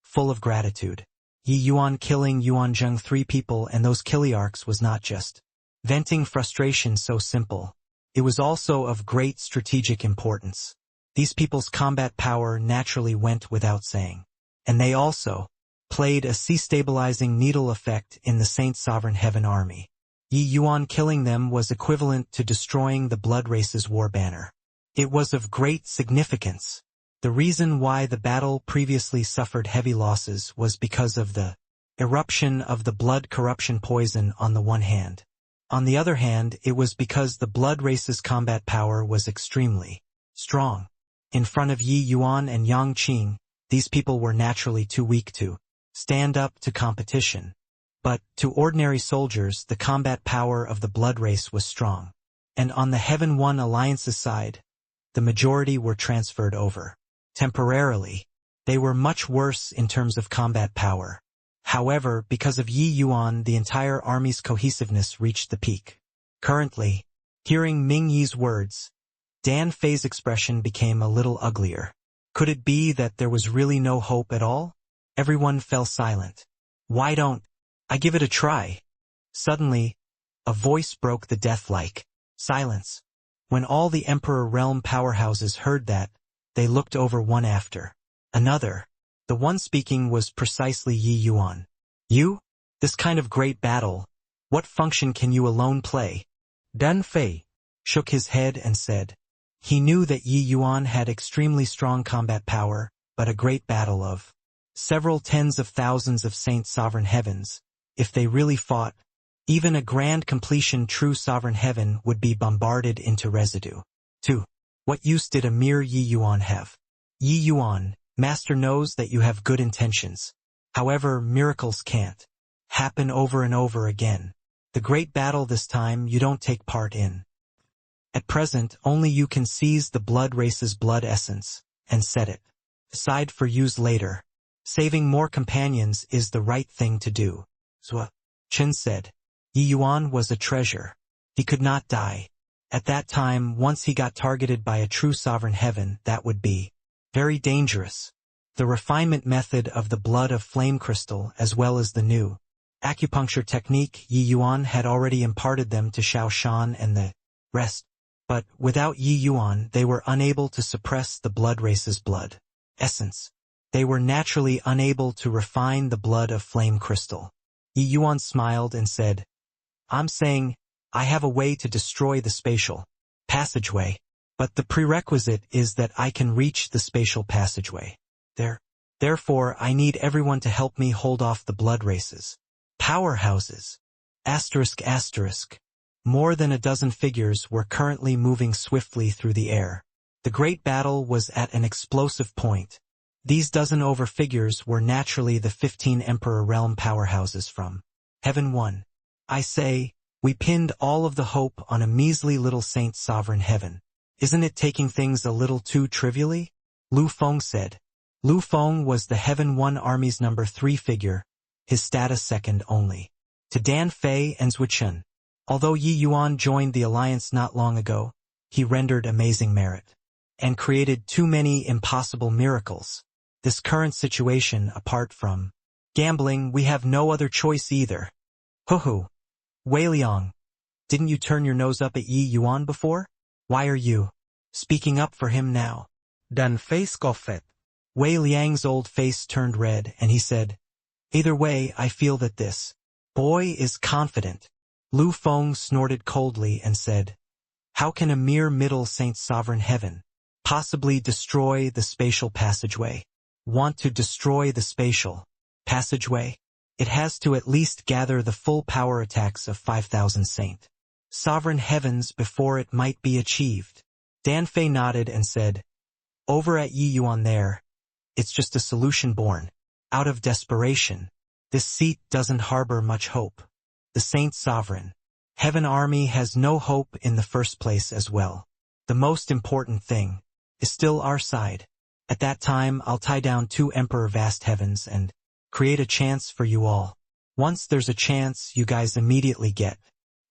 full of gratitude. Yi Yuan killing Yuan Zheng 3 people and those Kiliarchs was not just venting frustration so simple. It was also of great strategic importance. These people's combat power naturally went without saying. And they also played a sea-stabilizing needle effect in the Saint Sovereign Heaven Army. Yi Yuan killing them was equivalent to destroying the Blood Race's war banner. It was of great significance. The reason why the battle previously suffered heavy losses was because of the eruption of the blood corruption poison on the one hand. On the other hand, it was because the Blood Race's combat power was extremely strong. In front of Yi Yuan and Yang Qing, these people were naturally too weak to stand up to competition. But, to ordinary soldiers, the combat power of the Blood Race was strong. And on the Heaven One Alliance's side, the majority were transferred over. Temporarily, they were much worse in terms of combat power. However, because of Yi Yuan, the entire army's cohesiveness reached the peak. Currently, hearing Ming Yi's words, Dan Fei's expression became a little uglier. Could it be that there was really no hope at all? Everyone fell silent. Why don't I give it a try? Suddenly, a voice broke the death-like silence. When all the Emperor Realm powerhouses heard that, they looked over one after another. The one speaking was precisely Yi Yuan. You? This kind of great battle, what function can you alone play? Dan Fei Shook his head and said. He knew that Yi Yuan had extremely strong combat power, but a great battle of several tens of thousands of Saint Sovereign Heavens, if they really fought, even a grand completion true Sovereign Heaven would be bombarded into residue. 2. What use did a mere Yi Yuan have? Yi Yuan, Master knows that you have good intentions. However, miracles can't happen over and over again. The great battle this time you don't take part in. At present, only you can seize the Blood Race's blood essence and set it aside for use later. Saving more companions is the right thing to do. Zhua Chen said. Yi Yuan was a treasure. He could not die. At that time, once he got targeted by a true Sovereign Heaven, that would be very dangerous. The refinement method of the blood of flame crystal as well as the new acupuncture technique Yi Yuan had already imparted them to Xiao Shan and the rest. But, without Yi Yuan, they were unable to suppress the Blood Race's blood essence. They were naturally unable to refine the blood of flame crystal. Yi Yuan smiled and said, I'm saying, I have a way to destroy the spatial passageway. But the prerequisite is that I can reach the spatial passageway. Therefore, I need everyone to help me hold off the Blood Races. Powerhouses. ***. More than a dozen figures were currently moving swiftly through the air. The great battle was at an explosive point. These dozen over figures were naturally the 15 Emperor Realm powerhouses from Heaven One. I say, we pinned all of the hope on a measly little Saint Sovereign Heaven. Isn't it taking things a little too trivially? Lu Feng said. Lu Feng was the Heaven One Army's number 3 figure, his status second only to Dan Fei and Zhua Chen. Although Yi Yuan joined the alliance not long ago, he rendered amazing merit and created too many impossible miracles. This current situation, apart from gambling, we have no other choice either. Hoo-hoo. Wei Liang, didn't you turn your nose up at Yi Yuan before? Why are you speaking up for him now? Dan Fei scoffed. Wei Liang's old face turned red and he said, either way, I feel that this boy is confident. Lu Feng snorted coldly and said, how can a mere middle Saint Sovereign Heaven possibly destroy the spatial passageway? Want to destroy the spatial passageway? It has to at least gather the full power attacks of 5,000 Saint Sovereign Heavens before it might be achieved. Dan Fei nodded and said, over at Yi Yuan there, it's just a solution born out of desperation. This seat doesn't harbor much hope. The Saint Sovereign Heaven Army has no hope in the first place as well. The most important thing is still our side. At that time, I'll tie down 2 Emperor Vast Heavens and create a chance for you all. Once there's a chance, you guys immediately get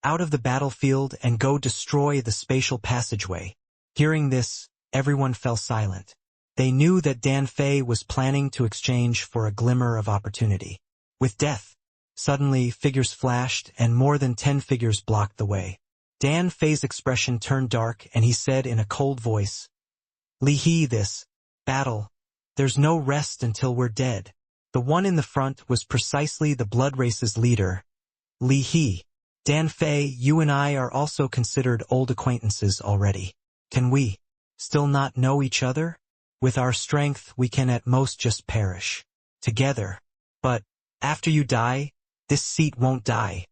out of the battlefield and go destroy the spatial passageway. Hearing this, everyone fell silent. They knew that Dan Fei was planning to exchange for a glimmer of opportunity with death. Suddenly, figures flashed and more than 10 figures blocked the way. Dan Fei's expression turned dark and he said in a cold voice, Li He, this battle, there's no rest until we're dead. The one in the front was precisely the Blood Race's leader, Li He. Dan Fei, you and I are also considered old acquaintances already. Can we still not know each other? With our strength, we can at most just perish together. But after you die, this seat won't die,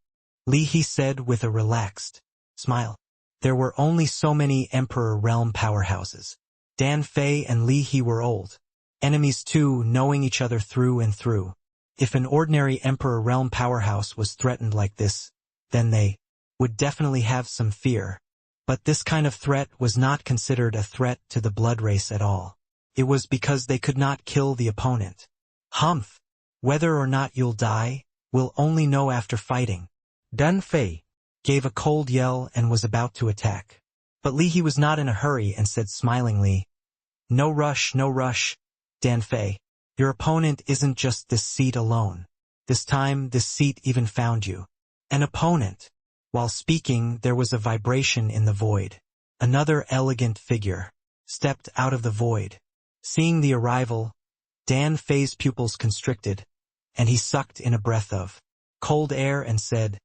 Li He said with a relaxed smile. There were only so many Emperor Realm powerhouses. Dan Fei and Li He were old enemies too, knowing each other through and through. If an ordinary Emperor Realm powerhouse was threatened like this, then they would definitely have some fear. But this kind of threat was not considered a threat to the blood race at all. It was because they could not kill the opponent. Humph! Whether or not you'll die, we'll only know after fighting. Dan Fei gave a cold yell and was about to attack. But Li He was not in a hurry and said smilingly, "No rush, no rush, Dan Fei. Your opponent isn't just this seat alone. This time, this seat even found you an opponent." While speaking, there was a vibration in the void. Another elegant figure stepped out of the void. Seeing the arrival, Dan Fei's pupils constricted, and he sucked in a breath of cold air and said,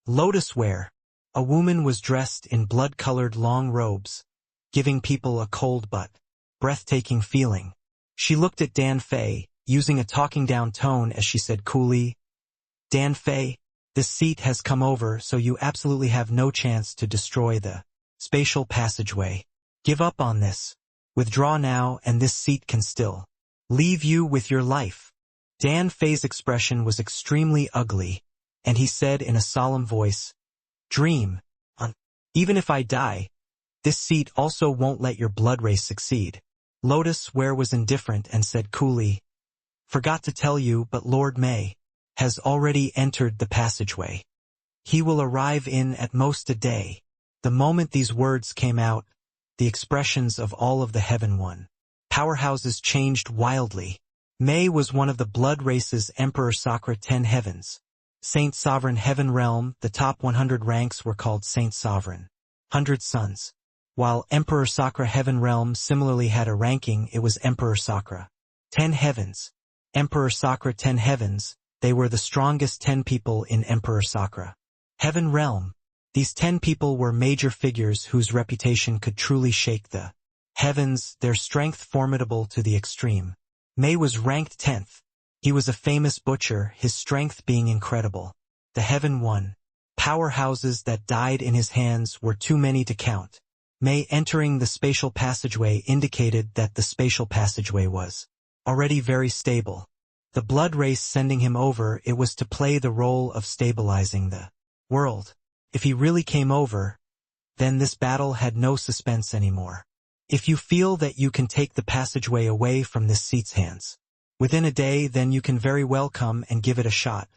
"Lotus wear." A woman was dressed in blood-colored long robes, giving people a cold but breathtaking feeling. She looked at Dan Fei, using a talking-down tone as she said coolly, "Dan Fei, this seat has come over, so you absolutely have no chance to destroy the spatial passageway. Give up on this. Withdraw now, and this seat can still leave you with your life." Dan Fei's expression was extremely ugly, and he said in a solemn voice, "Dream on. Even if I die, this seat also won't let your blood race succeed." Lotus Ware was indifferent and said coolly, "Forgot to tell you, but Lord Mei has already entered the passageway. He will arrive in at most a day." The moment these words came out, the expressions of all of the Heaven One powerhouses changed wildly. Mei was one of the blood race's Emperor Sakra 10 heavens. Saint Sovereign Heaven Realm, the top 100 ranks were called Saint Sovereign 100 Sons. While Emperor Sakra Heaven Realm similarly had a ranking, it was Emperor Sakra 10 Heavens. Emperor Sakra 10 Heavens, they were the strongest 10 people in Emperor Sakra Heaven Realm. These 10 people were major figures whose reputation could truly shake the heavens, their strength formidable to the extreme. Mei was ranked 10th. He was a famous butcher, his strength being incredible. The Heaven One powerhouses that died in his hands were too many to count. Mei entering the spatial passageway indicated that the spatial passageway was already very stable. The blood race sending him over, it was to play the role of stabilizing the world. If he really came over, then this battle had no suspense anymore. If you feel that you can take the passageway away from this seat's hands within a day, then you can very well come and give it a shot.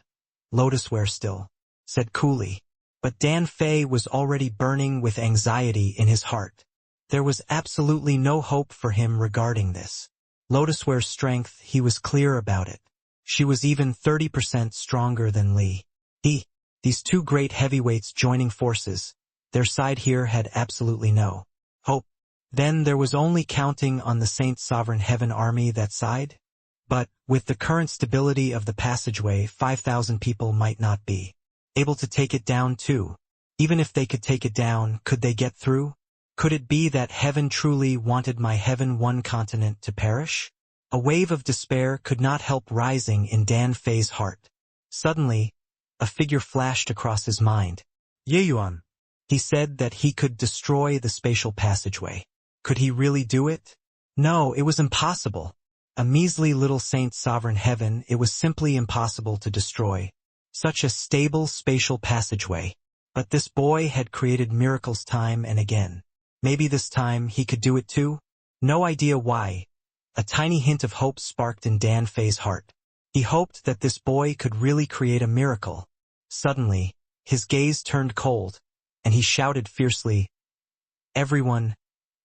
Lotusware still said coolly. But Dan Fei was already burning with anxiety in his heart. There was absolutely no hope for him regarding this. Lotusware's strength, he was clear about it. She was even 30% stronger than Li He. These two great heavyweights joining forces, their side here had absolutely no hope. Then there was only counting on the Saint Sovereign Heaven Army that side. But, with the current stability of the passageway, 5,000 people might not be able to take it down too. Even if they could take it down, could they get through? Could it be that heaven truly wanted my Heaven One continent to perish? A wave of despair could not help rising in Dan Fei's heart. Suddenly, a figure flashed across his mind. "Ye Yuan." He said that he could destroy the spatial passageway. Could he really do it? No, it was impossible. A measly little Saint Sovereign Heaven, it was simply impossible to destroy such a stable spatial passageway. But this boy had created miracles time and again. Maybe this time he could do it too? No idea why. A tiny hint of hope sparked in Dan Fei's heart. He hoped that this boy could really create a miracle. Suddenly, his gaze turned cold, and he shouted fiercely, "Everyone,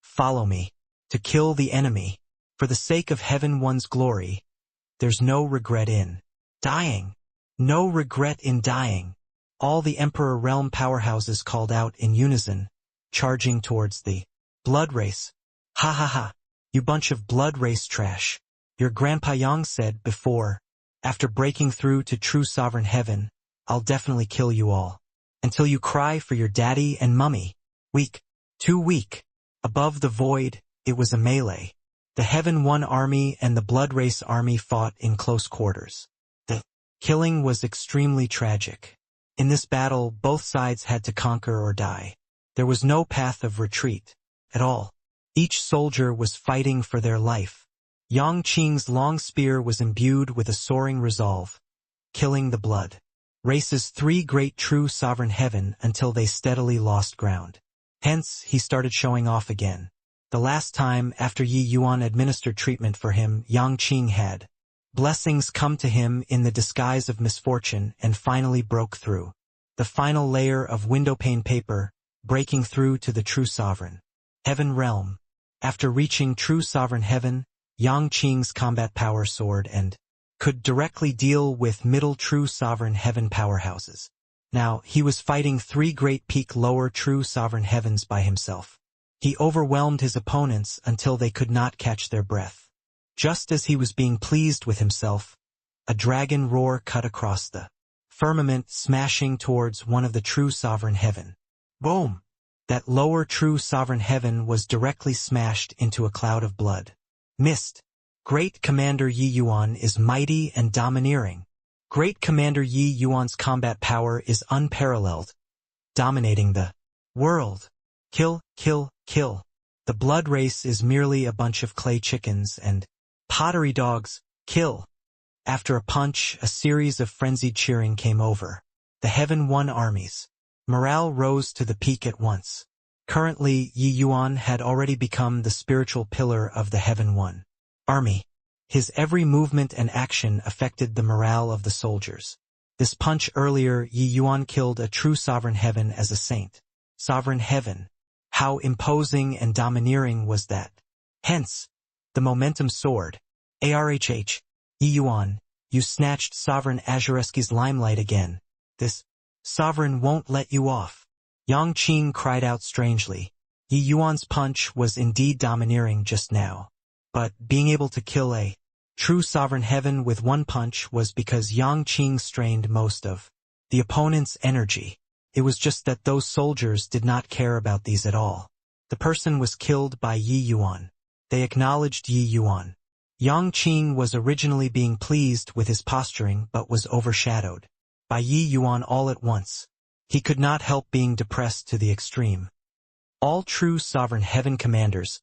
follow me. To kill the enemy. For the sake of Heaven One's glory. There's no regret in dying. No regret in dying." All the Emperor Realm powerhouses called out in unison, charging towards the blood race. "Ha ha ha, you bunch of blood race trash. Your Grandpa Yang said before, after breaking through to true sovereign heaven, I'll definitely kill you all." until you cry for your daddy and mummy. Weak. Too weak. Above the void, it was a melee. The Heaven One army and the Blood Race army fought in close quarters. The killing was extremely tragic. In this battle, both sides had to conquer or die. There was no path of retreat at all. Each soldier was fighting for their life. Yang Qing's long spear was imbued with a soaring resolve, killing the Blood Race's three great true sovereign heaven until they steadily lost ground. Hence, he started showing off again. The last time, after Yi Yuan administered treatment for him, Yang Qing had blessings come to him in the disguise of misfortune and finally broke through. The final layer of windowpane paper, breaking through to the true sovereign heaven realm. After reaching true sovereign heaven, Yang Qing's combat power soared and could directly deal with middle true sovereign heaven powerhouses. Now, he was fighting three great peak lower true sovereign heavens by himself. He overwhelmed his opponents until they could not catch their breath. Just as he was being pleased with himself, a dragon roar cut across the firmament, smashing towards one of the true sovereign heaven. Boom! That lower true sovereign heaven was directly smashed into a cloud of blood. Mist. Great Commander Yi Yuan is mighty and domineering. Great Commander Yi Yuan's combat power is unparalleled, dominating the world. Kill, kill, kill. The Blood Race is merely a bunch of clay chickens and pottery dogs. Kill. After a punch, a series of frenzied cheering came over the Heaven One armies. Morale rose to the peak at once. Currently, Yi Yuan had already become the spiritual pillar of the Heaven One army. His every movement and action affected the morale of the soldiers. This punch earlier, Yi Yuan killed a true sovereign heaven as a saint. Sovereign heaven. How imposing and domineering was that? Hence, the momentum soared. Arhh. Yi Yuan, you snatched Sovereign Azureski's limelight again. This sovereign won't let you off. Yang Qing cried out strangely. Yi Yuan's punch was indeed domineering just now. But being able to kill a true sovereign heaven with one punch was because Yang Qing strained most of the opponent's energy. It was just that those soldiers did not care about these at all. The person was killed by Yi Yuan. They acknowledged Yi Yuan. Yang Qing was originally being pleased with his posturing but was overshadowed by Yi Yuan all at once. He could not help being depressed to the extreme. All true sovereign heaven commanders,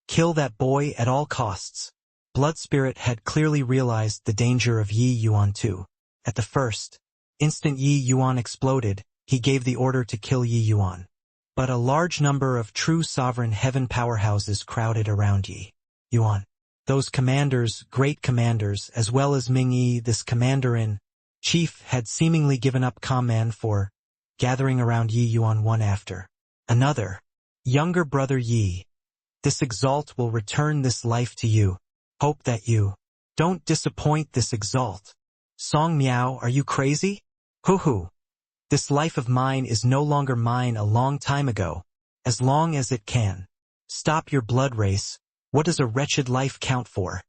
kill that boy at all costs. Blood Spirit had clearly realized the danger of Yi Yuan too. At the first instant Yi Yuan exploded, he gave the order to kill Yi Yuan. But a large number of true sovereign heaven powerhouses crowded around Yi Yuan. Those commanders, great commanders, as well as Ming Yi, this commander-in-chief, had seemingly given up command for gathering around Yi Yuan one after another. Younger brother Yi, this exalt will return this life to you. Hope that you don't disappoint this exalt. Song Miao, are you crazy? Hoo-hoo. This life of mine is no longer mine a long time ago. As long as it can. Stop your blood race. What does a wretched life count for?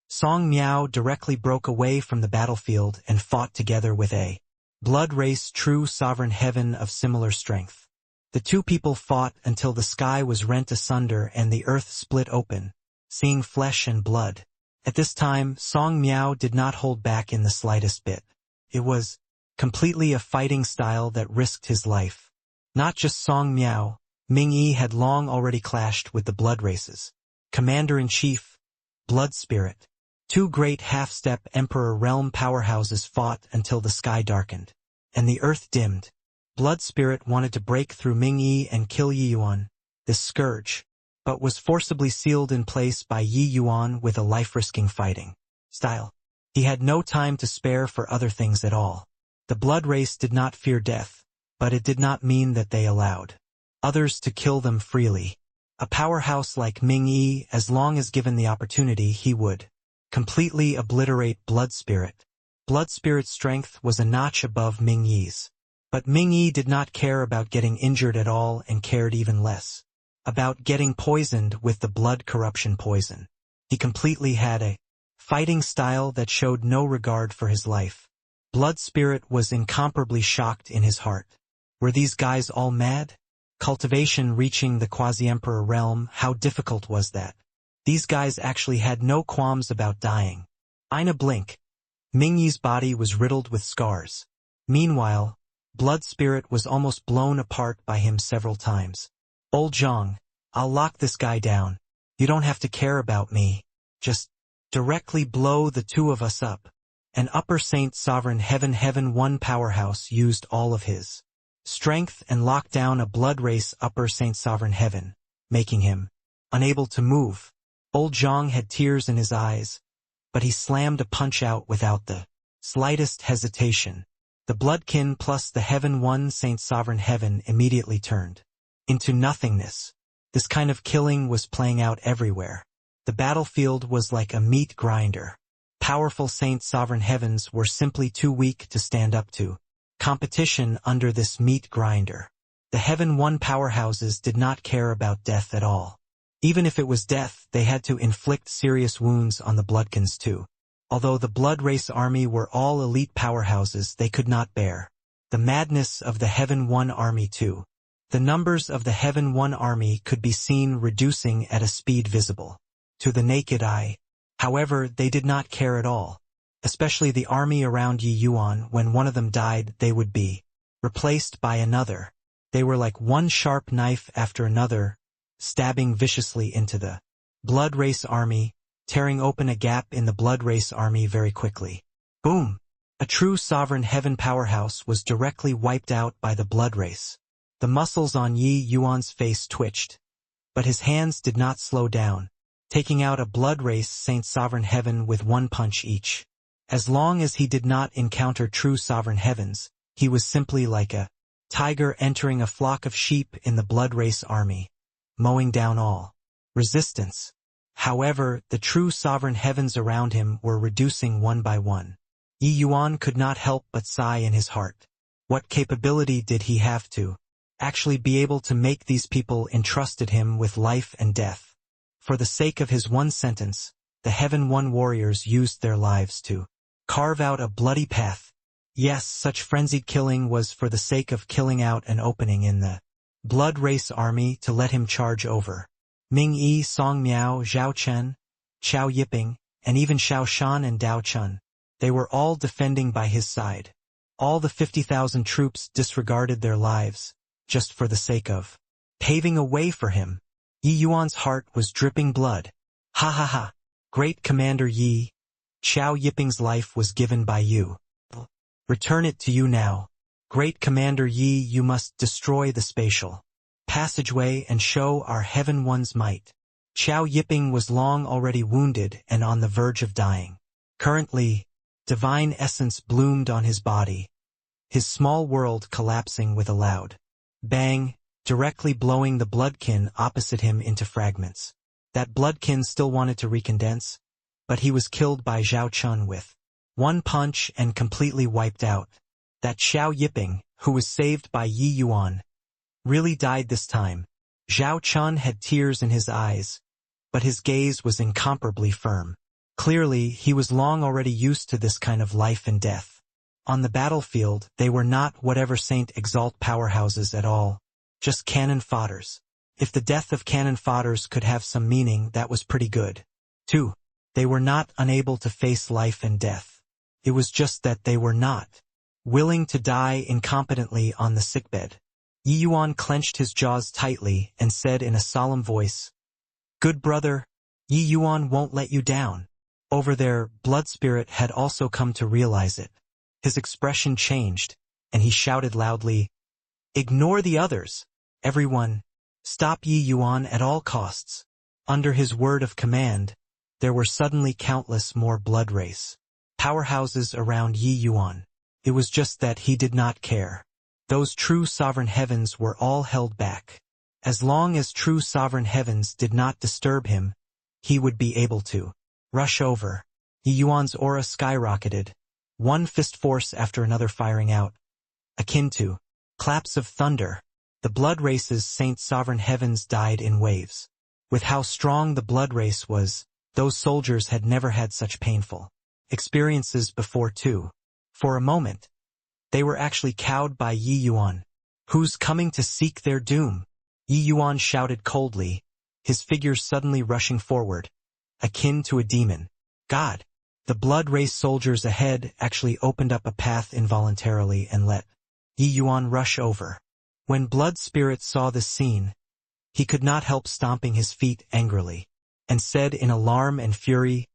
Song Miao directly broke away from the battlefield and fought together with a blood race true sovereign heaven of similar strength. The two people fought until the sky was rent asunder and the earth split open, seeing flesh and blood. At this time, Song Miao did not hold back in the slightest bit. It was completely a fighting style that risked his life. Not just Song Miao, Ming Yi had long already clashed with the blood races. Commander-in-Chief, Blood Spirit. Two great half-step Emperor realm powerhouses fought until the sky darkened and the earth dimmed. Blood Spirit wanted to break through Ming Yi and kill Yi Yuan, this scourge, but was forcibly sealed in place by Yi Yuan with a life-risking fighting style. He had no time to spare for other things at all. The blood race did not fear death, but it did not mean that they allowed others to kill them freely. A powerhouse like Ming Yi, as long as given the opportunity, he would completely obliterate Blood Spirit. Blood Spirit's strength was a notch above Ming Yi's. But Ming Yi did not care about getting injured at all and cared even less about getting poisoned with the blood corruption poison. He completely had a fighting style that showed no regard for his life. Blood Spirit was incomparably shocked in his heart. Were these guys all mad? Cultivation reaching the quasi-emperor realm, how difficult was that? These guys actually had no qualms about dying. In a blink, Ming Yi's body was riddled with scars. Meanwhile, Blood Spirit was almost blown apart by him several times. Old Zhang, I'll lock this guy down. You don't have to care about me. Just directly blow the two of us up. An upper Saint Sovereign Heaven One powerhouse used all of his strength and locked down a blood race upper Saint Sovereign Heaven, making him unable to move. Old Zhang had tears in his eyes, but he slammed a punch out without the slightest hesitation. The Bloodkin plus the Heaven One Saint Sovereign Heaven immediately turned into nothingness. This kind of killing was playing out everywhere. The battlefield was like a meat grinder. Powerful Saint Sovereign Heavens were simply too weak to stand up to competition under this meat grinder. The Heaven One powerhouses did not care about death at all. Even if it was death, they had to inflict serious wounds on the Bloodkins too. Although the Blood Race army were all elite powerhouses, they could not bear the madness of the Heaven One army too. The numbers of the Heaven One army could be seen reducing at a speed visible to the naked eye. However, they did not care at all. Especially the army around Yi Yuan. When one of them died, they would be replaced by another. They were like one sharp knife after another, stabbing viciously into the Blood Race army, tearing open a gap in the Blood Race army very quickly. Boom! A true Sovereign Heaven powerhouse was directly wiped out by the Blood Race. The muscles on Yi Yuan's face twitched, but his hands did not slow down, taking out a Blood Race Saint Sovereign Heaven with one punch each. As long as he did not encounter true Sovereign Heavens, he was simply like a tiger entering a flock of sheep in the Blood Race army, mowing down all resistance. However, the true Sovereign Heavens around him were reducing one by one. Yi Yuan could not help but sigh in his heart. What capability did he have to actually be able to make these people entrusted him with life and death? For the sake of his one sentence, the Heaven One warriors used their lives to carve out a bloody path. Yes, such frenzied killing was for the sake of killing out an opening in the Blood Race army to let him charge over. Ming Yi, Song Miao, Zhao Chen, Xiao Yiping, and even Xiao Shan and Dao Chun. They were all defending by his side. All the 50,000 troops disregarded their lives, just for the sake of paving a way for him. Yi Yuan's heart was dripping blood. Ha ha ha! Great Commander Yi, Xiao Yiping's life was given by you. Return it to you now. Great Commander Yi, you must destroy the spatial passageway and show our Heaven One's might. Xiao Yiping was long already wounded and on the verge of dying. Currently, divine essence bloomed on his body, his small world collapsing with a loud bang, directly blowing the Bloodkin opposite him into fragments. That Bloodkin still wanted to recondense, but he was killed by Zhao Chun with one punch and completely wiped out. That Xiao Yiping, who was saved by Yi Yuan, really died this time. Zhao Chun had tears in his eyes, but his gaze was incomparably firm. Clearly, he was long already used to this kind of life and death. On the battlefield, they were not whatever Saint Exalt powerhouses at all, just cannon fodders. If the death of cannon fodders could have some meaning, that was pretty good. 2. They were not unable to face life and death. It was just that they were not willing to die incompetently on the sickbed. Yi Yuan clenched his jaws tightly and said in a solemn voice, "Good brother, Yi Yuan won't let you down." Over there, Blood Spirit had also come to realize it. His expression changed, and he shouted loudly, "Ignore the others! Everyone, stop Yi Yuan at all costs." Under his word of command, there were suddenly countless more Blood Race powerhouses around Yi Yuan. It was just that he did not care. Those true Sovereign Heavens were all held back. As long as true Sovereign Heavens did not disturb him, he would be able to rush over. Yi Yuan's aura skyrocketed, one fist force after another firing out, akin to claps of thunder. The Blood Race's Saint Sovereign Heavens died in waves. With how strong the Blood Race was, those soldiers had never had such painful experiences before too. For a moment, they were actually cowed by Yi Yuan. Who's coming to seek their doom? Yi Yuan shouted coldly, his figure suddenly rushing forward, akin to a demon. God! The blood race soldiers ahead actually opened up a path involuntarily and let Yi Yuan rush over. When Blood Spirit saw this scene, he could not help stomping his feet angrily, and said in alarm and fury,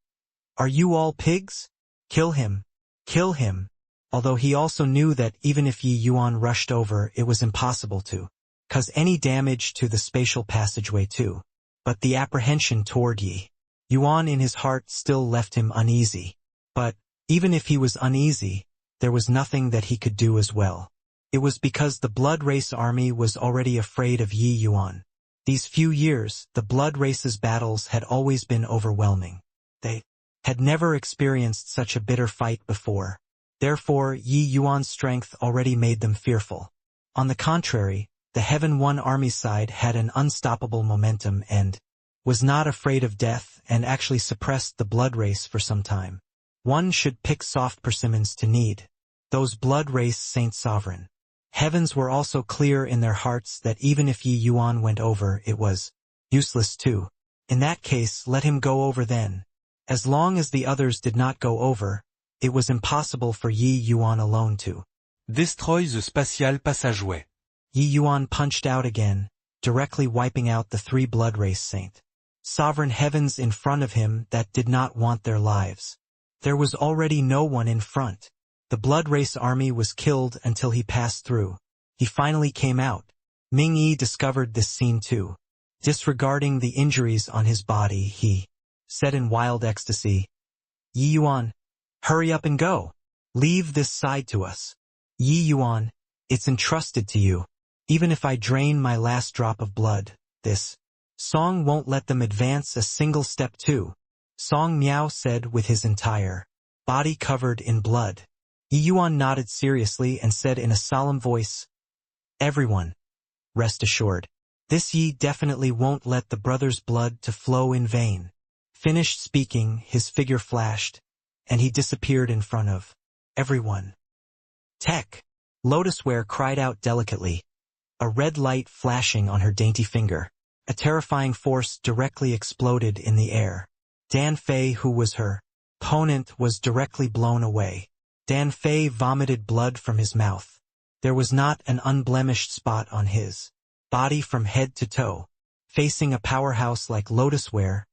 "Are you all pigs? Kill him! Kill him!" Although he also knew that even if Yi Yuan rushed over, it was impossible to cause any damage to the spatial passageway too. But the apprehension toward Yi Yuan in his heart still left him uneasy. But, even if he was uneasy, there was nothing that he could do as well. It was because the Blood Race army was already afraid of Yi Yuan. These few years, the Blood Race's battles had always been overwhelming. They had never experienced such a bitter fight before. Therefore, Yi Yuan's strength already made them fearful. On the contrary, the Heaven One army side had an unstoppable momentum and was not afraid of death and actually suppressed the Blood Race for some time. One should pick soft persimmons to knead those Blood Race Saint Sovereign. Heavens were also clear in their hearts that even if Yi Yuan went over, it was useless too. In that case, let him go over then. As long as the others did not go over, it was impossible for Yi Yuan alone to Destroy the spatial passageway. Yi Yuan punched out again, directly wiping out the 3 Blood Race Saint Sovereign heavens in front of him that did not want their lives. There was already no one in front. The Blood Race army was killed until he passed through. He finally came out. Ming Yi discovered this scene too. Disregarding the injuries on his body, he said in wild ecstasy, "Yi Yuan, hurry up and go. Leave this side to us. Yi Yuan, it's entrusted to you. Even if I drain my last drop of blood, this song won't let them advance a single step too." Song Miao said with his entire body covered in blood. Yi Yuan nodded seriously and said in a solemn voice, "Everyone, rest assured. This Yi definitely won't let the brothers' blood to flow in vain." Finished speaking, his figure flashed, and he disappeared in front of everyone. "Tech!" Lotusware cried out delicately, a red light flashing on her dainty finger. A terrifying force directly exploded in the air. Dan Fei, who was her opponent, was directly blown away. Dan Fei vomited blood from his mouth. There was not an unblemished spot on his body from head to toe. Facing a powerhouse like Lotusware,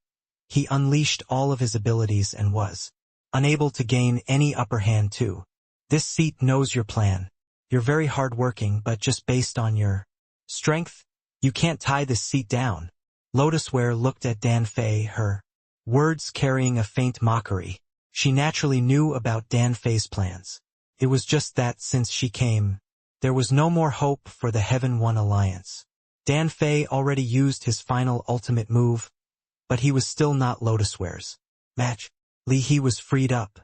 he unleashed all of his abilities and was unable to gain any upper hand too. "This seat knows your plan. You're very hard-working, but just based on your strength, you can't tie this seat down." Lotusware looked at Dan Fei, her words carrying a faint mockery. She naturally knew about Dan Fei's plans. It was just that since she came, there was no more hope for the Heaven One alliance. Dan Fei already used his final ultimate move, but he was still not Lotusware's match. Li He was freed up.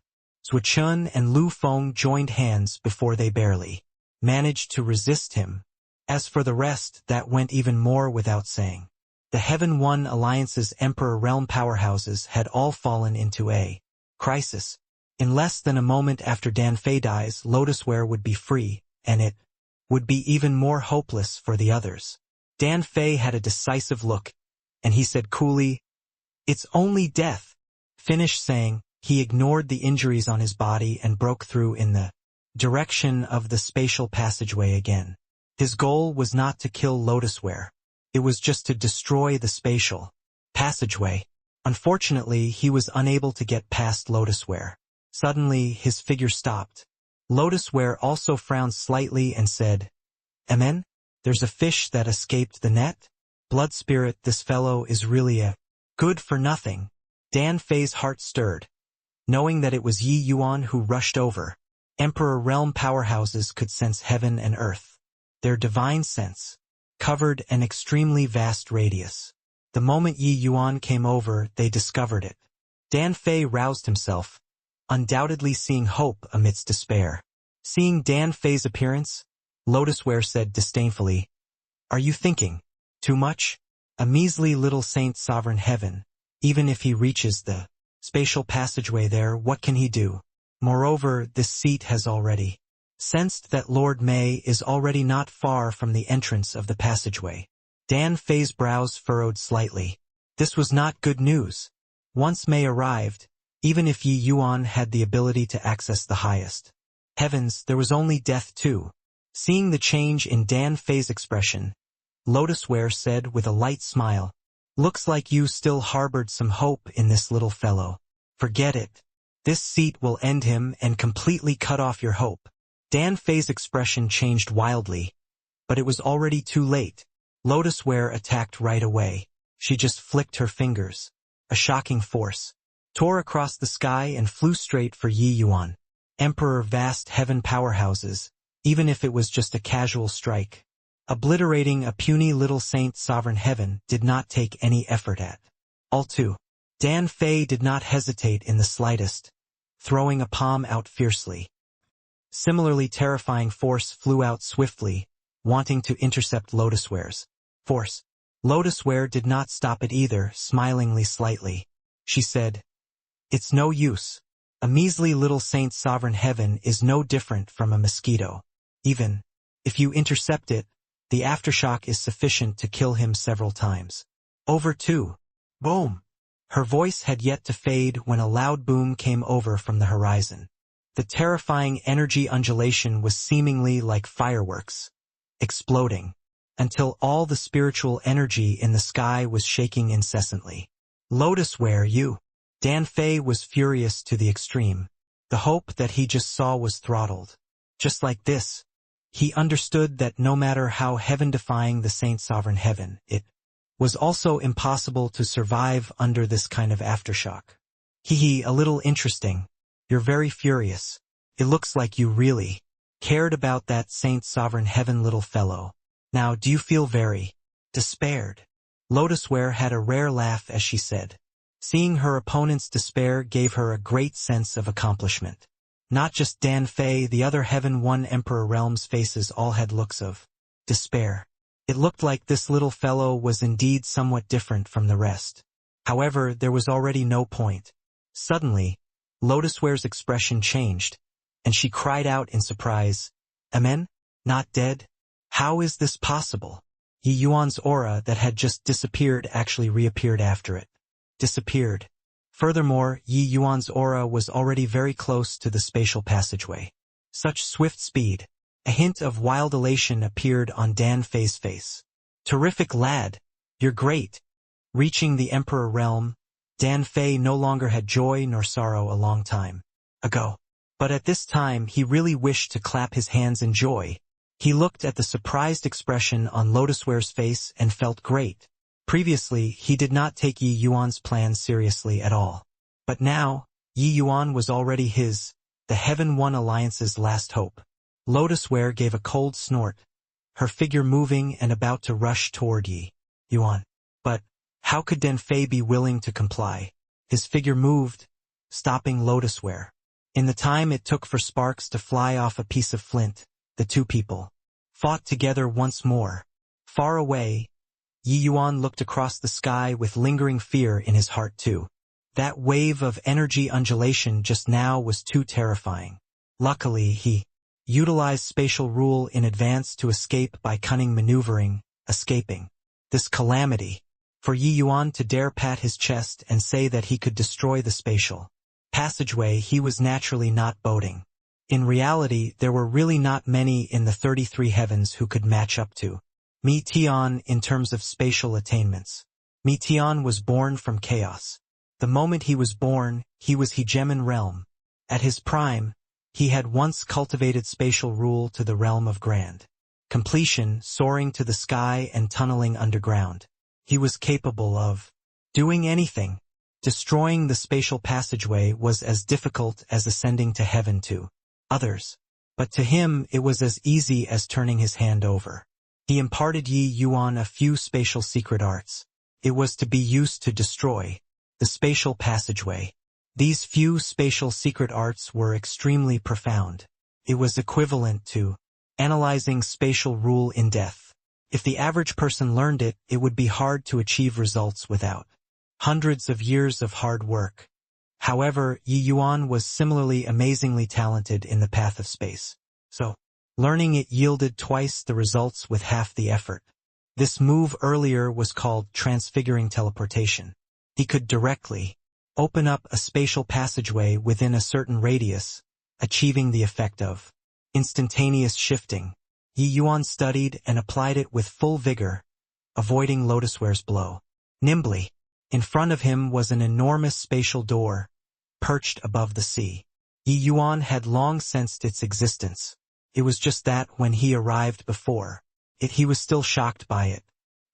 Zhuo Chun and Lu Feng joined hands before they barely managed to resist him. As for the rest, that went even more without saying. The Heaven One Alliance's Emperor Realm powerhouses had all fallen into a crisis. In less than a moment after Dan Fei dies, Lotusware would be free, and it would be even more hopeless for the others. Dan Fei had a decisive look, and he said coolly, "It's only death." Finished saying, he ignored the injuries on his body and broke through in the direction of the spatial passageway again. His goal was not to kill Lotusware. It was just to destroy the spatial passageway. Unfortunately, he was unable to get past Lotusware. Suddenly, his figure stopped. Lotusware also frowned slightly and said, "Amen? There's a fish that escaped the net? Blood Spirit, this fellow is really a good for nothing." Dan Fei's heart stirred. Knowing that it was Yi Yuan who rushed over, Emperor Realm powerhouses could sense heaven and earth. Their divine sense covered an extremely vast radius. The moment Yi Yuan came over, they discovered it. Dan Fei roused himself, undoubtedly seeing hope amidst despair. Seeing Dan Fei's appearance, Lotusware said disdainfully, "Are you thinking too much? A measly little Saint Sovereign Heaven, even if he reaches the spatial passageway there, what can he do? Moreover, this seat has already sensed that Lord May is already not far from the entrance of the passageway. Dan Fei's brows furrowed slightly. This was not good news. Once May arrived, even if Yi Yuan had the ability to access the highest heavens, there was only death too. Seeing the change in Dan Fei's expression, Lotusware said with a light smile, "Looks like you still harbored some hope in this little fellow. Forget it. This seat will end him and completely cut off your hope." Dan Fei's expression changed wildly, but it was already too late. Lotusware attacked right away. She just flicked her fingers. A shocking force tore across the sky and flew straight for Yi Yuan. Emperor vast heaven powerhouses, even if it was just a casual strike. Obliterating a puny little saint sovereign heaven did not take any effort at all to. Dan Fei did not hesitate in the slightest, throwing a palm out fiercely. Similarly terrifying force flew out swiftly, wanting to intercept Lotusware's force. Lotusware did not stop it either, smilingly slightly. She said, "It's no use. A measly little saint sovereign heaven is no different from a mosquito. Even if you intercept it, the aftershock is sufficient to kill him several times. Over too." Boom! Her voice had yet to fade when a loud boom came over from the horizon. The terrifying energy undulation was seemingly like fireworks, exploding, until all the spiritual energy in the sky was shaking incessantly. "Lotusware, you!" Dan Fei was furious to the extreme. The hope that he just saw was throttled. Just like this, he understood that no matter how heaven-defying the saint sovereign heaven, it was also impossible to survive under this kind of aftershock. "Hee, a little interesting. You're very furious. It looks like you really cared about that saint sovereign heaven little fellow. Now do you feel very despaired?" Lotusware had a rare laugh as she said. Seeing her opponent's despair gave her a great sense of accomplishment. Not just Dan Fei, the other Heaven One Emperor realms' faces all had looks of despair. It looked like this little fellow was indeed somewhat different from the rest. However, there was already no point. Suddenly, Lotusware's expression changed, and she cried out in surprise, "Amen? Not dead? How is this possible?" Yi Yuan's aura that had just disappeared actually reappeared after it. Disappeared. Furthermore, Yi Yuan's aura was already very close to the spatial passageway. Such swift speed. A hint of wild elation appeared on Dan Fei's face. "Terrific lad! You're great!" Reaching the Emperor realm, Dan Fei no longer had joy nor sorrow a long time ago. But at this time he really wished to clap his hands in joy. He looked at the surprised expression on Lotusware's face and felt great. Previously, he did not take Yi Yuan's plan seriously at all. But now, Yi Yuan was already his, the Heaven One Alliance's last hope. Lotusware gave a cold snort, her figure moving and about to rush toward Yi Yuan. But how could Dan Fei be willing to comply? His figure moved, stopping Lotusware. In the time it took for sparks to fly off a piece of flint, the two people fought together once more. Far away, Yi Yuan looked across the sky with lingering fear in his heart too. That wave of energy undulation just now was too terrifying. Luckily, he utilized spatial rule in advance to escape by cunning maneuvering, escaping this calamity. For Yi Yuan to dare pat his chest and say that he could destroy the spatial passageway, he was naturally not boating. In reality, there were really not many in the 33 heavens who could match up to Mi Tian in terms of spatial attainments. Mi Tian was born from chaos. The moment he was born, he was Hegemon realm. At his prime, he had once cultivated spatial rule to the realm of grand completion, soaring to the sky and tunneling underground. He was capable of doing anything. Destroying the spatial passageway was as difficult as ascending to heaven to others. But to him it was as easy as turning his hand over. He imparted Yi Yuan a few spatial secret arts. It was to be used to destroy the spatial passageway. These few spatial secret arts were extremely profound. It was equivalent to analyzing spatial rule in depth. If the average person learned it, it would be hard to achieve results without hundreds of years of hard work. However, Yi Yuan was similarly amazingly talented in the path of space. so learning it yielded twice the results with half the effort. This move earlier was called transfiguring teleportation. He could directly open up a spatial passageway within a certain radius, achieving the effect of instantaneous shifting. Yi Yuan studied and applied it with full vigor, avoiding Lotusware's blow. Nimbly, in front of him was an enormous spatial door, perched above the sea. Yi Yuan had long sensed its existence. It was just that when he arrived before it, he was still shocked by it.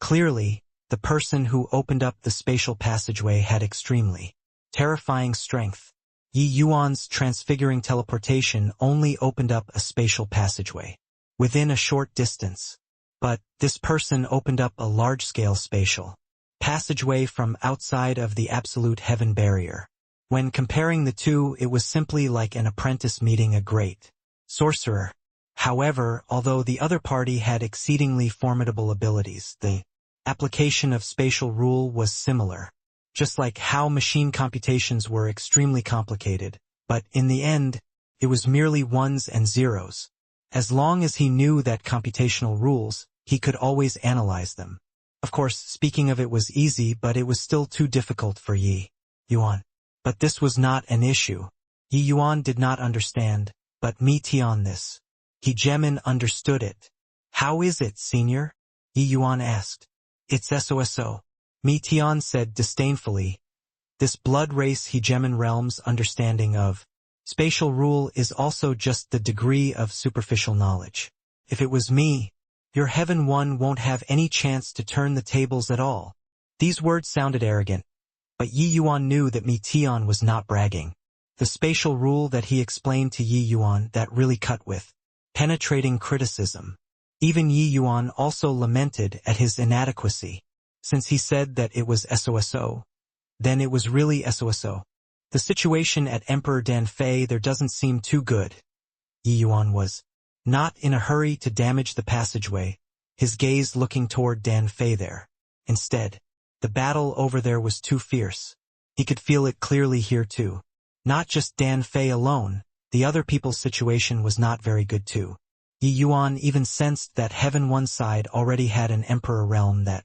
Clearly, the person who opened up the spatial passageway had extremely terrifying strength. Yi Yuan's transfiguring teleportation only opened up a spatial passageway within a short distance. But this person opened up a large-scale spatial passageway from outside of the absolute heaven barrier. When comparing the two, it was simply like an apprentice meeting a great sorcerer. However, although the other party had exceedingly formidable abilities, the application of spatial rule was similar. Just like how machine computations were extremely complicated, but in the end, it was merely ones and zeros. As long as he knew that computational rules, he could always analyze them. Of course, speaking of it was easy, but it was still too difficult for Yi Yuan. But this was not an issue. Yi Yuan did not understand, but Mi Tian this. He Gemin understood it. How is it, senior? Yi Yuan asked. It's SOSO. Mi Tian said disdainfully. This blood race Hegemon realm's understanding of spatial rule is also just the degree of superficial knowledge. If it was me, your Heaven One won't have any chance to turn the tables at all. These words sounded arrogant, but Yi Yuan knew that Mi Tian was not bragging. The spatial rule that he explained to Yi Yuan that really cut with penetrating criticism. Even Yi Yuan also lamented at his inadequacy. Since he said that it was SOSO, then it was really SOSO. The situation at Emperor Dan Fei there doesn't seem too good. Yi Yuan was not in a hurry to damage the passageway, his gaze looking toward Dan Fei there. Instead, the battle over there was too fierce. He could feel it clearly here too. Not just Dan Fei alone, the other people's situation was not very good too. Yi Yuan even sensed that Heaven One side already had an Emperor realm that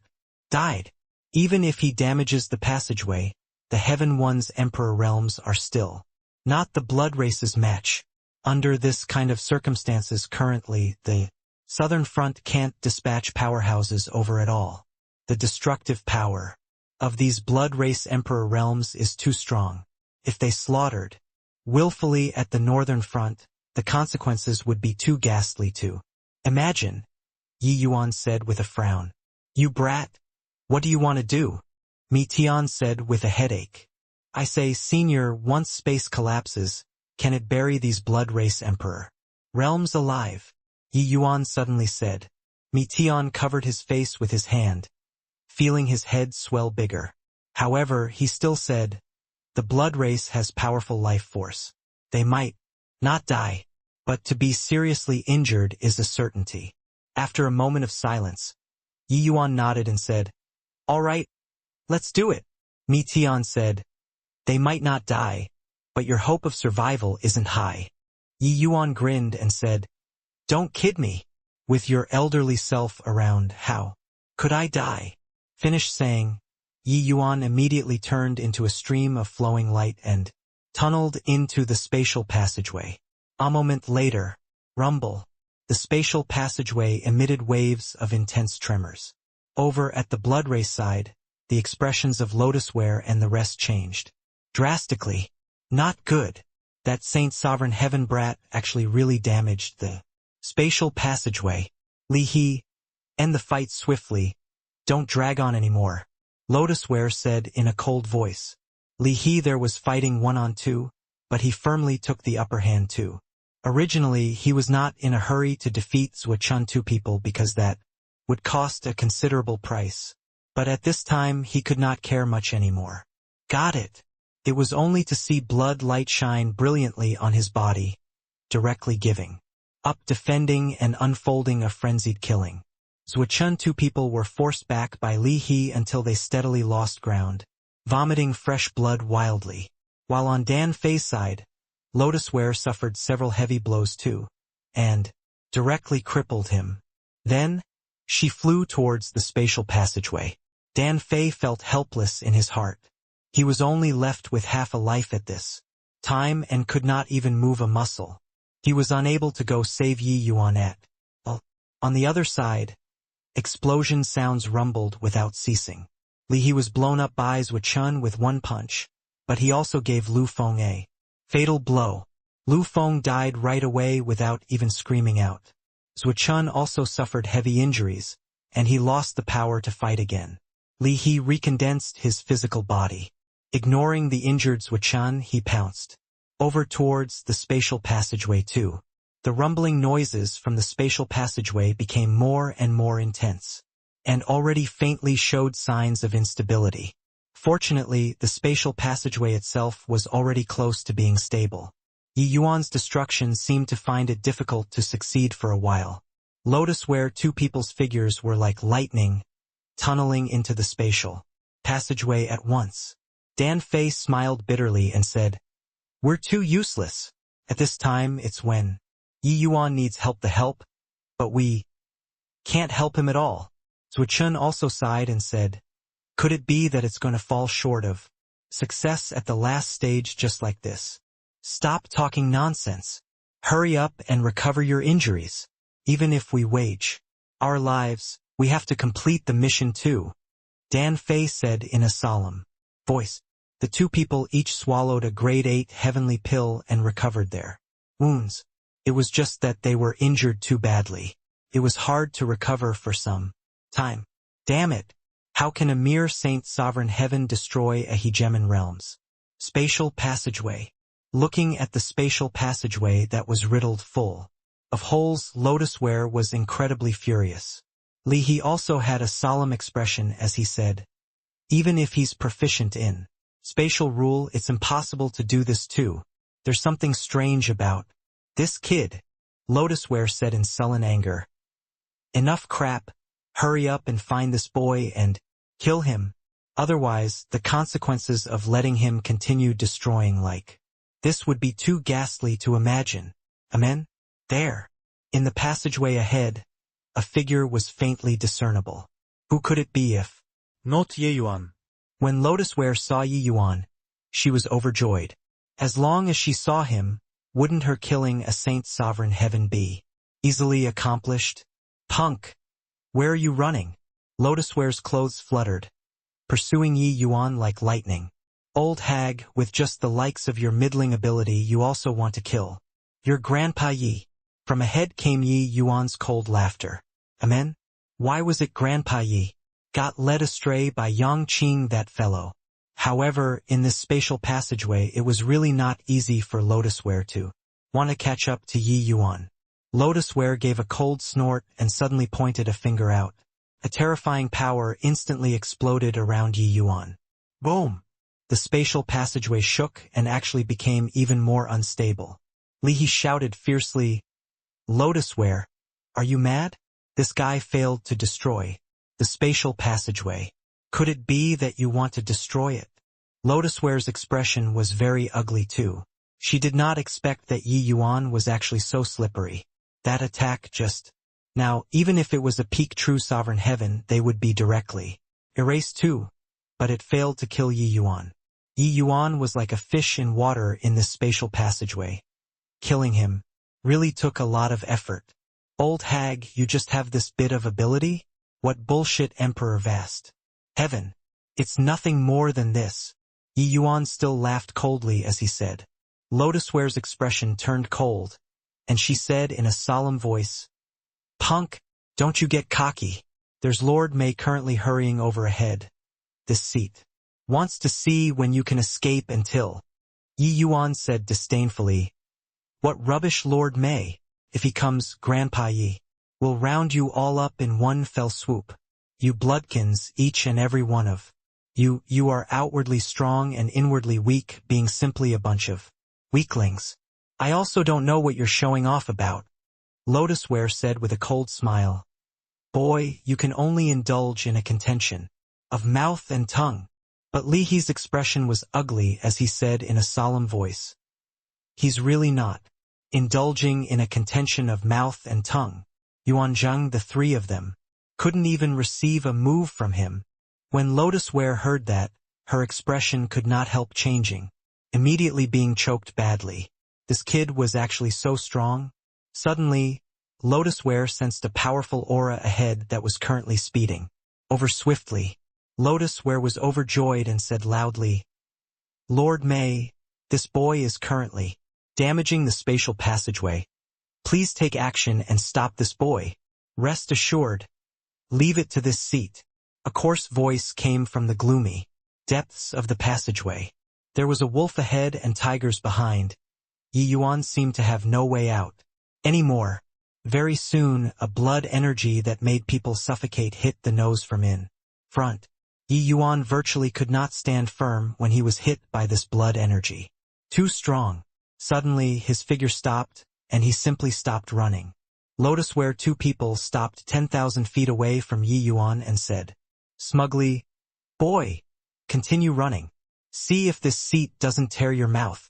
died. Even if he damages the passageway, the Heaven One's Emperor realms are still not the blood race's match. Under this kind of circumstances currently, the Southern Front can't dispatch powerhouses over at all. The destructive power of these blood race Emperor realms is too strong. If they slaughtered willfully at the Northern Front, the consequences would be too ghastly to imagine. Yi Yuan said with a frown. You brat. What do you want to do? Mi Tian said with a headache. I say, senior, once space collapses, can it bury these blood race emperor realms alive? Yi Yuan suddenly said. Mi Tian covered his face with his hand, feeling his head swell bigger. However, he still said, the blood race has powerful life force. They might not die, but to be seriously injured is a certainty. After a moment of silence, Yi Yuan nodded and said, all right, let's do it. Mi Tian said, they might not die, but your hope of survival isn't high. Yi Yuan grinned and said, don't kid me. With your elderly self around, how could I die? Finished saying, Yi Yuan immediately turned into a stream of flowing light and tunneled into the spatial passageway. A moment later, rumble. The spatial passageway emitted waves of intense tremors. Over at the blood race side, the expressions of Lotusware and the rest changed drastically. Not good. That Saint Sovereign Heaven brat actually really damaged the spatial passageway. Li He, end the fight swiftly. Don't drag on anymore. Lotusware said in a cold voice. Li He there was fighting 1-on-2, but he firmly took the upper hand too. Originally, he was not in a hurry to defeat Zuo-Chun 2 people because that would cost a considerable price. But at this time, he could not care much anymore. Got it. It was only to see blood light shine brilliantly on his body, directly giving up defending and unfolding a frenzied killing. Zuo-Chun 2 people were forced back by Li He until they steadily lost ground, vomiting fresh blood wildly. While on Dan Fei's side, Lotusware suffered several heavy blows too. and directly crippled him. Then, she flew towards the spatial passageway. Dan Fei felt helpless in his heart. He was only left with half a life at this time and could not even move a muscle. He was unable to go save Yi Yuan at all. On the other side, explosion sounds rumbled without ceasing. Li He was blown up by Zhou Chun with one punch, but he also gave Lu Feng a fatal blow. Lu Feng died right away without even screaming out. Zhou Chun also suffered heavy injuries, and he lost the power to fight again. Li He recondensed his physical body. Ignoring the injured Zhou Chun, he pounced over towards the spatial passageway too. The rumbling noises from the spatial passageway became more and more intense, and already faintly showed signs of instability. Fortunately, the spatial passageway itself was already close to being stable. Yi Yuan's destruction seemed to find it difficult to succeed for a while. Lotus where two people's figures were like lightning, tunneling into the spatial passageway at once. Dan Fei smiled bitterly and said, "We're too useless. At this time it's when Yi Yuan needs help but we can't help him at all." Zhou Chun also sighed and said, "Could it be that it's going to fall short of success at the last stage just like this? Stop talking nonsense. Hurry up and recover your injuries. Even if we wage our lives, we have to complete the mission too," Dan Fei said in a solemn voice. The two people each swallowed a grade 8 heavenly pill and recovered their wounds. It was just that they were injured too badly. It was hard to recover for some time. Damn it! How can a mere Saint Sovereign Heaven destroy a hegemon realms? Spatial passageway. Looking at the spatial passageway that was riddled full of holes, Lotus Ware was incredibly furious. Li He also had a solemn expression as he said, "Even if he's proficient in spatial rule, it's impossible to do this too. There's something strange about this kid," Lotus Ware said in sullen anger. "Enough crap. Hurry up and find this boy and kill him. Otherwise, the consequences of letting him continue destroying like this would be too ghastly to imagine." Amen? There, in the passageway ahead, a figure was faintly discernible. Who could it be if not Yi Yuan? When Lotus Ware saw Yi Yuan, she was overjoyed. As long as she saw him, wouldn't her killing a Saint Sovereign Heaven be easily accomplished? "Punk! Where are you running?" Lotus Ware's clothes fluttered, pursuing Yi Yuan like lightning. "Old hag, with just the likes of your middling ability you also want to kill your grandpa Yi." From ahead came Yi Yuan's cold laughter. Amen? Why was it Grandpa Yi got led astray by Yang Qing, that fellow? However, in this spatial passageway it was really not easy for Lotus Ware to want to catch up to Yi Yuan. Lotus Ware gave a cold snort and suddenly pointed a finger out. A terrifying power instantly exploded around Yi Yuan. Boom! The spatial passageway shook and actually became even more unstable. Li He shouted fiercely, "Lotus Ware, are you mad? This guy failed to destroy the spatial passageway. Could it be that you want to destroy it?" Lotus Ware's expression was very ugly too. She did not expect that Yi Yuan was actually so slippery. That attack just... Now, even if it was a peak true Sovereign Heaven, they would be directly erased too. But it failed to kill Yi Yuan. Yi Yuan was like a fish in water in this spatial passageway. Killing him really took a lot of effort. "Old hag, you just have this bit of ability? What bullshit?" Emperor Vast Heaven. "It's nothing more than this." Yi Yuan still laughed coldly as he said. Lotus Ware's expression turned cold, and she said in a solemn voice, "Punk, don't you get cocky. There's Lord May currently hurrying over ahead. This seat wants to see when you can escape until..." Yi Yuan said disdainfully, "What rubbish, Lord May. If he comes, Grandpa Yi will round you all up in one fell swoop. You bloodkins, each and every one of you are outwardly strong and inwardly weak, being simply a bunch of weaklings. I also don't know what you're showing off about," Lotus Ware said with a cold smile. "Boy, you can only indulge in a contention of mouth and tongue." But Li He's expression was ugly as he said in a solemn voice, "He's really not indulging in a contention of mouth and tongue. Yuanzhang, the three of them, couldn't even receive a move from him. When Lotus Ware heard that, her expression could not help changing, immediately being choked badly. This kid was actually so strong. Suddenly, Lotus Ware sensed a powerful aura ahead that was currently speeding over swiftly. Lotus Ware was overjoyed and said loudly, "Lord May, this boy is currently damaging the spatial passageway. Please take action and stop this boy. Rest assured. Leave it to this seat." A coarse voice came from the gloomy depths of the passageway. There was a wolf ahead and tigers behind. Yi Yuan seemed to have no way out anymore. Very soon, a blood energy that made people suffocate hit the nose from in front. Yi Yuan virtually could not stand firm when he was hit by this blood energy. Too strong. Suddenly, his figure stopped, and he simply stopped running. Lotus Ware, two people stopped 10,000 feet away from Yi Yuan and said, smugly, "Boy, continue running. See if this seat doesn't tear your mouth."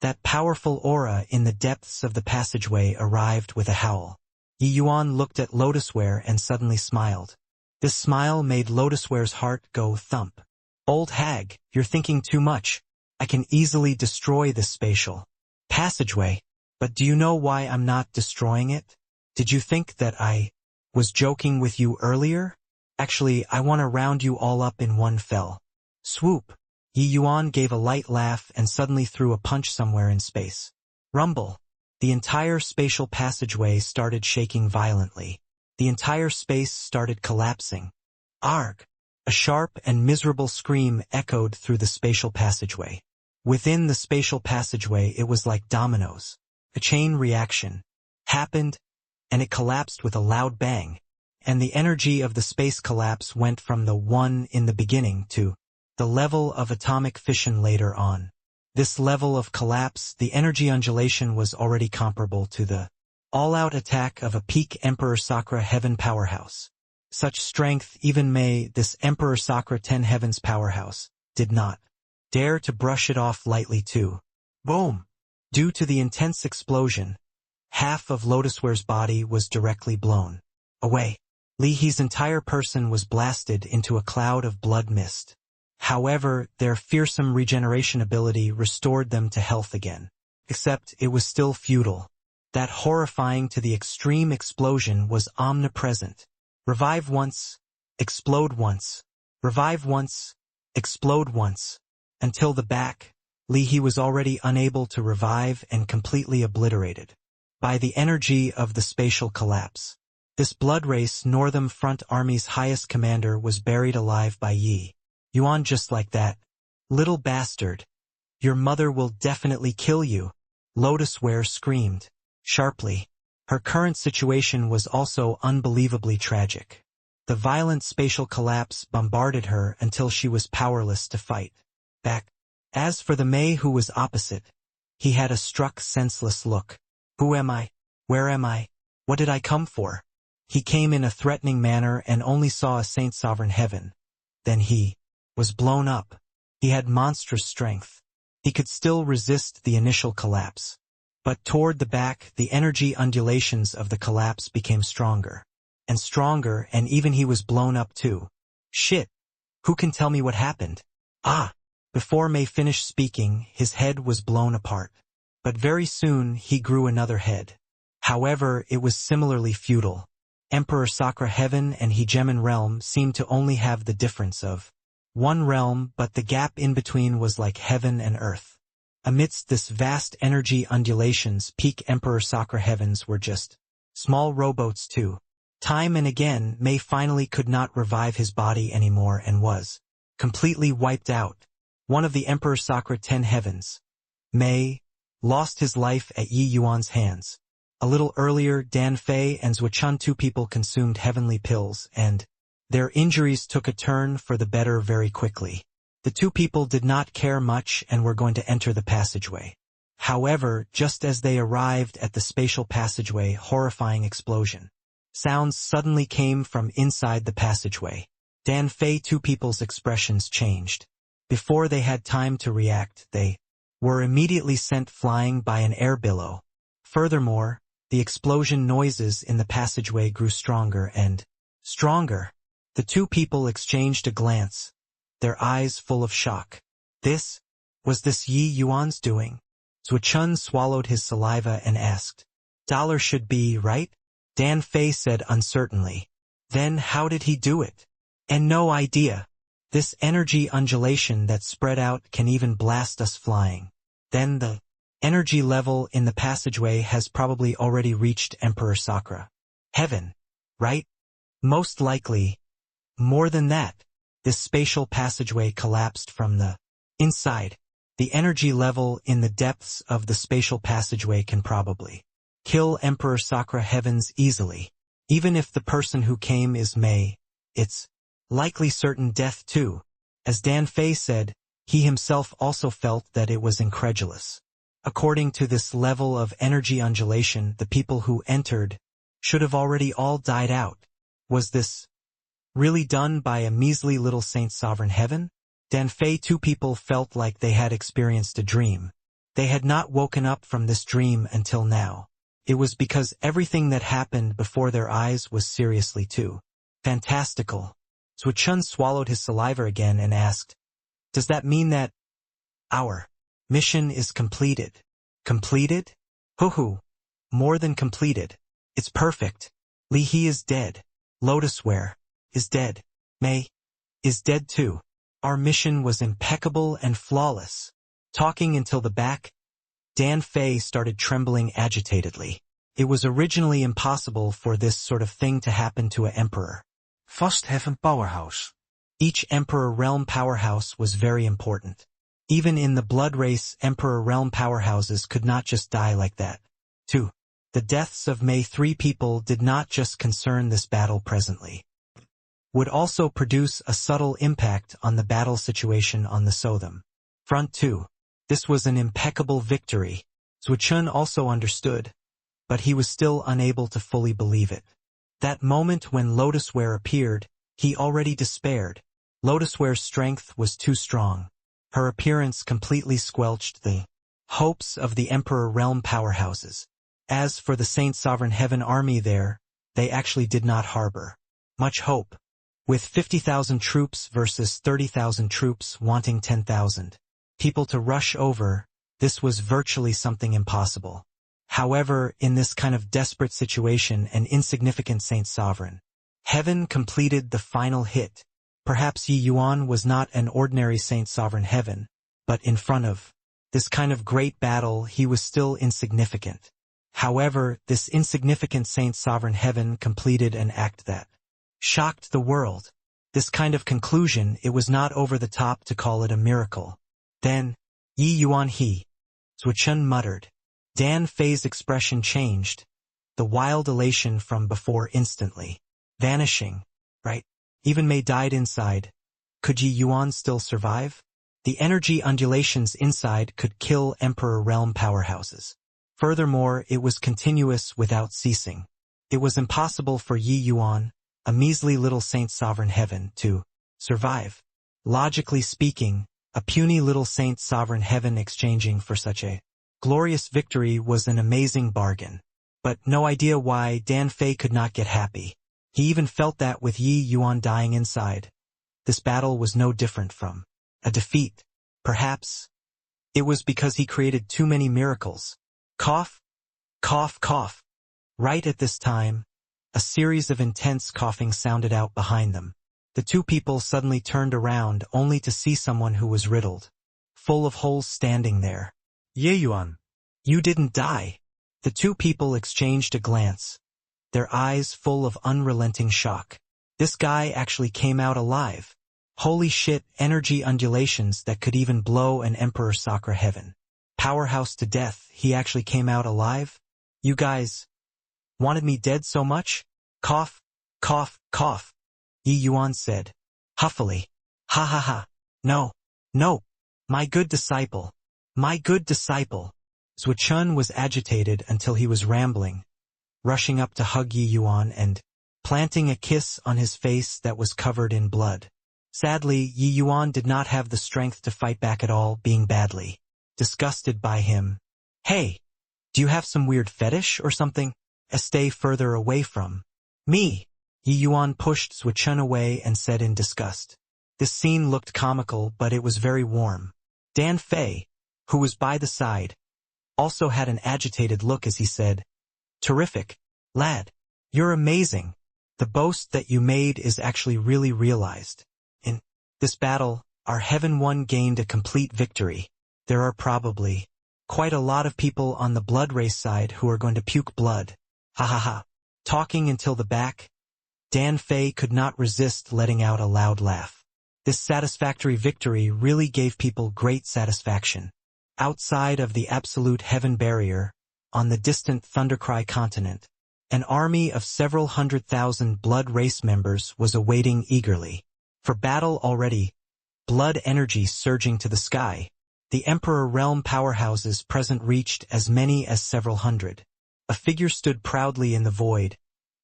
That powerful aura in the depths of the passageway arrived with a howl. Yi Yuan looked at Lotus Ware and suddenly smiled. This smile made Lotus Ware's heart go thump. "Old hag, you're thinking too much. I can easily destroy this spatial passageway. But do you know why I'm not destroying it? Did you think that I was joking with you earlier? Actually, I want to round you all up in one fell swoop." Yi Yuan gave a light laugh and suddenly threw a punch somewhere in space. Rumble. The entire spatial passageway started shaking violently. The entire space started collapsing. Arg! A sharp and miserable scream echoed through the spatial passageway. Within the spatial passageway, it was like dominoes. A chain reaction happened, and it collapsed with a loud bang. And the energy of the space collapse went from the one in the beginning to the level of atomic fission later on. This level of collapse, the energy undulation was already comparable to the all-out attack of a peak Emperor Sakura Heaven powerhouse. Such strength even this Emperor Sakura 10 Heavens powerhouse did not dare to brush it off lightly too. Boom! Due to the intense explosion, half of Lotus Ware's body was directly blown away. Li He's entire person was blasted into a cloud of blood mist. However, their fearsome regeneration ability restored them to health again. Except it was still futile. That horrifying to the extreme explosion was omnipresent. Revive once, explode once. Revive once, explode once. Until the back, Li He was already unable to revive and completely obliterated by the energy of the spatial collapse. This blood race Northern Front Army's highest commander was buried alive by Yi Yuan just like that. "Little bastard. Your mother will definitely kill you," Lotus Ware screamed sharply. Her current situation was also unbelievably tragic. The violent spatial collapse bombarded her until she was powerless to fight back. As for the Mei who was opposite, he had a struck senseless look. "Who am I? Where am I? What did I come for?" He came in a threatening manner and only saw a Saint Sovereign Heaven. Then he was blown up. He had monstrous strength. He could still resist the initial collapse. But toward the back, the energy undulations of the collapse became stronger and stronger, and even he was blown up too. "Shit! Who can tell me what happened?" "Ah!" Before May finished speaking, his head was blown apart. But very soon he grew another head. However, it was similarly futile. Emperor Sakura Heaven and Hegemon Realm seemed to only have the difference of one realm, but the gap in between was like heaven and earth. Amidst this vast energy undulations, peak Emperor Sakura Heavens were just small rowboats too. Time and again, May finally could not revive his body anymore and was completely wiped out. One of the Emperor Sakura 10 Heavens, May, lost his life at Yi Yuan's hands. A little earlier, Dan Fei and Zuochun, two people consumed heavenly pills, and their injuries took a turn for the better very quickly. The two people did not care much and were going to enter the passageway. However, just as they arrived at the spatial passageway, horrifying explosion sounds suddenly came from inside the passageway. Dan Fei, two people's expressions changed. Before they had time to react, they were immediately sent flying by an air billow. Furthermore, the explosion noises in the passageway grew stronger and stronger. The two people exchanged a glance, their eyes full of shock. Was this Yi Yuan's doing? Zuo-chun swallowed his saliva and asked. Dollar should be, right? Dan Fei said uncertainly. Then how did he do it? And no idea. This energy undulation that spread out can even blast us flying. Then the energy level in the passageway has probably already reached Emperor Sakura. Heaven, right? Most likely. More than that, this spatial passageway collapsed from the inside. The energy level in the depths of the spatial passageway can probably kill Emperor Sakura heavens easily. Even if the person who came is Mei, it's likely certain death too. As Dan Fei said, he himself also felt that it was incredulous. According to this level of energy undulation, the people who entered should have already all died out. Was this really done by a measly little Saint Sovereign Heaven? Dan Fei two people felt like they had experienced a dream. They had not woken up from this dream until now. It was because everything that happened before their eyes was seriously too fantastical. Zuo-chun swallowed his saliva again and asked, does that mean that our mission is completed? Completed? Hoo-hoo. More than completed. It's perfect. Li He is dead. Lotus Ware is dead. Mei is dead too. Our mission was impeccable and flawless. Talking until the back, Dan Fei started trembling agitatedly. It was originally impossible for this sort of thing to happen to an emperor. Vast Heaven Powerhouse. Each Emperor Realm powerhouse was very important. Even in the blood race, Emperor Realm powerhouses could not just die like that. 2. The deaths of Mei 3 people did not just concern this battle presently. Would also produce a subtle impact on the battle situation on the Southern Front too. This was an impeccable victory. Zuo-chun also understood, but he was still unable to fully believe it. That moment when Lotus Ware appeared, he already despaired. Lotus Ware's strength was too strong. Her appearance completely squelched the hopes of the Emperor Realm powerhouses. As for the Saint Sovereign Heaven army there, they actually did not harbor much hope. With 50,000 troops versus 30,000 troops wanting 10,000 people to rush over, this was virtually something impossible. However, in this kind of desperate situation, an insignificant Saint Sovereign Heaven completed the final hit. Perhaps Yi Yuan was not an ordinary Saint Sovereign Heaven, but in front of this kind of great battle he was still insignificant. However, this insignificant Saint Sovereign Heaven completed an act that shocked the world. This kind of conclusion, it was not over the top to call it a miracle. Then, Yi Yuan he. Zuo-chun muttered. Dan Fei's expression changed, the wild elation from before instantly vanishing. Right? Even Mei died inside. Could Yi Yuan still survive? The energy undulations inside could kill Emperor Realm powerhouses. Furthermore, it was continuous without ceasing. It was impossible for Yi Yuan, a measly little Saint Sovereign Heaven, to survive. Logically speaking, a puny little Saint Sovereign Heaven exchanging for such a glorious victory was an amazing bargain. But no idea why Dan Fei could not get happy. He even felt that with Yi Yuan dying inside, this battle was no different from a defeat. Perhaps it was because he created too many miracles. Cough, cough, cough. Right at this time, a series of intense coughing sounded out behind them. The two people suddenly turned around only to see someone who was riddled, full of holes standing there. Yi Yuan. You didn't die. The two people exchanged a glance, their eyes full of unrelenting shock. This guy actually came out alive. Holy shit, energy undulations that could even blow an Emperor Sakura Heaven powerhouse to death. He actually came out alive? You guys wanted me dead so much? Cough, cough, cough. Yi Yuan said, huffily. Ha ha ha. No, no. My good disciple. My good disciple. Zuo-chun was agitated until he was rambling, rushing up to hug Yi Yuan and planting a kiss on his face that was covered in blood. Sadly, Yi Yuan did not have the strength to fight back at all, being badly disgusted by him. Hey, Do you have some weird fetish or something? Stay further away from me. Yi Yuan pushed Sui Chun away and said in disgust. This scene looked comical, but it was very warm. Dan Fei, who was by the side, also had an agitated look as he said, "Terrific, lad. You're amazing. The boast that you made is actually really realized. In this battle, our Heaven One gained a complete victory. There are probably quite a lot of people on the blood race side who are going to puke blood. Ha ha ha." Talking until the back, Dan Fei could not resist letting out a loud laugh. This satisfactory victory really gave people great satisfaction. Outside of the absolute heaven barrier, on the distant Thundercry continent, an army of several 100,000 blood race members was awaiting eagerly. For battle already, blood energy surging to the sky, the Emperor realm powerhouses present reached as many as several hundred. A figure stood proudly in the void,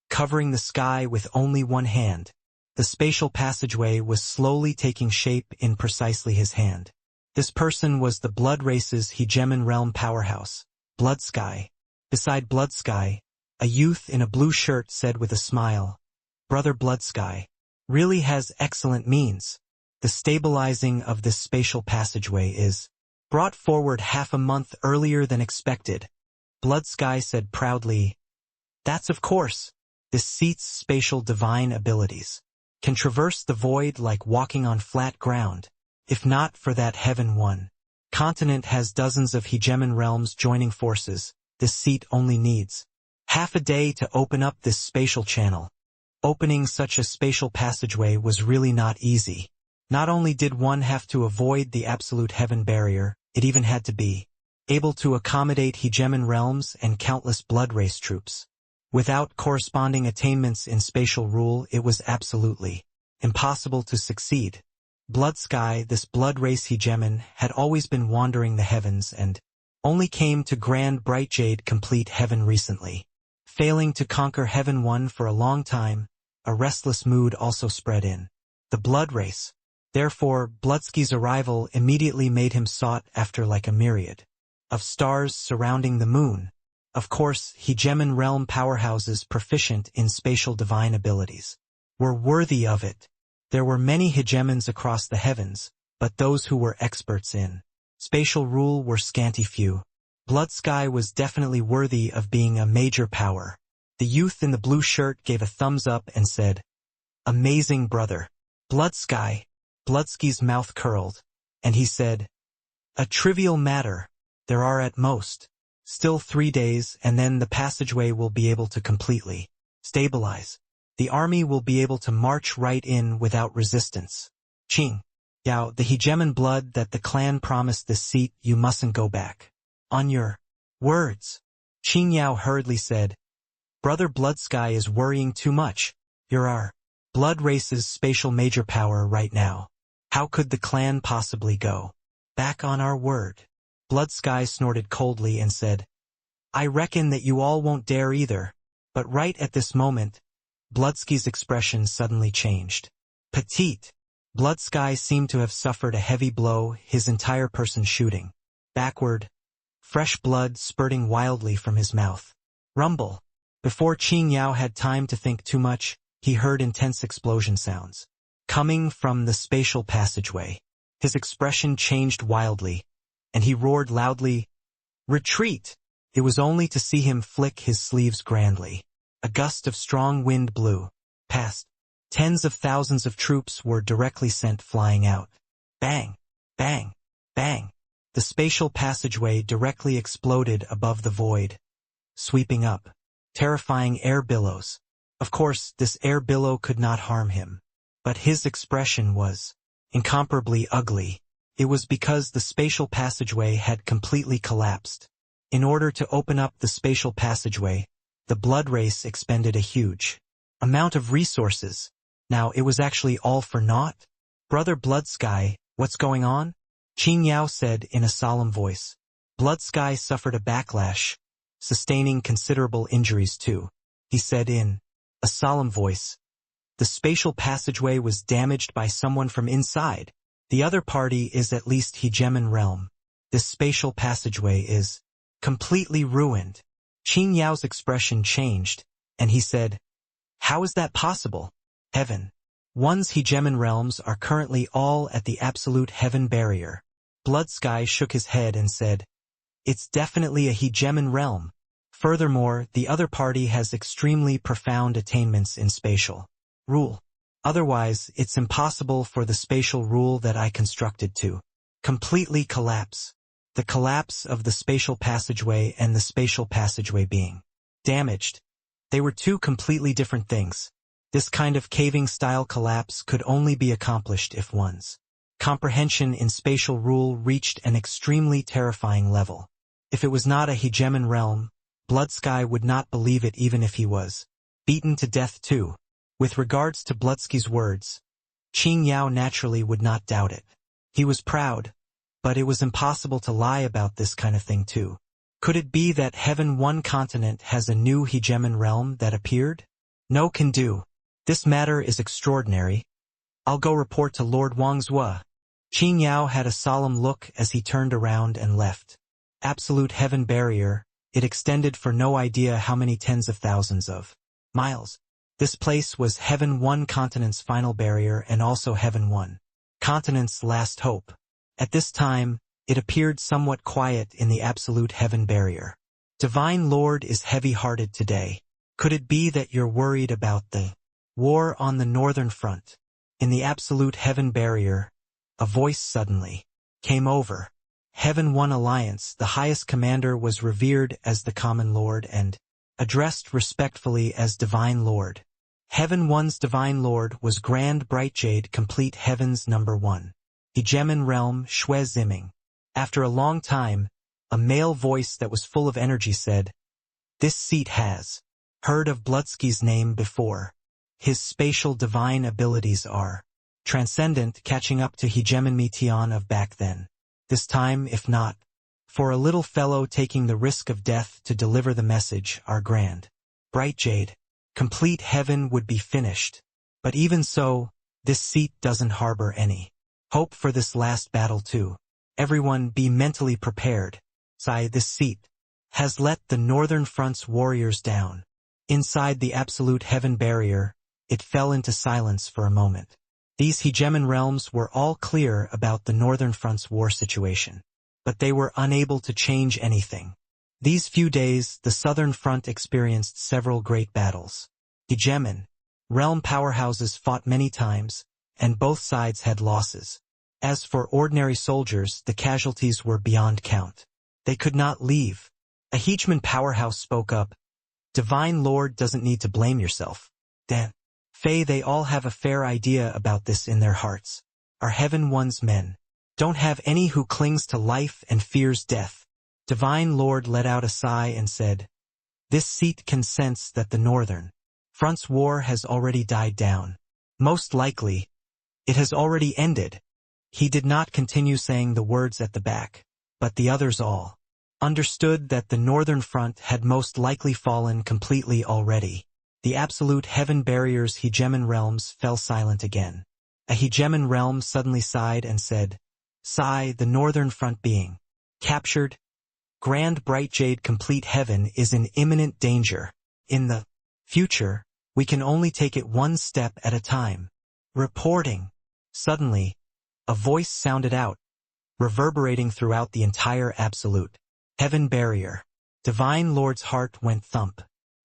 covering the sky with only one hand. The spatial passageway was slowly taking shape in precisely his hand. This person was the blood race's hegemon realm powerhouse, Blood Sky. Beside Blood Sky, a youth in a blue shirt said with a smile, "Brother Blood Sky really has excellent means. The stabilizing of this spatial passageway is brought forward half a month earlier than expected." Blood Sky said proudly, "That's of course. This seat's spatial divine abilities can traverse the void like walking on flat ground. If not for that Heaven One continent has dozens of hegemon realms joining forces, this seat only needs half a day to open up this spatial channel." Opening such a spatial passageway was really not easy. Not only did one have to avoid the absolute heaven barrier, it even had to be able to accommodate hegemon realms and countless blood race troops. Without corresponding attainments in spatial rule, it was absolutely impossible to succeed. Blood Sky, this blood race hegemon, had always been wandering the heavens and only came to Grand Bright Jade complete heaven recently. Failing to conquer Heaven One for a long time, a restless mood also spread in the blood race. Therefore, Bloodsky's arrival immediately made him sought after like a myriad of stars surrounding the moon. Of course, hegemon realm powerhouses proficient in spatial divine abilities were worthy of it. There were many hegemons across the heavens, but those who were experts in spatial rule were scanty few. Blood Sky was definitely worthy of being a major power. The youth in the blue shirt gave a thumbs up and said, "Amazing, brother." Blood Sky. Bloodsky's mouth curled, and he said, "A trivial matter. There are at most still 3 days, and then the passageway will be able to completely stabilize. The army will be able to march right in without resistance. Qing Yao, the hegemon blood that the clan promised this seat, you mustn't go back on your words." Qing Yao hurriedly said, "Brother Blood Sky is worrying too much. You're our blood race's spatial major power right now. How could the clan possibly go back on our word?" Blood Sky snorted coldly and said, "I reckon that you all won't dare either." But right at this moment, Bloodsky's expression suddenly changed. Petite. Blood Sky seemed to have suffered a heavy blow, his entire person shooting backward, fresh blood spurting wildly from his mouth. Rumble. Before Qing Yao had time to think too much, he heard intense explosion sounds coming from the spatial passageway. His expression changed wildly, and he roared loudly, "Retreat!" It was only to see him flick his sleeves grandly. A gust of strong wind blew past. Tens of thousands of troops were directly sent flying out. Bang! Bang! Bang! The spatial passageway directly exploded above the void, sweeping up terrifying air billows. Of course, this air billow could not harm him, but his expression was incomparably ugly. It was because the spatial passageway had completely collapsed. In order to open up the spatial passageway, the blood race expended a huge amount of resources. Now it was actually all for naught. "Brother Blood Sky, what's going on?" Qing Yao said in a solemn voice. Blood Sky suffered a backlash, sustaining considerable injuries too. He said in a solemn voice, "The spatial passageway was damaged by someone from inside. The other party is at least hegemon realm. This spatial passageway is completely ruined. Qin Yao's expression changed, and he said, "How is that possible? Heaven. One's hegemon realms are currently all at the absolute heaven barrier." Blood Sky shook his head and said, "It's definitely a hegemon realm. Furthermore, the other party has extremely profound attainments in spatial rule. Otherwise, it's impossible for the spatial rule that I constructed to completely collapse. The collapse of the spatial passageway and the spatial passageway being damaged. They were two completely different things. This kind of caving-style collapse could only be accomplished if one's comprehension in spatial rule reached an extremely terrifying level. If it was not a hegemon realm, Blood Sky would not believe it even if he was beaten to death too." With regards to Bloodsky's words, Qin Yao naturally would not doubt it. He was proud, but it was impossible to lie about this kind of thing too. Could it be that Heaven One continent has a new hegemon realm that appeared? No can do. This matter is extraordinary. I'll go report to Lord Wangzhou. Qin Yao had a solemn look as he turned around and left. Absolute heaven barrier, it extended for no idea how many tens of thousands of miles. This place was Heaven One continent's final barrier and also Heaven One continent's last hope. At this time, it appeared somewhat quiet in the absolute heaven barrier. "Divine Lord is heavy-hearted today. Could it be that you're worried about the war on the northern front?" In the absolute heaven barrier, a voice suddenly came over. Heaven One Alliance, the highest commander, was revered as the common lord and addressed respectfully as Divine Lord. Heaven One's Divine Lord was Grand Bright Jade, complete Heaven's #1 hegemon realm, Shui Ziming. After a long time, a male voice that was full of energy said, "This seat has heard of Bloodsky's name before. His spatial divine abilities are transcendent, catching up to hegemon Meteon of back then. This time, if not for a little fellow taking the risk of death to deliver the message, our Grand Bright Jade complete heaven would be finished. But even so, this seat doesn't harbor any hope for this last battle too. Everyone be mentally prepared. This seat has let the Northern Front's warriors down." Inside the absolute heaven barrier, it fell into silence for a moment. These hegemon realms were all clear about the Northern Front's war situation, but they were unable to change anything. These few days, the Southern Front experienced several great battles. Hegemon realm powerhouses fought many times, and both sides had losses. As for ordinary soldiers, the casualties were beyond count. They could not leave. A hegemon powerhouse spoke up, "Divine Lord doesn't need to blame yourself. Dan Fei, they all have a fair idea about this in their hearts. Our Heaven One's men don't have any who clings to life and fears death." Divine Lord let out a sigh and said, "This seat can sense that the Northern Front's war has already died down. Most likely, it has already ended." He did not continue saying the words at the back, but the others all understood that the Northern Front had most likely fallen completely already. The absolute heaven barrier's hegemon realms fell silent again. A hegemon realm suddenly sighed and said, "Sigh, the Northern Front being captured. Grand Bright Jade complete heaven is in imminent danger. In the future, we can only take it one step at a time." Reporting. Suddenly, a voice sounded out, reverberating throughout the entire absolute heaven barrier. Divine Lord's heart went thump.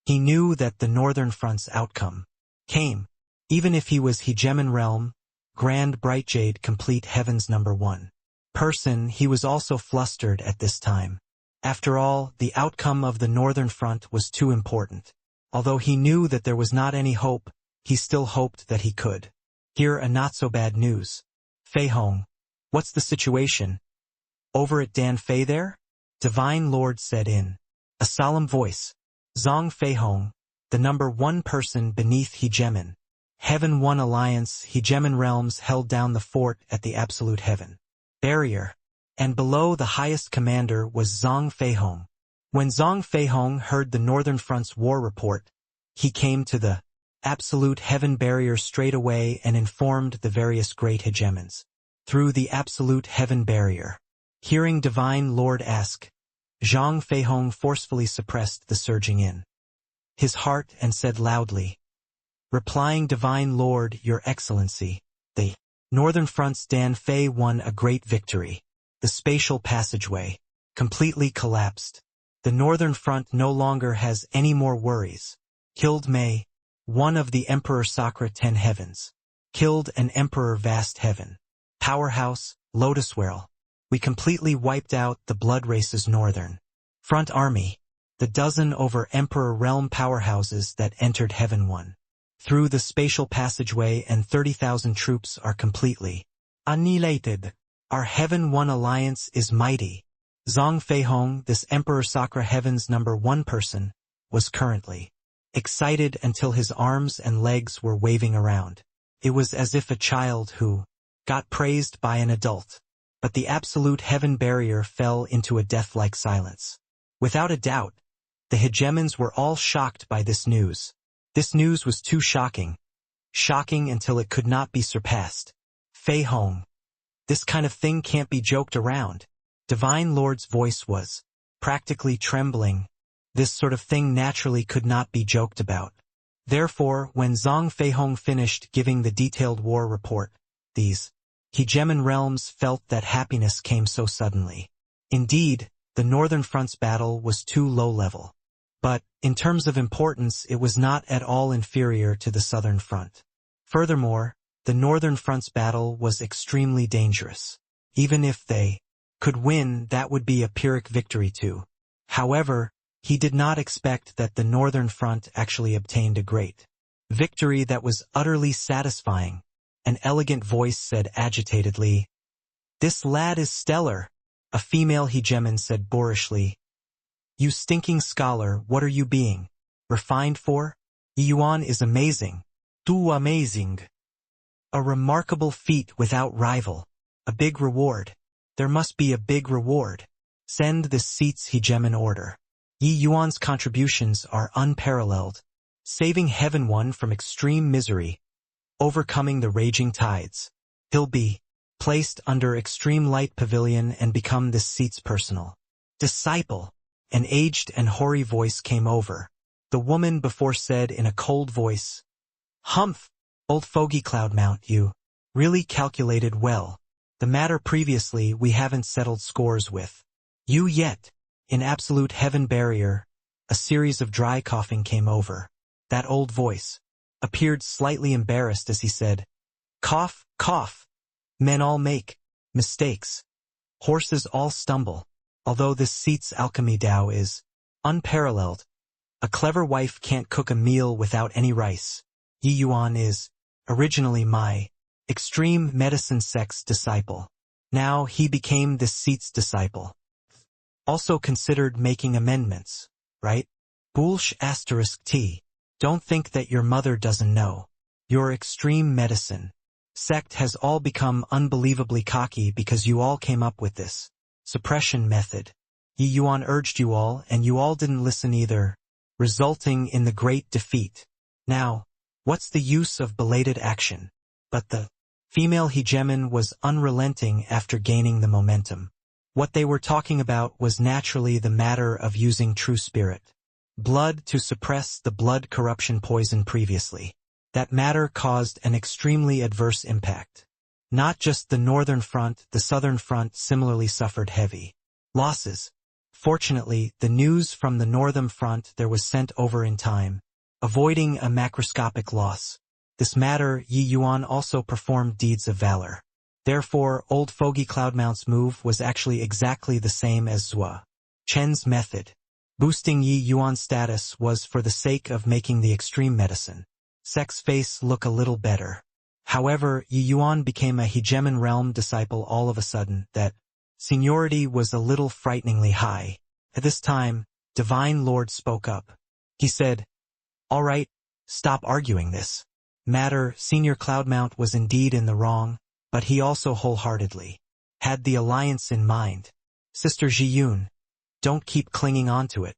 He knew that the Northern Front's outcome came. Even if he was hegemon realm, Grand Bright Jade complete heaven's #1 person, he was also flustered at this time. After all, the outcome of the Northern Front was too important. Although he knew that there was not any hope, he still hoped that he could hear a not-so-bad news. "Fei Hong, what's the situation? Over at Dan Fei there?" Divine Lord said in a solemn voice. Zhang Fei Hong, the #1 person beneath hegemon Heaven One Alliance hegemon realms, held down the fort at the absolute heaven barrier, and below the highest commander was Zhang Fei Hong. When Zhang Fei Hong heard the Northern Front's war report, he came to the absolute heaven barrier straight away and informed the various great hegemons through the absolute heaven barrier. Hearing Divine Lord ask, Zhang Feihong forcefully suppressed the surging in his heart and said loudly, replying, Divine Lord, Your Excellency, the Northern Front's Dan Fei won a great victory. The spatial passageway completely collapsed. The Northern Front no longer has any more worries. Killed Mei, one of the Emperor Sakra 10 heavens. Killed an Emperor Vast Heaven. Powerhouse, Lotus Whirl. We completely wiped out the Blood Race's Northern Front army. The dozen over Emperor Realm powerhouses that entered Heaven 1. Through the spatial passageway and 30,000 troops are completely annihilated. Our Heaven 1 alliance is mighty. Zhang Feihong, this Emperor Sakra Heaven's #1 person, was currently excited until his arms and legs were waving around. It was as if a child who got praised by an adult. But the absolute heaven barrier fell into a death-like silence. Without a doubt, the hegemons were all shocked by this news. This news was too shocking. Shocking until it could not be surpassed. Feihong. This kind of thing can't be joked around. Divine Lord's voice was practically trembling. This sort of thing naturally could not be joked about. Therefore, when Zhang Feihong finished giving the detailed war report, these hegemon realms felt that happiness came so suddenly. Indeed, the Northern Front's battle was too low-level. But, in terms of importance, it was not at all inferior to the Southern Front. Furthermore, the Northern Front's battle was extremely dangerous. Even if they could win, that would be a Pyrrhic victory too. However, he did not expect that the Northern Front actually obtained a great victory that was utterly satisfying. An elegant voice said agitatedly, "This lad is stellar." A female hegemon said boorishly, "You stinking scholar, what are you being refined for? Yi Yuan is amazing. Too amazing. A remarkable feat without rival. A big reward. There must be a big reward. Send this seat's hegemon order. Yi Yuan's contributions are unparalleled, saving Heaven 1 from extreme misery, overcoming the raging tides. He'll be placed under extreme light pavilion and become this seat's personal disciple." An aged and hoary voice came over. The woman before said in a cold voice, "Humph, old fogey Cloudmount, you really calculated well. The matter previously we haven't settled scores with you yet." In absolute heaven barrier, a series of dry coughing came over. That old voice appeared slightly embarrassed as he said, "Cough, cough. Men all make mistakes. Horses all stumble. Although this seat's alchemy Tao is unparalleled. A clever wife can't cook a meal without any rice. Yi Yuan is originally my extreme medicine sect's disciple. Now he became this seat's disciple. Also considered making amendments, right? Boolsh *T. Don't think that your mother doesn't know. Your extreme medicine sect has all become unbelievably cocky because you all came up with this suppression method. Yi Yuan urged you all, and you all didn't listen either, resulting in the great defeat. Now, what's the use of belated action? But the female hegemon was unrelenting after gaining the momentum. What they were talking about was naturally the matter of using true spirit blood to suppress the blood corruption poison previously. That matter caused an extremely adverse impact. Not just the Northern Front, the Southern Front similarly suffered heavy losses. Fortunately, the news from the Northern Front there was sent over in time, avoiding a macroscopic loss. This matter, Yi Yuan also performed deeds of valor. Therefore, old fogey Cloudmount's move was actually exactly the same as Zhua Chen's method. Boosting Yi Yuan's status was for the sake of making the extreme medicine sect's face look a little better. However, Yi Yuan became a hegemon realm disciple all of a sudden. That seniority was a little frighteningly high. At this time, Divine Lord spoke up. He said, "All right, stop arguing this matter." Senior Cloudmount was indeed in the wrong, but he also wholeheartedly had the alliance in mind. "Sister Zhiyun, don't keep clinging on to it."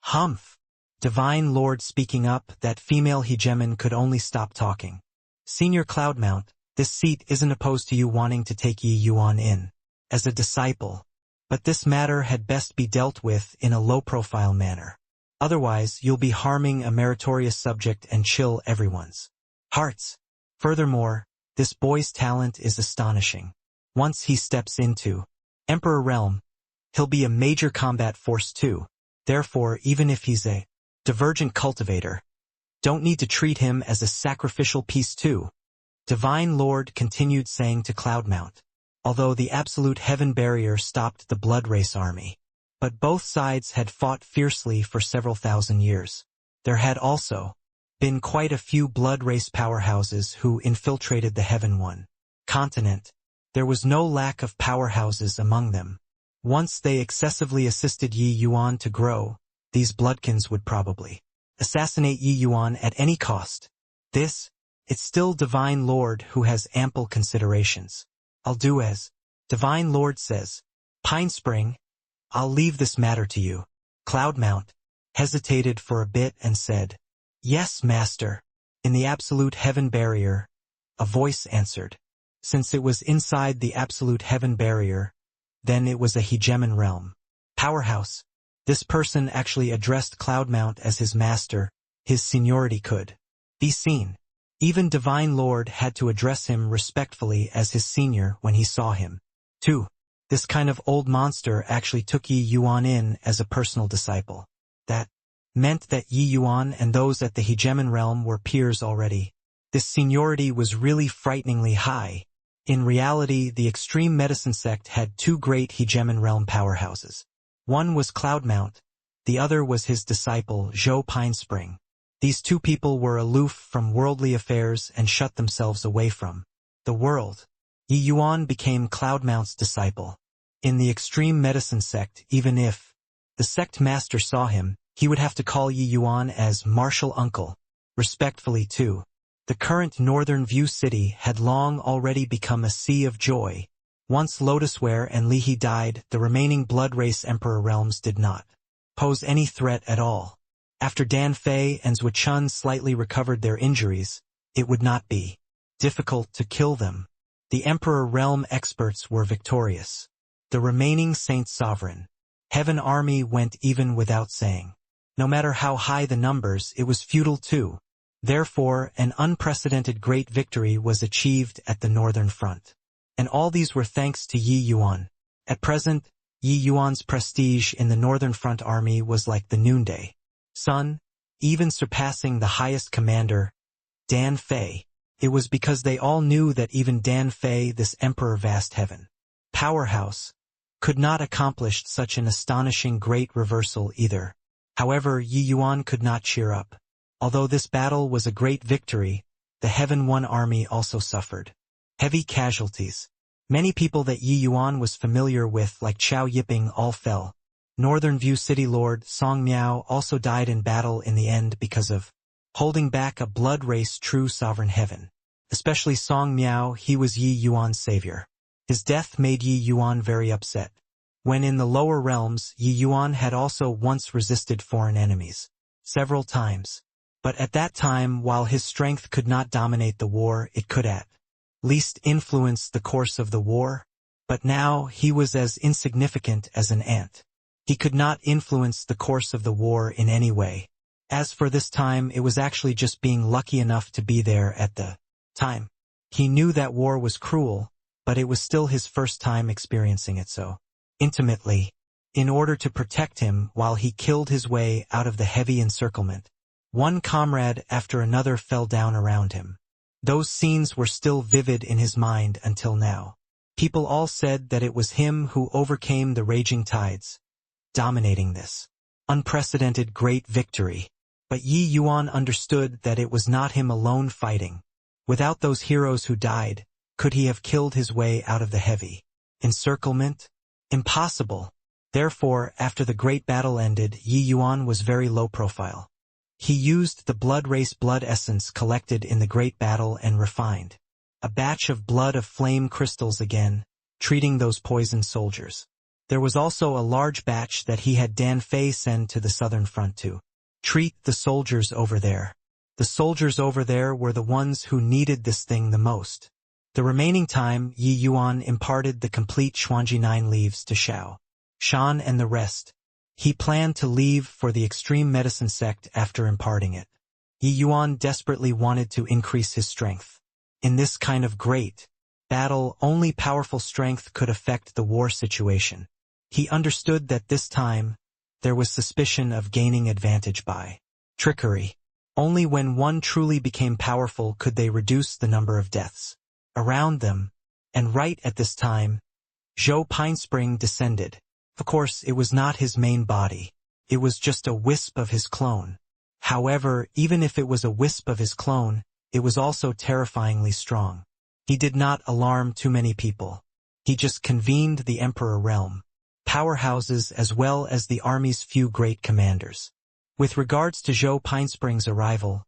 "Humph." Divine Lord speaking up, that female hegemon could only stop talking. "Senior Cloudmount, this seat isn't opposed to you wanting to take Yi Yuan in as a disciple. But this matter had best be dealt with in a low-profile manner. Otherwise, you'll be harming a meritorious subject and chill everyone's hearts. Furthermore, this boy's talent is astonishing. Once he steps into Emperor Realm, he'll be a major combat force too. Therefore, even if he's a divergent cultivator, don't need to treat him as a sacrificial piece too. Divine Lord continued saying to Cloudmount, although the absolute heaven barrier stopped the Blood Race army. But both sides had fought fiercely for several thousand years. There had also been quite a few Blood Race powerhouses who infiltrated the Heaven One continent. There was no lack of powerhouses among them. Once they excessively assisted Yi Yuan to grow, these bloodkins would probably assassinate Yi Yuan at any cost. It's still Divine Lord who has ample considerations. I'll do as Divine Lord says. Pine Spring, I'll leave this matter to you. Cloudmount hesitated for a bit and said, Yes, Master. In the absolute heaven barrier, a voice answered. Since it was inside the absolute heaven barrier, then it was a hegemon realm. Powerhouse. This person actually addressed Cloudmount as his master. His seniority could be seen. Even Divine Lord had to address him respectfully as his senior when he saw him. 2. This kind of old monster actually took Yi Yuan in as a personal disciple. That meant that Yi Yuan and those at the hegemon realm were peers already. This seniority was really frighteningly high. In reality, the extreme medicine sect had two great hegemon realm powerhouses. One was Cloudmount, the other was his disciple, Zhou Pinespring. These two people were aloof from worldly affairs and shut themselves away from the world. Yi Yuan became Cloudmount's disciple. In the extreme medicine sect, even if the sect master saw him, he would have to call Yi Yuan as martial uncle, respectfully too. The current Northern View City had long already become a sea of joy. Once Lotusware and Lihe died, the remaining Blood Race Emperor realms did not pose any threat at all. After Danfei and Zhuchun slightly recovered their injuries, it would not be difficult to kill them. The Emperor realm experts were victorious. The remaining Saint Sovereign Heaven army went even without saying. No matter how high the numbers, it was futile too. Therefore, an unprecedented great victory was achieved at the northern front. And all these were thanks to Yi Yuan. At present, Yi Yuan's prestige in the northern front army was like the noonday sun, even surpassing the highest commander, Dan Fei. It was because they all knew that even Dan Fei, this emperor vast heaven powerhouse, could not accomplish such an astonishing great reversal either. However, Yi Yuan could not cheer up. Although this battle was a great victory, the Heaven One army also suffered heavy casualties. Many people that Yi Yuan was familiar with, like Chao Yiping, all fell. Northern View City Lord Song Miao also died in battle in the end because of holding back a blood race true sovereign heaven. Especially Song Miao, he was Yi Yuan's savior. His death made Yi Yuan very upset. When in the lower realms, Yi Yuan had also once resisted foreign enemies several times. But at that time, while his strength could not dominate the war, it could at least influence the course of the war. But now he was as insignificant as an ant. He could not influence the course of the war in any way. As for this time, it was actually just being lucky enough to be there at the time. He knew that war was cruel, but it was still his first time experiencing it so intimately. In order to protect him while he killed his way out of the heavy encirclement, one comrade after another fell down around him. Those scenes were still vivid in his mind until now. People all said that it was him who overcame the raging tides, dominating this unprecedented great victory. But Yi Yuan understood that it was not him alone fighting. Without those heroes who died, could he have killed his way out of the heavy encirclement? Impossible. Therefore, after the great battle ended, Yi Yuan was very low profile. He used the blood race blood essence collected in the great battle and refined a batch of blood of flame crystals again, treating those poisoned soldiers. There was also a large batch that he had Dan Fei send to the southern front to treat the soldiers over there. The soldiers over there were the ones who needed this thing the most. The remaining time, Yi Yuan imparted the complete Xuanji 9 leaves to Xiao Shan and the rest. He planned to leave for the extreme medicine sect after imparting it. Yi Yuan desperately wanted to increase his strength. In this kind of great battle, only powerful strength could affect the war situation. He understood that this time, there was suspicion of gaining advantage by trickery. Only when one truly became powerful could they reduce the number of deaths around them. And right at this time, Zhou Pinespring descended. Of course, it was not his main body. It was just a wisp of his clone. However, even if it was a wisp of his clone, it was also terrifyingly strong. He did not alarm too many people. He just convened the Emperor realm, powerhouses as well as the army's few great commanders. With regards to Zhou Pinespring's arrival,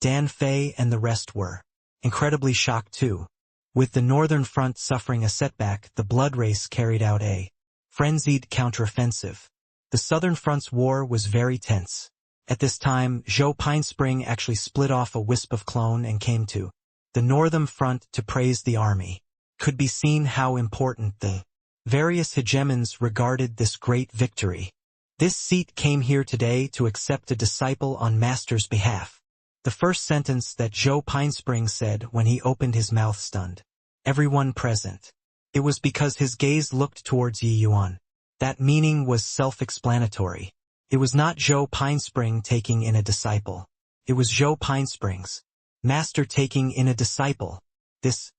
Dan Fei and the rest were incredibly shocked too. With the Northern Front suffering a setback, the Blood Race carried out a frenzied counteroffensive. The Southern Front's war was very tense. At this time, Zhou Pinespring actually split off a wisp of clone and came to the Northern Front to praise the army. Could be seen how important the various hegemons regarded this great victory. This seat came here today to accept a disciple on Master's behalf. The first sentence that Zhou Pinespring said when he opened his mouth stunned everyone present. It was because his gaze looked towards Yi Yuan. That meaning was self-explanatory. It was not Zhou Pinespring taking in a disciple. It was Zhou Pinespring's master taking in a disciple. This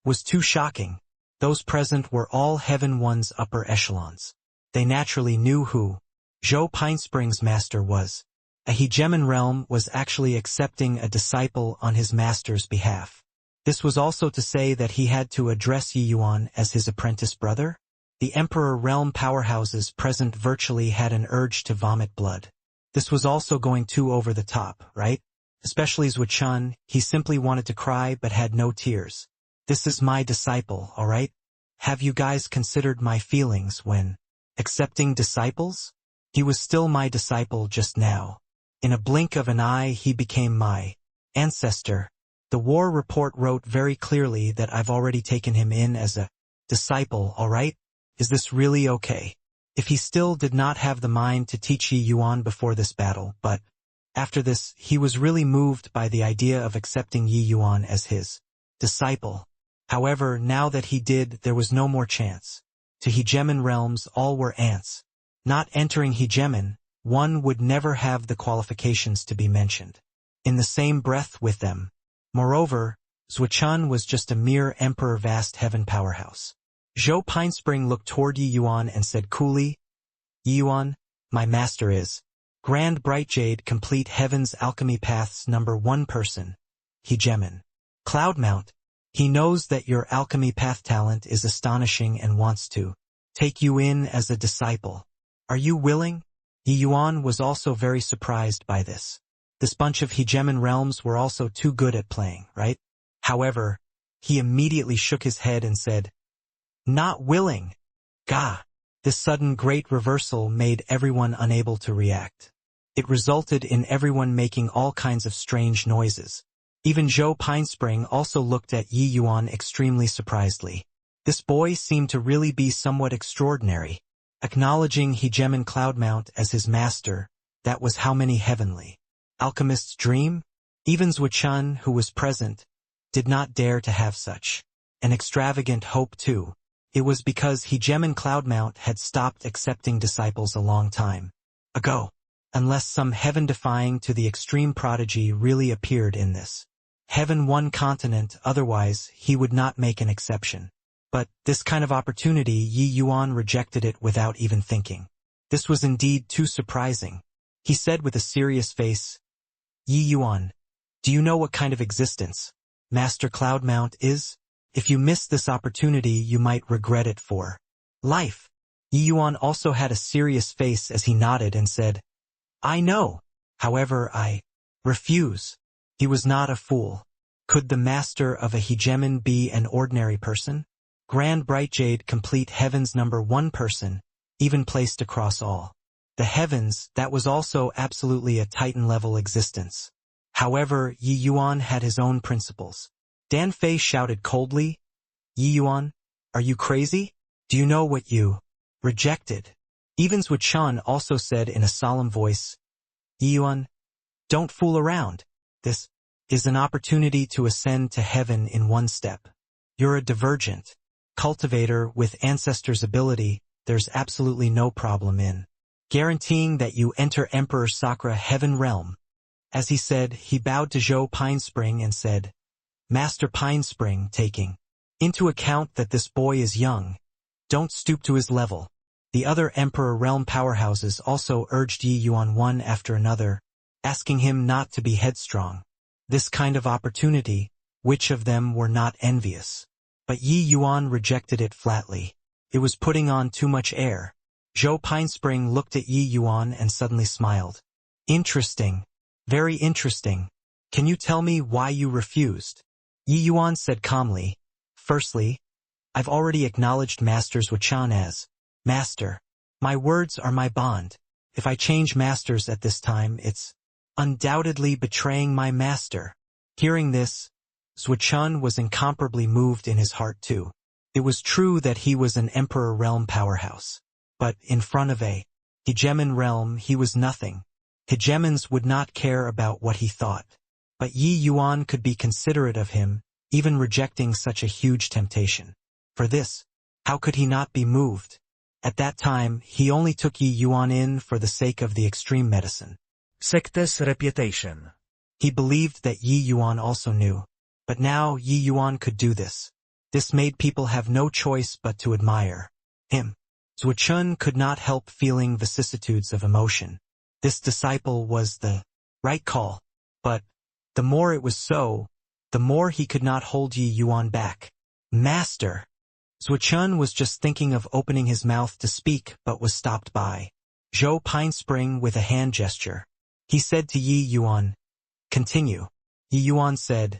was too shocking. Those present were all Heaven One's upper echelons. They naturally knew who Zhou Pinespring's master was. A hegemon realm was actually accepting a disciple on his master's behalf. This was also to say that he had to address Yi Yuan as his apprentice brother. The Emperor realm powerhouses present virtually had an urge to vomit blood. This was also going too over the top, right? Especially Zuo-chun, he simply wanted to cry but had no tears. This is my disciple, alright? Have you guys considered my feelings when accepting disciples? He was still my disciple just now. In a blink of an eye he became my ancestor. The war report wrote very clearly that I've already taken him in as a disciple, alright? Is this really okay? If he still did not have the mind to teach Yi Yuan before this battle, but after this, he was really moved by the idea of accepting Yi Yuan as his disciple. However, now that he did, there was no more chance. To hegemon realms, all were ants. Not entering hegemon, one would never have the qualifications to be mentioned in the same breath with them. Moreover, Zuo-chun was just a mere emperor vast heaven powerhouse. Zhou Pinespring looked toward Yi Yuan and said coolly, Yi Yuan, my master is Grand Bright Jade complete heaven's alchemy path's #1 person, hegemon. Cloudmount, he knows that your alchemy path talent is astonishing and wants to take you in as a disciple. Are you willing? Yi Yuan was also very surprised by this. This bunch of hegemon realms were also too good at playing, right? However, he immediately shook his head and said, not willing. Gah! This sudden great reversal made everyone unable to react. It resulted in everyone making all kinds of strange noises. Even Zhou Pinespring also looked at Yi Yuan extremely surprisedly. This boy seemed to really be somewhat extraordinary. Acknowledging hegemon Cloudmount as his master, that was how many heavenly alchemists dream? Even Zuo-chun, who was present, did not dare to have such an extravagant hope too. It was because hegemon Cloudmount had stopped accepting disciples a long time ago. Unless some heaven-defying to the extreme prodigy really appeared in this Heaven One continent, otherwise he would not make an exception. But this kind of opportunity, Yi Yuan rejected it without even thinking. This was indeed too surprising. He said with a serious face, Yi Yuan, do you know what kind of existence Master Cloudmount is? If you miss this opportunity, you might regret it for life. Yi Yuan also had a serious face as he nodded and said, I know. However, I refuse. He was not a fool. Could the master of a hegemon be an ordinary person? Grand Bright Jade complete heaven's #1 person, even placed across all the heavens, that was also absolutely a Titan-level existence. However, Yi Yuan had his own principles. Dan Fei shouted coldly, Yi Yuan, are you crazy? Do you know what you rejected? Even Zhuo Chun also said in a solemn voice, Yi Yuan, don't fool around. This is an opportunity to ascend to heaven in one step. You're a divergent cultivator with ancestors' ability. There's absolutely no problem in guaranteeing that you enter Emperor Sakura Heaven Realm. As he said, he bowed to Zhou Pinespring and said, Master Pinespring, taking into account that this boy is young, don't stoop to his level. The other Emperor Realm powerhouses also urged Yi Yuan one after another, asking him not to be headstrong. This kind of opportunity, which of them were not envious? But Yi Yuan rejected it flatly. It was putting on too much air. Zhou Pinespring looked at Yi Yuan and suddenly smiled. Interesting. Very interesting. Can you tell me why you refused? Yi Yuan said calmly. Firstly, I've already acknowledged Master Zhuo Chun as Master. My words are my bond. If I change masters at this time, it's undoubtedly betraying my master. Hearing this, Zhuo Chun was incomparably moved in his heart too. It was true that he was an Emperor Realm powerhouse. But in front of a hegemon realm he was nothing. Hegemons would not care about what he thought. But Yi Yuan could be considerate of him, even rejecting such a huge temptation. For this, how could he not be moved? At that time, he only took Yi Yuan in for the sake of the extreme medicine. Secta's reputation. He believed that Yi Yuan also knew. But now Yi Yuan could do this. This made people have no choice but to admire him. Zhuo Chun could not help feeling vicissitudes of emotion. This disciple was the right call. But the more it was so, the more he could not hold Yi Yuan back. Master! Zhuo Chun was just thinking of opening his mouth to speak but was stopped by Zhou Pinespring with a hand gesture. He said to Yi Yuan, Continue. Yi Yuan said,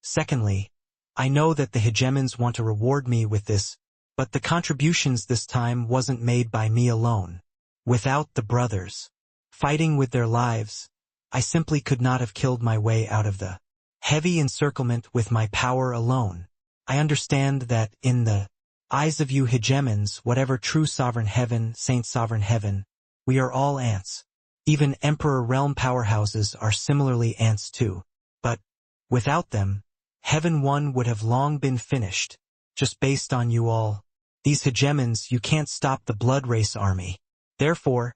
Secondly, I know that the hegemons want to reward me with this, but the contributions this time wasn't made by me alone. Without the brothers fighting with their lives, I simply could not have killed my way out of the heavy encirclement with my power alone. I understand that in the eyes of you hegemons, whatever true sovereign heaven, Saint Sovereign Heaven, we are all ants. Even Emperor Realm powerhouses are similarly ants too. But without them, Heaven 1 would have long been finished. Just based on you all, these hegemons, you can't stop the Blood Race army. Therefore,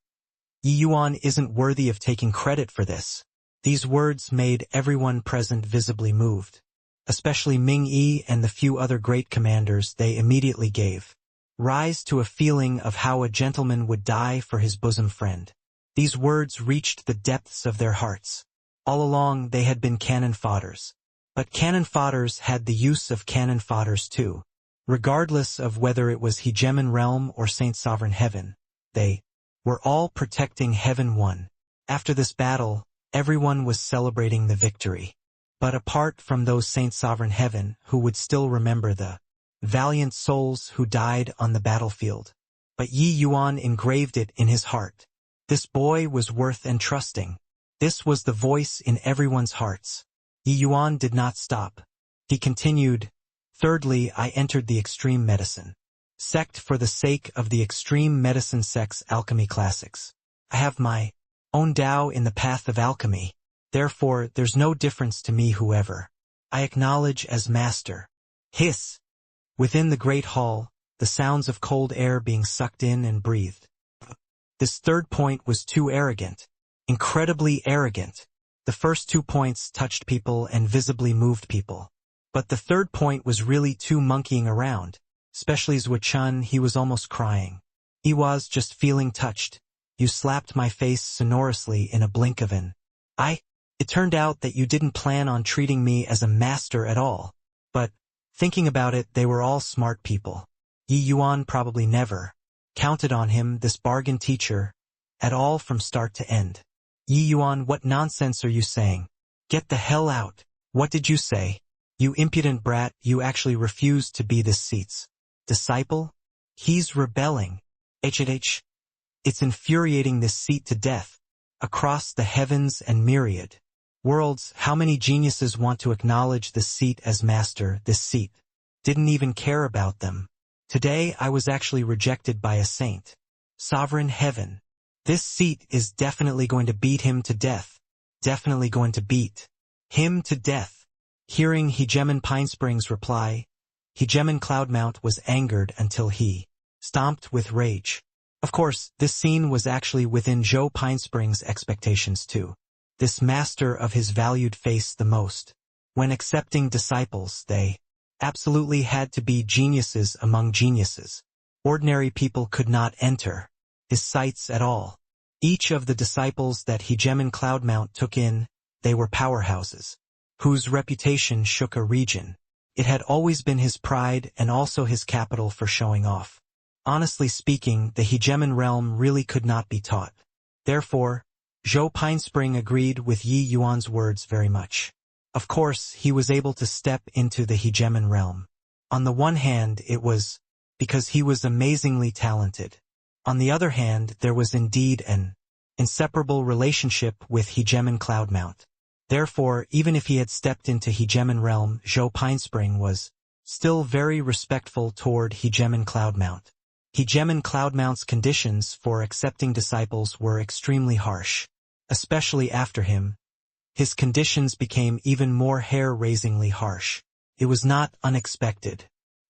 Yi Yuan isn't worthy of taking credit for this. These words made everyone present visibly moved. Especially Ming Yi and the few other great commanders. They immediately gave rise to a feeling of how a gentleman would die for his bosom friend. These words reached the depths of their hearts. All along they had been cannon fodders. But cannon fodders had the use of cannon fodders too. Regardless of whether it was Hegemon Realm or Saint Sovereign Heaven, they were all protecting Heaven 1. After this battle, everyone was celebrating the victory. But apart from those Saint Sovereign Heaven who would still remember the valiant souls who died on the battlefield. But Yi Yuan engraved it in his heart. This boy was worth entrusting. This was the voice in everyone's hearts. Yi Yuan did not stop. He continued, Thirdly, I entered the extreme medicine sect for the sake of the extreme medicine sect's alchemy classics. I have my own Tao in the path of alchemy. Therefore, there's no difference to me whoever I acknowledge as master. Hiss! Within the great hall, the sounds of cold air being sucked in and breathed. This third point was too arrogant. Incredibly arrogant. The first 2 points touched people and visibly moved people. But the third point was really too monkeying around. Especially Zhuo Chun, he was almost crying. He was just feeling touched. You slapped my face sonorously in a blink of an eye. It turned out that you didn't plan on treating me as a master at all. But, thinking about it, they were all smart people. Yi Yuan probably never counted on him, this bargain teacher, at all from start to end. Yi Yuan, what nonsense are you saying? Get the hell out. What did you say? You impudent brat, you actually refused to be this seat's disciple? He's rebelling. It's infuriating this seat to death. Across the heavens and myriad worlds, how many geniuses want to acknowledge this seat as master? This seat didn't even care about them. Today I was actually rejected by a saint. Sovereign heaven. This seat is definitely going to beat him to death. Definitely going to beat him to death. Hearing Hegemon Pinespring's reply, Hegemon Cloudmount was angered until he stomped with rage. Of course, this scene was actually within Joe Pinespring's expectations too. This master of his valued face the most. When accepting disciples, they absolutely had to be geniuses among geniuses. Ordinary people could not enter his sights at all. Each of the disciples that Hegemon Cloudmount took in, they were powerhouses, whose reputation shook a region. It had always been his pride and also his capital for showing off. Honestly speaking, the Hegemon realm really could not be taught. Therefore, Zhou Pinespring agreed with Yi Yuan's words very much. Of course, he was able to step into the Hegemon realm. On the one hand, it was because he was amazingly talented. On the other hand, there was indeed an inseparable relationship with Hegemon Cloudmount. Therefore, even if he had stepped into Hegemon realm, Zhou Pinespring was still very respectful toward Hegemon Cloudmount. Hegemon Cloudmount's conditions for accepting disciples were extremely harsh. Especially after him, his conditions became even more hair-raisingly harsh. It was not unexpected.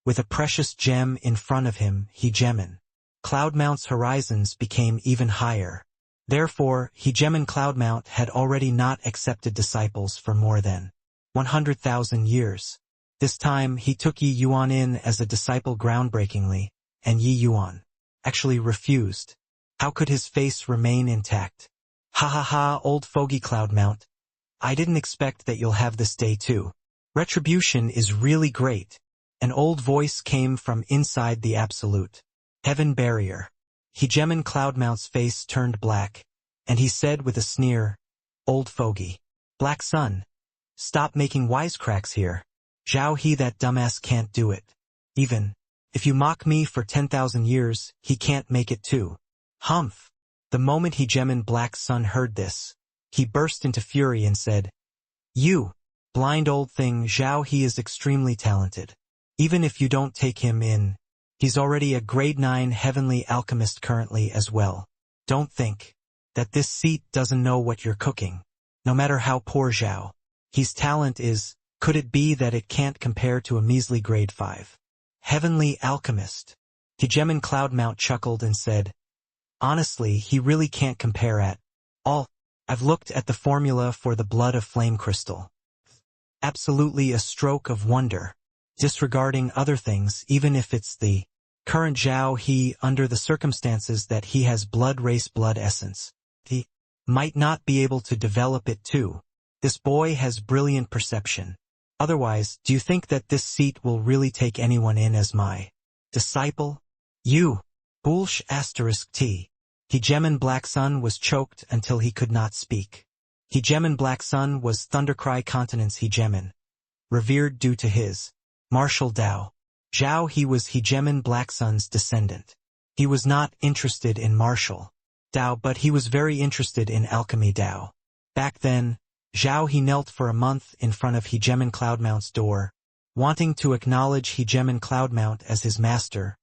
With a precious gem in front of him, Hegemon Cloudmount's horizons became even higher. Therefore, Hegemon Cloudmount had already not accepted disciples for more than 100,000 years. This time, he took Yi Yuan in as a disciple groundbreakingly, and Yi Yuan actually refused. How could his face remain intact? Ha ha ha, old fogey Cloudmount. I didn't expect that you'll have this day too. Retribution is really great. An old voice came from inside the absolute heaven barrier. Hegemon Cloudmount's face turned black, and he said with a sneer, "Old fogey. Black Sun. Stop making wisecracks here. Zhao He, that dumbass, can't do it. Even if you mock me for 10,000 years, he can't make it too." Humph. The moment Hegemon Black Sun heard this, he burst into fury and said, "You blind old thing, Zhao He is extremely talented. Even if you don't take him in, he's already a grade 9 heavenly alchemist currently as well. Don't think that this seat doesn't know what you're cooking. No matter how poor Zhao He's talent is, could it be that it can't compare to a measly grade 5 heavenly alchemist?" Hegemon Cloudmount chuckled and said, "Honestly, he really can't compare at all. I've looked at the formula for the blood of flame crystal. Absolutely a stroke of wonder. Disregarding other things, even if it's the current Zhao He, under the circumstances that he has blood race blood essence, he might not be able to develop it too. This boy has brilliant perception. Otherwise, do you think that this seat will really take anyone in as my disciple? You bullsh asterisk T." Hegemon Black Sun was choked until he could not speak. Hegemon Black Sun was Thundercry Continent's Hegemon, revered due to his martial Dao. Zhao He was Hegemon Black Sun's descendant. He was not interested in martial Dao, but he was very interested in alchemy Dao. Back then, Zhao He knelt for a month in front of Hegemon Cloudmount's door, wanting to acknowledge Hegemon Cloudmount as his master,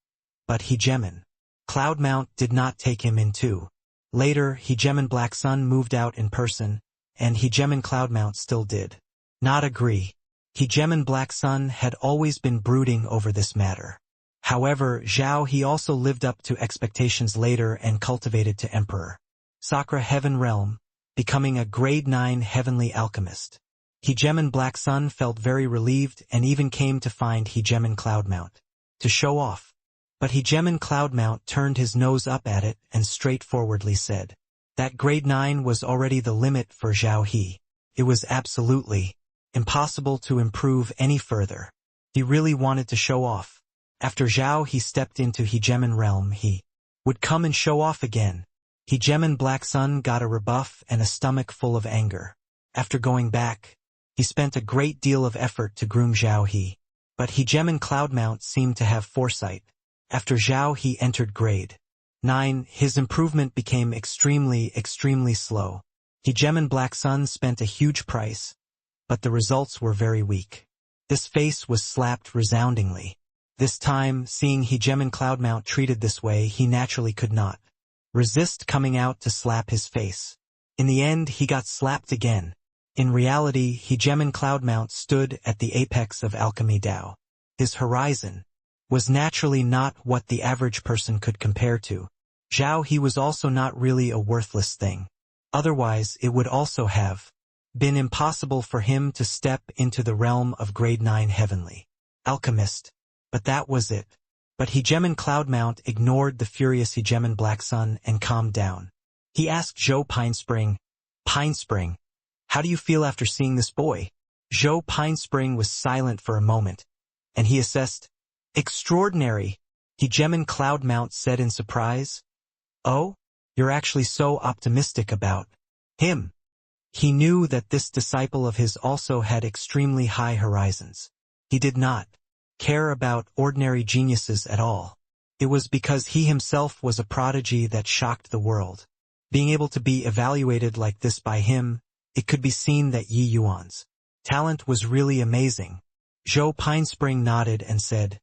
but Hegemon Cloudmount did not take him in too. Later, Hegemon Black Sun moved out in person, and Hegemon Cloudmount still did not agree. Hegemon Black Sun had always been brooding over this matter. However, Zhao He also lived up to expectations later and cultivated to Emperor Sakura Heaven Realm, becoming a grade 9 heavenly alchemist. Hegemon Black Sun felt very relieved and even came to find Hegemon Cloudmount to show off. But Hegemon Cloudmount turned his nose up at it and straightforwardly said that grade 9 was already the limit for Zhao He. It was absolutely impossible to improve any further. He really wanted to show off. After Zhao He stepped into Hegemon realm, he would come and show off again. Hegemon Black Sun got a rebuff and a stomach full of anger. After going back, he spent a great deal of effort to groom Zhao He. But Hegemon Cloudmount seemed to have foresight. After Zhao He entered grade 9, his improvement became extremely slow. Hegemon Black Sun spent a huge price, but the results were very weak. This face was slapped resoundingly. This time, seeing Hegemon Cloudmount treated this way, he naturally could not resist coming out to slap his face. In the end, he got slapped again. In reality, Hegemon Cloudmount stood at the apex of alchemy Tao. His horizon was naturally not what the average person could compare to. Zhao he was also not really a worthless thing. Otherwise, it would also have been impossible for him to step into the realm of grade 9 heavenly alchemist. But that was it. But Hegemon Cloudmount ignored the furious Hegemon Black Sun and calmed down. He asked Zhou Pinespring, how do you feel after seeing this boy? Zhou Pinespring was silent for a moment, and he assessed. Extraordinary, Hegemon Cloudmount said in surprise. Oh? You're actually so optimistic about him. He knew that this disciple of his also had extremely high horizons. He did not care about ordinary geniuses at all. It was because he himself was a prodigy that shocked the world. Being able to be evaluated like this by him, it could be seen that Yi Yuan's talent was really amazing. Zhou Pinespring nodded and said,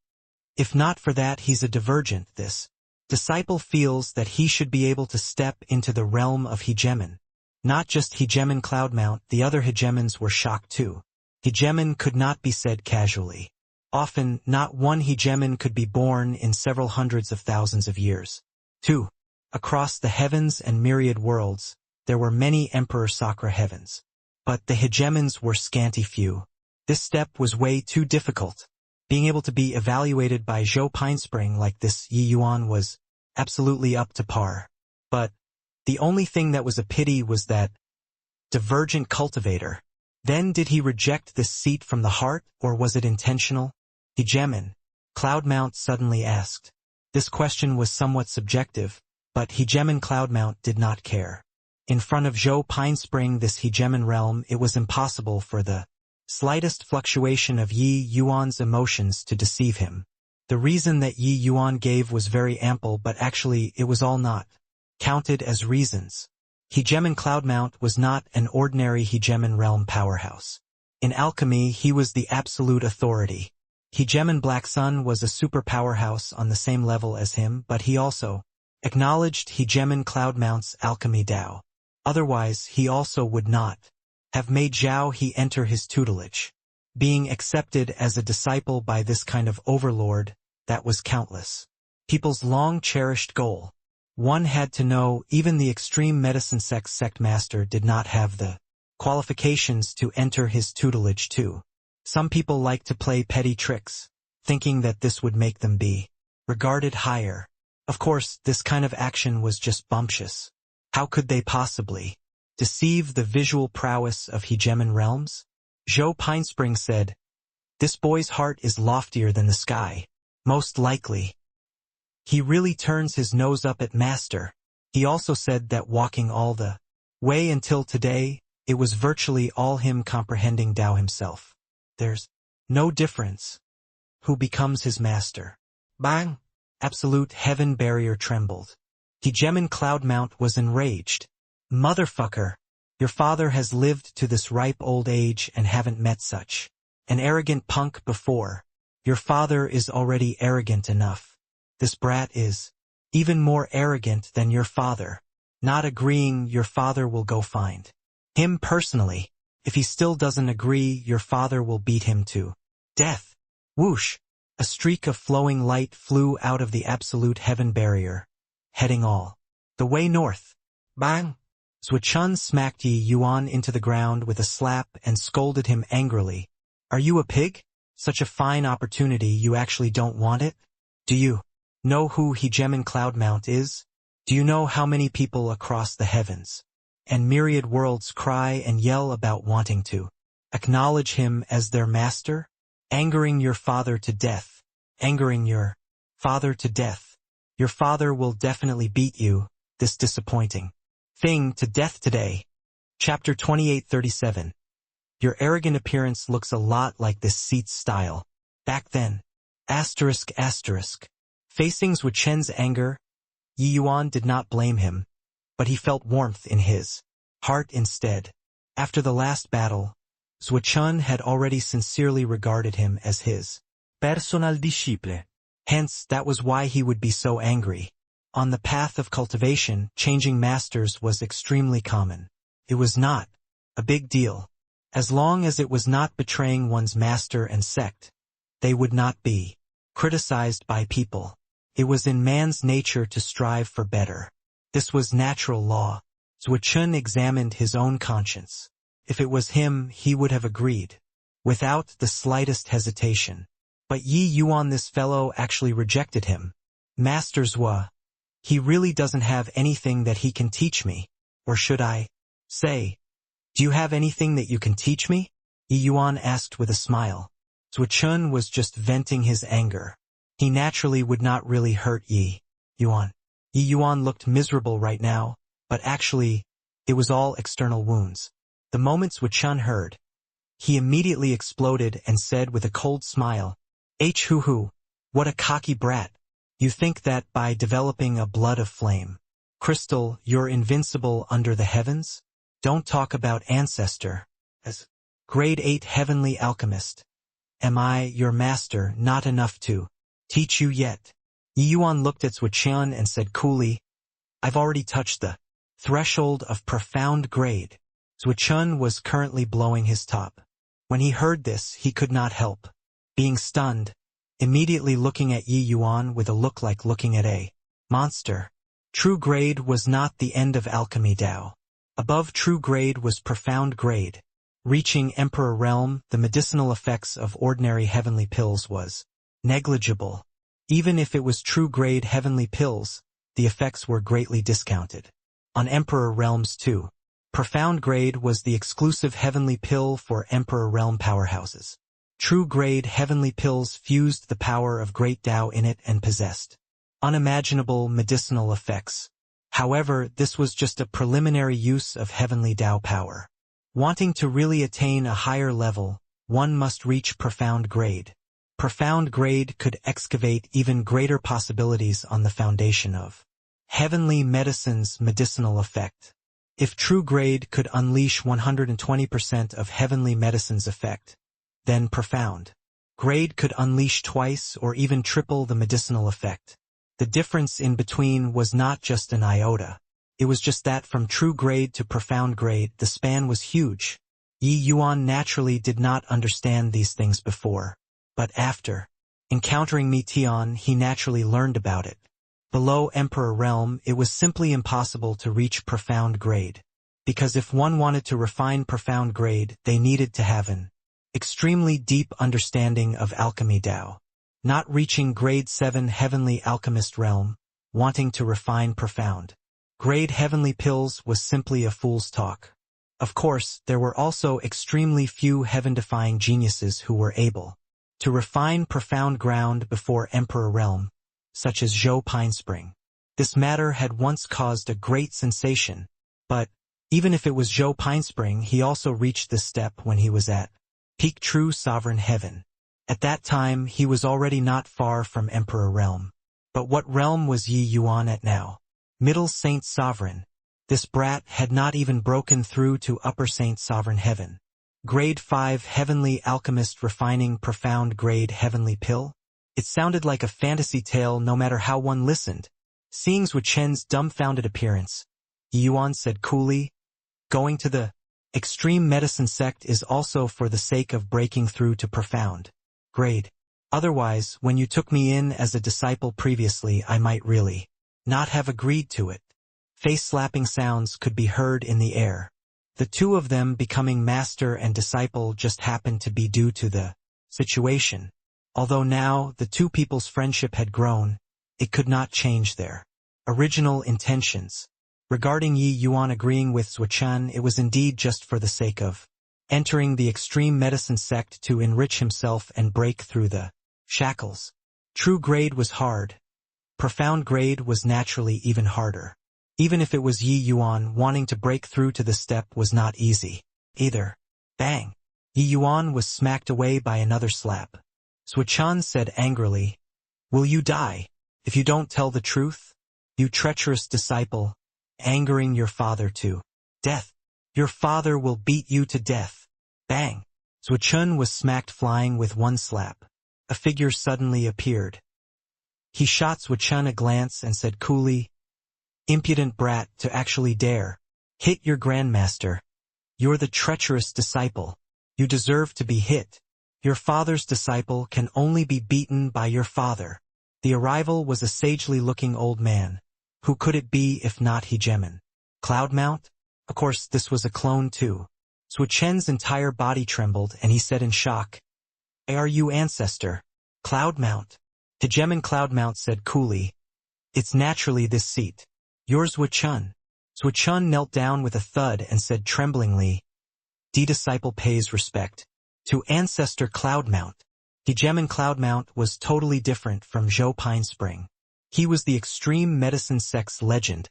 if not for that, he's a divergent. This disciple feels that he should be able to step into the realm of Hegemon. Not just Hegemon Cloudmount, the other Hegemons were shocked too. Hegemon could not be said casually. Often, not one Hegemon could be born in several hundreds of thousands of years. 2. Across the heavens and myriad worlds, there were many Emperor Sakra heavens. But the Hegemons were scanty few. This step was way too difficult. Being able to be evaluated by Zhou Pinespring like this Yi Yuan was absolutely up to par. But the only thing that was a pity was that divergent cultivator. Then did he reject this seat from the heart, or was it intentional? Hegemon Cloudmount suddenly asked. This question was somewhat subjective, but Hegemon Cloudmount did not care. In front of Zhou Pinespring, this Hegemon realm, it was impossible for the slightest fluctuation of Yi Yuan's emotions to deceive him. The reason that Yi Yuan gave was very ample, but actually it was all not counted as reasons. Hegemon Cloudmount was not an ordinary Hegemon realm powerhouse. In alchemy, he was the absolute authority. Hegemon Black Sun was a super powerhouse on the same level as him, but he also acknowledged Hegemon Cloudmount's alchemy Tao. Otherwise, he also would not have made Zhao he enter his tutelage. Being accepted as a disciple by this kind of overlord, that was countless people's long-cherished goal. One had to know even the extreme medicine sect master did not have the qualifications to enter his tutelage too. Some people like to play petty tricks, thinking that this would make them be regarded higher. Of course, this kind of action was just bumptious. How could they possibly deceive the visual prowess of Hegemon realms? Zhou Pinespring said, this boy's heart is loftier than the sky. Most likely. He really turns his nose up at master. He also said that walking all the way until today, it was virtually all him comprehending Tao himself. There's no difference who becomes his master. Bang! Absolute heaven barrier trembled. Hegemon Cloudmount was enraged. Motherfucker! Your father has lived to this ripe old age and haven't met such an arrogant punk before. Your father is already arrogant enough. This brat is even more arrogant than your father. Not agreeing, your father will go find him personally. If he still doesn't agree, your father will beat him to death. Whoosh! A streak of flowing light flew out of the absolute heaven barrier, heading all the way north. Bang! Zuo-chun smacked Yi Yuan into the ground with a slap and scolded him angrily. Are you a pig? Such a fine opportunity, you actually don't want it? Do you know who Hegemon Cloudmount is? Do you know how many people across the heavens and myriad worlds cry and yell about wanting to acknowledge him as their master? Angering your father to death. Angering your father to death. Your father will definitely beat you, this disappointing thing, to death today. Chapter 2837. Your arrogant appearance looks a lot like this seat's style. Back then. Asterisk. Facing Zuo-chun's anger, Yi Yuan did not blame him, but he felt warmth in his heart instead. After the last battle, Zuo-chun had already sincerely regarded him as his personal disciple. Hence, that was why he would be so angry. On the path of cultivation, changing masters was extremely common. It was not a big deal. As long as it was not betraying one's master and sect, they would not be criticized by people. It was in man's nature to strive for better. This was natural law. Zhuo Chun examined his own conscience. If it was him, he would have agreed, without the slightest hesitation. But Yi Yuan, this fellow, actually rejected him. Master Zhuo, he really doesn't have anything that he can teach me. Or should I say, do you have anything that you can teach me? Yi Yuan asked with a smile. Zhuo Chun was just venting his anger. He naturally would not really hurt Yi Yuan. Yi Yuan looked miserable right now, but actually, it was all external wounds. The moment Zhuo Chun heard, he immediately exploded and said with a cold smile, "Hoo, what a cocky brat. You think that by developing a blood of flame crystal, you're invincible under the heavens? Don't talk about ancestor. As grade 8 heavenly alchemist, am I, your master, not enough to teach you yet?" Yi Yuan looked at Zhuo Chun and said coolly, "I've already touched the threshold of profound grade." Zhuo Chun was currently blowing his top. When he heard this, he could not help being stunned, immediately looking at Yi Yuan with a look like looking at a monster. True grade was not the end of alchemy Dao. Above true grade was profound grade. Reaching Emperor realm, the medicinal effects of ordinary heavenly pills was negligible. Even if it was true grade heavenly pills, the effects were greatly discounted. On Emperor realms too, profound grade was the exclusive heavenly pill for Emperor realm powerhouses. True grade heavenly pills fused the power of great Tao in it and possessed unimaginable medicinal effects. However, this was just a preliminary use of heavenly Tao power. Wanting to really attain a higher level, one must reach profound grade. Profound grade could excavate even greater possibilities on the foundation of heavenly medicine's medicinal effect. If true grade could unleash 120% of heavenly medicine's effect, then profound grade could unleash twice or even triple the medicinal effect. The difference in between was not just an iota. It was just that from true grade to profound grade, the span was huge. Yi Yuan naturally did not understand these things before. But after encountering Tian, he naturally learned about it. Below Emperor realm, it was simply impossible to reach profound grade. Because if one wanted to refine profound grade, they needed to have an extremely deep understanding of alchemy Dao. Not reaching grade 7 heavenly alchemist realm, wanting to refine profound grade heavenly pills was simply a fool's talk. Of course, there were also extremely few heaven-defying geniuses who were able to refine profound ground before Emperor realm, such as Zhou Pinespring. This matter had once caused a great sensation, but even if it was Zhou Pinespring, he also reached this step when he was at peak true sovereign heaven. At that time, he was already not far from Emperor realm. But what realm was Yi Yuan at now? Middle Saint Sovereign. This brat had not even broken through to Upper Saint Sovereign Heaven. Grade 5 Heavenly Alchemist refining profound grade heavenly pill? It sounded like a fantasy tale no matter how one listened. Seeing Zhuo Chen's dumbfounded appearance, Yi Yuan said coolly, "Going to the extreme medicine sect is also for the sake of breaking through to profound grade. Otherwise, when you took me in as a disciple previously, I might really not have agreed to it." Face-slapping sounds could be heard in the air. The two of them becoming master and disciple just happened to be due to the situation. Although now the two people's friendship had grown, it could not change their original intentions. Regarding Yi Yuan agreeing with Zhuo Chun, it was indeed just for the sake of entering the extreme medicine sect to enrich himself and break through the shackles. True grade was hard. Profound grade was naturally even harder. Even if it was Yi Yuan, wanting to break through to this step was not easy either. Bang! Yi Yuan was smacked away by another slap. Zhuo Chun said angrily, "Will you die if you don't tell the truth? You treacherous disciple, angering your father to death. Your father will beat you to death." Bang! Zhuo Chun was smacked flying with one slap. A figure suddenly appeared. He shot Swichun a glance and said coolly, "Impudent brat to actually dare. Hit your grandmaster. You're the treacherous disciple. You deserve to be hit. Your father's disciple can only be beaten by your father." The arrival was a sagely-looking old man. Who could it be if not Hegemen? Cloudmount? Of course, this was a clone too. Swichun's entire body trembled, and he said in shock, "Are you ancestor? Cloudmount?" Hegemen Cloudmount said coolly, "It's naturally this seat. Yours Swichun." Swichun knelt down with a thud and said tremblingly, "D-disciple pays respect to ancestor Cloudmount." Hegemen Cloudmount was totally different from Zhou Pinespring. He was the extreme medicine sex legend,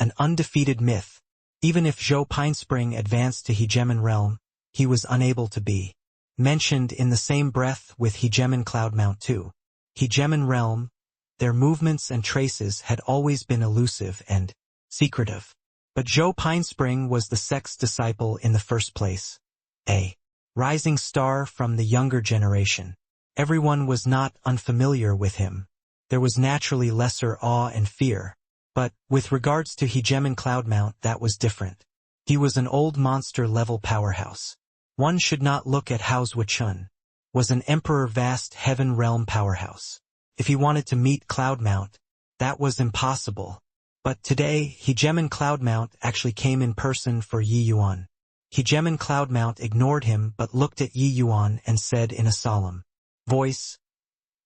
an undefeated myth. Even if Zhou Pinespring advanced to Hegemen realm, he was unable to be mentioned in the same breath with Hegemen Cloudmount too. Hegemen realm, their movements and traces had always been elusive and secretive. But Zhou Pinespring was the sex disciple in the first place. A rising star from the younger generation. Everyone was not unfamiliar with him. There was naturally lesser awe and fear. But, with regards to Hegemen Cloudmount, that was different. He was an old monster-level powerhouse. One should not look at how Swichun was an emperor-vast heaven realm powerhouse. If he wanted to meet Cloudmount, that was impossible. But today, Hegemen Cloudmount actually came in person for Yi Yuan. Hegemen Cloudmount ignored him but looked at Yi Yuan and said in a solemn voice,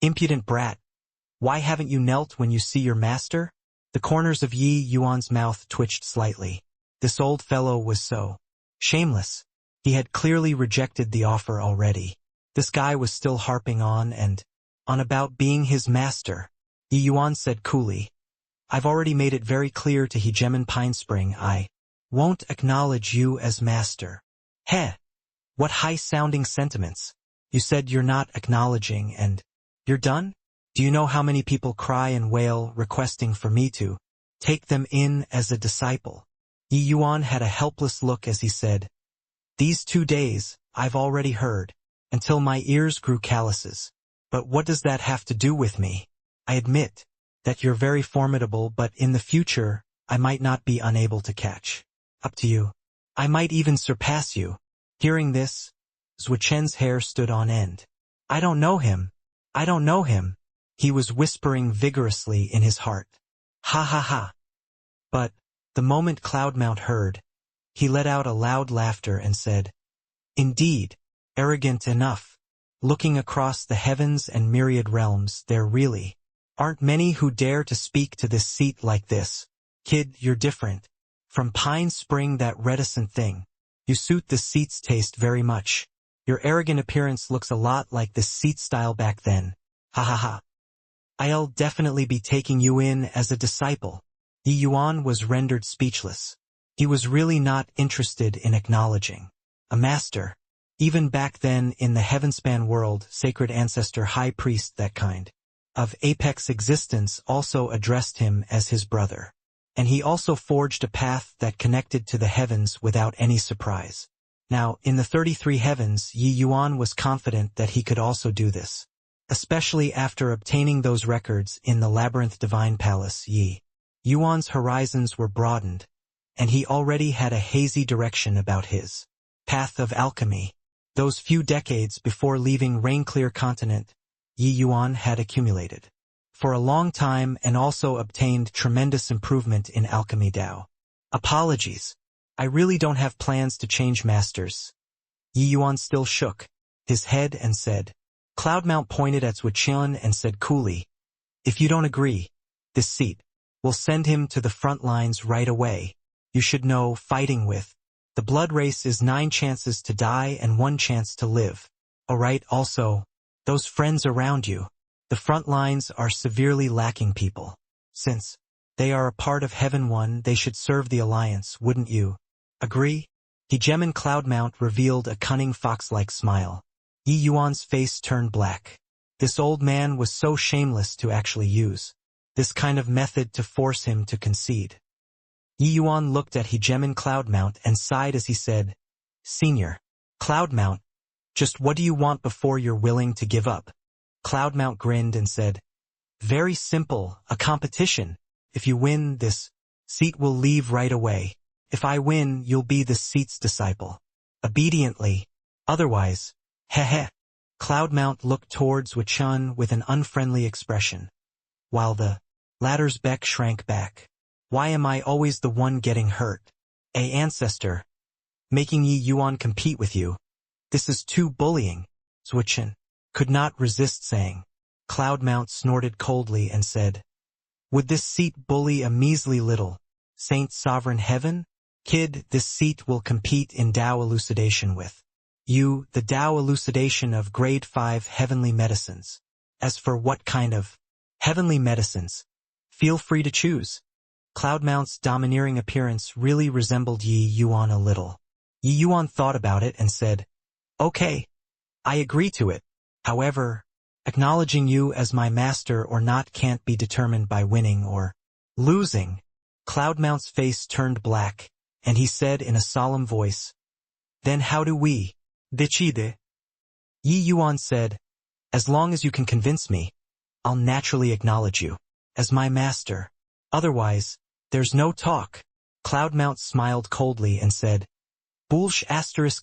"Impudent brat, why haven't you knelt when you see your master?" The corners of Yi Yuan's mouth twitched slightly. This old fellow was so shameless. He had clearly rejected the offer already. This guy was still harping on about being his master. Yi Yuan said coolly, "I've already made it very clear to Hegemen Pinespring I won't acknowledge you as master." Heh! What high-sounding sentiments. You said you're not acknowledging and you're done? Do you know how many people cry and wail requesting for me to take them in as a disciple? Yi Yuan had a helpless look as he said, "These 2 days, I've already heard, until my ears grew calluses. But what does that have to do with me? I admit that you're very formidable, but in the future, I might not be unable to catch up to you. I might even surpass you." Hearing this, Swichun's hair stood on end. "I don't know him. I don't know him." He was whispering vigorously in his heart. Ha ha ha. But, the moment Cloudmount heard, he let out a loud laughter and said, "Indeed, arrogant enough. Looking across the heavens and myriad realms, there really aren't many who dare to speak to this seat like this. Kid, you're different. From Pine Spring, that reticent thing. You suit this seat's taste very much. Your arrogant appearance looks a lot like this seat style back then. Ha ha ha. I'll definitely be taking you in as a disciple." Yi Yuan was rendered speechless. He was really not interested in acknowledging a master. Even back then in the Heavenspan world, sacred ancestor high priest, that kind of apex existence, also addressed him as his brother. And he also forged a path that connected to the heavens without any surprise. Now, in the 33 heavens, Yi Yuan was confident that he could also do this. Especially after obtaining those records in the Labyrinth Divine Palace, Yi Yuan's horizons were broadened, and he already had a hazy direction about his path of alchemy. Those few decades before leaving Rainclear Continent, Yi Yuan had accumulated for a long time and also obtained tremendous improvement in alchemy Dao. Apologies. I really don't have plans to change masters. Yi Yuan still shook his head and said. Cloudmount pointed at Swichun and said coolly, "If you don't agree, this seat, we'll send him to the front lines right away. You should know, fighting with the blood race is 9 chances to die and 1 chance to live. Alright, also, those friends around you. The front lines are severely lacking people. Since they are a part of Heaven One, they should serve the Alliance, wouldn't you agree?" Hegemen Cloudmount revealed a cunning fox-like smile. Yi Yuan's face turned black. This old man was so shameless to actually use this kind of method to force him to concede. Yi Yuan looked at Hegemen Cloudmount and sighed as he said, "Senior Cloudmount, just what do you want before you're willing to give up?" Cloudmount grinned and said, Very simple, a competition. If you win, this seat will leave right away. If I win, you'll be this seat's disciple. Obediently. Otherwise, heh. Cloudmount looked towards Wei-chun with an unfriendly expression, while the latter's beck shrank back. Why am I always the one getting hurt? Ancestor. Making Yi Yuan compete with you. This is too bullying. Wei-chun could not resist saying. Cloudmount snorted coldly and said, would this seat bully a measly little Saint Sovereign Heaven? Kid, this seat will compete in Tao elucidation with you, the Tao elucidation of grade 5 heavenly medicines. As for what kind of heavenly medicines, feel free to choose. Cloudmount's domineering appearance really resembled Yi Yuan a little. Yi Yuan thought about it and said, okay, I agree to it. However, acknowledging you as my master or not can't be determined by winning or losing. Cloudmount's face turned black, and he said in a solemn voice, then how do we decide? Yi Yuan said, as long as you can convince me, I'll naturally acknowledge you as my master. Otherwise, there's no talk. Cloudmount smiled coldly and said, Bullsh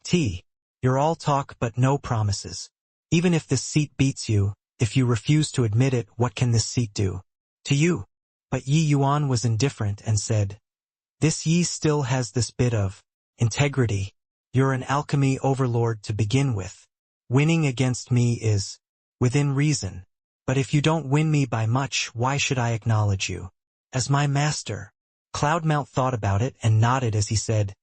*T. You're all talk but no promises. Even if this seat beats you, if you refuse to admit it, what can this seat do to you? But Yi Yuan was indifferent and said, this Yi still has this bit of integrity. You're an alchemy overlord to begin with. Winning against me is within reason. But if you don't win me by much, why should I acknowledge you as my master? Cloudmount thought about it and nodded as he said,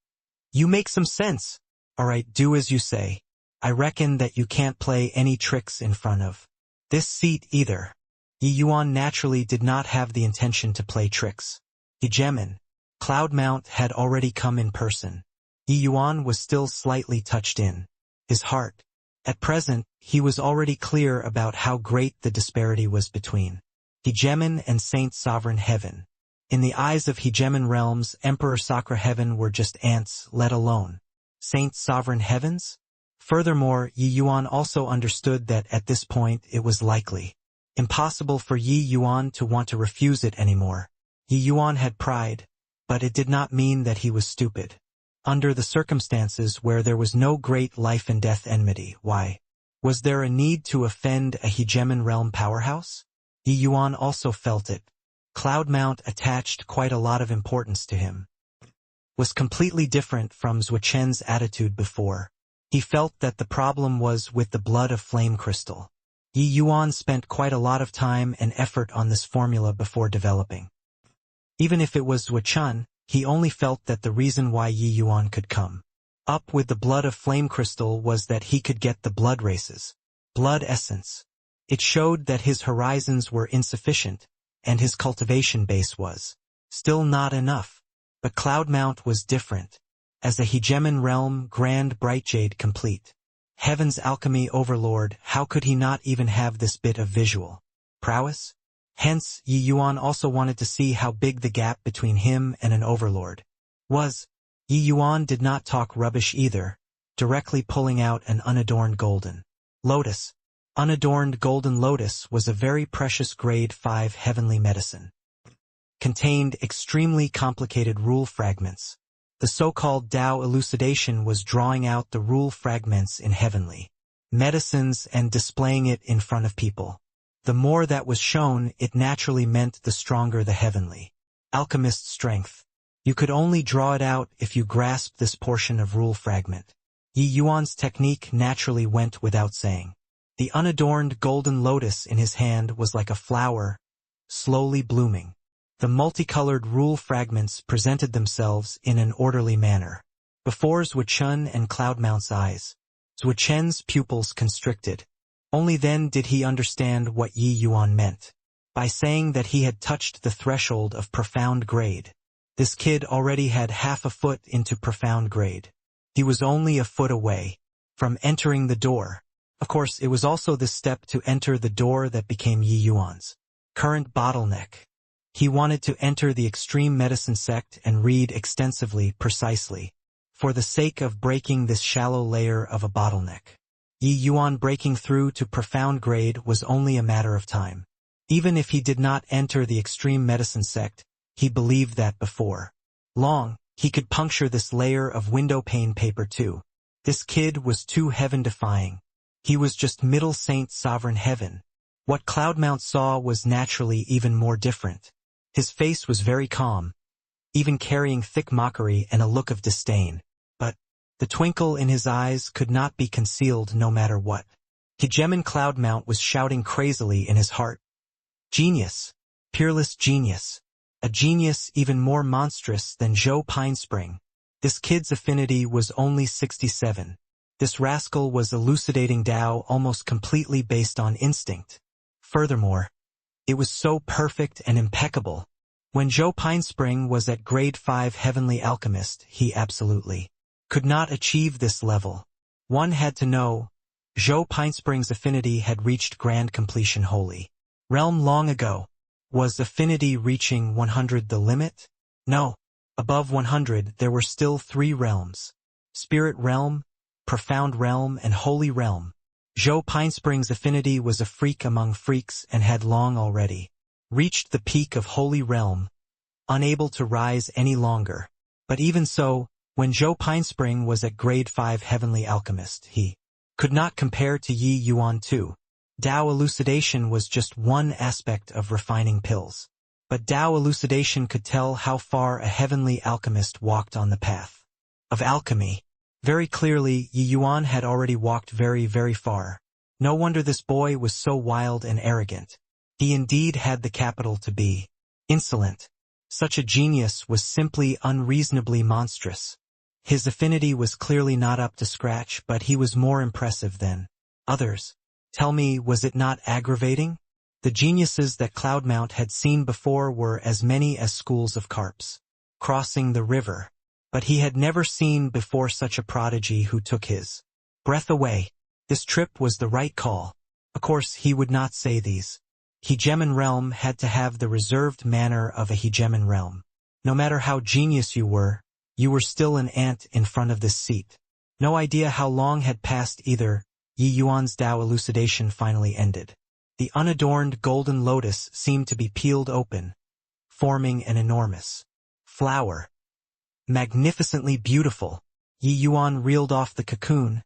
you make some sense. All right, do as you say. I reckon that you can't play any tricks in front of this seat either. Yi Yuan naturally did not have the intention to play tricks. Hegemon. Cloudmount had already come in person. Yi Yuan was still slightly touched in his heart. At present, he was already clear about how great the disparity was between Hegemon and Saint Sovereign Heaven. In the eyes of Hegemon realms, Emperor Sakra Heaven were just ants, let alone Saint Sovereign Heavens. Furthermore, Yi Yuan also understood that at this point it was likely impossible for Yi Yuan to want to refuse it anymore. Yi Yuan had pride, but it did not mean that he was stupid. Under the circumstances where there was no great life and death enmity, why was there a need to offend a Hegemon realm powerhouse? Yi Yuan also felt it. Cloudmount attached quite a lot of importance to him. Was completely different from Zhuo-Chen's attitude before. He felt that the problem was with the blood of flame crystal. Yi Yuan spent quite a lot of time and effort on this formula before developing. Even if it was Zhuo-Chen, he only felt that the reason why Yi Yuan could come up with the blood of flame crystal was that he could get the blood races, blood essence. It showed that his horizons were insufficient, and his cultivation base was still not enough. But Cloudmount was different. As a Hegemon realm grand bright jade complete, Heaven's alchemy overlord, how could he not even have this bit of visual prowess? Hence, Yi Yuan also wanted to see how big the gap between him and an overlord was. Yi Yuan did not talk rubbish either, directly pulling out an unadorned golden lotus. Unadorned golden lotus was a very precious grade 5 heavenly medicine. Contained extremely complicated rule fragments. The so-called Tao elucidation was drawing out the rule fragments in heavenly medicines and displaying it in front of people. The more that was shown, it naturally meant the stronger the heavenly alchemist's strength. You could only draw it out if you grasped this portion of rule fragment. Yi Yuan's technique naturally went without saying. The unadorned golden lotus in his hand was like a flower, slowly blooming. The multicolored rule fragments presented themselves in an orderly manner. Before Zhuo-Chen and Cloudmount's eyes, Zhuo-Chen's pupils constricted. Only then did he understand what Yi Yuan meant. By saying that he had touched the threshold of profound grade. This kid already had half a foot into profound grade. He was only a foot away from entering the door. Of course, it was also this step to enter the door that became Yi Yuan's current bottleneck. He wanted to enter the extreme medicine sect and read extensively, precisely, for the sake of breaking this shallow layer of a bottleneck. Yi Yuan breaking through to profound grade was only a matter of time. Even if he did not enter the extreme medicine sect, he believed that before long, he could puncture this layer of window pane paper too. This kid was too heaven-defying. He was just middle saint sovereign heaven. What Cloudmount saw was naturally even more different. His face was very calm, even carrying thick mockery and a look of disdain. But the twinkle in his eyes could not be concealed no matter what. Hegemon Cloudmount was shouting crazily in his heart. Genius! Peerless genius! A genius even more monstrous than Joe Pinespring. This kid's affinity was only 67. This rascal was elucidating Tao almost completely based on instinct. Furthermore, it was so perfect and impeccable. When Joe Pinespring was at grade 5 Heavenly Alchemist, he absolutely could not achieve this level. One had to know, Joe Pinespring's affinity had reached grand completion holy realm long ago. Was affinity reaching 100 the limit? No. Above 100 there were still 3 realms. Spirit realm, profound realm and holy realm. Joe Pinespring's affinity was a freak among freaks and had long already reached the peak of holy realm, unable to rise any longer. But even so, when Joe Pinespring was at grade 5 Heavenly Alchemist, he could not compare to Yi Yuan 2. Tao elucidation was just one aspect of refining pills. But Tao elucidation could tell how far a heavenly alchemist walked on the path of alchemy. Very clearly, Yi Yuan had already walked very, very far. No wonder this boy was so wild and arrogant. He indeed had the capital to be insolent. Such a genius was simply unreasonably monstrous. His affinity was clearly not up to scratch, but he was more impressive than others. Tell me, was it not aggravating? The geniuses that Cloudmount had seen before were as many as schools of carps crossing the river. But he had never seen before such a prodigy who took his breath away. This trip was the right call. Of course, he would not say these. Hegemon realm had to have the reserved manner of a hegemon realm. No matter how genius you were still an ant in front of this seat. No idea how long had passed either. Yi Yuan's Tao elucidation finally ended. The unadorned golden lotus seemed to be peeled open, forming an enormous flower. Magnificently beautiful, Yi Yuan reeled off the cocoon,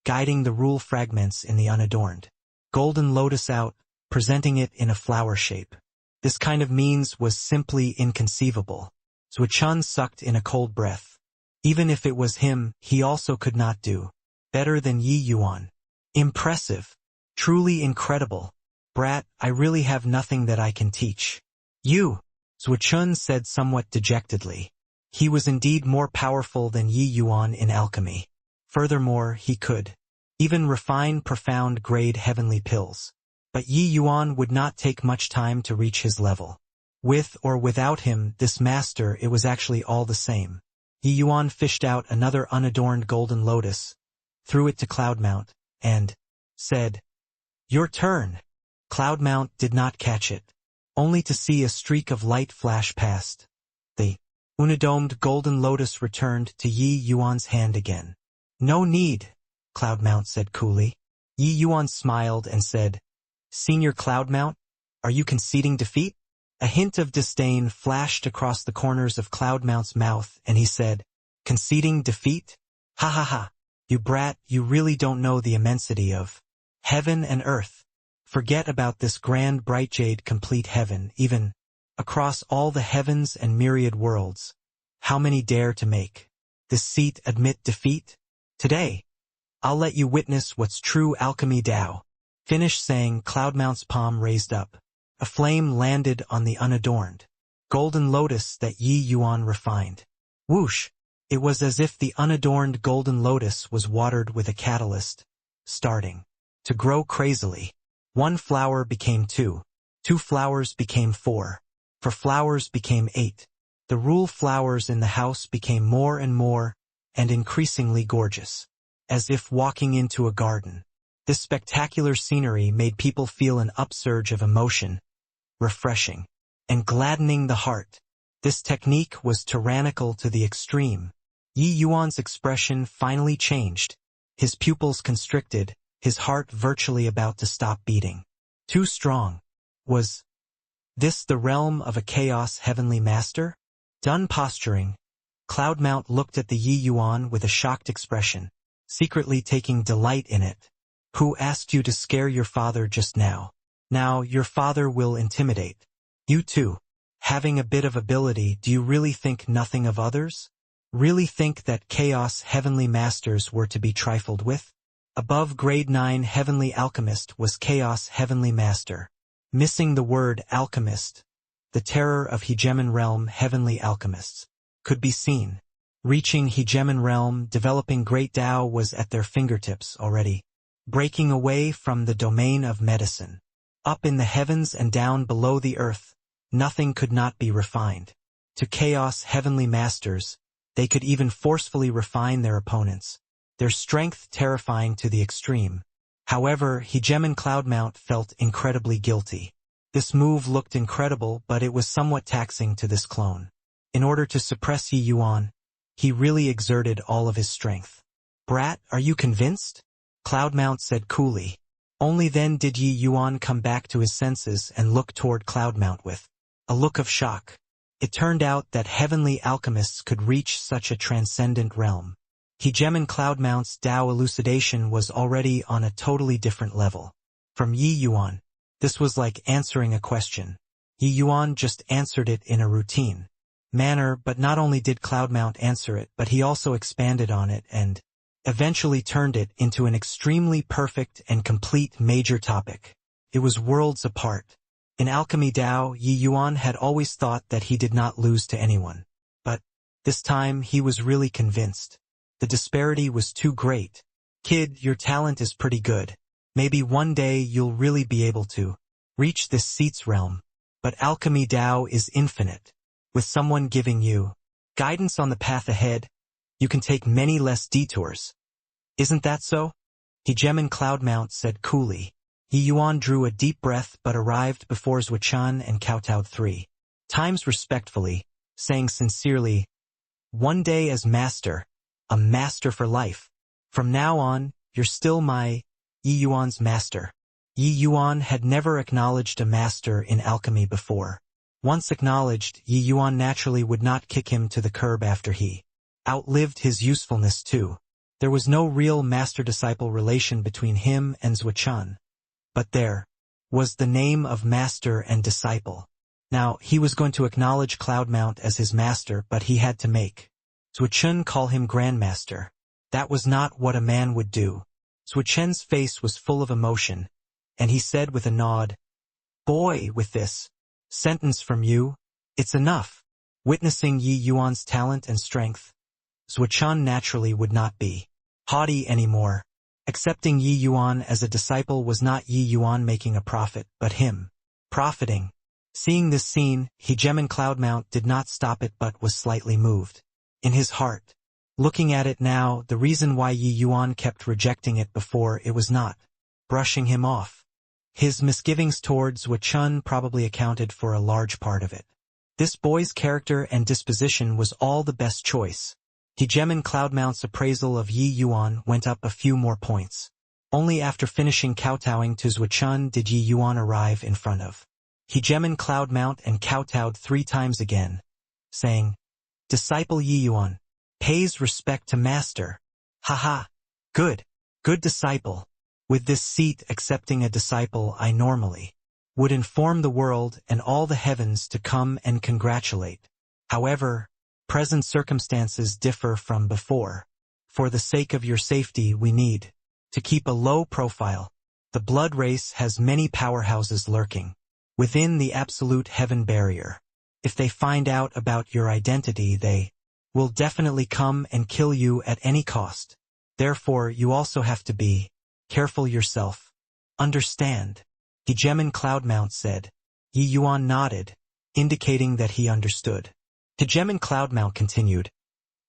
guiding the rule fragments in the unadorned golden lotus out, presenting it in a flower shape. This kind of means was simply inconceivable. Zuo-chun sucked in a cold breath. Even if it was him, he also could not do better than Yi Yuan. Impressive. Truly incredible. Brat, I really have nothing that I can teach you, Zuo-chun said somewhat dejectedly. He was indeed more powerful than Yi Yuan in alchemy. Furthermore, he could even refine profound grade heavenly pills. But Yi Yuan would not take much time to reach his level. With or without him, this master, it was actually all the same. Yi Yuan fished out another unadorned golden lotus, threw it to Cloudmount, and said, "Your turn." Cloudmount did not catch it, only to see a streak of light flash past. The unidomed golden lotus returned to Yi Yuan's hand again. "No need," Cloudmount said coolly. Yi Yuan smiled and said, "Senior Cloudmount, are you conceding defeat?" A hint of disdain flashed across the corners of Cloudmount's mouth, and he said, "Conceding defeat? Ha ha ha. You brat, you really don't know the immensity of heaven and earth. Forget about this grand bright jade complete heaven, even across all the heavens and myriad worlds. How many dare to make this seat admit defeat? Today, I'll let you witness what's true alchemy Tao." Finish saying, Cloudmount's palm raised up. A flame landed on the unadorned golden lotus that Yi Yuan refined. Whoosh! It was as if the unadorned golden lotus was watered with a catalyst, starting to grow crazily. 1 flower became 2. 2 flowers became 4. 4 flowers became 8. The rule flowers in the house became more and more, and increasingly gorgeous. As if walking into a garden. This spectacular scenery made people feel an upsurge of emotion, refreshing, and gladdening the heart. This technique was tyrannical to the extreme. Yi Yuan's expression finally changed. His pupils constricted, his heart virtually about to stop beating. Too strong. Was this the realm of a chaos heavenly master? Done posturing, Cloudmount looked at the Yi Yuan with a shocked expression, secretly taking delight in it. Who asked you to scare your father just now? Now your father will intimidate. You too. Having a bit of ability, do you really think nothing of others? Really think that chaos heavenly masters were to be trifled with? Above grade 9 heavenly alchemist was chaos heavenly master. Missing the word alchemist, the terror of hegemon realm heavenly alchemists could be seen. Reaching hegemon realm, developing great Tao was at their fingertips already. Breaking away from the domain of medicine. Up in the heavens and down below the earth, nothing could not be refined. To chaos heavenly masters, they could even forcefully refine their opponents, their strength terrifying to the extreme. However, hegemon Cloudmount felt incredibly guilty. This move looked incredible, but it was somewhat taxing to this clone. In order to suppress Yi Yuan, he really exerted all of his strength. Brat, are you convinced? Cloudmount said coolly. Only then did Yi Yuan come back to his senses and look toward Cloudmount with a look of shock. It turned out that heavenly alchemists could reach such a transcendent realm. Hegemon Cloudmount's Tao elucidation was already on a totally different level. From Yi Yuan, this was like answering a question. Yi Yuan just answered it in a routine manner, but not only did Cloudmount answer it, but he also expanded on it and eventually turned it into an extremely perfect and complete major topic. It was worlds apart. In alchemy Tao, Yi Yuan had always thought that he did not lose to anyone. But this time he was really convinced. The disparity was too great. Kid, your talent is pretty good. Maybe one day you'll really be able to reach this seat's realm. But alchemy Tao is infinite. With someone giving you guidance on the path ahead, you can take many less detours. Isn't that so? Hegemon Cloudmount said coolly. Yi Yuan drew a deep breath but arrived before Zhuchan and kowtowed 3 times respectfully, saying sincerely, "One day as master, a master for life. From now on, you're still my Yi Yuan's master." Yi Yuan had never acknowledged a master in alchemy before. Once acknowledged, Yi Yuan naturally would not kick him to the curb after he outlived his usefulness too. There was no real master-disciple relation between him and Zhuchan. But there was the name of master and disciple. Now, he was going to acknowledge Cloudmount as his master, but he had to make Zhuchan call him grandmaster. That was not what a man would do. Zhuchan's face was full of emotion, and he said with a nod, "Boy, with this sentence from you, it's enough." Witnessing Yi Yuan's talent and strength, Zhuchan naturally would not be haughty anymore. Accepting Yi Yuan as a disciple was not Yi Yuan making a profit, but him profiting. Seeing this scene, hegemon Cloudmount did not stop it but was slightly moved in his heart. Looking at it now, the reason why Yi Yuan kept rejecting it before, it was not brushing him off. His misgivings towards Zhuchan probably accounted for a large part of it. This boy's character and disposition was all the best choice. Hegemon Cloudmount's appraisal of Yi Yuan went up a few more points. Only after finishing kowtowing to Zhuchan did Yi Yuan arrive in front of Hegemon Cloudmount and kowtowed 3 times again, saying, "Disciple Yi Yuan pays respect to master. Haha. Good. Good disciple. With this seat accepting a disciple I normally would inform the world and all the heavens to come and congratulate. However, present circumstances differ from before. For the sake of your safety we need to keep a low profile. The blood race has many powerhouses lurking within the absolute heaven barrier. If they find out about your identity, they will definitely come and kill you at any cost. Therefore, you also have to be careful yourself. Understand?" Hegemon Cloudmount said. Yi Yuan nodded, indicating that he understood. Hegemon Cloudmount continued,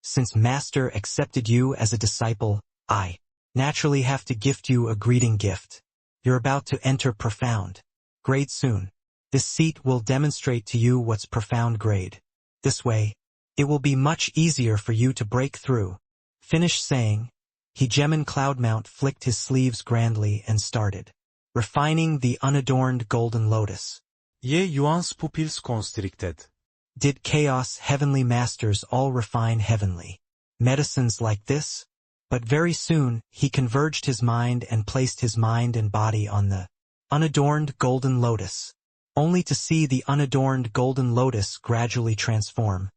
"Since Master accepted you as a disciple, I naturally have to gift you a greeting gift. You're about to enter profound grade soon. This seat will demonstrate to you what's profound grade. This way, it will be much easier for you to break through." Finished saying, Hegemon Cloudmount flicked his sleeves grandly and started refining the unadorned golden lotus. Ye Yuan's pupils constricted. Did Chaos Heavenly Masters all refine heavenly medicines like this? But very soon, he converged his mind and placed his mind and body on the unadorned golden lotus, only to see the unadorned golden lotus gradually transform,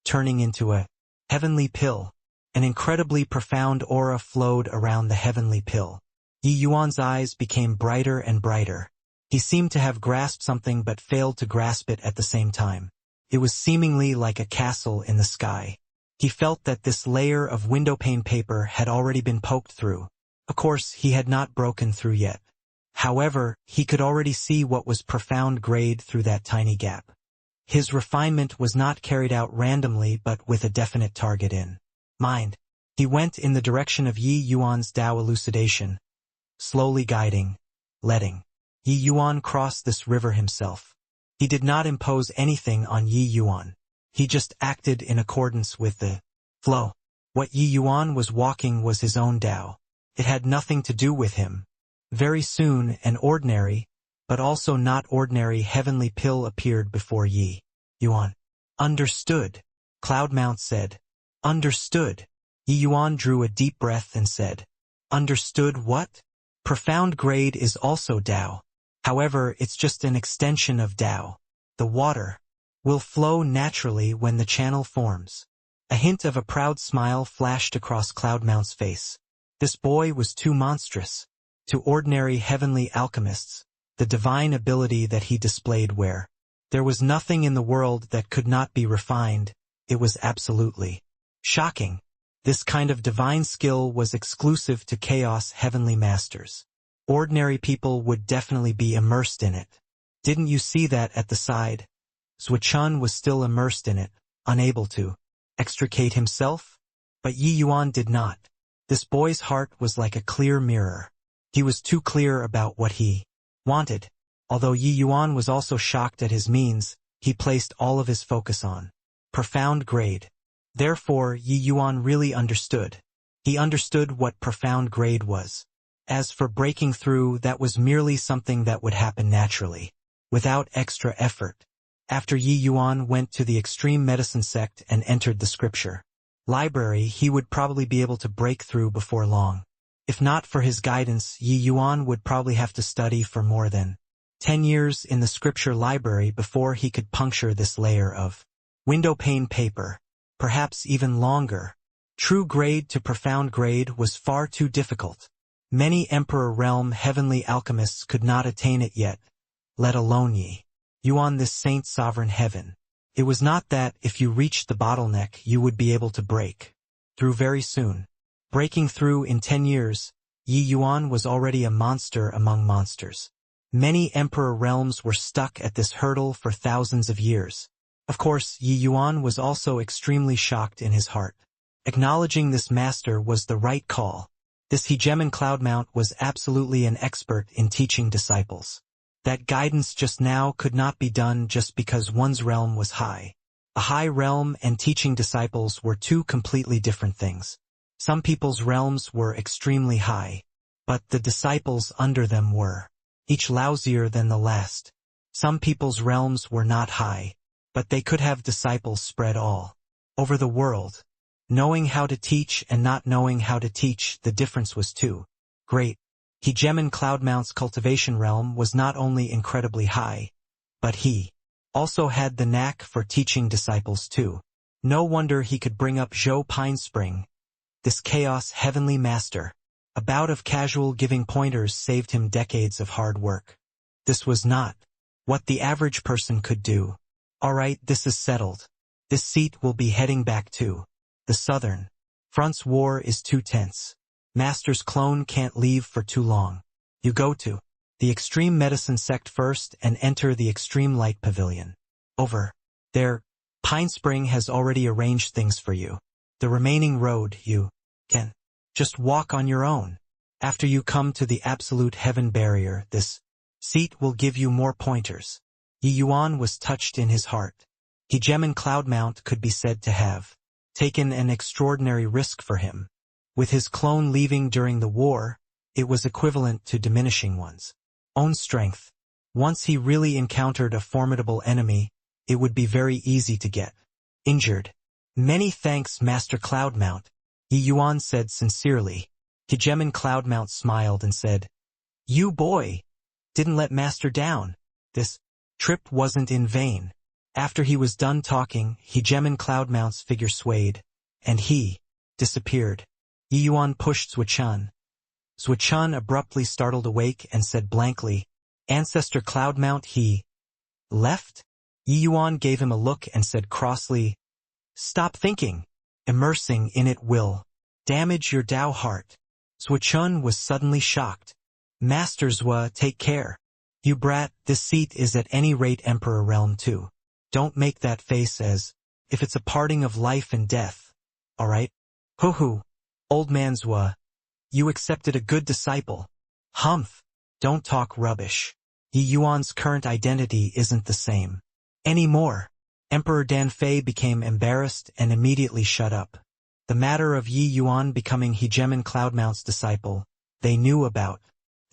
turning into a heavenly pill. An incredibly profound aura flowed around the heavenly pill. Yi Yuan's eyes became brighter and brighter. He seemed to have grasped something but failed to grasp it at the same time. It was seemingly like a castle in the sky. He felt that this layer of windowpane paper had already been poked through. Of course, he had not broken through yet. However, he could already see what was profound grade through that tiny gap. His refinement was not carried out randomly but with a definite target in mind. He went in the direction of Yi Yuan's Tao elucidation, slowly guiding, letting Yi Yuan cross this river himself. He did not impose anything on Yi Yuan. He just acted in accordance with the flow. What Yi Yuan was walking was his own Tao. It had nothing to do with him. Very soon, an ordinary, but also not ordinary heavenly pill appeared before Yi Yuan. Understood, Cloudmount said. Understood. Yi Yuan drew a deep breath and said, Understood what? Profound grade is also Tao. However, it's just an extension of Tao. The water will flow naturally when the channel forms. A hint of a proud smile flashed across Cloudmount's face. This boy was too monstrous. To ordinary heavenly alchemists, the divine ability that he displayed where there was nothing in the world that could not be refined, it was absolutely shocking. This kind of divine skill was exclusive to Chaos Heavenly Masters. Ordinary people would definitely be immersed in it. Didn't you see that at the side? Zuo-chun was still immersed in it, unable to extricate himself. But Yi Yuan did not. This boy's heart was like a clear mirror. He was too clear about what he wanted. Although Yi Yuan was also shocked at his means, he placed all of his focus on profound grade. Therefore, Yi Yuan really understood. He understood what profound grade was. As for breaking through, that was merely something that would happen naturally, without extra effort. After Yi Yuan went to the extreme medicine sect and entered the scripture library, he would probably be able to break through before long. If not for his guidance, Yi Yuan would probably have to study for more than 10 years in the scripture library before he could puncture this layer of windowpane paper, perhaps even longer. True grade to profound grade was far too difficult. Many Emperor Realm heavenly alchemists could not attain it yet, let alone Yi Yuan, this saint sovereign heaven. It was not that if you reached the bottleneck you would be able to break through very soon. Breaking through in 10 years, Yi Yuan was already a monster among monsters. Many Emperor Realms were stuck at this hurdle for thousands of years. Of course, Yi Yuan was also extremely shocked in his heart. Acknowledging this master was the right call. This hegemon Cloudmount was absolutely an expert in teaching disciples. That guidance just now could not be done just because one's realm was high. A high realm and teaching disciples were two completely different things. Some people's realms were extremely high, but the disciples under them were each lousier than the last. Some people's realms were not high, but they could have disciples spread all over the world. Knowing how to teach and not knowing how to teach, the difference was too great. Hegemon Cloudmount's cultivation realm was not only incredibly high, but he also had the knack for teaching disciples too. No wonder he could bring up Zhou Pinespring, this Chaos Heavenly Master. A bout of casual giving pointers saved him decades of hard work. This was not what the average person could do. Alright, this is settled. This seat will be heading back to the Southern Front's war is too tense. Master's clone can't leave for too long. You go to the Extreme Medicine Sect first and enter the Extreme Light Pavilion. Over there, Pinespring has already arranged things for you. The remaining road you can just walk on your own. After you come to the Absolute Heaven Barrier, this seat will give you more pointers. Yi Yuan was touched in his heart. Hegemon Cloudmount could be said to have taken an extraordinary risk for him. With his clone leaving during the war, it was equivalent to diminishing one's own strength. Once he really encountered a formidable enemy, it would be very easy to get injured. Many thanks, Master Cloudmount, Yi Yuan said sincerely. Hegemon Cloudmount smiled and said, "You boy, didn't let Master down. This trip wasn't in vain." After he was done talking, Hegemon Cloudmount's figure swayed, and he disappeared. Yi Yuan pushed Zuo-chun. Zuo-chun abruptly startled awake and said blankly, "Ancestor Cloudmount, he left?" Yi Yuan gave him a look and said crossly, "Stop thinking. Immersing in it will damage your Tao heart." Zuo-chun was suddenly shocked. "Master Zua, take care. You brat, this seat is at any rate Emperor Realm too. Don't make that face as if it's a parting of life and death. Alright? Hoo-hoo. Old man Zua. You accepted a good disciple. Humph. Don't talk rubbish. Yi Yuan's current identity isn't the same anymore." Emperor Danfei became embarrassed and immediately shut up. The matter of Yi Yuan becoming Hegemon Cloudmount's disciple, they knew about,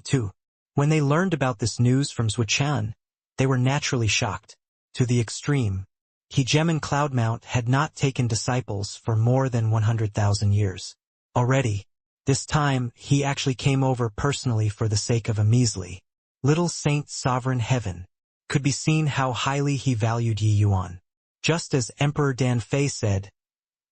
too. When they learned about this news from Zuo-chun, they were naturally shocked. To the extreme. Hegemon Cloudmount had not taken disciples for more than 100,000 years. Already. This time, he actually came over personally for the sake of a measly little Saint Sovereign Heaven. Could be seen how highly he valued Yi Yuan. Just as Emperor Danfei said,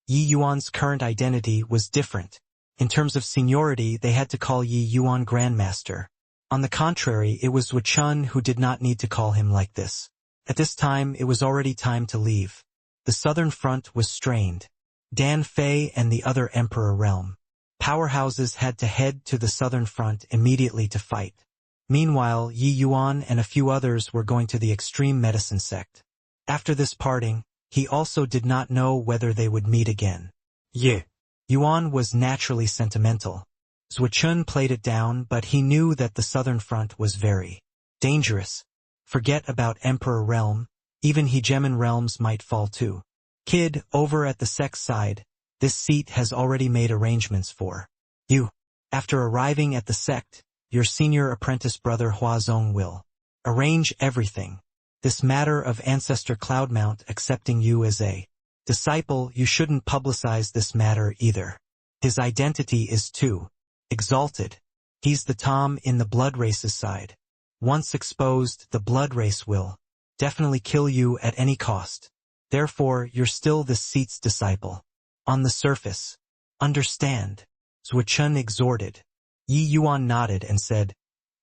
Yi Yuan's current identity was different. In terms of seniority, they had to call Yi Yuan Grandmaster. On the contrary, it was Zuo-chun who did not need to call him like this. At this time, it was already time to leave. The southern front was strained. Danfei and the other Emperor Realm powerhouses had to head to the southern front immediately to fight. Meanwhile, Yi Yuan and a few others were going to the extreme medicine sect. After this parting, he also did not know whether they would meet again. Yi Yuan was naturally sentimental. Zuo-chun played it down, but he knew that the southern front was very dangerous. Forget about Emperor Realm, even Hegemon Realms might fall too. Kid, over at the sect's side, this seat has already made arrangements for you. After arriving at the sect, your senior apprentice brother Huazong will arrange everything. This matter of Ancestor Cloudmount accepting you as a disciple, you shouldn't publicize this matter either. His identity is too exalted. He's the Tom in the blood race's side. Once exposed, the blood race will definitely kill you at any cost. Therefore, you're still this seat's disciple. On the surface. Understand. Zuo-chun exhorted. Yi Yuan nodded and said,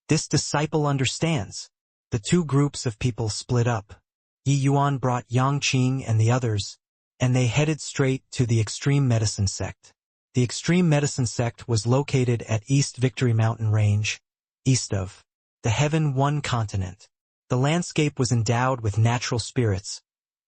"This disciple understands." The two groups of people split up. Yi Yuan brought Yang Qing and the others, and they headed straight to the Extreme Medicine Sect. The Extreme Medicine Sect was located at East Victory Mountain Range, east of the Heaven One continent. The landscape was endowed with natural spirits,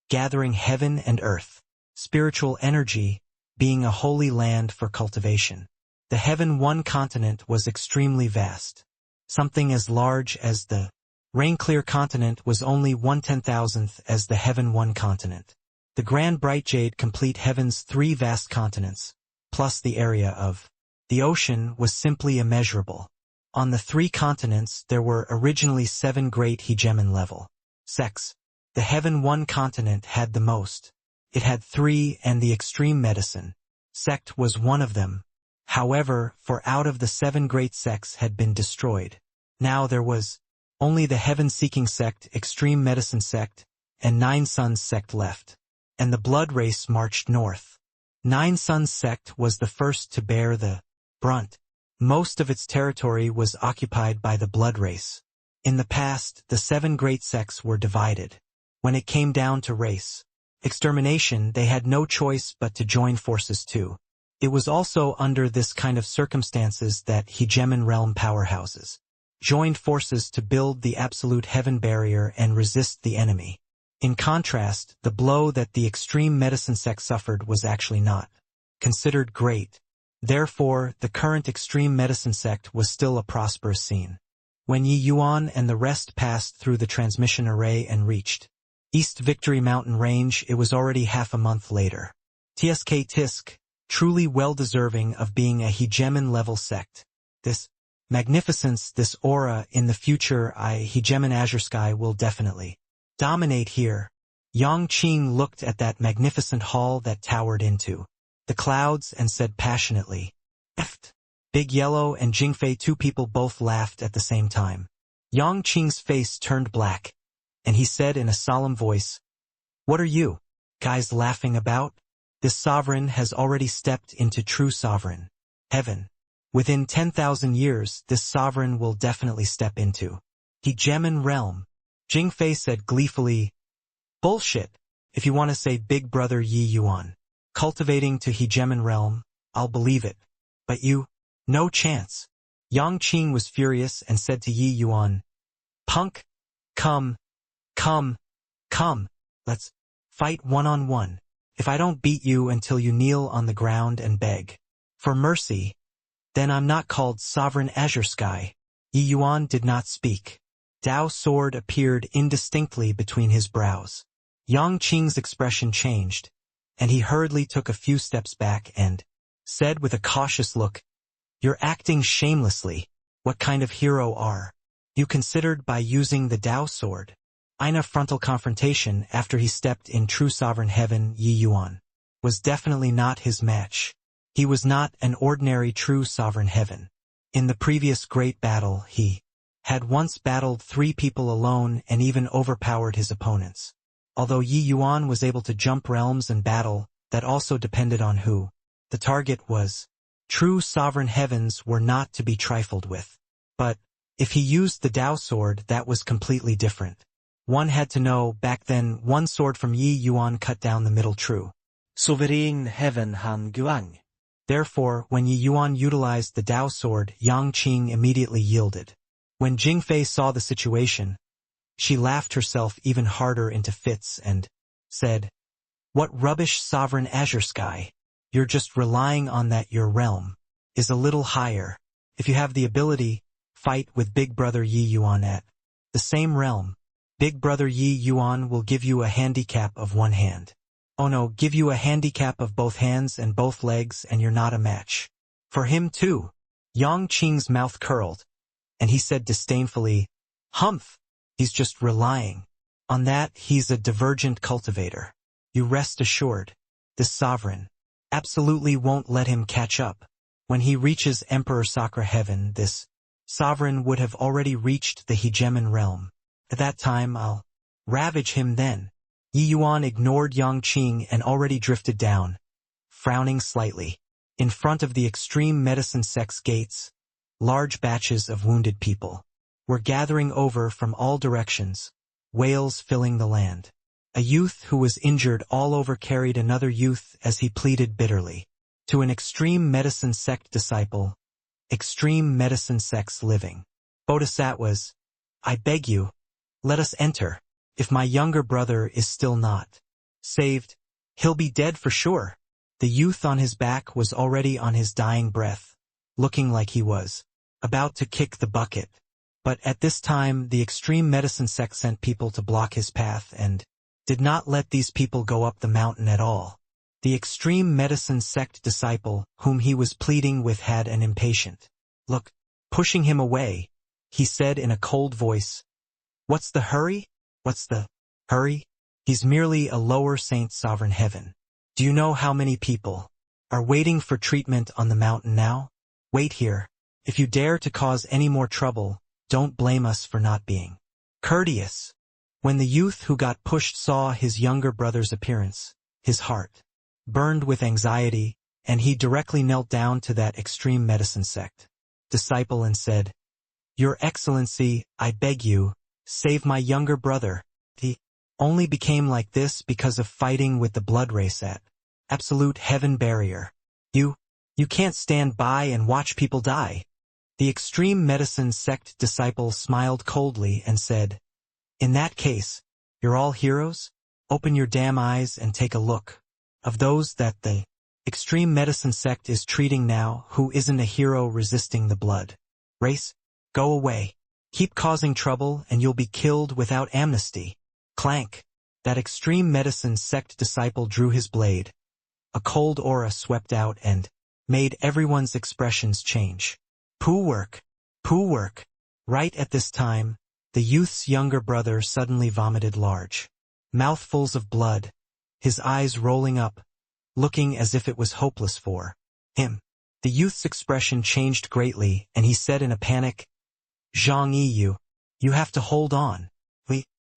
gathering heaven and earth, spiritual energy, being a holy land for cultivation. The Heaven One continent was extremely vast. Something as large as the Rain-Clear continent was only 1/10,000th as the Heaven One continent. The Grand Bright Jade complete Heaven's 3 vast continents, plus the area of the ocean was simply immeasurable. On the 3 continents there were originally 7 great Hegemon level sects. The Heaven One continent had the most. It had 3 and the Extreme Medicine sect was one of them. However, 4 out of the 7 great sects had been destroyed. Now there was only the Heaven-Seeking sect, Extreme Medicine sect, and 9 Suns sect left. And the blood race marched north. 9 Suns sect was the first to bear the brunt. Most of its territory was occupied by the blood race. In the past, the 7 great sects were divided. When it came down to race extermination, they had no choice but to join forces too. It was also under this kind of circumstances that Hegemon realm powerhouses joined forces to build the absolute heaven barrier and resist the enemy. In contrast, the blow that the Extreme Medicine sect suffered was actually not considered great. Therefore, the current Extreme Medicine sect was still a prosperous scene. When Yi Yuan and the rest passed through the transmission array and reached East Victory Mountain Range, it was already half a month later. Tsk Tisk, truly well-deserving of being a Hegemon level sect. This magnificence, this aura, in the future Hegemon Azure Sky will definitely dominate here. Yang Qing looked at that magnificent hall that towered into the clouds and said passionately, "Eft." Big Yellow and Jingfei, two people, both laughed at the same time. Yang Qing's face turned black, and he said in a solemn voice, "What are you guys laughing about? This sovereign has already stepped into true sovereign heaven. Within 10,000 years, this sovereign will definitely step into Hegemon realm." Jingfei said gleefully, "Bullshit. If you want to say Big Brother Yi Yuan cultivating to Hegemon realm, I'll believe it. But you, no chance." Yang Qing was furious and said to Yi Yuan, "Punk, come, let's fight one-on-one. If I don't beat you until you kneel on the ground and beg for mercy, then I'm not called Sovereign Azure Sky." Yi Yuan did not speak. Dao sword appeared indistinctly between his brows. Yang Qing's expression changed, and he hurriedly took a few steps back and said with a cautious look, "You're acting shamelessly. What kind of hero are you considered by using the Dao sword?" In a frontal confrontation after he stepped in true sovereign heaven, Yi Yuan was definitely not his match. He was not an ordinary true sovereign heaven. In the previous great battle, he had once battled 3 people alone and even overpowered his opponents. Although Yi Yuan was able to jump realms and battle, that also depended on who the target was. True sovereign heavens were not to be trifled with. But if he used the Dao sword, that was completely different. One had to know, back then, one sword from Yi Yuan cut down the middle true sovereign heaven Han Guang. Therefore, when Yi Yuan utilized the Dao sword, Yang Qing immediately yielded. When Jingfei saw the situation, she laughed herself even harder into fits and said, "What rubbish, Sovereign Azure Sky. You're just relying on that. Your realm is a little higher. If you have the ability, fight with Big Brother Yi Yuan at the same realm. Big Brother Yi Yuan will give you a handicap of one hand. Oh no, give you a handicap of both hands and both legs, and you're not a match for him too." Yang Qing's mouth curled, and he said disdainfully, "Humph, he's just relying on that. He's a divergent cultivator. You rest assured, this sovereign absolutely won't let him catch up. When he reaches Emperor Sakura Heaven, this sovereign would have already reached the Hegemon realm. At that time, I'll ravage him then." Yi Yuan ignored Yang Qing and already drifted down, frowning slightly. In front of the extreme medicine sect's gates, large batches of wounded people were gathering over from all directions, wails filling the land. A youth who was injured all over carried another youth as he pleaded bitterly to an extreme medicine sect disciple. Extreme medicine sects living bodhisattvas, "I beg you, let us enter. If my younger brother is still not saved, he'll be dead for sure." The youth on his back was already on his dying breath, looking like he was about to kick the bucket. But at this time, the extreme medicine sect sent people to block his path and did not let these people go up the mountain at all. The extreme medicine sect disciple, whom he was pleading with, had an impatient look. Pushing him away, he said in a cold voice, "What's the hurry? What's the hurry? He's merely a lower saint sovereign heaven. Do you know how many people are waiting for treatment on the mountain now? Wait here. If you dare to cause any more trouble, don't blame us for not being courteous." When the youth who got pushed saw his younger brother's appearance, his heart burned with anxiety, and he directly knelt down to that extreme medicine sect disciple and said, "Your Excellency, I beg you, save my younger brother. He only became like this because of fighting with the blood race at absolute heaven barrier. You can't stand by and watch people die." The extreme medicine sect disciple smiled coldly and said, "In that case, you're all heroes? Open your damn eyes and take a look. Of those that the extreme medicine sect is treating now, who isn't a hero resisting the blood race? Go away. Keep causing trouble and you'll be killed without amnesty." Clank. That extreme medicine sect disciple drew his blade. A cold aura swept out and made everyone's expressions change. "Poo work. Poo work. Right at this time, the youth's younger brother suddenly vomited large mouthfuls of blood, his eyes rolling up, looking as if it was hopeless for him. The youth's expression changed greatly, and he said in a panic, Zhang Yi, you have to hold on.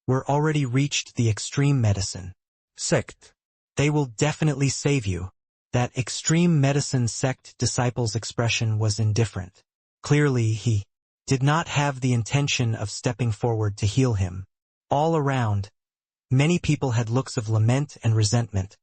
We're already reached the extreme medicine sect. They will definitely save you. That extreme medicine sect disciple's expression was indifferent. Clearly he did not have the intention of stepping forward to heal him. All around, many people had looks of lament and resentment,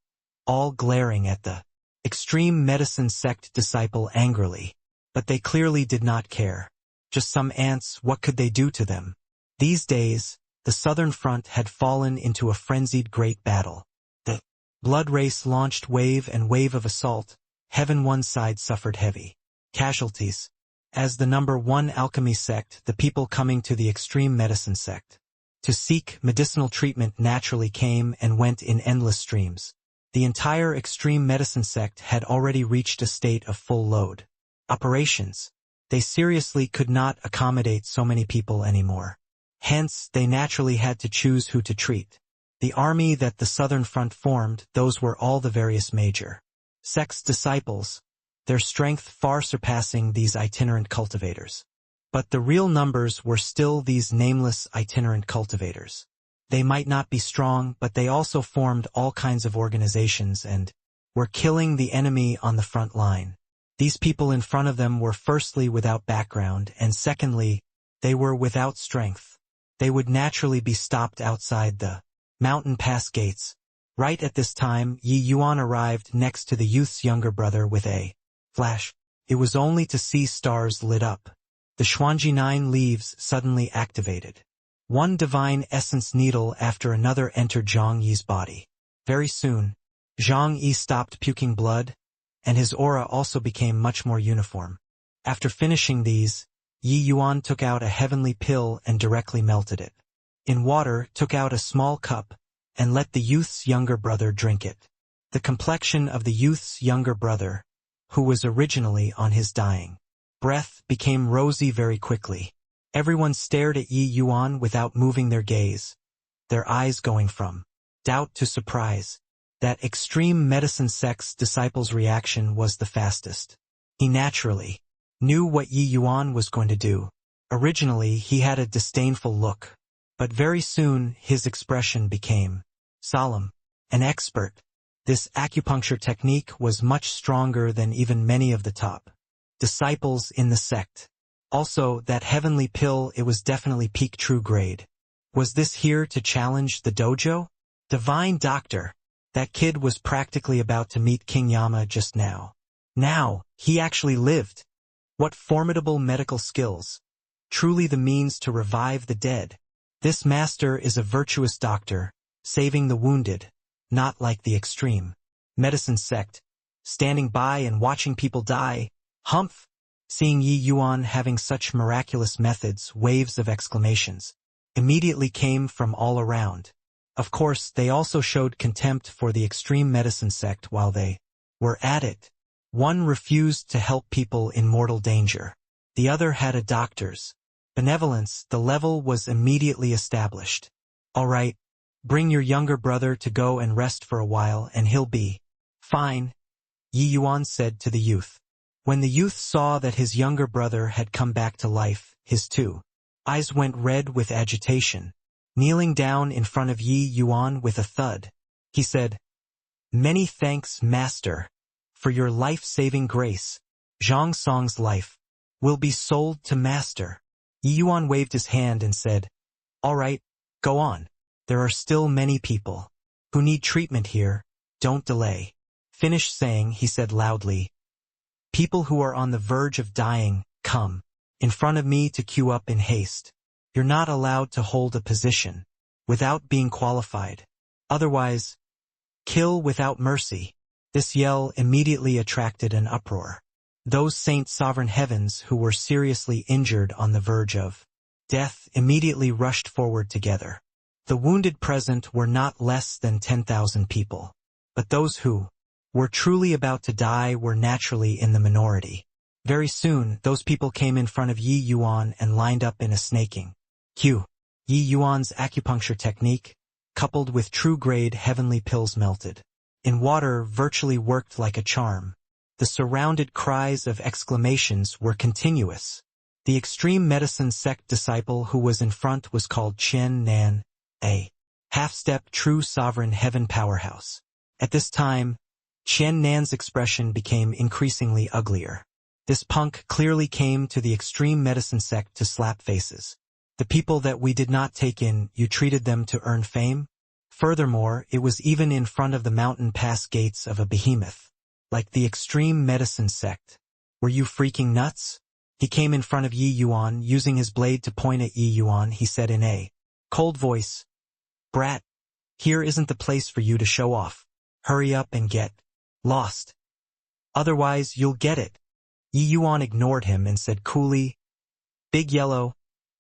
all glaring at the extreme medicine sect disciple angrily. But they clearly did not care. Just some ants, what could they do to them? These days, the Southern Front had fallen into a frenzied great battle. The blood race launched wave and wave of assault. Heaven one side suffered heavy casualties. As the #1 alchemy sect, the people coming to the extreme medicine sect to seek medicinal treatment naturally came and went in endless streams. The entire extreme medicine sect had already reached a state of full load operations. They seriously could not accommodate so many people anymore. Hence, they naturally had to choose who to treat. The army that the Southern Front formed, those were all the various major sects' disciples, their strength far surpassing these itinerant cultivators. But the real numbers were still these nameless itinerant cultivators. They might not be strong, but they also formed all kinds of organizations and were killing the enemy on the front line. These people in front of them were firstly without background, and secondly, they were without strength. They would naturally be stopped outside the mountain pass gates. Right at this time, Yi Yuan arrived next to the youth's younger brother with a flash. It was only to see stars lit up. The Xuanji 9 leaves suddenly activated. One divine essence needle after another entered Zhang Yi's body. Very soon, Zhang Yi stopped puking blood, and his aura also became much more uniform. After finishing these, Yi Yuan took out a heavenly pill and directly melted it in water, took out a small cup, and let the youth's younger brother drink it. The complexion of the youth's younger brother, who was originally on his dying breath, became rosy very quickly. Everyone stared at Yi Yuan without moving their gaze, their eyes going from doubt to surprise. That extreme medicine sect's disciple's reaction was the fastest. He naturally knew what Yi Yuan was going to do. Originally, he had a disdainful look, but very soon his expression became solemn. An expert. This acupuncture technique was much stronger than even many of the top disciples in the sect. Also, that heavenly pill, it was definitely peak true grade. Was this here to challenge the dojo? Divine doctor. That kid was practically about to meet King Yama just now. Now, he actually lived. What formidable medical skills. Truly the means to revive the dead. This master is a virtuous doctor, saving the wounded, not like the extreme medicine sect, standing by and watching people die. Humph! Seeing Yi Yuan having such miraculous methods, waves of exclamations immediately came from all around. Of course, they also showed contempt for the extreme medicine sect while they were at it. One refused to help people in mortal danger. The other had a doctor's benevolence. The level was immediately established. All right, bring your younger brother to go and rest for a while and he'll be fine, Yi Yuan said to the youth. When the youth saw that his younger brother had come back to life, his two eyes went red with agitation. Kneeling down in front of Yi Yuan with a thud, he said, "Many thanks, Master, for your life-saving grace. Zhang Song's life will be sold to Master." Yi Yuan waved his hand and said, "All right, go on. There are still many people who need treatment here. Don't delay." Finish saying, he said loudly, "People who are on the verge of dying, come in front of me to queue up in haste. You're not allowed to hold a position without being qualified. Otherwise, kill without mercy." This yell immediately attracted an uproar. Those Saint Sovereign Heavens who were seriously injured on the verge of death immediately rushed forward together. The wounded present were not less than 10,000 people, but those who were truly about to die were naturally in the minority. Very soon, those people came in front of Yi Yuan and lined up in a snaking queue. Yi Yuan's acupuncture technique, coupled with true-grade heavenly pills melted in water, virtually worked like a charm. The surrounded cries of exclamations were continuous. The extreme medicine sect disciple who was in front was called Qian Nan, a half-step true sovereign heaven powerhouse. At this time, Qian Nan's expression became increasingly uglier. This punk clearly came to the extreme medicine sect to slap faces. The people that we did not take in, you treated them to earn fame? Furthermore, it was even in front of the mountain pass gates of a behemoth. Like the extreme medicine sect. Were you freaking nuts? He came in front of Yi Yuan, using his blade to point at Yi Yuan. He said in a cold voice, "Brat, here isn't the place for you to show off. Hurry up and get lost. Otherwise, you'll get it." Yi Yuan ignored him and said coolly, "Big Yellow,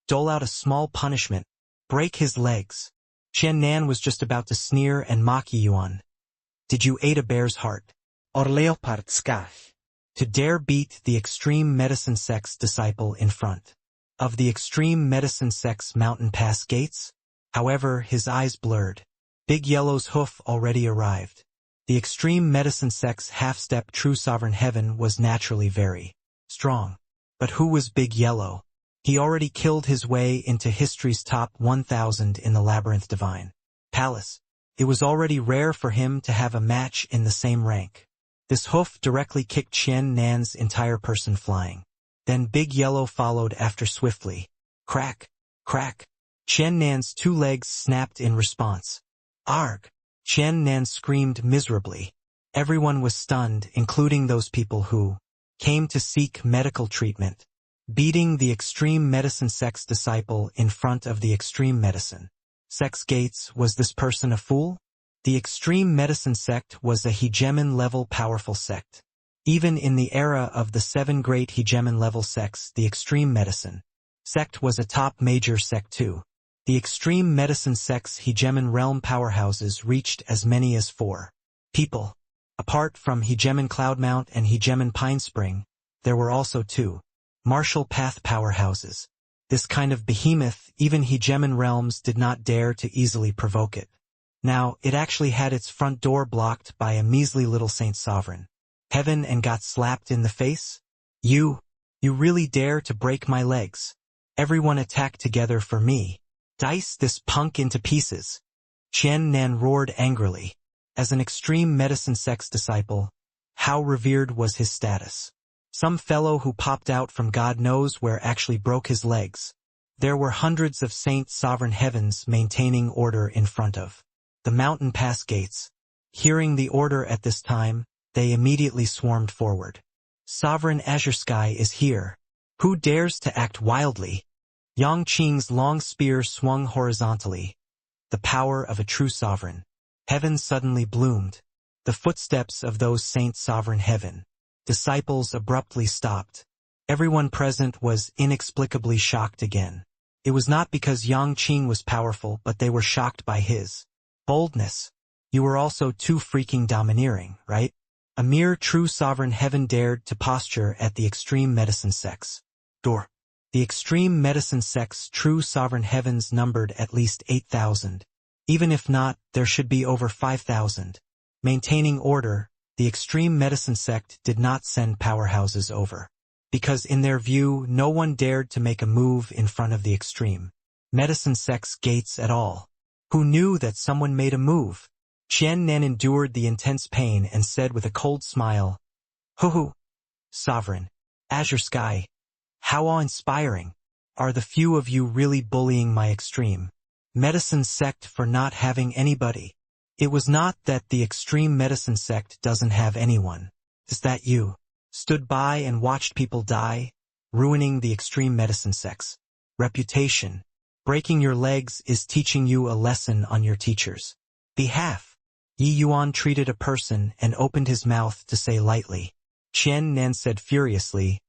dole out a small punishment. Break his legs." Qian Nan was just about to sneer and mock Yi Yuan. "Did you eat a bear's heart? Or leopard skach. To dare beat the extreme medicine sect's disciple in front of the extreme medicine sect's mountain pass gates?" However, his eyes blurred. Big Yellow's hoof already arrived. The extreme medicine sect's half-step true sovereign heaven was naturally very strong. But who was Big Yellow? He already killed his way into history's top 1,000 in the Labyrinth Divine Palace. It was already rare for him to have a match in the same rank. This hoof directly kicked Qian Nan's entire person flying. Then Big Yellow followed after swiftly. Crack, crack. Qian Nan's two legs snapped in response. Arg! Qian Nan screamed miserably. Everyone was stunned, including those people who came to seek medical treatment. Beating the extreme medicine sect's disciple in front of the extreme medicine sect's gates, was this person a fool? The extreme medicine sect was a hegemon-level powerful sect. Even in the era of the 7 great hegemon-level sects, the extreme medicine sect was a top major sect too. The extreme medicine sect's hegemon realm powerhouses reached as many as 4 people. Apart from hegemon Cloudmount and hegemon Pine Spring, there were also 2 martial path powerhouses. This kind of behemoth, even hegemon realms did not dare to easily provoke it. Now, it actually had its front door blocked by a measly little Saint Sovereign Heaven and got slapped in the face? You really dare to break my legs? Everyone attack together for me. Dice this punk into pieces. Qian Nan roared angrily. As an extreme medicine sect's disciple, how revered was his status? Some fellow who popped out from God knows where actually broke his legs. There were hundreds of Saint Sovereign Heavens maintaining order in front of the mountain pass gates. Hearing the order at this time, they immediately swarmed forward. Sovereign Azure Sky is here. Who dares to act wildly? Yang Qing's long spear swung horizontally. The power of a true sovereign heaven suddenly bloomed. The footsteps of those Saint Sovereign Heaven disciples abruptly stopped. Everyone present was inexplicably shocked again. It was not because Yang Qing was powerful, but they were shocked by his boldness. You were also too freaking domineering, right? A mere true sovereign heaven dared to posture at the extreme medicine sect's door. The extreme medicine sect's true sovereign heavens numbered at least 8,000. Even if not, there should be over 5,000. Maintaining order, the extreme medicine sect did not send powerhouses over. Because in their view, no one dared to make a move in front of the extreme medicine sect's gates at all. Who knew that someone made a move? Qian Nan endured the intense pain and said with a cold smile, "Hoo-hoo, Sovereign Azure Sky, how awe-inspiring. Are the few of you really bullying my extreme medicine sect for not having anybody? It was not that the extreme medicine sect doesn't have anyone. It's that you stood by and watched people die, ruining the extreme medicine sect's reputation. Breaking your legs is teaching you a lesson on your teacher's behalf." Yi Yuan treated a person and opened his mouth to say lightly. Qian Nan said furiously,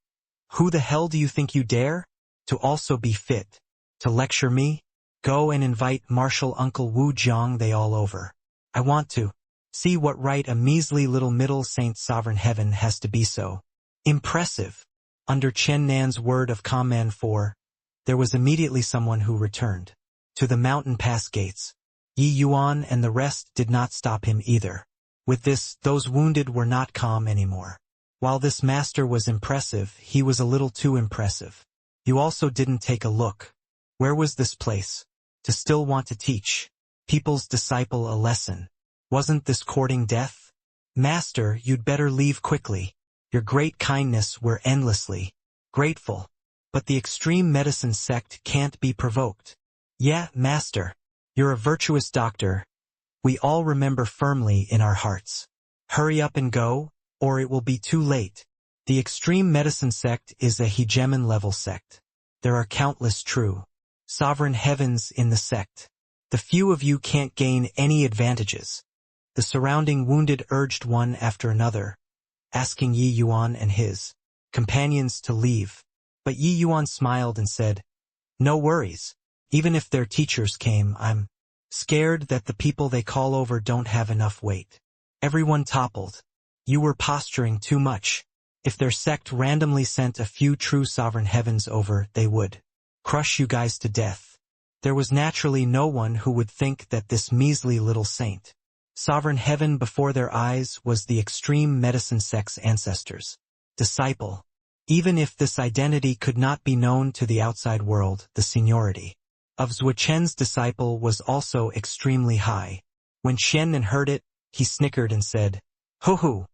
"Who the hell do you think you dare? To also be fit to lecture me? Go and invite Marshal Uncle Wu Jiang they all over. I want to see what right a measly little middle Saint Sovereign Heaven has to be so impressive." Under Chen Nan's word of command 4, there was immediately someone who returned to the mountain pass gates. Yi Yuan and the rest did not stop him either. With this, those wounded were not calm anymore. While this master was impressive, he was a little too impressive. You also didn't take a look. Where was this place? To still want to teach people's disciple a lesson. Wasn't this courting death? Master, you'd better leave quickly. Your great kindness we're endlessly grateful. But the extreme medicine sect can't be provoked. Yeah, master. You're a virtuous doctor. We all remember firmly in our hearts. Hurry up and go, or it will be too late. The extreme medicine sect is a hegemon-level sect. There are countless true sovereign heavens in the sect. The few of you can't gain any advantages. The surrounding wounded urged one after another, asking Yi Yuan and his companions to leave. But Yi Yuan smiled and said, "No worries. Even if their teachers came, I'm scared that the people they call over don't have enough weight." Everyone toppled. You were posturing too much. If their sect randomly sent a few true sovereign heavens over, they would crush you guys to death. There was naturally no one who would think that this measly little saint sovereign heaven before their eyes was the extreme medicine sect's ancestors' disciple. Even if this identity could not be known to the outside world, the seniority of Zhuo Chen's disciple was also extremely high. When Xiannan heard it, he snickered and said, "Hoo-hoo,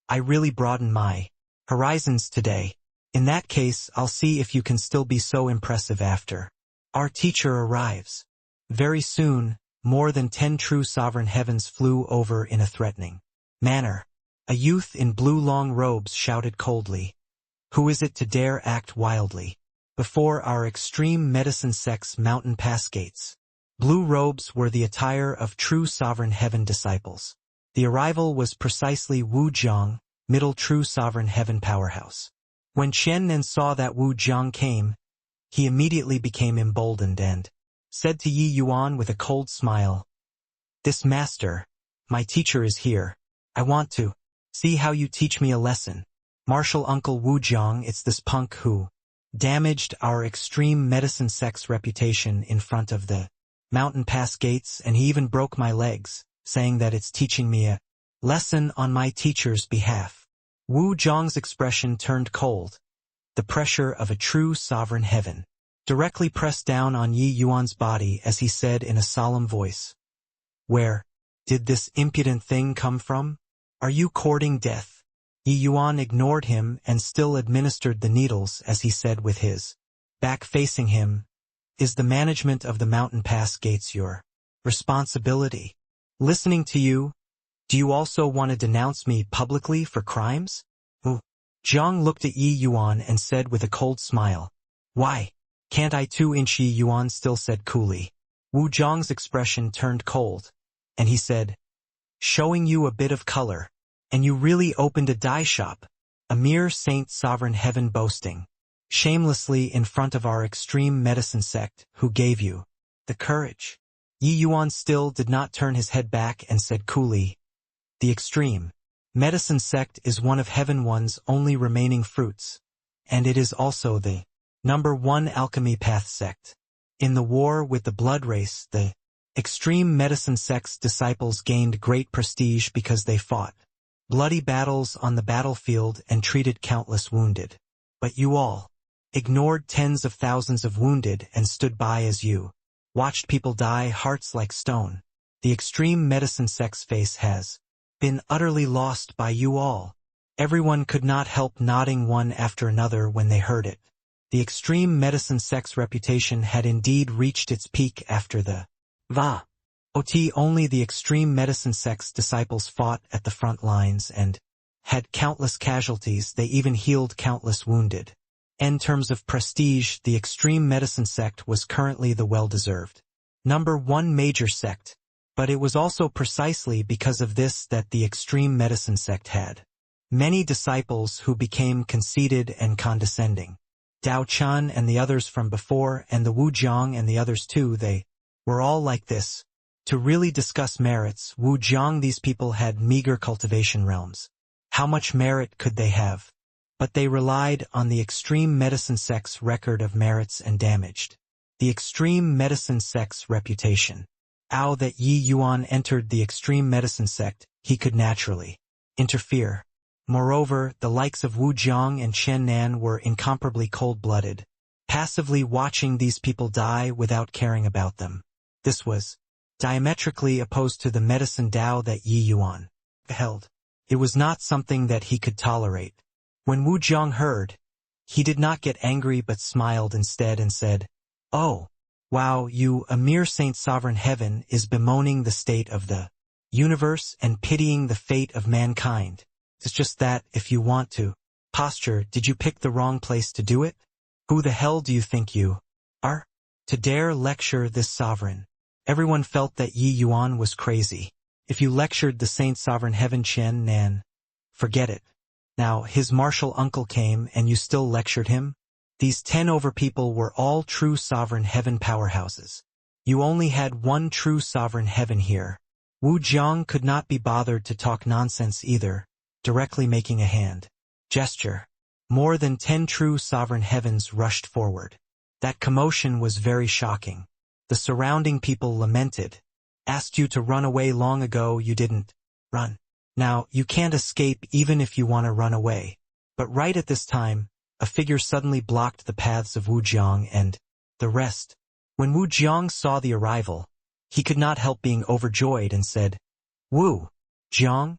I really broadened my horizons today. In that case, I'll see if you can still be so impressive after our teacher arrives." Very soon, more than 10 true sovereign heavens flew over in a threatening manner. A youth in blue long robes shouted coldly, "Who is it to dare act wildly before our extreme medicine sect's mountain pass gates?" Blue robes were the attire of true sovereign heaven disciples. The arrival was precisely Wu Jiang, middle true sovereign heaven powerhouse. When Qiannan saw that Wu Jiang came, he immediately became emboldened and said to Yi Yuan with a cold smile, "This master, my teacher, is here. I want to see how you teach me a lesson." Martial Uncle Wu Jiang, it's this punk who damaged our extreme medicine sect's reputation in front of the mountain pass gates, and he even broke my legs, saying that it's teaching me a lesson on my teacher's behalf. Wu Jiang's expression turned cold. The pressure of a true sovereign heaven directly pressed down on Yi Yuan's body as he said in a solemn voice, "Where did this impudent thing come from? Are you courting death?" Yi Yuan ignored him and still administered the needles as he said with his back facing him, "Is the management of the mountain pass gates your responsibility? Listening to you, do you also want to denounce me publicly for crimes?" Wu Jiang looked at Yi Yuan and said with a cold smile, "Why can't I 2-inch?" Yi Yuan still said coolly. Wu Jiang's expression turned cold, and he said, "Showing you a bit of color, and you really opened a dye shop, a mere saint sovereign heaven boasting shamelessly in front of our extreme medicine sect. Who gave you the courage?" Yi Yuan still did not turn his head back and said coolly, "The extreme medicine sect is one of Heaven One's only remaining fruits, and it is also the #1 alchemy path sect. In the war with the blood race, the extreme medicine sect's disciples gained great prestige because they fought bloody battles on the battlefield and treated countless wounded. But you all ignored tens of thousands of wounded and stood by as you watched people die, hearts like stone. The extreme medicine sect's face has been utterly lost by you all." Everyone could not help nodding one after another when they heard it. The extreme medicine sect's reputation had indeed reached its peak after the Va-Ot. Only the extreme medicine sect's disciples fought at the front lines and had countless casualties. They even healed countless wounded. In terms of prestige, the extreme medicine sect was currently the well-deserved #1 major sect, but it was also precisely because of this that the extreme medicine sect had many disciples who became conceited and condescending. Dao Chan and the others from before, and the Wu Jiang and the others too, they were all like this. To really discuss merits, Wu Jiang, these people had meager cultivation realms. How much merit could they have? but they relied on the extreme medicine sect's record of merits and damaged the extreme medicine sect's reputation. Now that Yi Yuan entered the extreme medicine sect, he could naturally interfere. Moreover, the likes of Wu Jiang and Chen Nan were incomparably cold-blooded, passively watching these people die without caring about them. This was diametrically opposed to the medicine Dao that Yi Yuan held. It was not something that he could tolerate. When Wu Jiang heard, he did not get angry but smiled instead and said, "Oh, wow, you, a mere saint sovereign heaven, is bemoaning the state of the universe and pitying the fate of mankind. It's just that, if you want to posture, did you pick the wrong place to do it? Who the hell do you think you are? To dare lecture this sovereign." Everyone felt that Yi Yuan was crazy. If you lectured the saint sovereign heaven Chen Nan, forget it. Now, his martial uncle came and you still lectured him? These 10 over people were all true sovereign heaven powerhouses. You only had one true sovereign heaven here. Wu Jiang could not be bothered to talk nonsense either, directly making a hand gesture. More than 10 true sovereign heavens rushed forward. That commotion was very shocking. The surrounding people lamented. Asked you to run away long ago, you didn't run. Now, you can't escape even if you want to run away. But right at this time, a figure suddenly blocked the paths of Wu Jiang and the rest. When Wu Jiang saw the arrival, he could not help being overjoyed and said, "Wu Jiang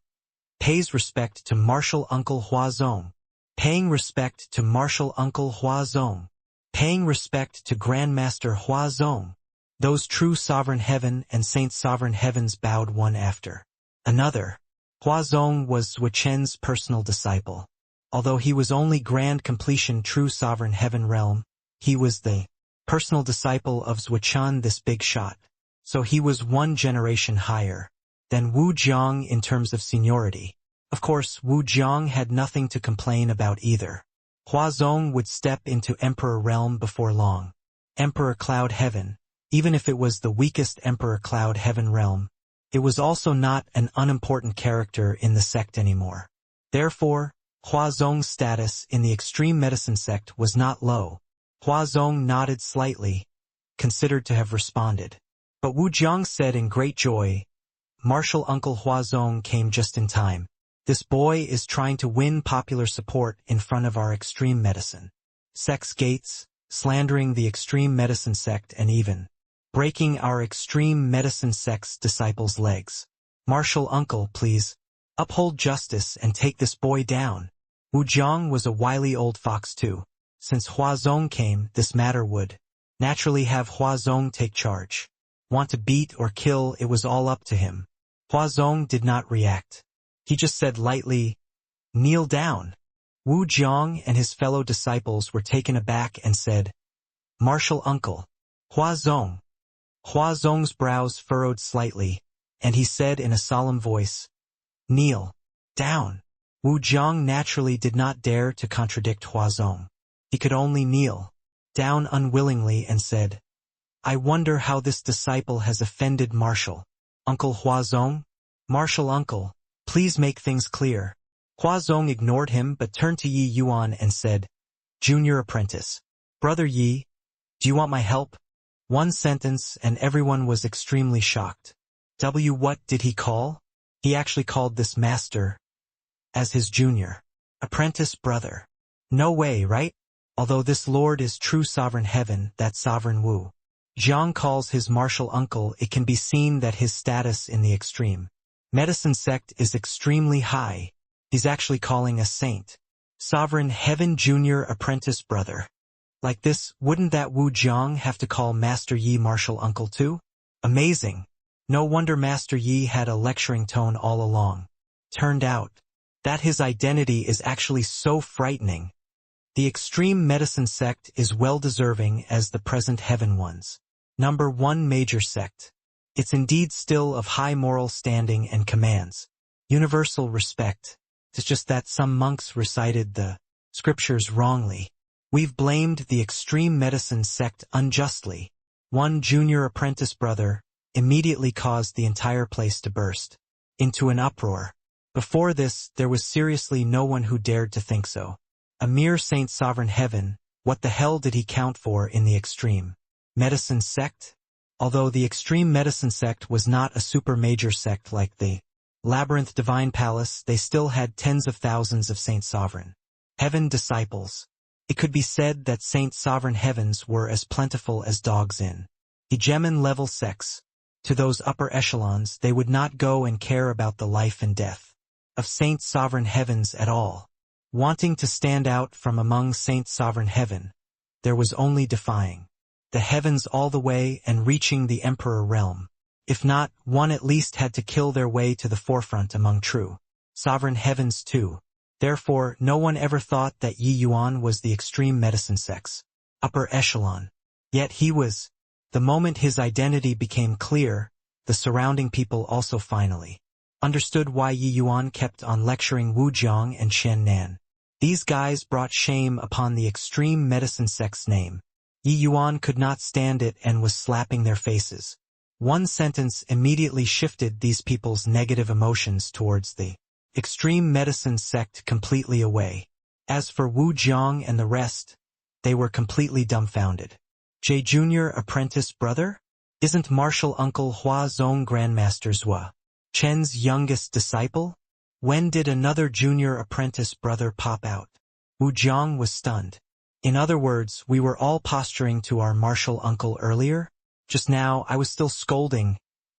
pays respect to martial uncle Hua Zong, paying respect to martial uncle Hua Zong, paying respect to Grandmaster Hua Zong." Those true sovereign heaven and saint sovereign heavens bowed one after another. Hua Zong was Zhuo Chen's personal disciple. Although he was only grand completion true sovereign heaven realm, he was the personal disciple of Zhuo Chen, this big shot. So he was one generation higher than Wu Jiang in terms of seniority. Of course, Wu Jiang had nothing to complain about either. Hua Zong would step into Emperor realm before long. Emperor Cloud Heaven. Even if it was the weakest Emperor Cloud Heaven realm, it was also not an unimportant character in the sect anymore. Therefore, Hua Zong's status in the extreme medicine sect was not low. Hua Zong nodded slightly, considered to have responded. But Wu Jiang said in great joy, "Martial uncle Hua Zong came just in time. This boy is trying to win popular support in front of our extreme medicine sect's gates, slandering the extreme medicine sect and even breaking our extreme medicine sect's disciples' legs. Martial uncle, please, uphold justice and take this boy down." Wu Jiang was a wily old fox too. Since Hua Zong came, this matter would naturally have Hua Zong take charge. Want to beat or kill, it was all up to him. Hua Zong did not react. He just said lightly, "Kneel down." Wu Jiang and his fellow disciples were taken aback and said, "Martial uncle, Hua Zong." Hua Zong's brows furrowed slightly, and he said in a solemn voice, "Kneel down." Wu Jiang naturally did not dare to contradict Hua Zong. He could only kneel down unwillingly and said, "I wonder how this disciple has offended Martial Uncle Hua Zong? Martial uncle, please make things clear." Hua Zong ignored him but turned to Yi Yuan and said, "Junior apprentice, Brother Yi, do you want my help?" One sentence and everyone was extremely shocked. What did he call? He actually called this master as his junior apprentice brother. No way, right? Although this lord is true sovereign heaven, that sovereign Wu Jiang calls his martial uncle, it can be seen that his status in the extreme medicine sect is extremely high. He's actually calling a saint sovereign heaven junior apprentice brother. Like this, wouldn't that Wu Jiang have to call Master Yi martial uncle too? Amazing. No wonder Master Yi had a lecturing tone all along. Turned out that his identity is actually so frightening. The extreme medicine sect is well deserving as the present heaven ones. Number 1 major sect. It's indeed still of high moral standing and commands universal respect. It's just that some monks recited the scriptures wrongly. We've blamed the extreme medicine sect unjustly. One junior apprentice brother immediately caused the entire place to burst into an uproar. Before this, there was seriously no one who dared to think so. A mere Saint Sovereign Heaven, what the hell did he count for in the extreme medicine sect? Although the extreme medicine sect was not a super major sect like the Labyrinth Divine Palace, they still had tens of thousands of Saint Sovereign Heaven disciples. It could be said that Saint Sovereign Heavens were as plentiful as dogs in hegemon level sects. To those upper echelons, they would not go and care about the life and death of Saint Sovereign Heavens at all. Wanting to stand out from among Saint Sovereign Heaven, there was only defying the heavens all the way and reaching the Emperor realm. If not, one at least had to kill their way to the forefront among true Sovereign Heavens too. Therefore, no one ever thought that Yi Yuan was the extreme medicine sect's upper echelon. Yet he was. The moment his identity became clear, the surrounding people also finally understood why Yi Yuan kept on lecturing Wu Jiang and Chen Nan. These guys brought shame upon the extreme medicine sect's name. Yi Yuan could not stand it and was slapping their faces. One sentence immediately shifted these people's negative emotions towards the extreme medicine sect completely away. As for Wu Jiang and the rest, they were completely dumbfounded. J. Junior apprentice brother? Isn't martial uncle Hua Zong Grandmaster Zhua Chen's youngest disciple? When did another junior apprentice brother pop out? Wu Jiang was stunned. In other words, we were all posturing to our martial uncle earlier? Just now I was still scolding.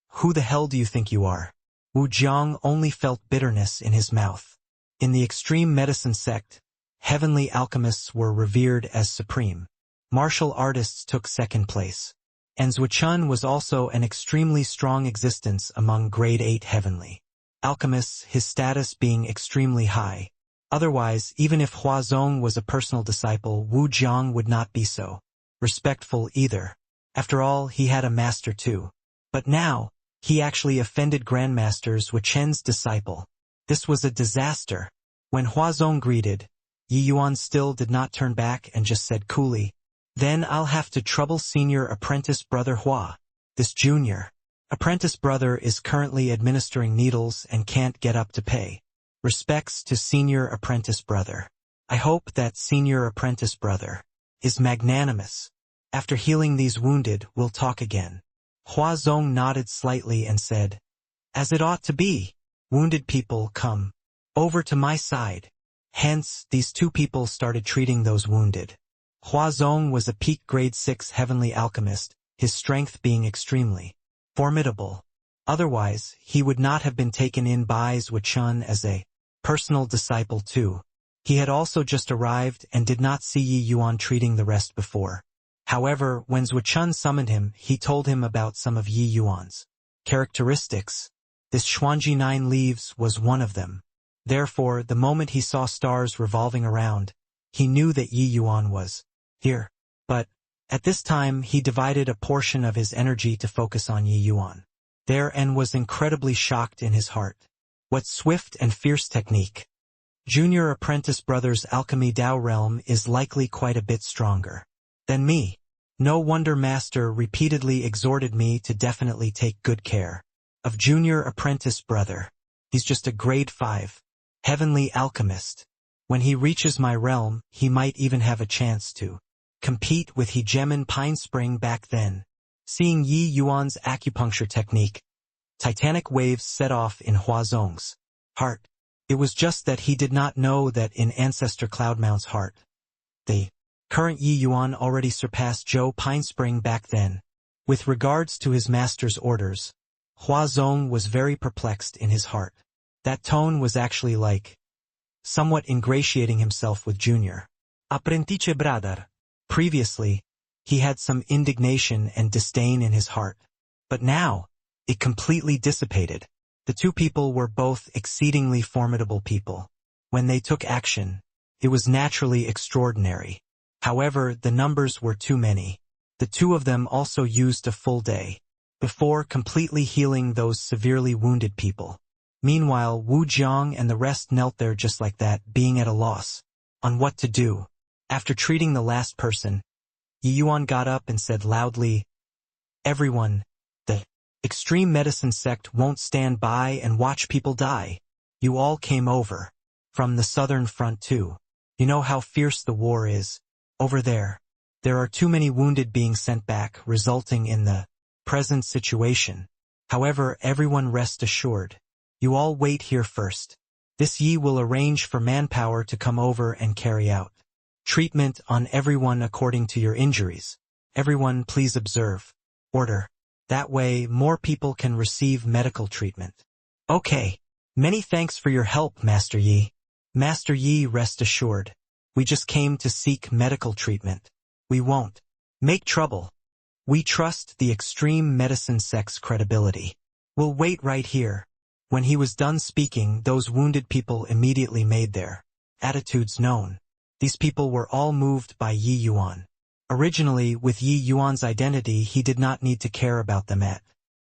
Who the hell do you think you are? Wu Jiang only felt bitterness in his mouth. In the extreme medicine sect, heavenly alchemists were revered as supreme. Martial artists took second place. And Zhuchun was also an extremely strong existence among grade 8 heavenly alchemists, his status being extremely high. Otherwise, even if Hua Zong was a personal disciple, Wu Jiang would not be so respectful either. After all, he had a master too. But now, he actually offended Grandmaster Zhuchen's disciple. This was a disaster. When Hua Zong greeted, Yi Yuan still did not turn back and just said coolly, "Then I'll have to trouble senior apprentice brother Hua. This junior apprentice brother is currently administering needles and can't get up to pay. Respects to senior apprentice brother. I hope that senior apprentice brother is magnanimous. After healing these wounded, we'll talk again." Hua Zong nodded slightly and said, "As it ought to be. Wounded people, come over to my side." Hence, these two people started treating those wounded. Hua Zong was a peak grade 6 heavenly alchemist, his strength being extremely formidable. Otherwise, he would not have been taken in by Zhuchun as a personal disciple too. He had also just arrived and did not see Yi Yuan treating the rest before. However, when Zhuchun summoned him, he told him about some of Yi Yuan's characteristics. This Xuanji 9 leaves was one of them. Therefore, the moment he saw stars revolving around, he knew that Yi Yuan was here. But, at this time, he divided a portion of his energy to focus on Yi Yuan there and was incredibly shocked in his heart. What swift and fierce technique! Junior apprentice brother's alchemy Dao realm is likely quite a bit stronger than me. No wonder master repeatedly exhorted me to definitely take good care of junior apprentice brother. He's just a grade 5 heavenly alchemist. When he reaches my realm, he might even have a chance to compete with Hegemon Pine Spring back then. Seeing Yi Yuan's acupuncture technique, titanic waves set off in Hua Zong's heart. It was just that he did not know that in Ancestor Cloudmount's heart, the current Yi Yuan already surpassed Zhou Pine Spring back then. With regards to his master's orders, Hua Zong was very perplexed in his heart. That tone was actually like somewhat ingratiating himself with Junior apprentice brother. Previously, he had some indignation and disdain in his heart. But now, it completely dissipated. The two people were both exceedingly formidable people. When they took action, it was naturally extraordinary. However, the numbers were too many. The two of them also used a full day before completely healing those severely wounded people. Meanwhile, Wu Jiang and the rest knelt there just like that, being at a loss on what to do. After treating the last person, Yi Yuan got up and said loudly, "Everyone, the extreme medicine sect won't stand by and watch people die. You all came over from the southern front too. You know how fierce the war is. Over there. There are too many wounded being sent back, resulting in the present situation. However, everyone rest assured. You all wait here first. This Yi will arrange for manpower to come over and carry out treatment on everyone according to your injuries. Everyone please observe. Order. That way, more people can receive medical treatment. Okay. Many thanks for your help, Master Yi. Master Yi, rest assured. We just came to seek medical treatment. We won't make trouble. We trust the extreme medicine sect's credibility. We'll wait right here. When he was done speaking, those wounded people immediately made their attitudes known. These people were all moved by Yi Yuan. Originally, with Yi Yuan's identity, he did not need to care about them at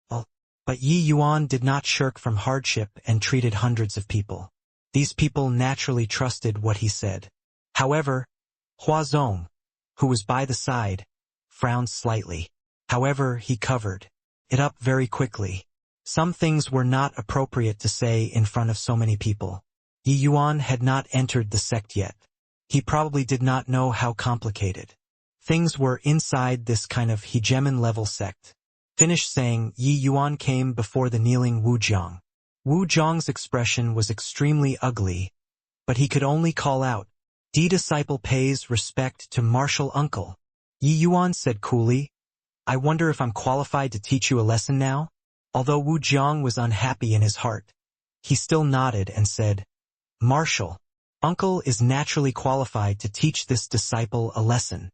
all. But Yi Yuan did not shirk from hardship and treated hundreds of people. These people naturally trusted what he said. However, Hua Zong, who was by the side, frowned slightly. However, he covered it up very quickly. Some things were not appropriate to say in front of so many people. Yi Yuan had not entered the sect yet. He probably did not know how complicated things were inside this kind of hegemon-level sect. Finished saying, Yi Yuan came before the kneeling Wu Jiang. Wu Jiang's expression was extremely ugly, but he could only call out, "D disciple pays respect to martial uncle." Yi Yuan said coolly, "I wonder if I'm qualified to teach you a lesson now?" Although Wu Jiang was unhappy in his heart, he still nodded and said, "Martial uncle is naturally qualified to teach this disciple a lesson."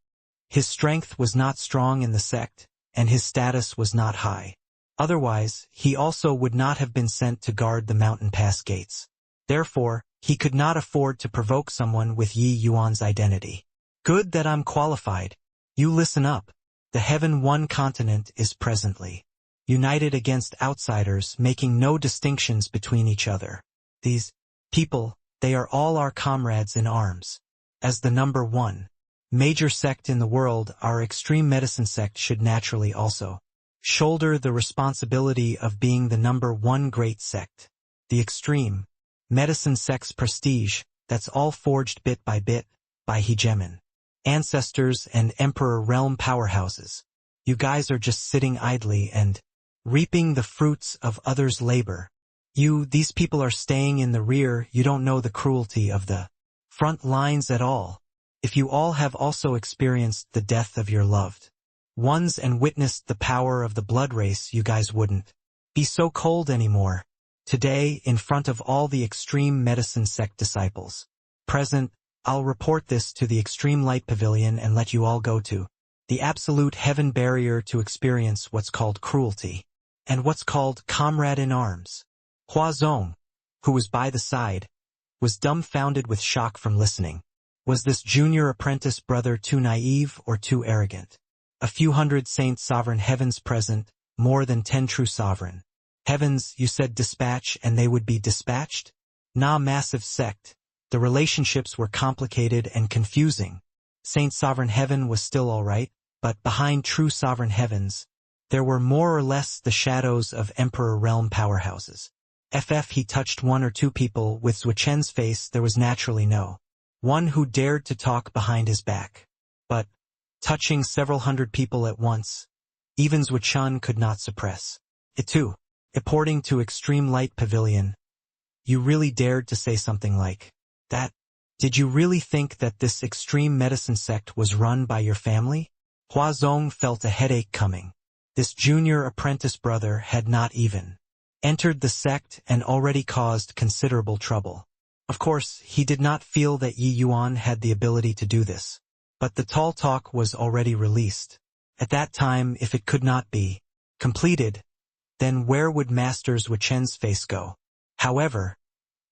His strength was not strong in the sect, and his status was not high. Otherwise, he also would not have been sent to guard the mountain pass gates. Therefore, he could not afford to provoke someone with Yi Yuan's identity. Good that I'm qualified. You listen up. The Heaven One continent is presently united against outsiders, making no distinctions between each other. These people, they are all our comrades in arms. As the number one major sect in the world, our extreme medicine sect should naturally also shoulder the responsibility of being the number one great sect. The extreme medicine sect's prestige, that's all forged bit by hegemon ancestors and emperor realm powerhouses. You guys are just sitting idly and reaping the fruits of others' labor. These people are staying in the rear. You don't know the cruelty of the front lines at all. If you all have also experienced the death of your loved ones and witnessed the power of the blood race, you guys wouldn't be so cold anymore. Today, in front of all the extreme medicine sect disciples present, I'll report this to the Extreme Light Pavilion and let you all go to the absolute heaven barrier to experience what's called cruelty and what's called comrade in arms. Hua Zong, who was by the side, was dumbfounded with shock from listening. Was this junior apprentice brother too naive or too arrogant? A few hundred saint sovereign heavens present, more than 10 true sovereign heavens, you said dispatch and they would be dispatched? Nah, massive sect. The relationships were complicated and confusing. Saint sovereign heaven was still alright, but behind true sovereign heavens, there were more or less the shadows of emperor realm powerhouses. He touched one or two people with Zuchen's face. There was naturally no one who dared to talk behind his back. But, touching several hundred people at once, even Zuchen could not suppress it too. Reporting to Extreme Light Pavilion, you really dared to say something like that? Did you really think that this extreme medicine sect was run by your family? Hua Zong felt a headache coming. This junior apprentice brother had not even entered the sect and already caused considerable trouble. Of course, he did not feel that Yi Yuan had the ability to do this. But the tall talk was already released. At that time, if it could not be completed, then where would Master Zuchen's face go? However,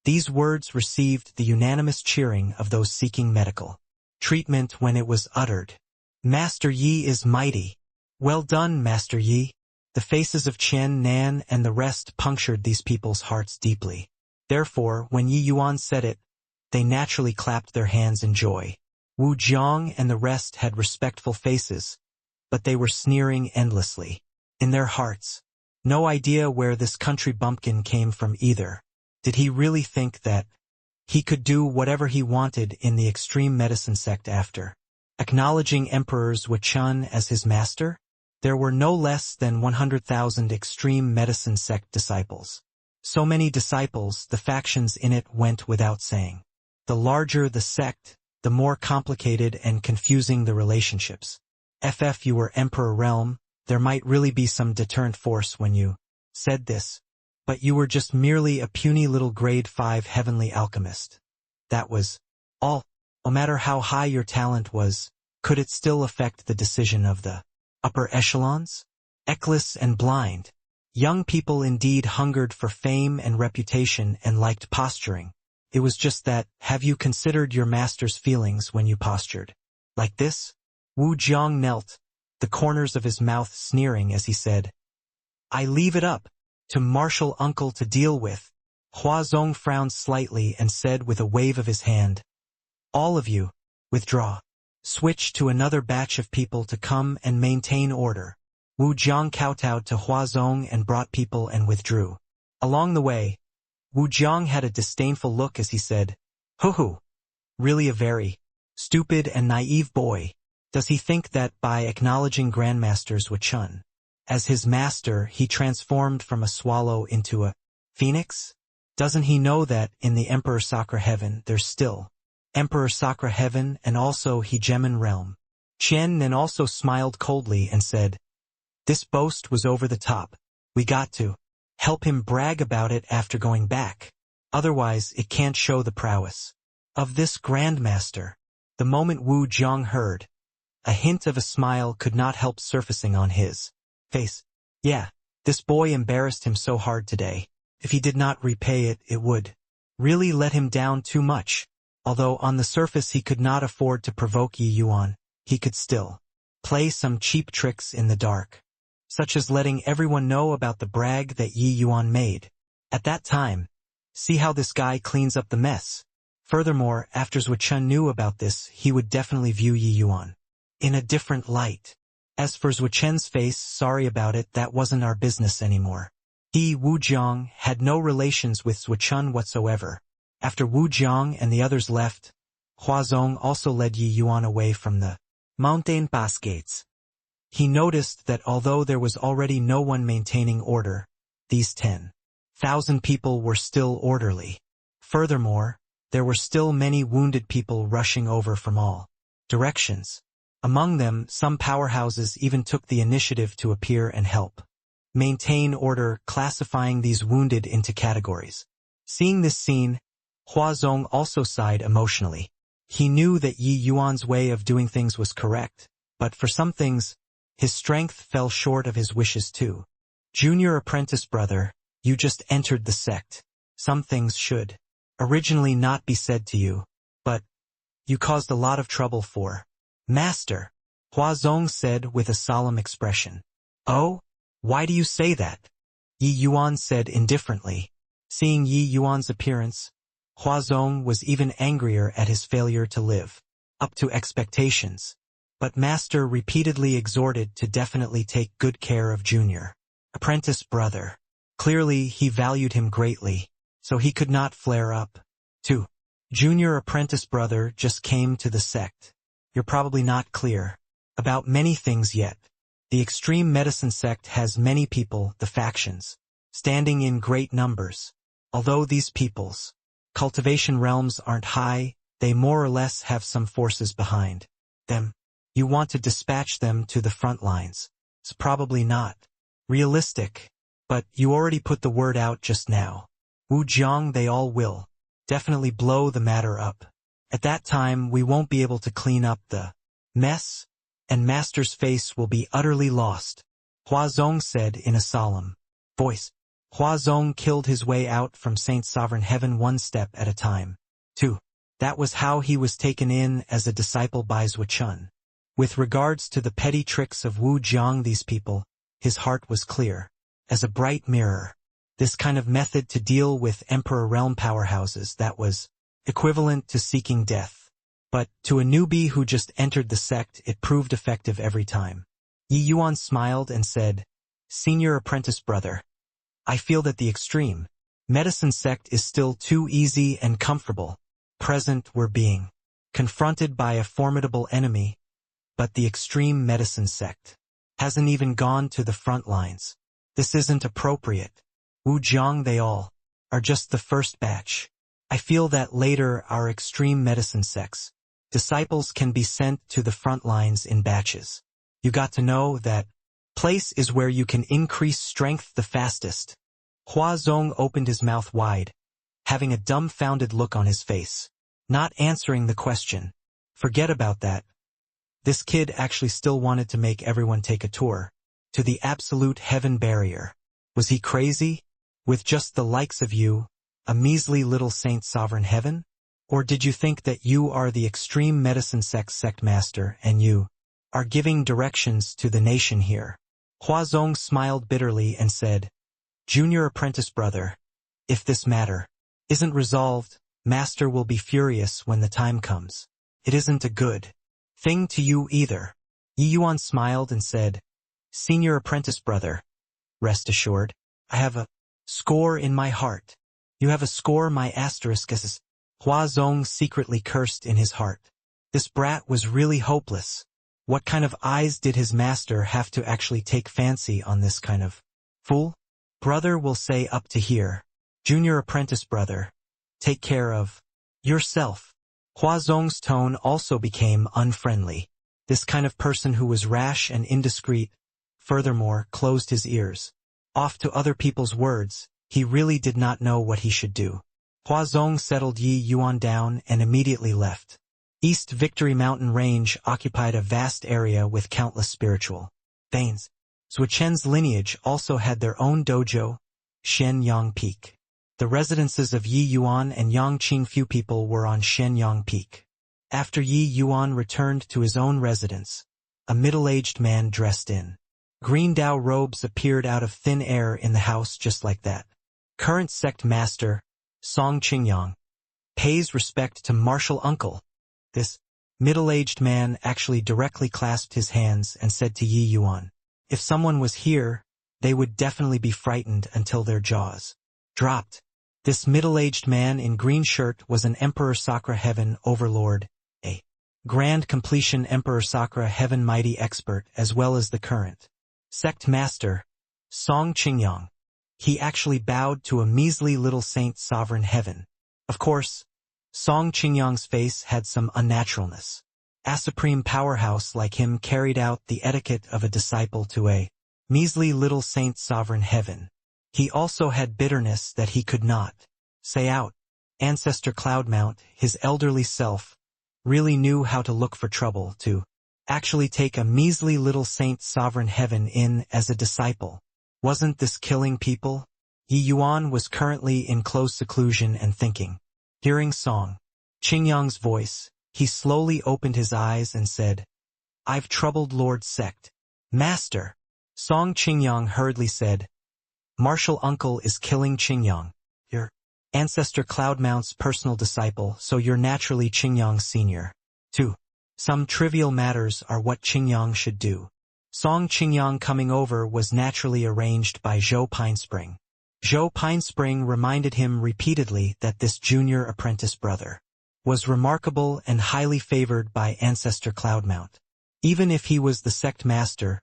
these words received the unanimous cheering of those seeking medical treatment when it was uttered. Master Yi is mighty. Well done, Master Yi. The faces of Qian Nan and the rest punctured these people's hearts deeply. Therefore, when Yi Yuan said it, they naturally clapped their hands in joy. Wu Jiang and the rest had respectful faces, but they were sneering endlessly. In their hearts, no idea where this country bumpkin came from either. Did he really think that He could do whatever he wanted in the extreme medicine sect after acknowledging Emperor Zhuchun as his master. There were no less than 100,000 extreme medicine sect disciples. So many disciples, the factions in it went without saying. The larger the sect, the more complicated and confusing the relationships. If you were Emperor Realm, there might really be some deterrent force when you said this. But you were just merely a puny little grade 5 heavenly alchemist. That was all. No matter how high your talent was, could it still affect the decision of the upper echelons? Eckless and blind. Young people indeed hungered for fame and reputation and liked posturing. It was just that, have you considered your master's feelings when you postured? Like this? Wu Jiang knelt, the corners of his mouth sneering as he said, I leave it up to martial uncle to deal with. Huazong frowned slightly and said with a wave of his hand, all of you, withdraw. Switch to another batch of people to come and maintain order. Wu Jiang kowtowed to Huazong and brought people and withdrew. Along the way, Wu Jiang had a disdainful look as he said, Hoo-hoo, really a very stupid and naive boy. Does he think that by acknowledging Grandmaster Zhuchun as his master he transformed from a swallow into a phoenix? Doesn't he know that in the Emperor Sakura Heaven there's still Emperor Sakura Heaven and also Hegemon Realm? Chen Nen also smiled coldly and said, this boast was over the top. We got to help him brag about it after going back. Otherwise it can't show the prowess of this Grandmaster. The moment Wu Jiang heard, a hint of a smile could not help surfacing on his face. Yeah, this boy embarrassed him so hard today. If he did not repay it, it would really let him down too much. Although on the surface he could not afford to provoke Yi Yuan, he could still play some cheap tricks in the dark, such as letting everyone know about the brag that Yi Yuan made. At that time, see how this guy cleans up the mess. Furthermore, after Zhuchun knew about this, he would definitely view Yi Yuan in a different light. As for Zhuchun's face, sorry about it, that wasn't our business anymore. He, Wu Jiang, had no relations with Zhuchun whatsoever. After Wu Jiang and the others left, Huazong also led Yi Yuan away from the mountain pass gates. He noticed that although there was already no one maintaining order, these 10,000 people were still orderly. Furthermore, there were still many wounded people rushing over from all directions. Among them, some powerhouses even took the initiative to appear and help maintain order, classifying these wounded into categories. Seeing this scene, Huazong also sighed emotionally. He knew that Yi Yuan's way of doing things was correct, but for some things, his strength fell short of his wishes too. Junior apprentice brother, you just entered the sect. Some things should originally not be said to you, but you caused a lot of trouble for Master, Huazong said with a solemn expression. Oh? Why do you say that? Yi Yuan said indifferently. Seeing Yi Yuan's appearance, Huazong was even angrier at his failure to live up to expectations. But Master repeatedly exhorted to definitely take good care of Junior apprentice brother. Clearly he valued him greatly, so he could not flare up. 2. Junior apprentice brother just came to the sect. You're probably not clear about many things yet. The extreme medicine sect has many people, the factions, standing in great numbers. Although these people's cultivation realms aren't high, they more or less have some forces behind them. You want to dispatch them to the front lines. It's probably not realistic, but you already put the word out just now. Wu Jiang, they all will definitely blow the matter up. At that time we won't be able to clean up the mess, and Master's face will be utterly lost, Huazong said in a solemn voice. Huazong killed his way out from Saint Sovereign Heaven one step at a time. 2. That was how he was taken in as a disciple by Zhuchun. With regards to the petty tricks of Wu Jiang, these people, his heart was clear as a bright mirror. This kind of method to deal with Emperor Realm powerhouses, that was equivalent to seeking death. But to a newbie who just entered the sect, it proved effective every time. Yi Yuan smiled and said, Senior apprentice brother, I feel that the extreme Medicine sect is still too easy and comfortable. Present we're being confronted by a formidable enemy, but the extreme medicine sect hasn't even gone to the front lines. This isn't appropriate. Wu Jiang they all are just the first batch. I feel that later our extreme medicine sects disciples can be sent to the front lines in batches. You got to know that place is where you can increase strength the fastest. Hua Zong opened his mouth wide, having a dumbfounded look on his face, not answering the question. Forget about that. This kid actually still wanted to make everyone take a tour to the absolute heaven barrier. Was he crazy? With just the likes of you, a measly little saint sovereign heaven? Or did you think that you are the extreme medicine sect master and you are giving directions to the nation here? Hua Zong smiled bitterly and said, Junior apprentice brother, if this matter isn't resolved, master will be furious when the time comes. It isn't a good thing to you either. Yi Yuan smiled and said, Senior apprentice brother, rest assured, I have a score in my heart. You have a score my asterisk is. Hua Zong secretly cursed in his heart. This brat was really hopeless. What kind of eyes did his master have to actually take fancy on this kind of fool? Brother will say up to here. Junior apprentice brother, take care of yourself. Hua Zong's tone also became unfriendly. This kind of person who was rash and indiscreet, furthermore, closed his ears off to other people's words. He really did not know what he should do. Hua Zong settled Yi Yuan down and immediately left. East Victory Mountain Range occupied a vast area with countless spiritual veins. Zuochen's lineage also had their own dojo, Shenyang Peak. The residences of Yi Yuan and Yang Qingfu people were on Shenyang Peak. After Yi Yuan returned to his own residence, a middle-aged man dressed in green Dao robes appeared out of thin air in the house just like that. Current sect master, Song Qingyang, pays respect to martial uncle. This middle-aged man actually directly clasped his hands and said to Yi Yuan, if someone was here, they would definitely be frightened until their jaws dropped. This middle-aged man in green shirt was an Emperor Sakura Heaven Overlord, a Grand Completion Emperor Sakura Heaven Mighty Expert as well as the current sect master, Song Qingyang. He actually bowed to a measly little saint sovereign heaven. Of course, Song Qingyang's face had some unnaturalness. A supreme powerhouse like him carried out the etiquette of a disciple to a measly little saint sovereign heaven. He also had bitterness that he could not say out. Ancestor Cloudmount, his elderly self, really knew how to look for trouble to actually take a measly little saint sovereign heaven in as a disciple. Wasn't this killing people? Yi Yuan was currently in close seclusion and thinking. Hearing Song Qingyang's voice, he slowly opened his eyes and said, I've troubled Lord Sect Master. Song Qingyang hurriedly said, Martial uncle is killing Qingyang. Your ancestor Cloudmount's personal disciple, so you're naturally Qingyang's senior. 2. Some trivial matters are what Qingyang should do. Song Qingyang coming over was naturally arranged by Zhou Pinespring. Zhou Pinespring reminded him repeatedly that this junior apprentice brother was remarkable and highly favored by Ancestor Cloudmount. Even if he was the sect master,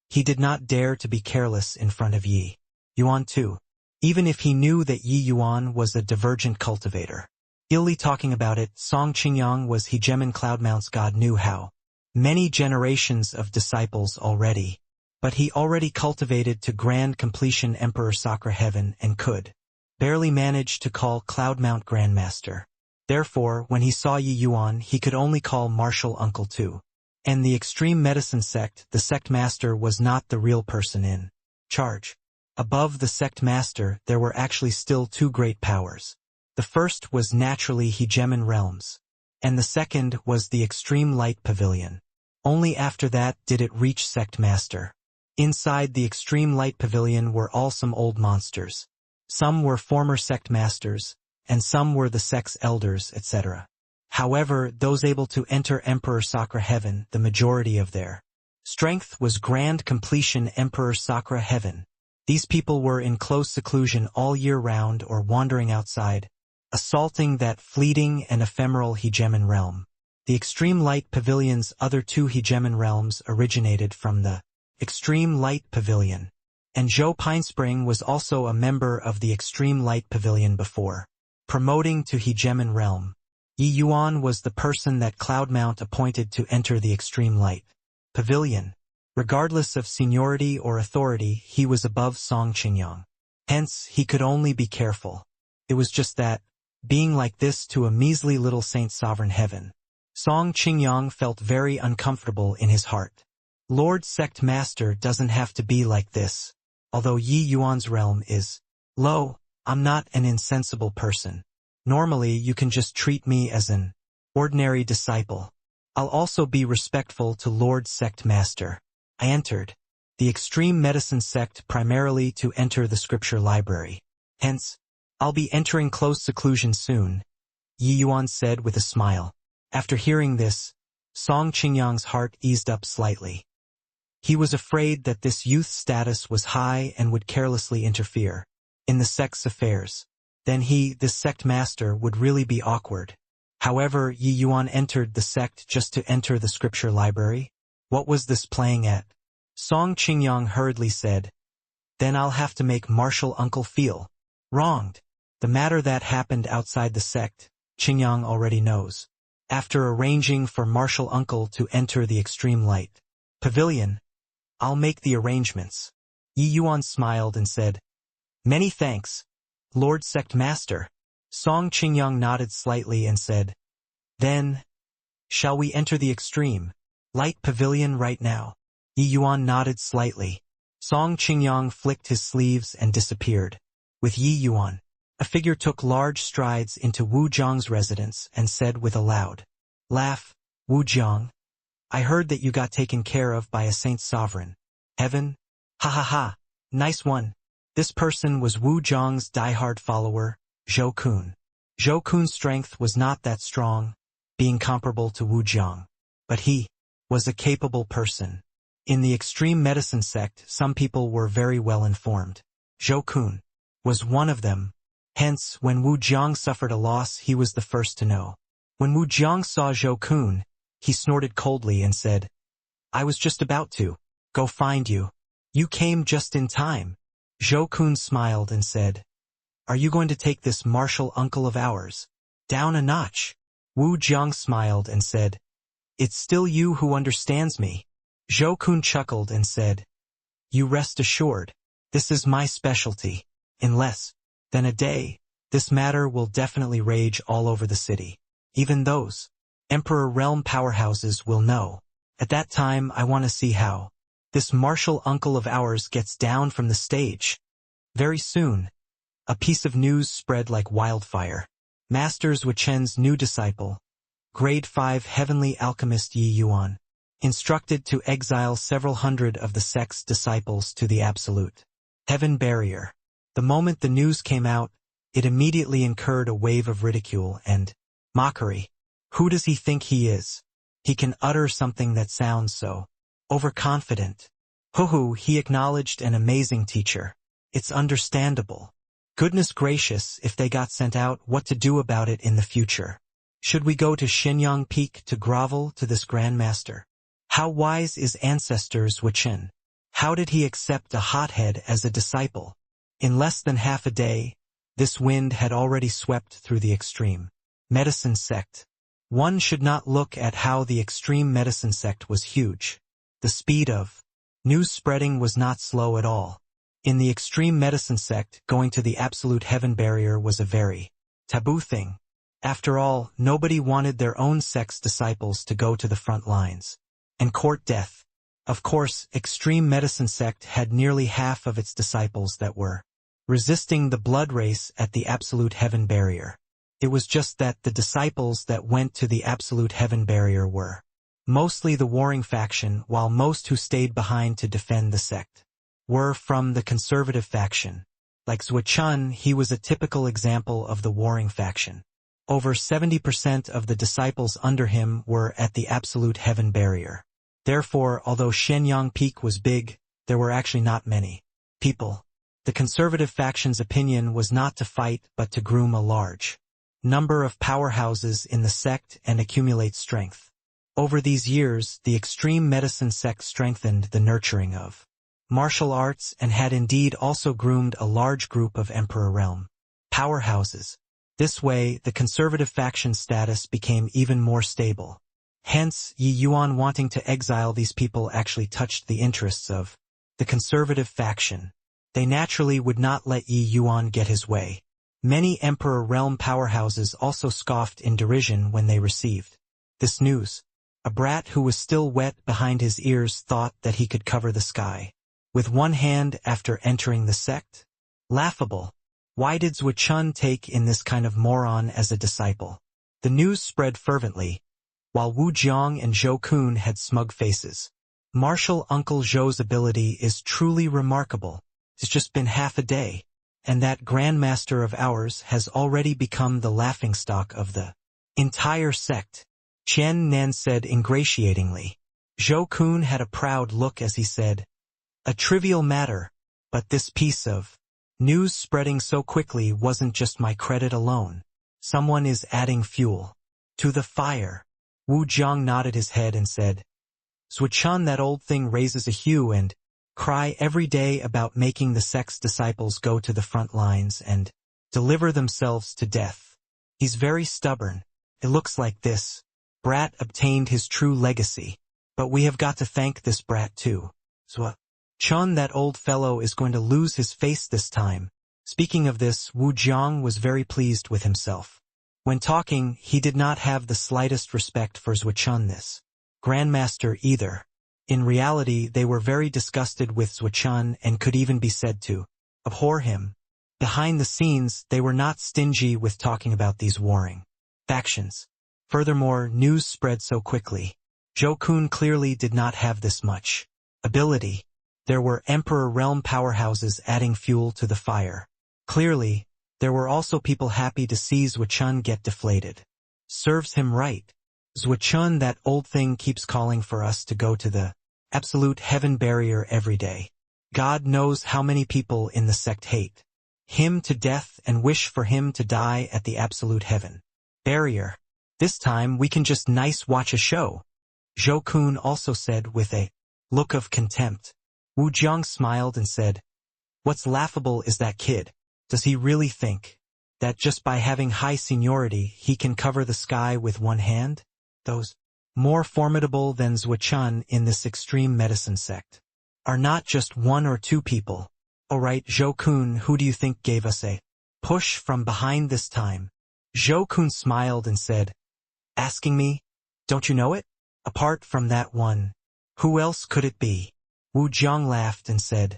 he did not dare to be careless in front of Yi Yuan too, even if he knew that Yi Yuan was a divergent cultivator. Illy talking about it, Song Qingyang was Hegemon Cloudmount's god knew how many generations of disciples already, but he already cultivated to grand completion Emperor Sakura Heaven and could barely manage to call Cloudmount Grandmaster. Therefore, when he saw Yi Yuan, he could only call Martial Uncle too. And the extreme medicine sect, the sect master was not the real person in charge. Above the sect master, there were actually still two great powers. The first was naturally Hegemon Realms, and the second was the Extreme Light Pavilion. Only after that did it reach sect master. Inside the Extreme Light Pavilion were some old monsters. Some were former sect masters, and some were the sect's elders, etc. However, those able to enter Emperor Sakura Heaven, the majority of their strength was Grand Completion Emperor Sakura Heaven. These people were in close seclusion all year round or wandering outside, assaulting that fleeting and ephemeral hegemon realm. The Extreme Light Pavilion's other two hegemon realms originated from the Extreme Light Pavilion, and Zhou Pinespring was also a member of the Extreme Light Pavilion before. Promoting to hegemon realm, Yi Yuan was the person that Cloudmount appointed to enter the Extreme Light Pavilion. Regardless of seniority or authority, he was above Song Qingyang. Hence, he could only be careful. It was just that, being like this to a measly little Saint Sovereign Heaven, Song Qingyang felt very uncomfortable in his heart. Lord Sect Master doesn't have to be like this. Although Yi Yuan's realm is low, I'm not an insensible person. Normally you can just treat me as an ordinary disciple. I'll also be respectful to Lord Sect Master. I entered the Extreme Medicine Sect primarily to enter the scripture library. Hence, I'll be entering close seclusion soon, Yi Yuan said with a smile. After hearing this, Song Qingyang's heart eased up slightly. He was afraid that this youth's status was high and would carelessly interfere in the sect's affairs. Then he, this sect master, would really be awkward. However, Yi Yuan entered the sect just to enter the scripture library. What was this playing at? Song Qingyang hurriedly said. Then I'll have to make martial uncle feel wronged. The matter that happened outside the sect, Qingyang already knows. After arranging for martial uncle to enter the Extreme Light Pavilion, I'll make the arrangements. Yi Yuan smiled and said, Many thanks, Lord Sect Master. Song Qingyang nodded slightly and said, Then, shall we enter the Extreme Light Pavilion right now? Yi Yuan nodded slightly. Song Qingyang flicked his sleeves and disappeared. With Yi Yuan, a figure took large strides into Wu Zhang's residence and said with a loud laugh, Wu Zhang, I heard that you got taken care of by a Saint Sovereign Heaven? Ha ha ha, nice one. This person was Wu Zhang's diehard follower, Zhou Kun. Zhou Kun's strength was not that strong, being comparable to Wu Zhang, but he was a capable person. In the Extreme Medicine Sect, some people were very well informed. Zhou Kun was one of them. Hence, when Wu Zhang suffered a loss, he was the first to know. When Wu Zhang saw Zhou Kun, he snorted coldly and said, I was just about to go find you. You came just in time. Zhou Kun smiled and said, Are you going to take this martial uncle of ours down a notch? Wu Zhang smiled and said, It's still you who understands me. Zhou Kun chuckled and said, You rest assured, this is my specialty. In less than a day, this matter will definitely rage all over the city. Even those Emperor Realm powerhouses will know. At that time, I want to see how this martial uncle of ours gets down from the stage. Very soon, a piece of news spread like wildfire. Master Zuochen's new disciple, Grade 5 Heavenly Alchemist Yi Yuan, instructed to exile several hundred of the sect's disciples to the Absolute Heaven Barrier. The moment the news came out, it immediately incurred a wave of ridicule and mockery. Who does he think he is? He can utter something that sounds so overconfident. Hoo-hoo, he acknowledged an amazing teacher. It's understandable. Goodness gracious, if they got sent out, what to do about it in the future? Should we go to Shenyang Peak to grovel to this grandmaster? How wise is ancestor Zuochen? How did he accept a hothead as a disciple? In less than half a day, this wind had already swept through the Extreme Medicine Sect. One should not look at how the Extreme Medicine Sect was huge. The speed of news spreading was not slow at all. In the Extreme Medicine Sect, going to the Absolute Heaven Barrier was a very taboo thing. After all, nobody wanted their own sect's disciples to go to the front lines and court death. Of course, Extreme Medicine Sect had nearly half of its disciples that were resisting the blood race at the Absolute Heaven Barrier. It was just that the disciples that went to the Absolute Heaven Barrier were mostly the warring faction, while most who stayed behind to defend the sect were from the conservative faction. Like Zuochen, he was a typical example of the warring faction. Over 70% of the disciples under him were at the Absolute Heaven Barrier. Therefore, although Shenyang Peak was big, there were actually not many people The conservative faction's opinion was not to fight but to groom a large number of powerhouses in the sect and accumulate strength. Over these years, the extreme medicine sect strengthened the nurturing of martial arts and had indeed also groomed a large group of Emperor Realm powerhouses. This way, the conservative faction's status became even more stable. Hence, Yi Yuan wanting to exile these people actually touched the interests of the conservative faction. They naturally would not let Yi Yuan get his way. Many Emperor Realm powerhouses also scoffed in derision when they received this news. A brat who was still wet behind his ears thought that he could cover the sky with one hand after entering the sect? Laughable. Why did Zhuo Chun take in this kind of moron as a disciple? The news spread fervently, while Wu Jiang and Zhou Kun had smug faces. Martial Uncle Zhou's ability is truly remarkable. It's just been half a day, and that grandmaster of ours has already become the laughingstock of the entire sect, Qian Nan said ingratiatingly. Zhou Kun had a proud look as he said, a trivial matter, but this piece of news spreading so quickly wasn't just my credit alone. Someone is adding fuel to the fire. Wu Jiang nodded his head and said, Zhuo Chun, that old thing raises a hue and cry every day about making the sect's disciples go to the front lines and deliver themselves to death. He's very stubborn. It looks like this brat obtained his true legacy. But we have got to thank this brat too. Zhuo Chun, that old fellow is going to lose his face this time. Speaking of this, Wu Jiang was very pleased with himself. When talking, he did not have the slightest respect for Zhuo Chun, this grandmaster, either. In reality, they were very disgusted with Zhuo Chun and could even be said to abhor him. Behind the scenes, they were not stingy with talking about these warring factions. Furthermore, news spread so quickly. Zhou Kun clearly did not have this much ability. There were Emperor Realm powerhouses adding fuel to the fire. Clearly, there were also people happy to see Zhuo Chun get deflated. Serves him right. Zhuo Chun, that old thing, keeps calling for us to go to the absolute heaven barrier every day. God knows how many people in the sect hate him to death and wish for him to die at the absolute heaven barrier. This time we can just nice watch a show. Zhou Kun also said with a look of contempt. Wu Jiang smiled and said, what's laughable is that kid. Does he really think that just by having high seniority he can cover the sky with one hand? Those more formidable than Zhuo Chun in this extreme medicine sect are not just one or two people. Alright, Zhou Kun, who do you think gave us a push from behind this time? Zhou Kun smiled and said, asking me? Don't you know it? Apart from that one, who else could it be? Wu Jiang laughed and said,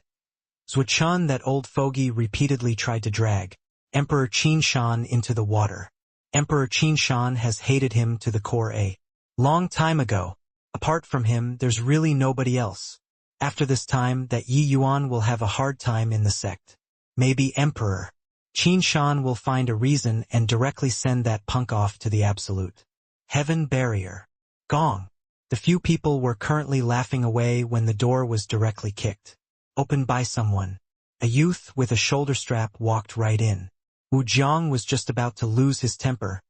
Zhuo Chun, that old fogey, repeatedly tried to drag Emperor Qin Shan into the water. Emperor Qin Shan has hated him to the core a long time ago. Apart from him, there's really nobody else. After this time, that Yi Yuan will have a hard time in the sect. Maybe Emperor Qin Shan will find a reason and directly send that punk off to the absolute heaven barrier. Gong. The few people were currently laughing away when the door was directly kicked open by someone. A youth with a shoulder strap walked right in. Wu Jiang was just about to lose his temper,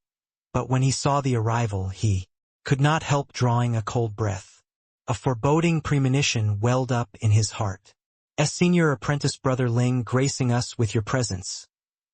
but when he saw the arrival, he could not help drawing a cold breath. A foreboding premonition welled up in his heart. Senior apprentice brother Ling, gracing us with your presence.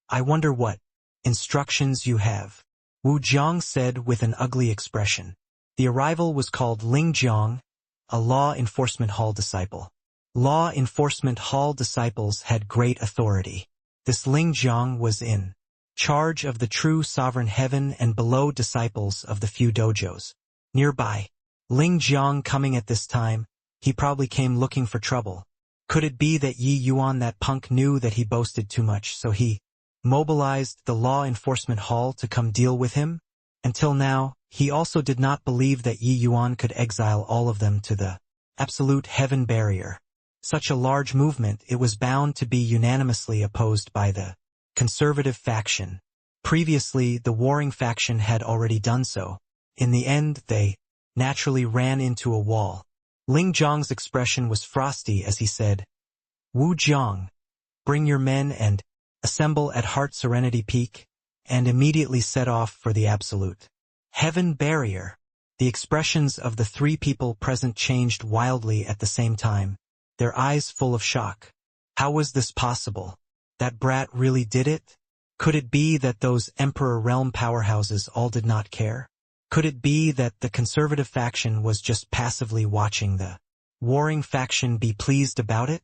I wonder what instructions you have. Wu Jiang said with an ugly expression. The arrival was called Ling Jiang, a law enforcement hall disciple. Law enforcement hall disciples had great authority. This Ling Jiang was in charge of the true sovereign heaven and below disciples of the few dojos nearby. Ling Jiang coming at this time, he probably came looking for trouble. Could it be that Yi Yuan, that punk, knew that he boasted too much, so he mobilized the law enforcement hall to come deal with him? Until now, he also did not believe that Yi Yuan could exile all of them to the absolute heaven barrier. Such a large movement, it was bound to be unanimously opposed by the conservative faction. Previously, the warring faction had already done so. In the end, they naturally ran into a wall. Ling Jiang's expression was frosty as he said, Wu Jiang, bring your men and assemble at Heart Serenity Peak, and immediately set off for the absolute heaven barrier. The expressions of the three people present changed wildly at the same time, their eyes full of shock. How was this possible? That brat really did it? Could it be that those Emperor Realm powerhouses all did not care? Could it be that the conservative faction was just passively watching the warring faction be pleased about it?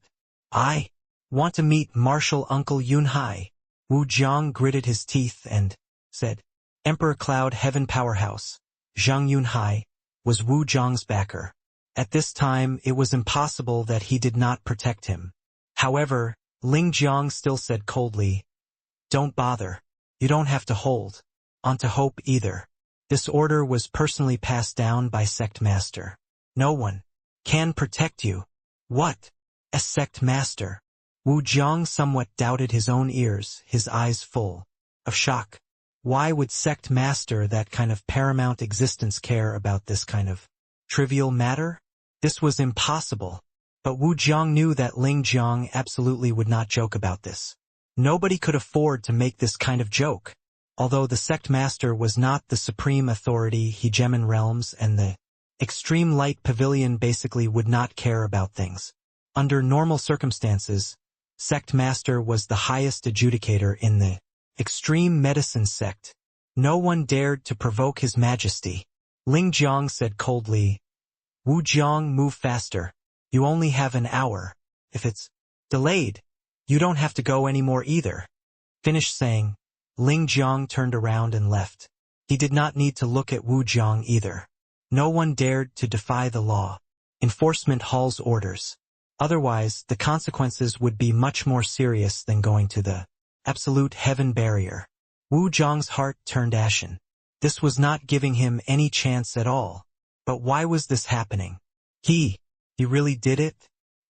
I want to meet Marshal Uncle Yunhai. Wu Jiang gritted his teeth and said, Emperor Cloud Heaven Powerhouse, Zhang Yunhai, was Wu Jiang's backer. At this time it was impossible that he did not protect him. However, Ling Jiang still said coldly, Don't bother. You don't have to hold on to hope either. This order was personally passed down by Sect Master. No one can protect you. What? A Sect Master? Wu Jiang somewhat doubted his own ears, his eyes full of shock. Why would Sect Master, that kind of paramount existence, care about this kind of trivial matter? This was impossible. But Wu Jiang knew that Ling Jiang absolutely would not joke about this. Nobody could afford to make this kind of joke. Although the Sect Master was not the supreme authority, Hegemon Realms and the Extreme Light Pavilion basically would not care about things. Under normal circumstances, Sect Master was the highest adjudicator in the Extreme Medicine Sect. No one dared to provoke his majesty. Ling Jiang said coldly, Wu Jiang, move faster. You only have an hour. If it's delayed, you don't have to go anymore either. Finished saying, Ling Jiang turned around and left. He did not need to look at Wu Jiang either. No one dared to defy the law. Enforcement Hall's orders. Otherwise, the consequences would be much more serious than going to the absolute heaven barrier. Wu Jiang's heart turned ashen. This was not giving him any chance at all. But why was this happening? He really did it?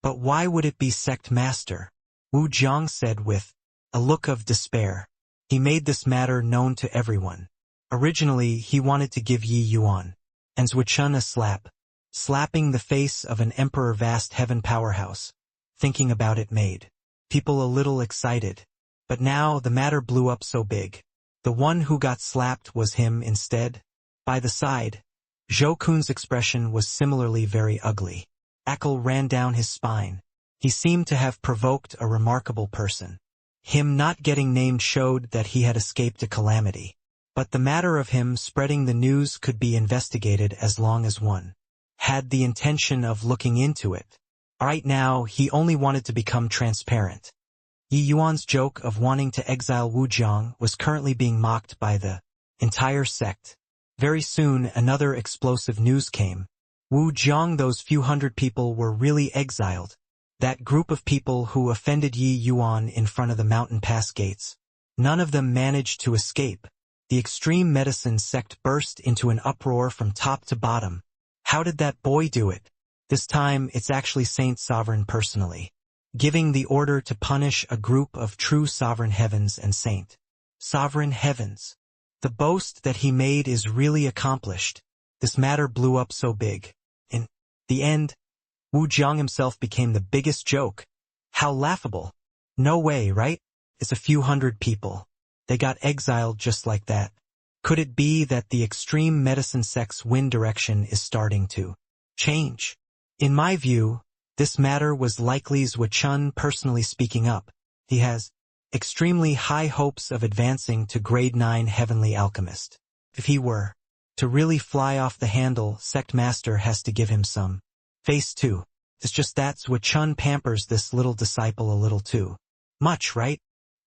But why would it be Sect Master? Wu Jiang said with a look of despair. He made this matter known to everyone. Originally, he wanted to give Yi Yuan and Zhuchun a slap, slapping the face of an emperor vast heaven powerhouse. Thinking about it made people a little excited. But now the matter blew up so big. The one who got slapped was him instead. By the side, Zhou Kun's expression was similarly very ugly. Ackle ran down his spine. He seemed to have provoked a remarkable person. Him not getting named showed that he had escaped a calamity. But the matter of him spreading the news could be investigated as long as one had the intention of looking into it. Right now, he only wanted to become transparent. Yi Yuan's joke of wanting to exile Wu Jiang was currently being mocked by the entire sect. Very soon, another explosive news came. Wu Jiang, those few hundred people were really exiled. That group of people who offended Yi Yuan in front of the mountain pass gates. None of them managed to escape. The Extreme Medicine sect burst into an uproar from top to bottom. How did that boy do it? This time, it's actually Saint Sovereign personally, giving the order to punish a group of true Sovereign Heavens and Saint Sovereign Heavens. The boast that he made is really accomplished. This matter blew up so big. In the end, Wu Jiang himself became the biggest joke. How laughable. No way, right? It's a few hundred people. They got exiled just like that. Could it be that the Extreme Medicine sect's wind direction is starting to change? In my view, this matter was likely Zhuchun personally speaking up. He has extremely high hopes of advancing to grade 9 Heavenly Alchemist. If he were to really fly off the handle, Sect Master has to give him some face too. It's just that Zhuchun pampers this little disciple a little too much, right?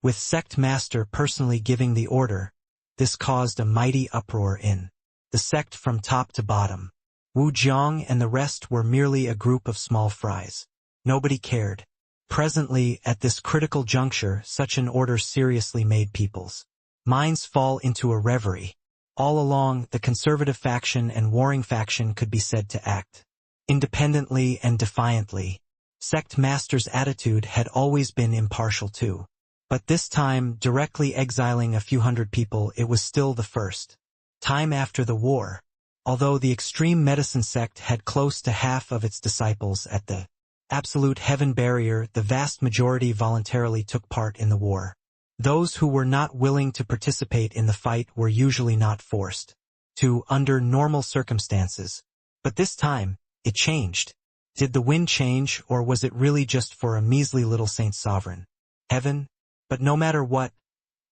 With Sect Master personally giving the order, this caused a mighty uproar in the sect from top to bottom. Wu Jiang and the rest were merely a group of small fries. Nobody cared. Presently, at this critical juncture, such an order seriously made people's minds fall into a reverie. All along, the conservative faction and warring faction could be said to act independently and defiantly. Sect Master's attitude had always been impartial too. But this time, directly exiling a few hundred people, it was still the first time after the war. Although the Extreme Medicine sect had close to half of its disciples at the absolute heaven barrier, the vast majority voluntarily took part in the war. Those who were not willing to participate in the fight were usually not forced to under normal circumstances. But this time, it changed. Did the wind change, or was it really just for a measly little Saint Sovereign Heaven? But no matter what,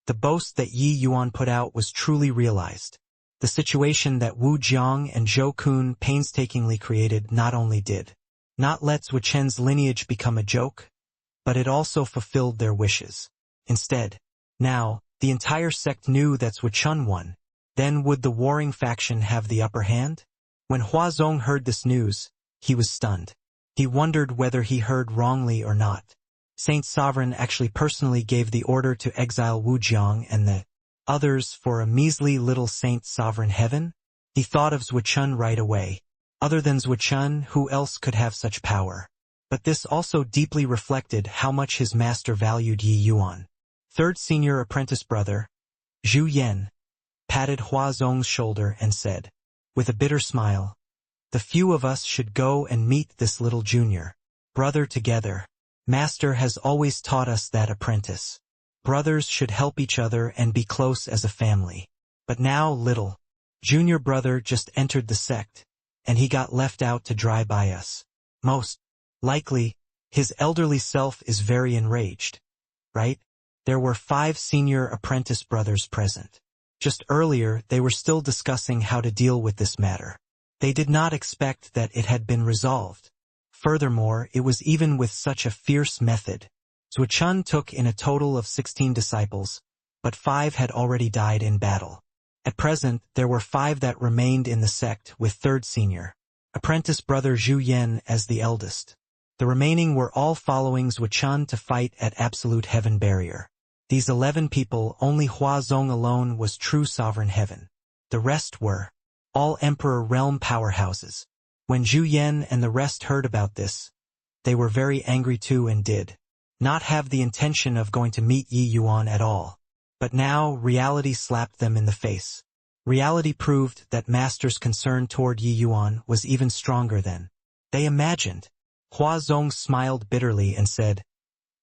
the boast that Yi Yuan put out was truly realized. The situation that Wu Jiang and Zhou Kun painstakingly created not only did not let Zhuo Chen's lineage become a joke, but it also fulfilled their wishes. Instead, now, the entire sect knew that Zhuo Chen won. Then would the warring faction have the upper hand? When Huazong heard this news, he was stunned. He wondered whether he heard wrongly or not. Saint Sovereign actually personally gave the order to exile Wu Jiang and the others for a measly little Saint Sovereign Heaven? He thought of Zhuo Chen right away. Other than Zhuo Chen, who else could have such power? But this also deeply reflected how much his master valued Yi Yuan. Third senior apprentice brother, Zhu Yan, patted Huazong's shoulder and said, with a bitter smile, "The few of us should go and meet this little junior brother together. Master has always taught us that apprentice brothers should help each other and be close as a family. But now little junior brother just entered the sect, and he got left out to dry by us. Most likely, his elderly self is very enraged, right?" There were 5 senior apprentice brothers present. Just earlier, they were still discussing how to deal with this matter. They did not expect that it had been resolved. Furthermore, it was even with such a fierce method. Zhuo Chen took in a total of 16 disciples, but 5 had already died in battle. At present, there were 5 that remained in the sect, with third senior apprentice brother Zhu Yan as the eldest. The remaining were all following Zhuo Chen to fight at Absolute Heaven Barrier. These 11 people, only Huazong alone was true sovereign heaven. The rest were all Emperor Realm powerhouses. When Zhu Yan and the rest heard about this, they were very angry too and did not have the intention of going to meet Yi Yuan at all. But now reality slapped them in the face. Reality proved that Master's concern toward Yi Yuan was even stronger than they imagined. Huazong smiled bitterly and said,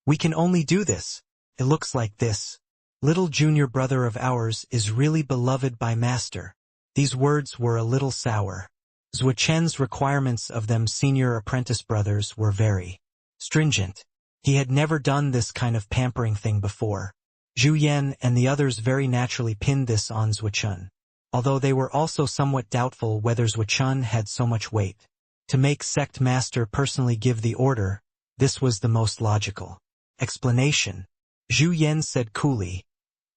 "We can only do this. It looks like this little junior brother of ours is really beloved by Master." These words were a little sour. Zhuo Chen's requirements of them senior apprentice brothers were very stringent. He had never done this kind of pampering thing before. Zhu Yan and the others very naturally pinned this on Zhuo Chen, although they were also somewhat doubtful whether Zhuo Chen had so much weight. To make sect master personally give the order, this was the most logical explanation. Zhu Yan said coolly,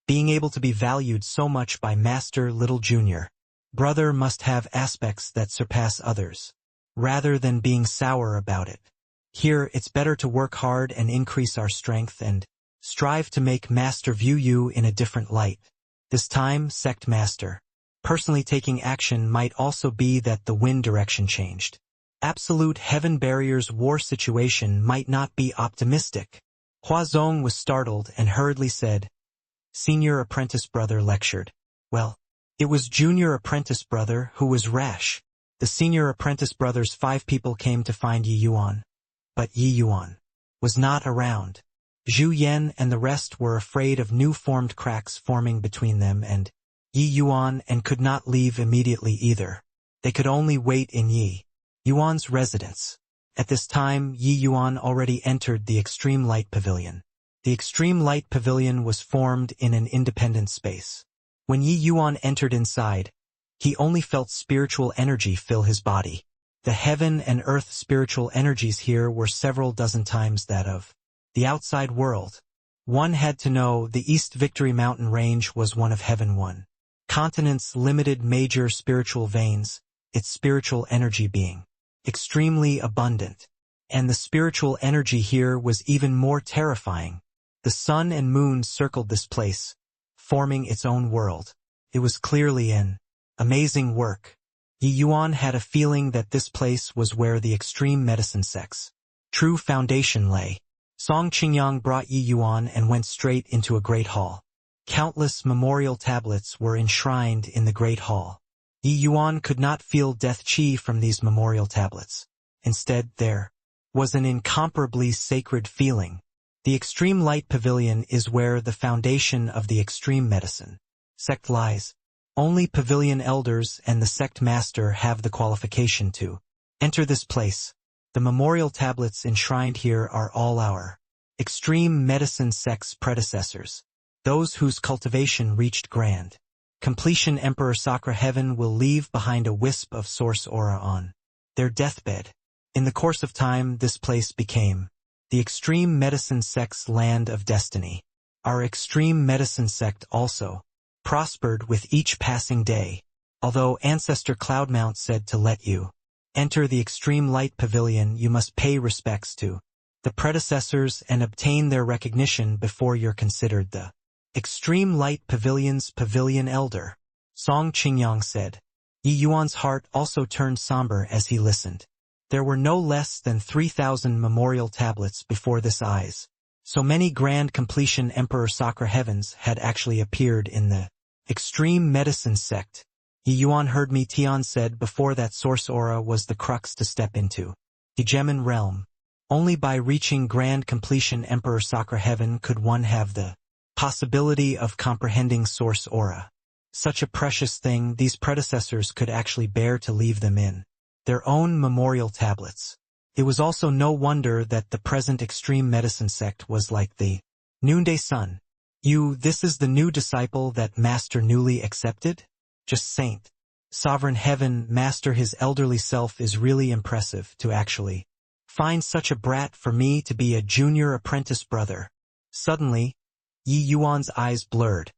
"Being able to be valued so much by Master little junior brother must have aspects that surpass others, rather than being sour about it. Here it's better to work hard and increase our strength and strive to make Master view you in a different light. This time, sect master personally taking action might also be that the wind direction changed. Absolute Heaven Barrier's war situation might not be optimistic." Huazong was startled and hurriedly said, "Senior apprentice brother lectured. Well, it was junior apprentice brother who was rash." The senior apprentice brother's 5 people came to find Yi Yuan. But Yi Yuan was not around. Zhu Yan and the rest were afraid of new-formed cracks forming between them and Yi Yuan and could not leave immediately either. They could only wait in Yi Yuan's residence. At this time, Yi Yuan already entered the Extreme Light Pavilion. The Extreme Light Pavilion was formed in an independent space. When Yi Yuan entered inside, he only felt spiritual energy fill his body. The heaven and earth spiritual energies here were several dozen times that of the outside world. One had to know the East Victory Mountain Range was one of Heaven 1 continent's limited major spiritual veins, its spiritual energy being extremely abundant. And the spiritual energy here was even more terrifying. The sun and moon circled this place, forming its own world. It was clearly an amazing work. Yi Yuan had a feeling that this place was where the extreme medicine sect's true foundation lay. Song Qingyang brought Yi Yuan and went straight into a great hall. Countless memorial tablets were enshrined in the great hall. Yi Yuan could not feel death qi from these memorial tablets. Instead, there was an incomparably sacred feeling. The Extreme Light Pavilion is where the foundation of the Extreme Medicine sect lies. Only pavilion elders and the sect master have the qualification to enter this place. The memorial tablets enshrined here are all our Extreme Medicine sect's predecessors, those whose cultivation reached grand completion. Emperor Sakra Heaven will leave behind a wisp of source aura on their deathbed. In the course of time, this place became the Extreme Medicine sect's land of destiny. Our Extreme Medicine sect also prospered with each passing day, although Ancestor Cloudmount said to let you enter the Extreme Light Pavilion, you must pay respects to the predecessors and obtain their recognition before you're considered the Extreme Light Pavilion's Pavilion Elder. Song Qingyang said. Yi Yuan's heart also turned somber as he listened. There were no less than 3,000 memorial tablets before this eyes. So many grand completion Emperor Sakra Heavens had actually appeared in the Extreme Medicine sect. Yi Yuan heard me. Tian said before that source aura was the crux to step into the Gemin realm. Only by reaching grand completion Emperor Sakra Heaven could one have the possibility of comprehending source aura. Such a precious thing, these predecessors could actually bear to leave them in their own memorial tablets. It was also no wonder that the present Extreme Medicine sect was like the noonday sun. This is the new disciple that Master newly accepted? Just Saint Sovereign Heaven, Master, his elderly self is really impressive to actually find such a brat for me to be a junior apprentice brother. Suddenly, Yi Yuan's eyes blurred.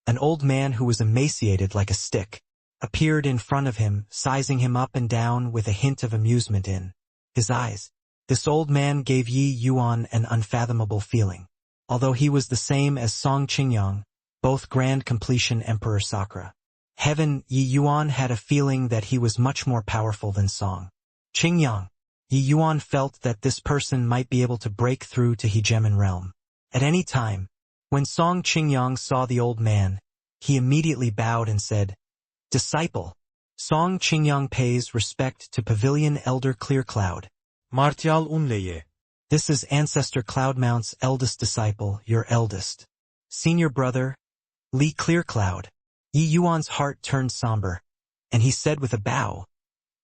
An old man who was emaciated like a stick appeared in front of him, sizing him up and down with a hint of amusement in his eyes. This old man gave Yi Yuan an unfathomable feeling. Although he was the same as Song Qingyang, both grand completion Emperor Sakra Heaven, Yi Yuan had a feeling that he was much more powerful than Song Qingyang. Yi Yuan felt that this person might be able to break through to Hegemin realm at any time. When Song Qingyang saw the old man, he immediately bowed and said, Disciple. Song Qingyang pays respect to Pavilion Elder Clearcloud. Martial Unleye. This is Ancestor Cloudmount's eldest disciple, your eldest senior brother, Li Clearcloud. Yi Yuan's heart turned somber, and he said with a bow.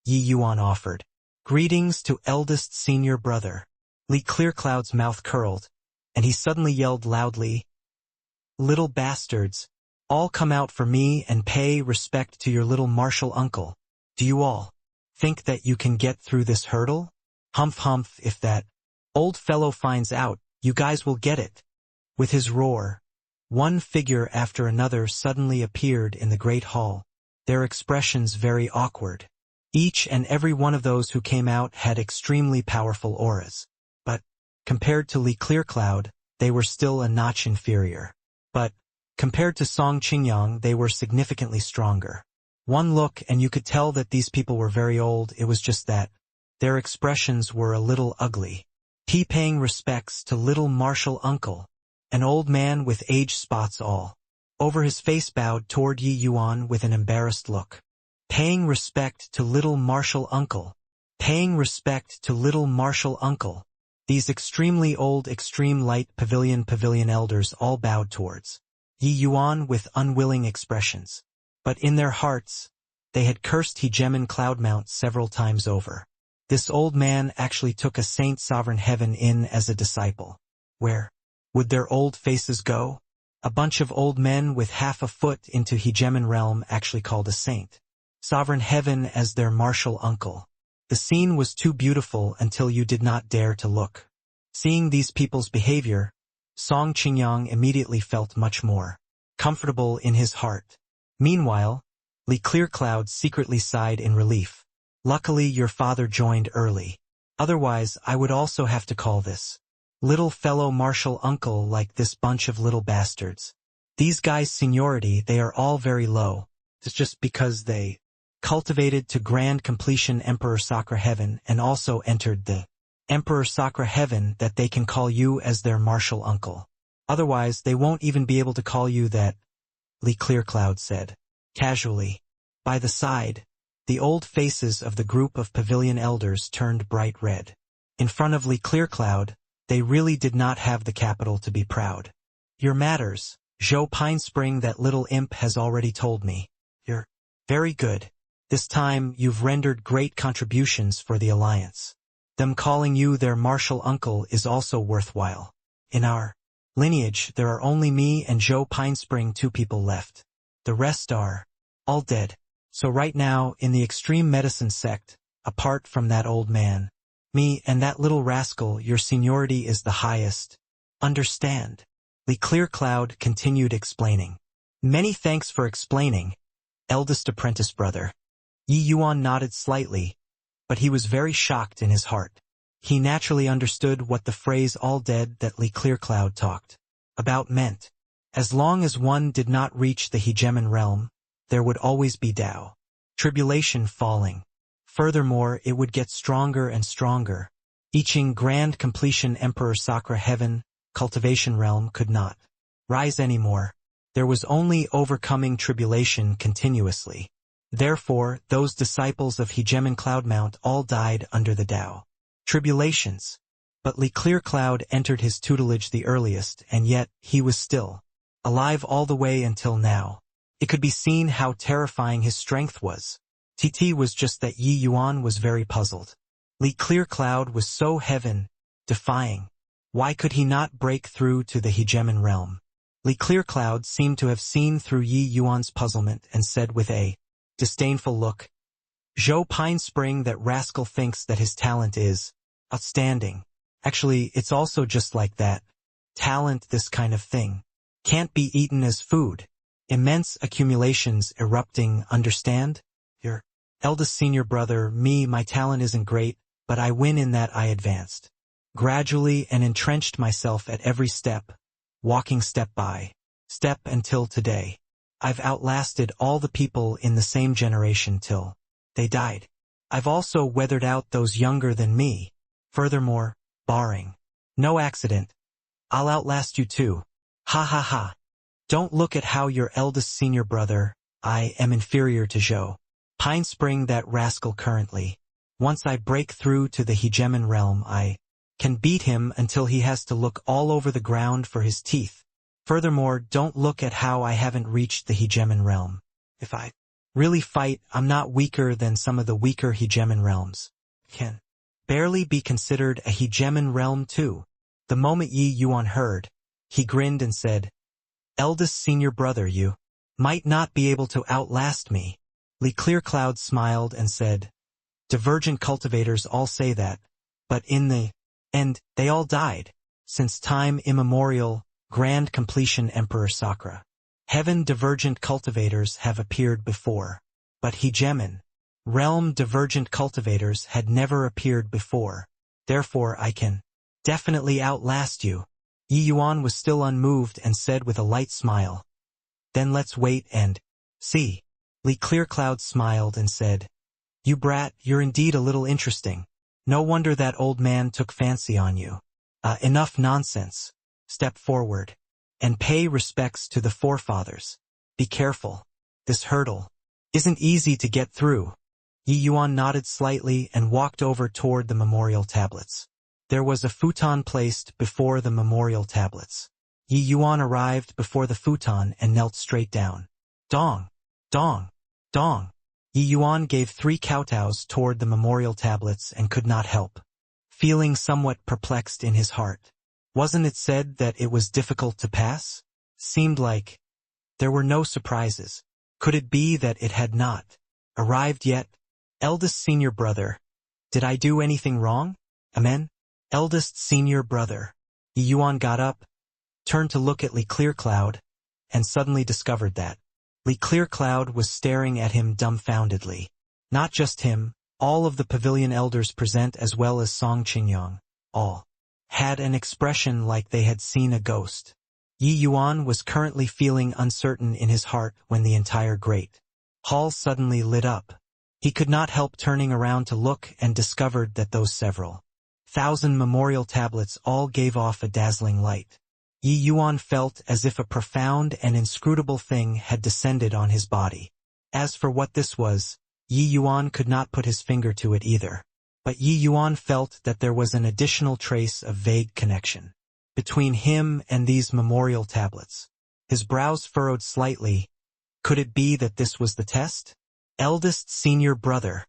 Yi Yuan offered greetings to eldest senior brother. Li Clearcloud's mouth curled, and he suddenly yelled loudly, Little bastards, all come out for me and pay respect to your little martial uncle. Do you all think that you can get through this hurdle? Humph humph, if that old fellow finds out, you guys will get it. With his roar, one figure after another suddenly appeared in the great hall, their expressions very awkward. Each and every one of those who came out had extremely powerful auras. But, compared to Li Clearcloud, they were still a notch inferior. But, compared to Song Qingyang, they were significantly stronger. One look and you could tell that these people were very old. It was just that their expressions were a little ugly. He paying respects to little martial uncle, an old man with age spots all over his face, bowed toward Yi Yuan with an embarrassed look. Paying respect to little martial uncle. Paying respect to little martial uncle. These extremely old Extreme Light Pavilion elders all bowed towards Yi Yuan with unwilling expressions. But in their hearts, they had cursed Hegemin Cloudmount several times over. This old man actually took a Saint Sovereign Heaven in as a disciple. Where would their old faces go? A bunch of old men with half a foot into Hegemin realm actually called a Saint Sovereign Heaven as their martial uncle. The scene was too beautiful until you did not dare to look. Seeing these people's behavior, Song Qingyang immediately felt much more comfortable in his heart. Meanwhile, Li Clearcloud secretly sighed in relief. Luckily your father joined early. Otherwise I would also have to call this little fellow martial uncle like this bunch of little bastards. These guys' seniority, they are all very low. It's just because they cultivated to grand completion Emperor Sakra Heaven and also entered the Emperor Sakra Heaven that they can call you as their martial uncle. Otherwise they won't even be able to call you that, Li Clearcloud said casually. By the side, the old faces of the group of pavilion elders turned bright red. In front of Li Clearcloud, they really did not have the capital to be proud. Your matters, Zhou Pinespring, that little imp has already told me. You're very good. This time you've rendered great contributions for the alliance. Them calling you their martial uncle is also worthwhile. In our lineage there are only me and Zhou Pinespring, 2 people left. The rest are all dead. So right now, in the extreme medicine sect, apart from that old man, me and that little rascal, your seniority is the highest. Understand? Li Clearcloud continued explaining. Many thanks for explaining, eldest apprentice brother. Yi Yuan nodded slightly, but he was very shocked in his heart. He naturally understood what the phrase all dead that Li Clearcloud talked about meant. As long as one did not reach the hegemon realm, there would always be Tao. Tribulation falling. Furthermore, it would get stronger and stronger. Reaching grand completion, Emperor Sakra heaven, cultivation realm could not rise anymore. There was only overcoming tribulation continuously. Therefore, those disciples of hegemon Cloudmount all died under the Tao tribulations. But Li Clearcloud entered his tutelage the earliest, and yet he was still alive all the way until now. It could be seen how terrifying his strength was. TT was just that Yi Yuan was very puzzled. Li Clearcloud was so heaven-defying. Why could he not break through to the hegemon realm? Li Clearcloud seemed to have seen through Yi Yuan's puzzlement and said with a disdainful look, Zhou Pinespring, that rascal thinks that his talent is outstanding. Actually, it's also just like that. Talent, this kind of thing, can't be eaten as food. Immense accumulations erupting, understand? Your eldest senior brother, me, my talent isn't great, but I win in that I advanced gradually and entrenched myself at every step, walking step by step until today. I've outlasted all the people in the same generation till they died. I've also weathered out those younger than me. Furthermore, barring no accident, I'll outlast you too. Ha ha ha. Don't look at how your eldest senior brother, I am inferior to Zhou Pinespring, that rascal currently. Once I break through to the hegemon realm, I can beat him until he has to look all over the ground for his teeth. Furthermore, don't look at how I haven't reached the hegemon realm. If I really fight, I'm not weaker than some of the weaker hegemon realms. Can barely be considered a hegemon realm too. The moment Yi Yuan heard, he grinned and said, Eldest senior brother, you might not be able to outlast me. Li Clearcloud smiled and said, Divergent cultivators all say that, but in the end, they all died. Since time immemorial, grand completion Emperor Sakra heaven divergent cultivators have appeared before. But hegemon realm divergent cultivators had never appeared before. Therefore I can definitely outlast you. Yi Yuan was still unmoved and said with a light smile, Then let's wait and see. Li Clearcloud smiled and said, You brat, you're indeed a little interesting. No wonder that old man took fancy on you. Enough nonsense. Step forward and pay respects to the forefathers. Be careful. This hurdle isn't easy to get through. Yi Yuan nodded slightly and walked over toward the memorial tablets. There was a futon placed before the memorial tablets. Yi Yuan arrived before the futon and knelt straight down. Dong! Dong! Dong! Yi Yuan gave 3 kowtows toward the memorial tablets and could not help feeling somewhat perplexed in his heart. Wasn't it said that it was difficult to pass? Seemed like there were no surprises. Could it be that it had not arrived yet? Eldest senior brother, did I do anything wrong? Amen? Eldest senior brother. Yi Yuan got up, turned to look at Li Clearcloud, and suddenly discovered that Li Clearcloud was staring at him dumbfoundedly. Not just him, all of the pavilion elders present as well as Song Qingyong, all had an expression like they had seen a ghost. Yi Yuan was currently feeling uncertain in his heart when the entire great hall suddenly lit up. He could not help turning around to look and discovered that those several thousand memorial tablets all gave off a dazzling light. Yi Yuan felt as if a profound and inscrutable thing had descended on his body. As for what this was, Yi Yuan could not put his finger to it either. But Yi Yuan felt that there was an additional trace of vague connection between him and these memorial tablets. His brows furrowed slightly. Could it be that this was the test? Eldest senior brother.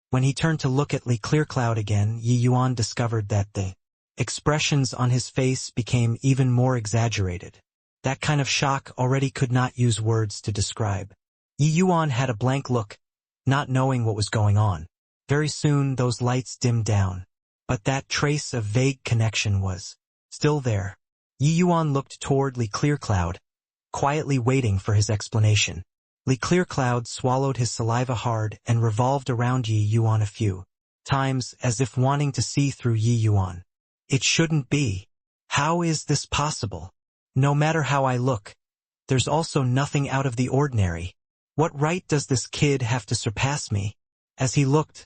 When he turned to look at Li Clearcloud again, Yi Yuan discovered that the expressions on his face became even more exaggerated. That kind of shock already could not use words to describe. Yi Yuan had a blank look, not knowing what was going on. Very soon those lights dimmed down. But that trace of vague connection was still there. Yi Yuan looked toward Li Clearcloud, quietly waiting for his explanation. Li Clearcloud swallowed his saliva hard and revolved around Yi Yuan a few times as if wanting to see through Yi Yuan. It shouldn't be. How is this possible? No matter how I look, there's also nothing out of the ordinary. What right does this kid have to surpass me? As he looked,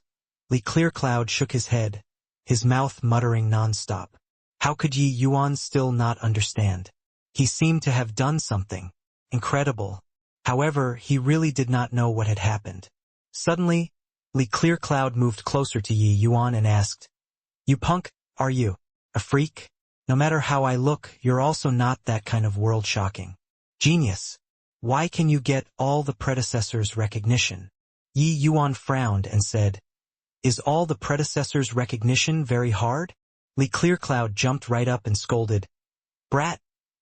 Li Clearcloud shook his head, his mouth muttering non-stop. How could Yi Yuan still not understand? He seemed to have done something incredible. However, he really did not know what had happened. Suddenly, Li Clearcloud moved closer to Yi Yuan and asked, "You punk, are you a freak? No matter how I look, you're also not that kind of world-shocking genius. Why can you get all the predecessors' recognition?" Yi Yuan frowned and said, "Is all the predecessors' recognition very hard?" Li Clearcloud jumped right up and scolded, "Brat,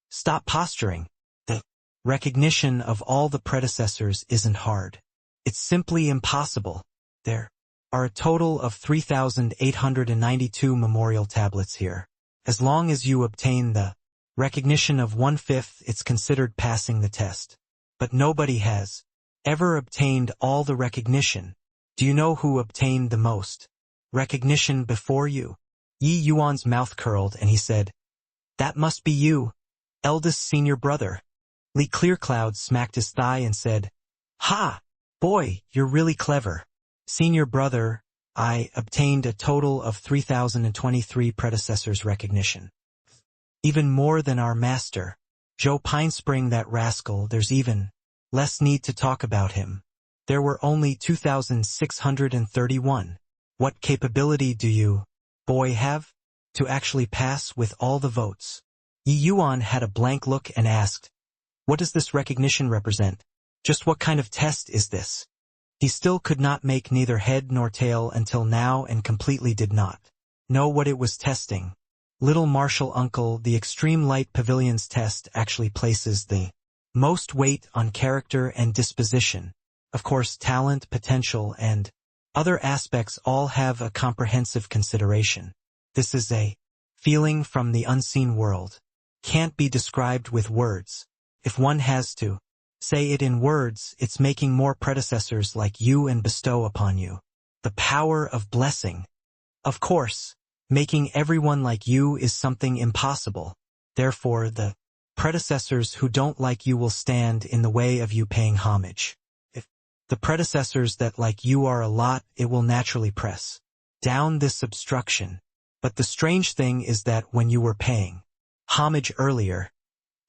stop posturing. The recognition of all the predecessors isn't hard. It's simply impossible. There are a total of 3,892 memorial tablets here. As long as you obtain the recognition of 1/5, it's considered passing the test. But nobody has ever obtained all the recognition. Do you know who obtained the most recognition before you?" Yi Yuan's mouth curled and he said, "That must be you, eldest senior brother." Li Clearcloud smacked his thigh and said, "Ha! Boy, you're really clever. Senior brother, I obtained a total of 3,023 predecessors' recognition. Even more than our master, Joe Pinespring, that rascal. There's even less need to talk about him. There were only 2,631. What capability do you, boy, have to actually pass with all the votes?" Yi Yuan had a blank look and asked, "What does this recognition represent? Just what kind of test is this?" He still could not make neither head nor tail until now and completely did not know what it was testing. Little Marshal Uncle, the Extreme Light Pavilion's test actually places the most weight on character and disposition. Of course, talent, potential, and other aspects all have a comprehensive consideration. This is a feeling from the unseen world. Can't be described with words. If one has to say it in words, it's making more predecessors like you and bestow upon you the power of blessing. Of course, making everyone like you is something impossible. Therefore, the predecessors who don't like you will stand in the way of you paying homage. If the predecessors that like you are a lot, it will naturally press down this obstruction. But the strange thing is that when you were paying homage earlier,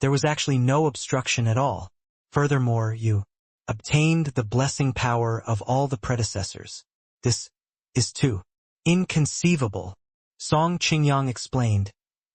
there was actually no obstruction at all. Furthermore, you obtained the blessing power of all the predecessors. This is too inconceivable, Song Qingyang explained,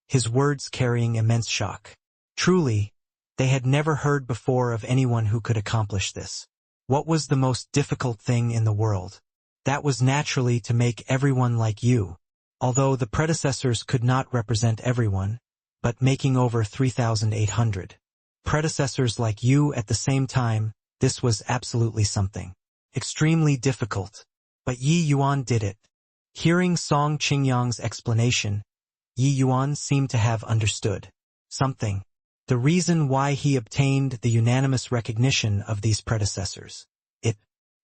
his words carrying immense shock. Truly, they had never heard before of anyone who could accomplish this. What was the most difficult thing in the world? That was naturally to make everyone like you. Although the predecessors could not represent everyone, but making over 3,800 predecessors like you at the same time, this was absolutely something extremely difficult. But Yi Yuan did it. Hearing Song Qingyang's explanation, Yi Yuan seemed to have understood something. The reason why he obtained the unanimous recognition of these predecessors. It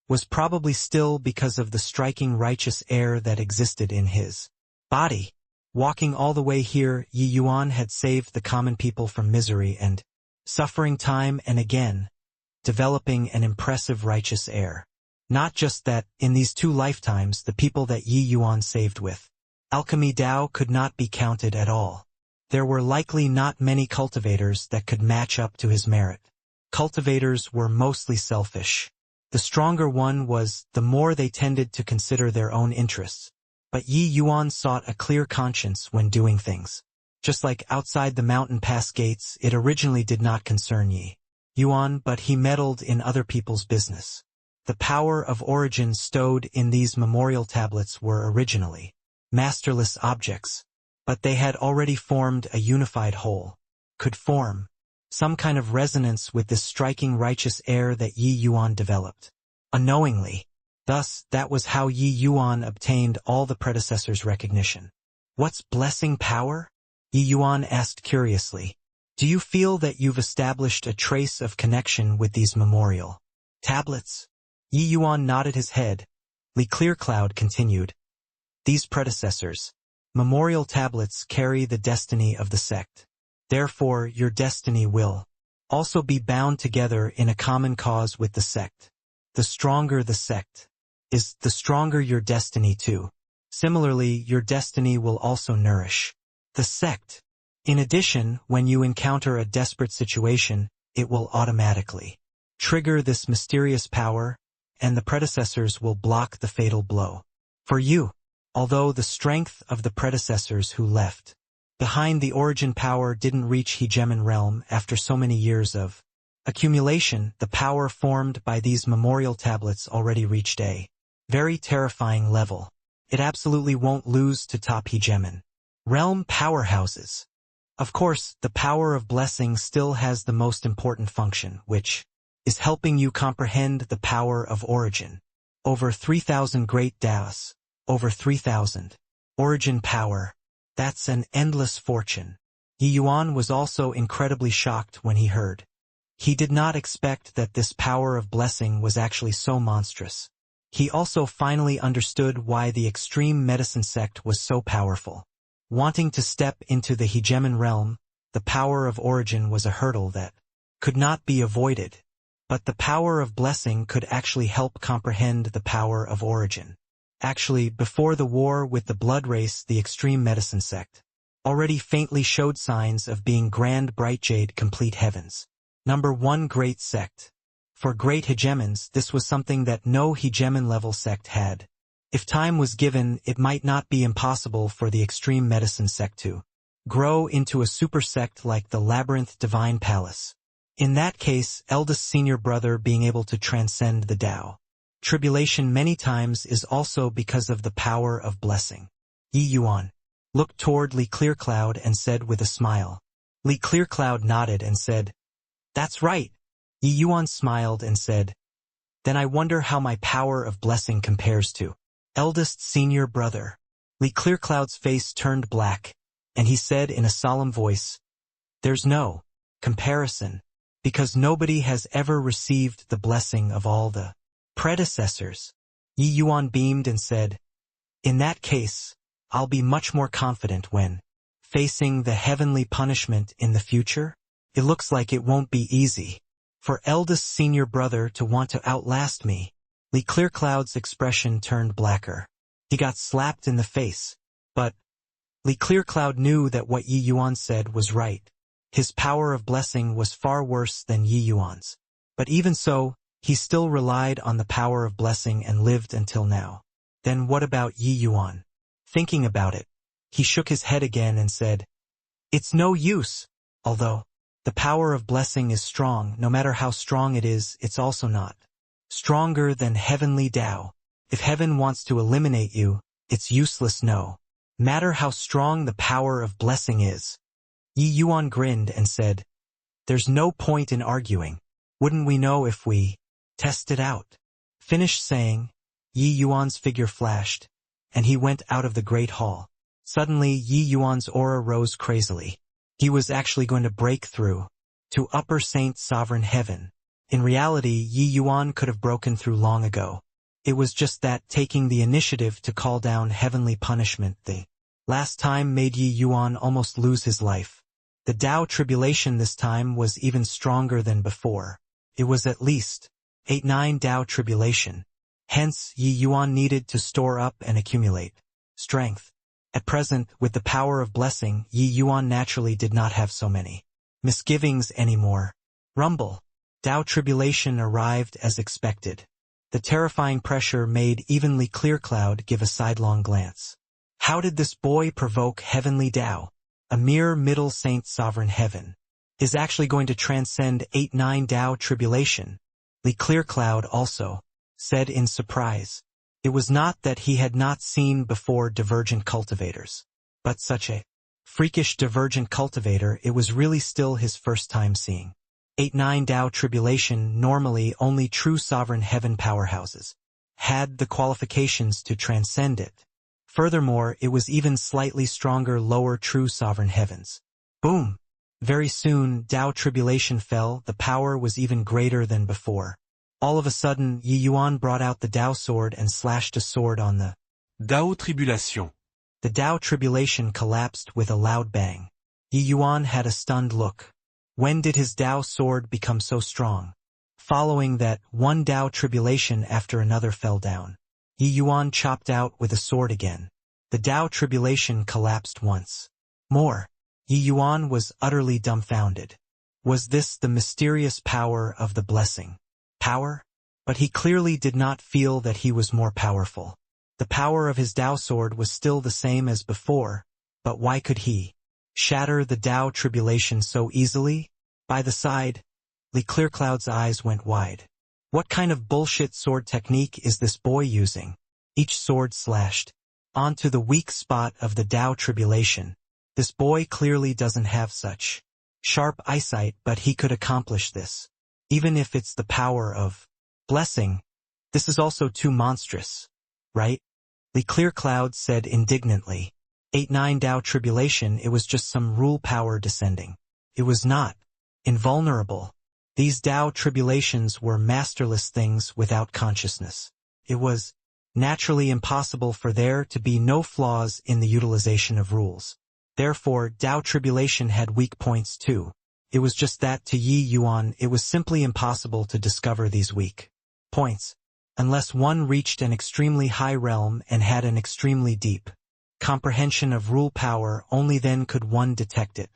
was probably still because of the striking righteous air that existed in his body. Walking all the way here, Yi Yuan had saved the common people from misery and suffering time and again, developing an impressive righteous air. Not just that, in these 2 lifetimes, the people that Yi Yuan saved with alchemy Dao could not be counted at all. There were likely not many cultivators that could match up to his merit. Cultivators were mostly selfish. The stronger one was, the more they tended to consider their own interests. But Yi Yuan sought a clear conscience when doing things. Just like outside the mountain pass gates, it originally did not concern Yi Yuan, but he meddled in other people's business. The power of origin stowed in these memorial tablets were originally masterless objects, but they had already formed a unified whole, could form some kind of resonance with this striking righteous air that Yi Yuan developed. Unknowingly. Thus, that was how Yi Yuan obtained all the predecessors' recognition. What's blessing power? Yi Yuan asked curiously. Do you feel that you've established a trace of connection with these memorial tablets? Yi Yuan nodded his head. Li Clearcloud continued. These predecessors, memorial tablets, carry the destiny of the sect. Therefore, your destiny will also be bound together in a common cause with the sect. The stronger the sect is, the stronger your destiny too. Similarly, your destiny will also nourish the sect. In addition, when you encounter a desperate situation, it will automatically trigger this mysterious power, and the predecessors will block the fatal blow for you. Although the strength of the predecessors who left behind the origin power didn't reach Hegemon realm after so many years of accumulation, the power formed by these memorial tablets already reached a very terrifying level. It absolutely won't lose to top Hegemon realm powerhouses. Of course, the power of blessing still has the most important function, which is helping you comprehend the power of origin. Over 3,000 great Daos. Over 3,000. Origin power. That's an endless fortune. Yi Yuan was also incredibly shocked when he heard. He did not expect that this power of blessing was actually so monstrous. He also finally understood why the extreme medicine sect was so powerful. Wanting to step into the Hegemon realm, the power of origin was a hurdle that could not be avoided. But the power of blessing could actually help comprehend the power of origin. Actually, before the war with the blood race, the extreme medicine sect already faintly showed signs of being grand bright jade complete heavens. Number 1 great sect. For great hegemons, this was something that no hegemon level sect had. If time was given, it might not be impossible for the extreme medicine sect to grow into a super sect like the Labyrinth Divine Palace. In that case, eldest senior brother being able to transcend the Tao tribulation many times is also because of the power of blessing. Yi Yuan looked toward Li Clearcloud and said with a smile. Li Clearcloud nodded and said, "That's right." Yi Yuan smiled and said, "Then I wonder how my power of blessing compares to eldest senior brother." Li Clearcloud's face turned black, and he said in a solemn voice, "There's no comparison, because nobody has ever received the blessing of all the predecessors." Yi Yuan beamed and said, "In that case, I'll be much more confident when facing the heavenly punishment in the future. It looks like it won't be easy for eldest senior brother to want to outlast me." Li Clearcloud's expression turned blacker. He got slapped in the face. But Li Clearcloud knew that what Yi Yuan said was right. His power of blessing was far worse than Yi Yuan's. But even so, he still relied on the power of blessing and lived until now. Then what about Yi Yuan? Thinking about it, he shook his head again and said, "It's no use. Although the power of blessing is strong, no matter how strong it is, it's also not stronger than heavenly Tao. If heaven wants to eliminate you, it's useless no matter how strong the power of blessing is." Yi Yuan grinned and said, "There's no point in arguing. Wouldn't we know if we test it out?" Finished saying, Yi Yuan's figure flashed, and he went out of the great hall. Suddenly, Yi Yuan's aura rose crazily. He was actually going to break through to Upper Saint Sovereign Heaven. In reality, Yi Yuan could have broken through long ago. It was just that taking the initiative to call down heavenly punishment the last time made Yi Yuan almost lose his life. The Tao tribulation this time was even stronger than before. It was at least 8-9 Tao tribulation. Hence, Yi Yuan needed to store up and accumulate strength. At present, with the power of blessing, Yi Yuan naturally did not have so many misgivings anymore. Rumble. Tao tribulation arrived as expected. The terrifying pressure made even Li Clearcloud give a sidelong glance. How did this boy provoke heavenly Tao? A mere middle saint sovereign heaven is actually going to transcend 8-9 Tao tribulation. Li Clearcloud also said in surprise. It was not that he had not seen before divergent cultivators, but such a freakish divergent cultivator, it was really still his first time seeing. 8-9 Tao tribulation, normally only true sovereign heaven powerhouses had the qualifications to transcend it. Furthermore, it was even slightly stronger lower true sovereign heavens. Boom! Very soon, Tao tribulation fell, the power was even greater than before. All of a sudden, Yi Yuan brought out the Tao sword and slashed a sword on the Dao tribulation. The Tao tribulation collapsed with a loud bang. Yi Yuan had a stunned look. When did his Tao sword become so strong? Following that, one Tao tribulation after another fell down. Yi Yuan chopped out with a sword again. The Tao tribulation collapsed once more. Yi Yuan was utterly dumbfounded. Was this the mysterious power of the blessing? Power? But he clearly did not feel that he was more powerful. The power of his Tao sword was still the same as before, but why could he shatter the Tao tribulation so easily? By the side, Li Clearcloud's eyes went wide. What kind of bullshit sword technique is this boy using? Each sword slashed onto the weak spot of the Tao tribulation. This boy clearly doesn't have such sharp eyesight, but he could accomplish this. Even if it's the power of blessing, this is also too monstrous, right? Li Clearcloud said indignantly. 8-9 Tao tribulation, it was just some rule power descending. It was not invulnerable. These Tao tribulations were masterless things without consciousness. It was naturally impossible for there to be no flaws in the utilization of rules. Therefore, Tao tribulation had weak points too. It was just that to Yi Yuan it was simply impossible to discover these weak points, unless one reached an extremely high realm and had an extremely deep comprehension of rule power. Only then could one detect it.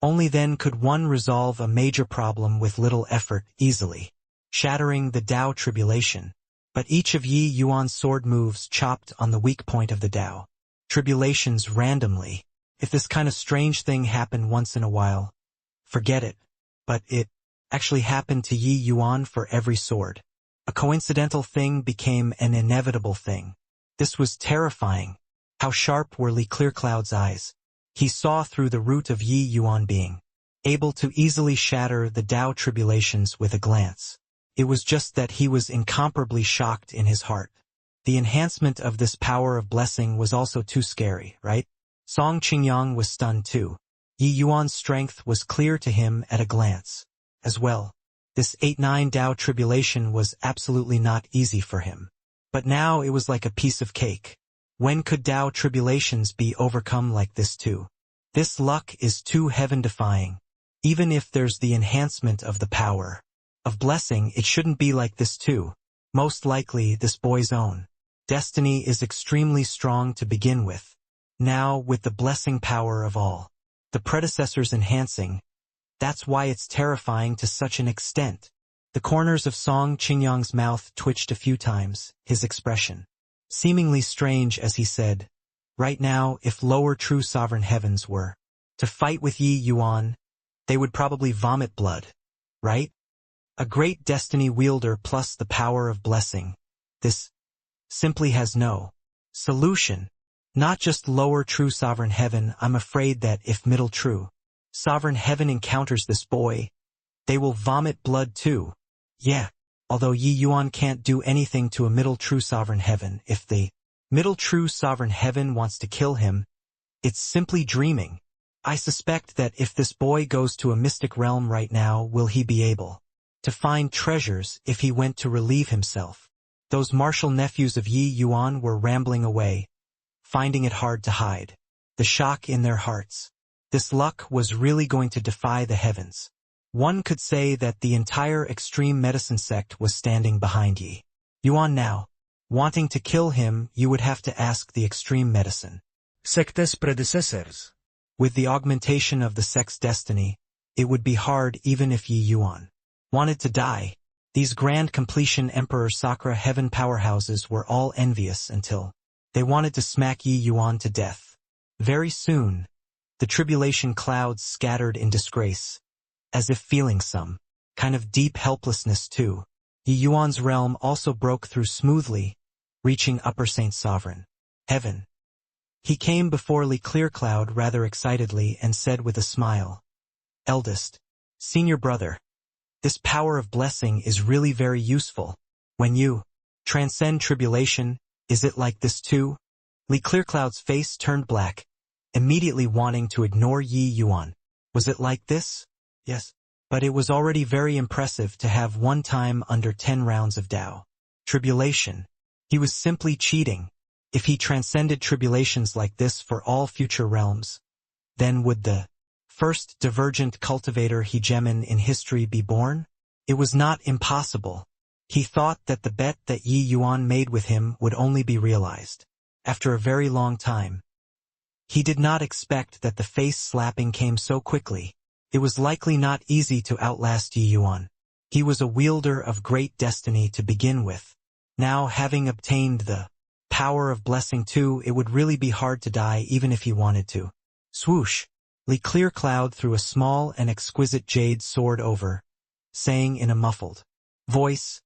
Only then could one resolve a major problem with little effort, easily shattering the Tao tribulation. But each of Yi Yuan's sword moves chopped on the weak point of the Tao tribulations randomly. If this kind of strange thing happened once in a while, forget it. But it actually happened to Yi Yuan for every sword. A coincidental thing became an inevitable thing. This was terrifying. How sharp were Li Clearcloud's eyes. He saw through the root of Yi Yuan being able to easily shatter the Tao tribulations with a glance. It was just that he was incomparably shocked in his heart. The enhancement of this power of blessing was also too scary, right? Song Qingyang was stunned too. Yi Yuan's strength was clear to him at a glance. As well, this 8-9 Tao tribulation was absolutely not easy for him. But now it was like a piece of cake. When could Tao tribulations be overcome like this too? This luck is too heaven-defying. Even if there's the enhancement of the power of blessing, it shouldn't be like this too. Most likely this boy's own destiny is extremely strong to begin with. Now, with the blessing power of all the predecessors enhancing, that's why it's terrifying to such an extent. The corners of Song Qingyang's mouth twitched a few times, his expression seemingly strange as he said, right now, if lower true sovereign heavens were to fight with Yi Yuan, they would probably vomit blood, right? A great destiny wielder plus the power of blessing. This simply has no solution. Not just lower true sovereign heaven, I'm afraid that if middle true sovereign heaven encounters this boy, they will vomit blood too. Yeah, although Yi Yuan can't do anything to a middle true sovereign heaven, if the middle true sovereign heaven wants to kill him, it's simply dreaming. I suspect that if this boy goes to a mystic realm right now, will he be able to find treasures if he went to relieve himself? Those martial nephews of Yi Yuan were rambling away, finding it hard to hide the shock in their hearts. This luck was really going to defy the heavens. One could say that the entire extreme medicine sect was standing behind Yi Yuan now. Wanting to kill him, you would have to ask the extreme medicine sect's predecessors. With the augmentation of the sect's destiny, it would be hard even if Yi Yuan wanted to die. These grand completion Emperor Sakura heaven powerhouses were all envious until They wanted to smack Yi Yuan to death. Very soon, the tribulation clouds scattered in disgrace, as if feeling some kind of deep helplessness too. Yi Yuan's realm also broke through smoothly, reaching Upper Saint Sovereign Heaven. He came before Li Clearcloud rather excitedly and said with a smile, "Eldest, senior brother, this power of blessing is really very useful. When you transcend tribulation, is it like this too?" Li Clearcloud's face turned black, immediately wanting to ignore Yi Yuan. Was it like this? Yes. But it was already very impressive to have one time under 10 rounds of Tao tribulation. He was simply cheating. If he transcended tribulations like this for all future realms, then would the first divergent cultivator hegemon in history be born? It was not impossible. He thought that the bet that Yi Yuan made with him would only be realized after a very long time. He did not expect that the face slapping came so quickly. It was likely not easy to outlast Yi Yuan. He was a wielder of great destiny to begin with. Now, having obtained the power of blessing too, it would really be hard to die even if he wanted to. Swoosh! Li Clearcloud threw a small and exquisite jade sword over, saying in a muffled voice,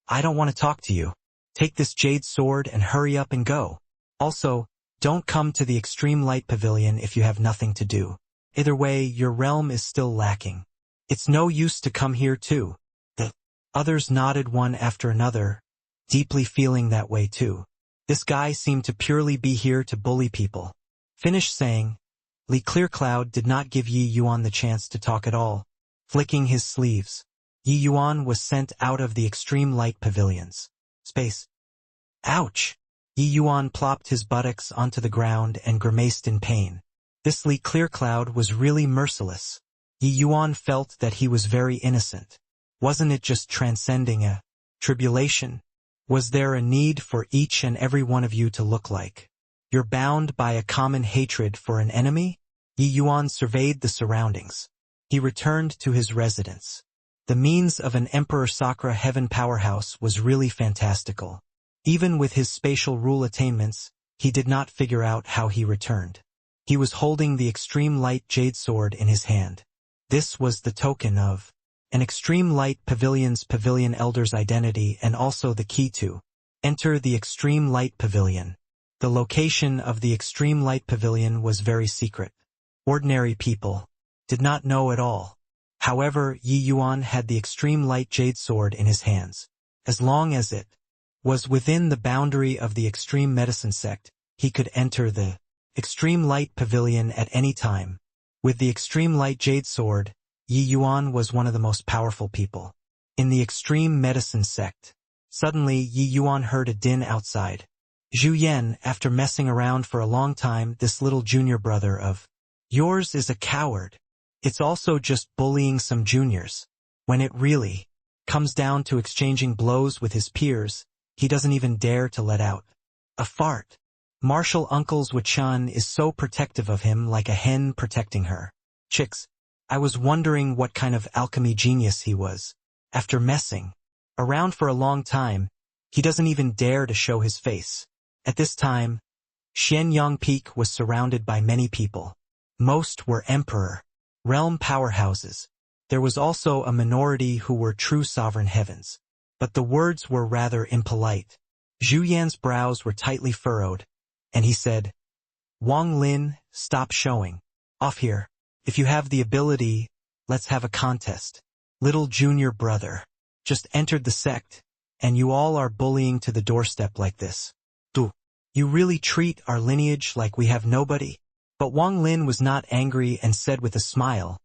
"I don't want to talk to you. Take this jade sword and hurry up and go. Also, don't come to the Extreme Light Pavilion if you have nothing to do. Either way, your realm is still lacking. It's no use to come here too." The others nodded one after another, deeply feeling that way too. This guy seemed to purely be here to bully people. Finished saying, Li Clearcloud did not give Yi Yuan the chance to talk at all. Flicking his sleeves, Yi Yuan was sent out of the Extreme Light Pavilion's space. Ouch! Yi Yuan plopped his buttocks onto the ground and grimaced in pain. This Li Clearcloud was really merciless. Yi Yuan felt that he was very innocent. Wasn't it just transcending a tribulation? Was there a need for each and every one of you to look like you're bound by a common hatred for an enemy? Yi Yuan surveyed the surroundings. He returned to his residence. The means of an Emperor Sakura Heaven powerhouse was really fantastical. Even with his spatial rule attainments, he did not figure out how he returned. He was holding the Extreme Light Jade Sword in his hand. This was the token of an Extreme Light Pavilion's Pavilion Elder's identity and also the key to enter the Extreme Light Pavilion. The location of the Extreme Light Pavilion was very secret. Ordinary people did not know at all. However, Yi Yuan had the Extreme Light Jade Sword in his hands. As long as it was within the boundary of the Extreme Medicine Sect, he could enter the Extreme Light Pavilion at any time. With the Extreme Light Jade Sword, Yi Yuan was one of the most powerful people in the Extreme Medicine Sect. Suddenly, Yi Yuan heard a din outside. Zhu Yan, after messing around for a long time, this little junior brother of yours is a coward. It's also just bullying some juniors. When it really comes down to exchanging blows with his peers, he doesn't even dare to let out a fart. Martial Uncle's Wachan is so protective of him like a hen protecting her chicks. I was wondering what kind of alchemy genius he was. After messing around for a long time, he doesn't even dare to show his face. At this time, Xianyang Peak was surrounded by many people. Most were emperor realm powerhouses. There was also a minority who were true sovereign heavens. But the words were rather impolite. Zhu Yan's brows were tightly furrowed, and he said, "Wang Lin, stop showing off here. If you have the ability, let's have a contest. Little junior brother just entered the sect, and you all are bullying to the doorstep like this. You really treat our lineage like we have nobody?" But Wang Lin was not angry and said with a smile,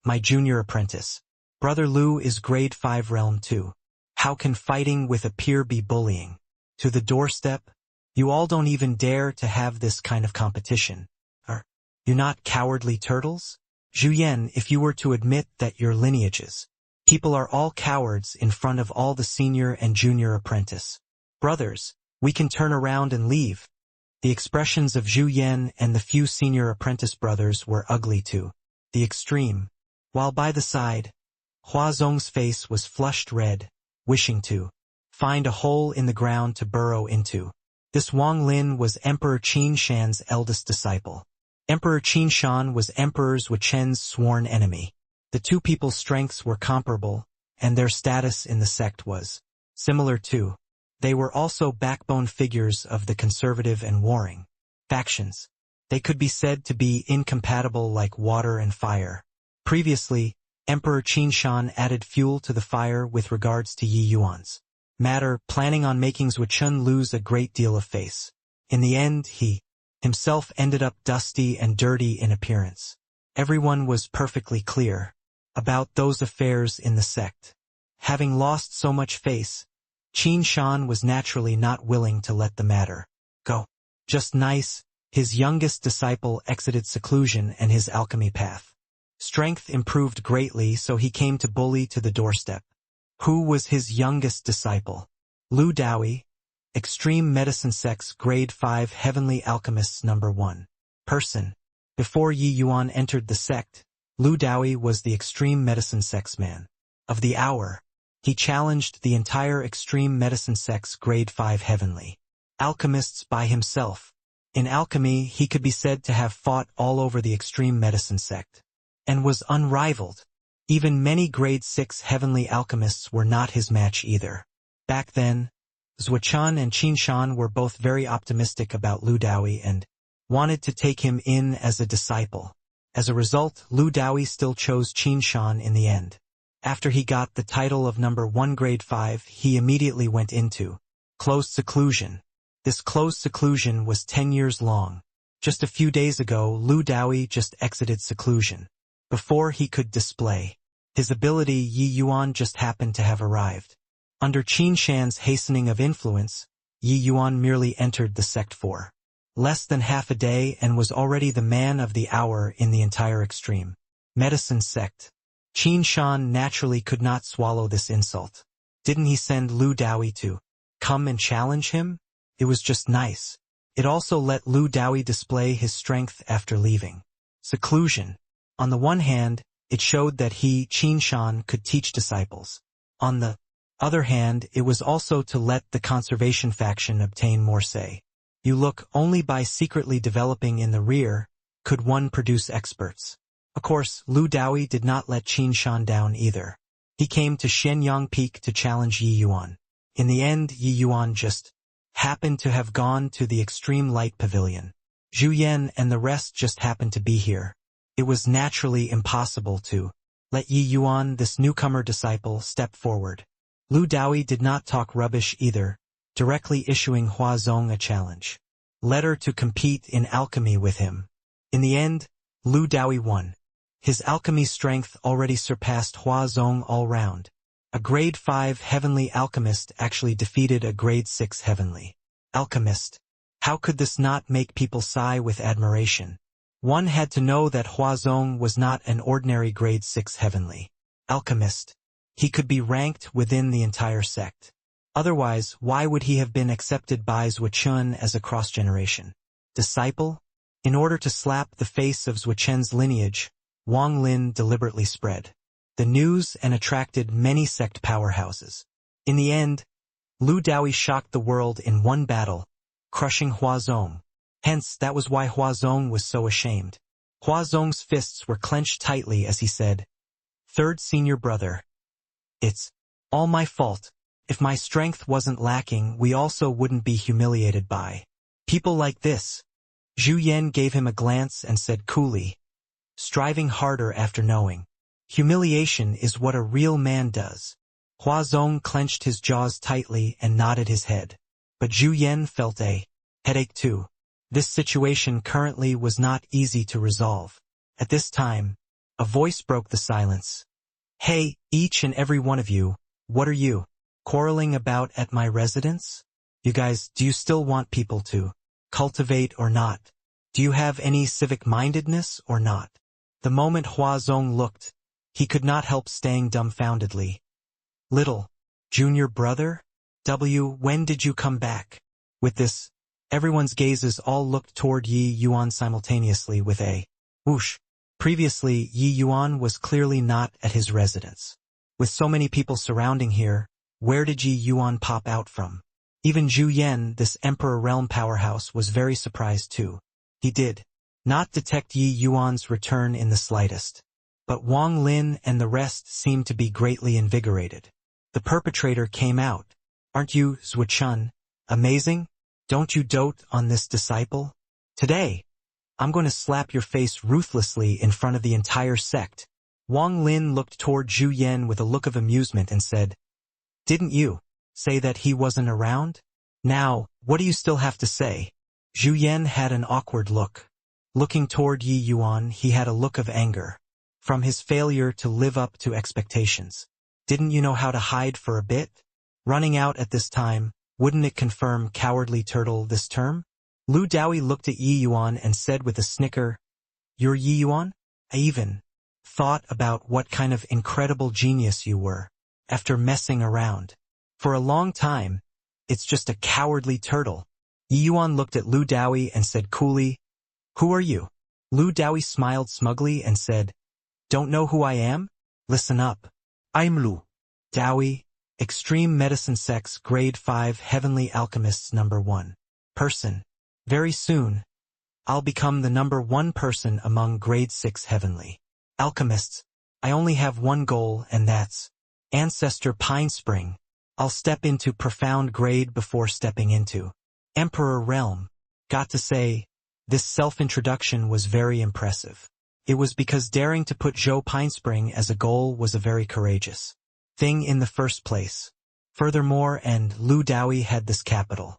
"My junior apprentice, Brother Lu is grade 5 realm too. How can fighting with a peer be bullying? To the doorstep? You all don't even dare to have this kind of competition. Are you not cowardly turtles? Zhu Yan, if you were to admit that your lineages, people are all cowards in front of all the senior and junior apprentice brothers, we can turn around and leave." The expressions of Zhu Yan and the few senior apprentice brothers were ugly to the extreme, while by the side, Hua Zong's face was flushed red, wishing to find a hole in the ground to burrow into. This Wang Lin was Emperor Qin Shan's eldest disciple. Emperor Qin Shan was Emperor Zhuo Chen's sworn enemy. The two people's strengths were comparable, and their status in the sect was similar too. They were also backbone figures of the conservative and warring factions. They could be said to be incompatible like water and fire. Previously, Emperor Qin Shan added fuel to the fire with regards to Yi Yuan's matter, planning on making Zhuo Chen lose a great deal of face. In the end, he himself ended up dusty and dirty in appearance. Everyone was perfectly clear about those affairs in the sect. Having lost so much face, Qin Shan was naturally not willing to let the matter go. Just nice, his youngest disciple exited seclusion and his alchemy path. Strength improved greatly, so he came to bully to the doorstep. Who was his youngest disciple? Lu Daoyi, Extreme Medicine Sect's Grade 5 Heavenly Alchemists No. 1 person. Before Yi Yuan entered the sect, Lu Daoyi was the Extreme Medicine Sect's man of the hour. He challenged the entire Extreme Medicine Sect's Grade 5 Heavenly Alchemists by himself. In alchemy, he could be said to have fought all over the Extreme Medicine Sect, and was unrivaled. Even many Grade 6 Heavenly Alchemists were not his match either. Back then, Zhuo Chen and Qin Shan were both very optimistic about Lu Daoyi and wanted to take him in as a disciple. As a result, Lu Daoyi still chose Qin Shan in the end. After he got the title of No. 1 Grade 5, he immediately went into closed seclusion. This closed seclusion was 10 years long. Just a few days ago, Lu Daoyi just exited seclusion. Before he could display his ability, Yi Yuan just happened to have arrived. Under Qin Shan's hastening of influence, Yi Yuan merely entered the sect for less than half a day and was already the man of the hour in the entire Extreme Medicine Sect. Qin Shan naturally could not swallow this insult. Didn't he send Lu Daoyi to come and challenge him? It was just nice. It also let Lu Daoyi display his strength after leaving seclusion. On the one hand, it showed that he, Qin Shan, could teach disciples. On the other hand, it was also to let the conservation faction obtain more say. You look, only by secretly developing in the rear could one produce experts. Of course, Lu Daoyi did not let Qin Shan down either. He came to Shenyang Peak to challenge Yi Yuan. In the end, Yi Yuan just happened to have gone to the Extreme Light Pavilion. Zhu Yan and the rest just happened to be here. It was naturally impossible to let Yi Yuan, this newcomer disciple, step forward. Lu Daoyi did not talk rubbish either, directly issuing Hua Zong a challenge letter to compete in alchemy with him. In the end, Lu Daoyi won. His alchemy strength already surpassed Hua Zong all round. A Grade 5 Heavenly Alchemist actually defeated a Grade 6 Heavenly Alchemist. How could this not make people sigh with admiration? One had to know that Hua Zong was not an ordinary Grade 6 Heavenly Alchemist. He could be ranked within the entire sect. Otherwise, why would he have been accepted by Zhuo Chen as a cross-generation disciple? In order to slap the face of Zhuo Chen's lineage, Wang Lin deliberately spread the news and attracted many sect powerhouses. In the end, Lu Daoyi shocked the world in one battle, crushing Hua Zong. Hence, that was why Hua Zong was so ashamed. Hua Zong's fists were clenched tightly as he said, "Third senior brother. It's all my fault. If my strength wasn't lacking, we also wouldn't be humiliated by people like this." Zhu Yan gave him a glance and said coolly, "Striving harder after knowing humiliation is what a real man does." Hua Zong clenched his jaws tightly and nodded his head. But Zhu Yan felt a headache too. This situation currently was not easy to resolve. At this time, a voice broke the silence. "Hey, each and every one of you, what are you quarreling about at my residence? You guys, do you still want people to cultivate or not? Do you have any civic-mindedness or not?" The moment Hua Zong looked, he could not help staying dumbfoundedly. "Little junior brother? When did you come back?" With this, everyone's gazes all looked toward Yi Yuan simultaneously with a whoosh. Previously, Yi Yuan was clearly not at his residence. With so many people surrounding here, where did Yi Yuan pop out from? Even Zhu Yan, this Emperor Realm powerhouse, was very surprised too. He did not detect Yi Yuan's return in the slightest. But Wang Lin and the rest seemed to be greatly invigorated. The perpetrator came out. Aren't you, Zhuchun, amazing? Don't you dote on this disciple? Today, I'm going to slap your face ruthlessly in front of the entire sect. Wang Lin looked toward Zhu Yan with a look of amusement and said, Didn't you say that he wasn't around? Now, what do you still have to say? Zhu Yan had an awkward look. Looking toward Yi Yuan, he had a look of anger. From his failure to live up to expectations. Didn't you know how to hide for a bit? Running out at this time, wouldn't it confirm cowardly turtle this term? Lu Daoyi looked at Yi Yuan and said with a snicker, You're Yi Yuan? I even thought about what kind of incredible genius you were, after messing around. For a long time, it's just a cowardly turtle. Yi Yuan looked at Lu Daoyi and said coolly, Who are you? Lu Daoyi smiled smugly and said, Don't know who I am? Listen up. I'm Lu Daoyi, Extreme Medicine Sect's Grade 5 Heavenly Alchemists #1 person. Very soon, I'll become the #1 person among Grade 6 Heavenly Alchemists. I only have one goal, and that's Ancestor Pine Spring. I'll step into profound grade before stepping into Emperor Realm. Got to say, this self-introduction was very impressive. It was because daring to put Zhou Pinespring as a goal was a very courageous thing in the first place. Furthermore, and Lu Daoyi had this capital.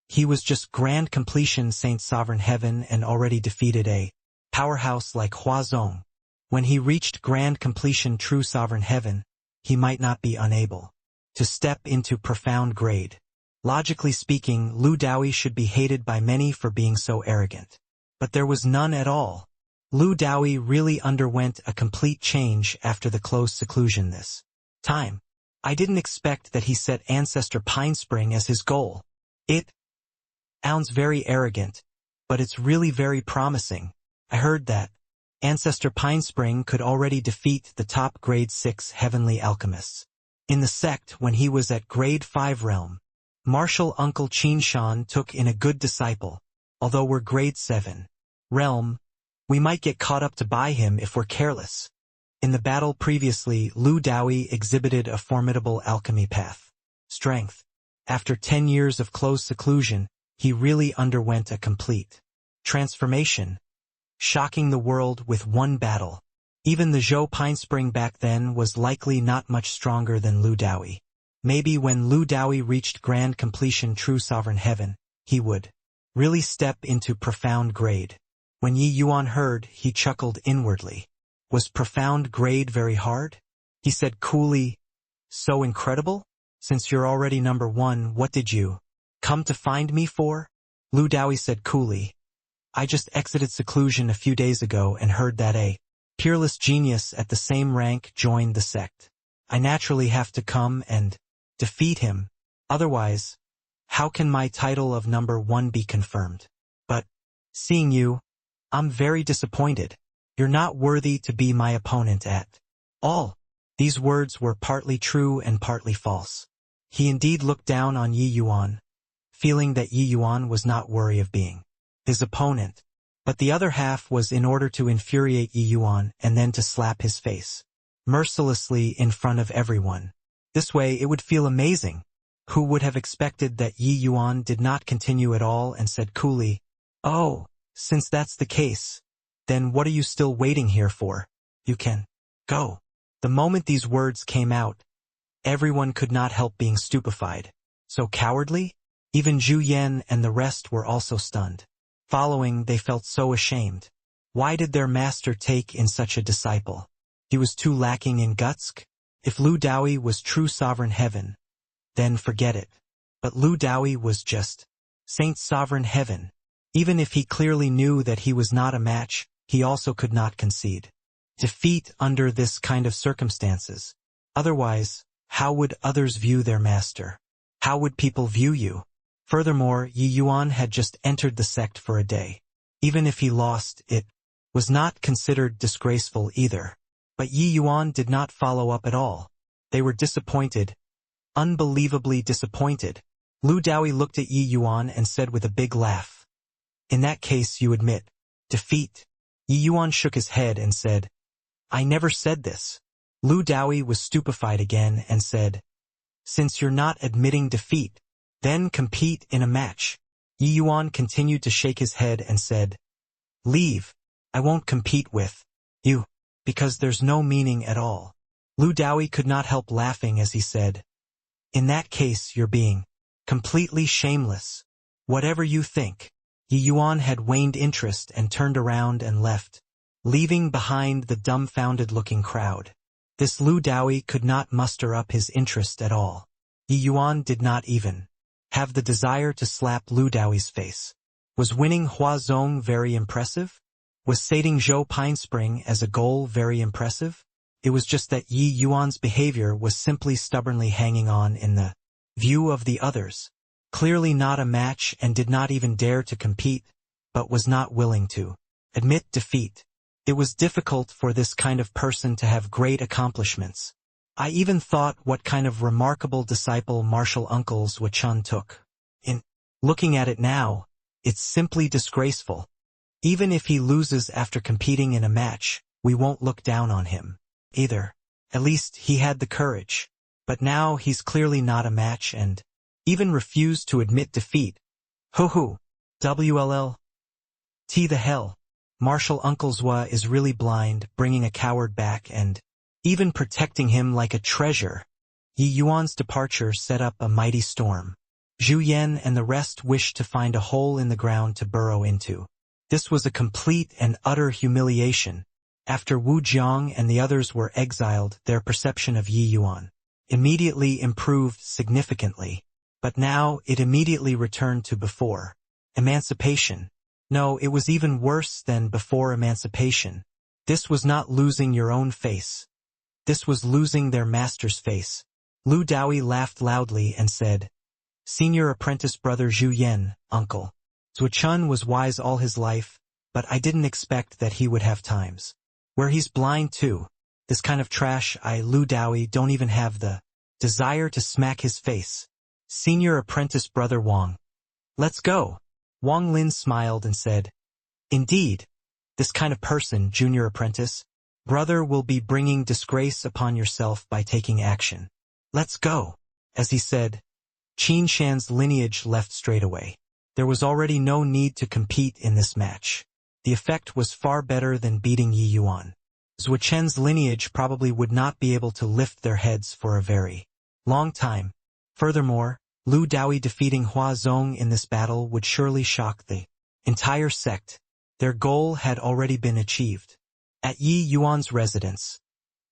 He was just grand completion Saint Sovereign Heaven and already defeated a powerhouse like Huazong. When he reached grand completion True Sovereign Heaven, he might not be unable to step into profound grade. Logically speaking, Lu Daoyi should be hated by many for being so arrogant. But there was none at all. Lu Daoyi really underwent a complete change after the close seclusion this time. I didn't expect that he set Ancestor Pinespring as his goal. It sounds very arrogant, but it's really very promising. I heard that Ancestor Pinespring could already defeat the top Grade 6 Heavenly Alchemists in the sect when he was at Grade 5 Realm. Martial Uncle Qinshan took in a good disciple. Although we're Grade 7 Realm, we might get caught up to by him if we're careless. In the battle previously, Lu Daoyi exhibited a formidable alchemy path. Strength. After 10 years of close seclusion, he really underwent a complete transformation, shocking the world with one battle. Even the Zhou Pinespring back then was likely not much stronger than Lu Daoyi. Maybe when Lu Daoyi reached grand completion True Sovereign Heaven, he would really step into profound grade. When Yi Yuan heard, he chuckled inwardly. Was profound grade very hard? He said coolly, So incredible? Since you're already #1, what did you come to find me for? Lu Daoyi said coolly, I just exited seclusion a few days ago and heard that a peerless genius at the same rank joined the sect. I naturally have to come and defeat him. Otherwise, how can my title of #1 be confirmed? But, seeing you, I'm very disappointed. You're not worthy to be my opponent at all. These words were partly true and partly false. He indeed looked down on Yi Yuan, feeling that Yi Yuan was not worthy of being his opponent. But the other half was in order to infuriate Yi Yuan and then to slap his face mercilessly in front of everyone. This way it would feel amazing. Who would have expected that Yi Yuan did not continue at all and said coolly, Oh, since that's the case, then what are you still waiting here for? You can go. The moment these words came out, everyone could not help being stupefied. So cowardly? Even Zhu Yan and the rest were also stunned. Following, they felt so ashamed. Why did their master take in such a disciple? He was too lacking in guts? If Lu Daoyi was true sovereign heaven, then forget it. But Lu Daoyi was just Saint Sovereign Heaven. Even if he clearly knew that he was not a match, he also could not concede defeat under this kind of circumstances. Otherwise, how would others view their master? How would people view you? Furthermore, Yi Yuan had just entered the sect for a day. Even if he lost, it was not considered disgraceful either. But Yi Yuan did not follow up at all. They were disappointed, unbelievably disappointed. Lu Daoyi looked at Yi Yuan and said with a big laugh. In that case you admit defeat. Yi Yuan shook his head and said, I never said this. Lu Daoyi was stupefied again and said, since you're not admitting defeat, then compete in a match. Yi Yuan continued to shake his head and said, leave. I won't compete with you, because there's no meaning at all. Lu Daoyi could not help laughing as he said, in that case you're being completely shameless. Whatever you think. Yi Yuan had waned interest and turned around and left, leaving behind the dumbfounded-looking crowd. This Lu Daoyi could not muster up his interest at all. Yi Yuan did not even have the desire to slap Lu Daoyi's face. Was winning Huazong very impressive? Was sating Zhou Pine Spring as a goal very impressive? It was just that Yi Yuan's behavior was simply stubbornly hanging on in the view of the others. Clearly not a match and did not even dare to compete, but was not willing to admit defeat. It was difficult for this kind of person to have great accomplishments. I even thought what kind of remarkable disciple martial uncles Zhuo Chun took. In looking at it now, it's simply disgraceful. Even if he loses after competing in a match, we won't look down on him either. At least he had the courage. But now he's clearly not a match and even refused to admit defeat. Hoo-hoo. WLL. T the hell. Martial Uncle Zhuo is really blind, bringing a coward back and even protecting him like a treasure. Yi Yuan's departure set up a mighty storm. Zhu Yan and the rest wished to find a hole in the ground to burrow into. This was a complete and utter humiliation. After Wu Jiang and the others were exiled, their perception of Yi Yuan immediately improved significantly. But now it immediately returned to before. Emancipation. No, it was even worse than before emancipation. This was not losing your own face. This was losing their master's face. Lu Daoyi laughed loudly and said, Senior apprentice brother Zhu Yan, uncle. Zhuo Chun was wise all his life, but I didn't expect that he would have times where he's blind too. This kind of trash Lu Daoyi don't even have the desire to smack his face. Senior apprentice brother Wang. Let's go. Wang Lin smiled and said, Indeed, this kind of person, junior apprentice, brother will be bringing disgrace upon yourself by taking action. Let's go. As he said, Qin Shan's lineage left straightaway. There was already no need to compete in this match. The effect was far better than beating Yi Yuan. Zhuo Chen's lineage probably would not be able to lift their heads for a very long time. Furthermore, Lu Daoyi defeating Huazong in this battle would surely shock the entire sect. Their goal had already been achieved. At Yi Yuan's residence,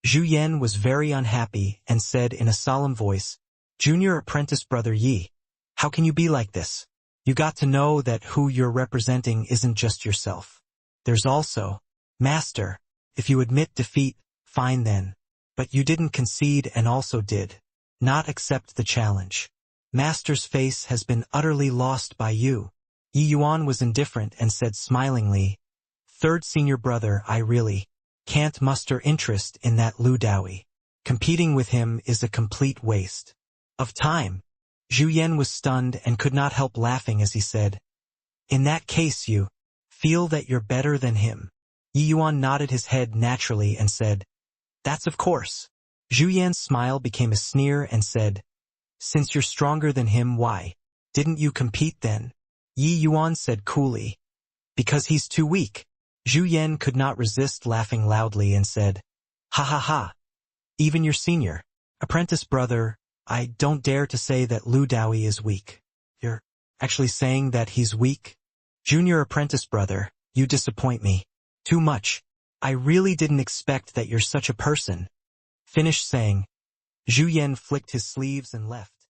Zhu Yan was very unhappy and said in a solemn voice, Junior apprentice brother Yi, how can you be like this? You got to know that who you're representing isn't just yourself. There's also, Master, if you admit defeat, fine then. But you didn't concede and also did not accept the challenge. Master's face has been utterly lost by you. Yi Yuan was indifferent and said smilingly, Third senior brother, I really can't muster interest in that Lu Daoyi. Competing with him is a complete waste of time. Zhu Yan was stunned and could not help laughing as he said, In that case you feel that you're better than him. Yi Yuan nodded his head naturally and said, That's of course. Zhu Yan's smile became a sneer and said, Since you're stronger than him, why didn't you compete then? Yi Yuan said coolly, Because he's too weak. Zhu Yan could not resist laughing loudly and said, Ha ha ha. Even your senior apprentice brother, I don't dare to say that Lu Daoyi is weak. You're actually saying that he's weak? Junior apprentice brother, you disappoint me too much. I really didn't expect that you're such a person. Finished saying. Zhu Yan flicked his sleeves and left.